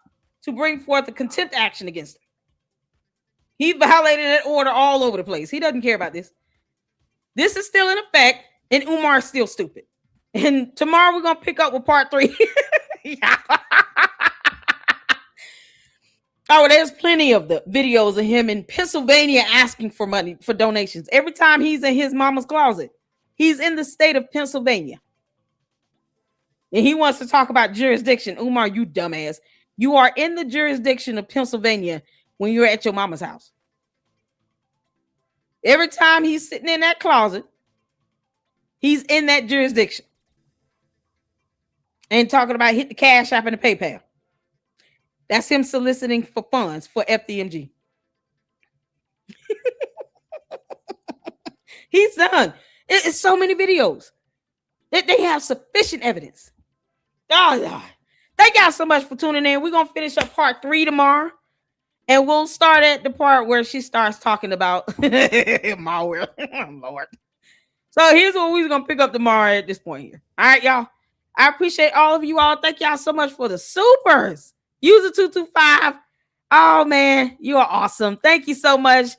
to bring forth a contempt action against him. He violated that order all over the place. He doesn't care about this. This is still in effect, and Umar is still stupid. And tomorrow we're going to pick up with part 3. Oh, there's plenty of the videos of him in Pennsylvania asking for money, for donations. Every time he's in his mama's closet, he's in the state of Pennsylvania. And he wants to talk about jurisdiction. Umar, you dumbass. You are in the jurisdiction of Pennsylvania when you're at your mama's house. Every time he's sitting in that closet, he's in that jurisdiction. And talking about hit the Cash App and the PayPal. That's him soliciting for funds for FDMG. He's done. It's so many videos that they have sufficient evidence. Oh, God. Thank y'all so much for tuning in. We're going to finish up part 3 tomorrow. And we'll start at the part where she starts talking about malware. Lord. So here's what we're going to pick up tomorrow at this point here. All right, y'all. I appreciate all of you all. Thank y'all so much for the supers. User 225. Oh, man. You are awesome. Thank you so much.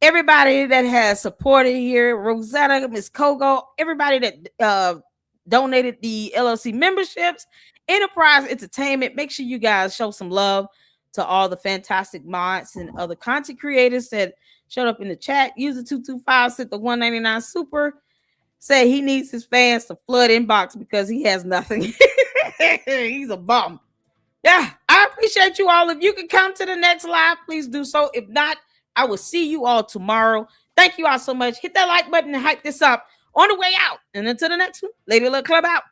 Everybody that has supported here. Rosetta, Miss Kogo, everybody that donated the LLC memberships. Enterprise Entertainment. Make sure you guys show some love to all the fantastic mods and other content creators that showed up in the chat. User 225 sent the $1.99 super. Said he needs his fans to flood inbox because he has nothing. He's a bum. Yeah, I appreciate you all. If you can come to the next live, please do so. If not, I will see you all tomorrow. Thank you all so much. Hit that like button and hype this up on the way out. And until the next one, Lady Luck Club out.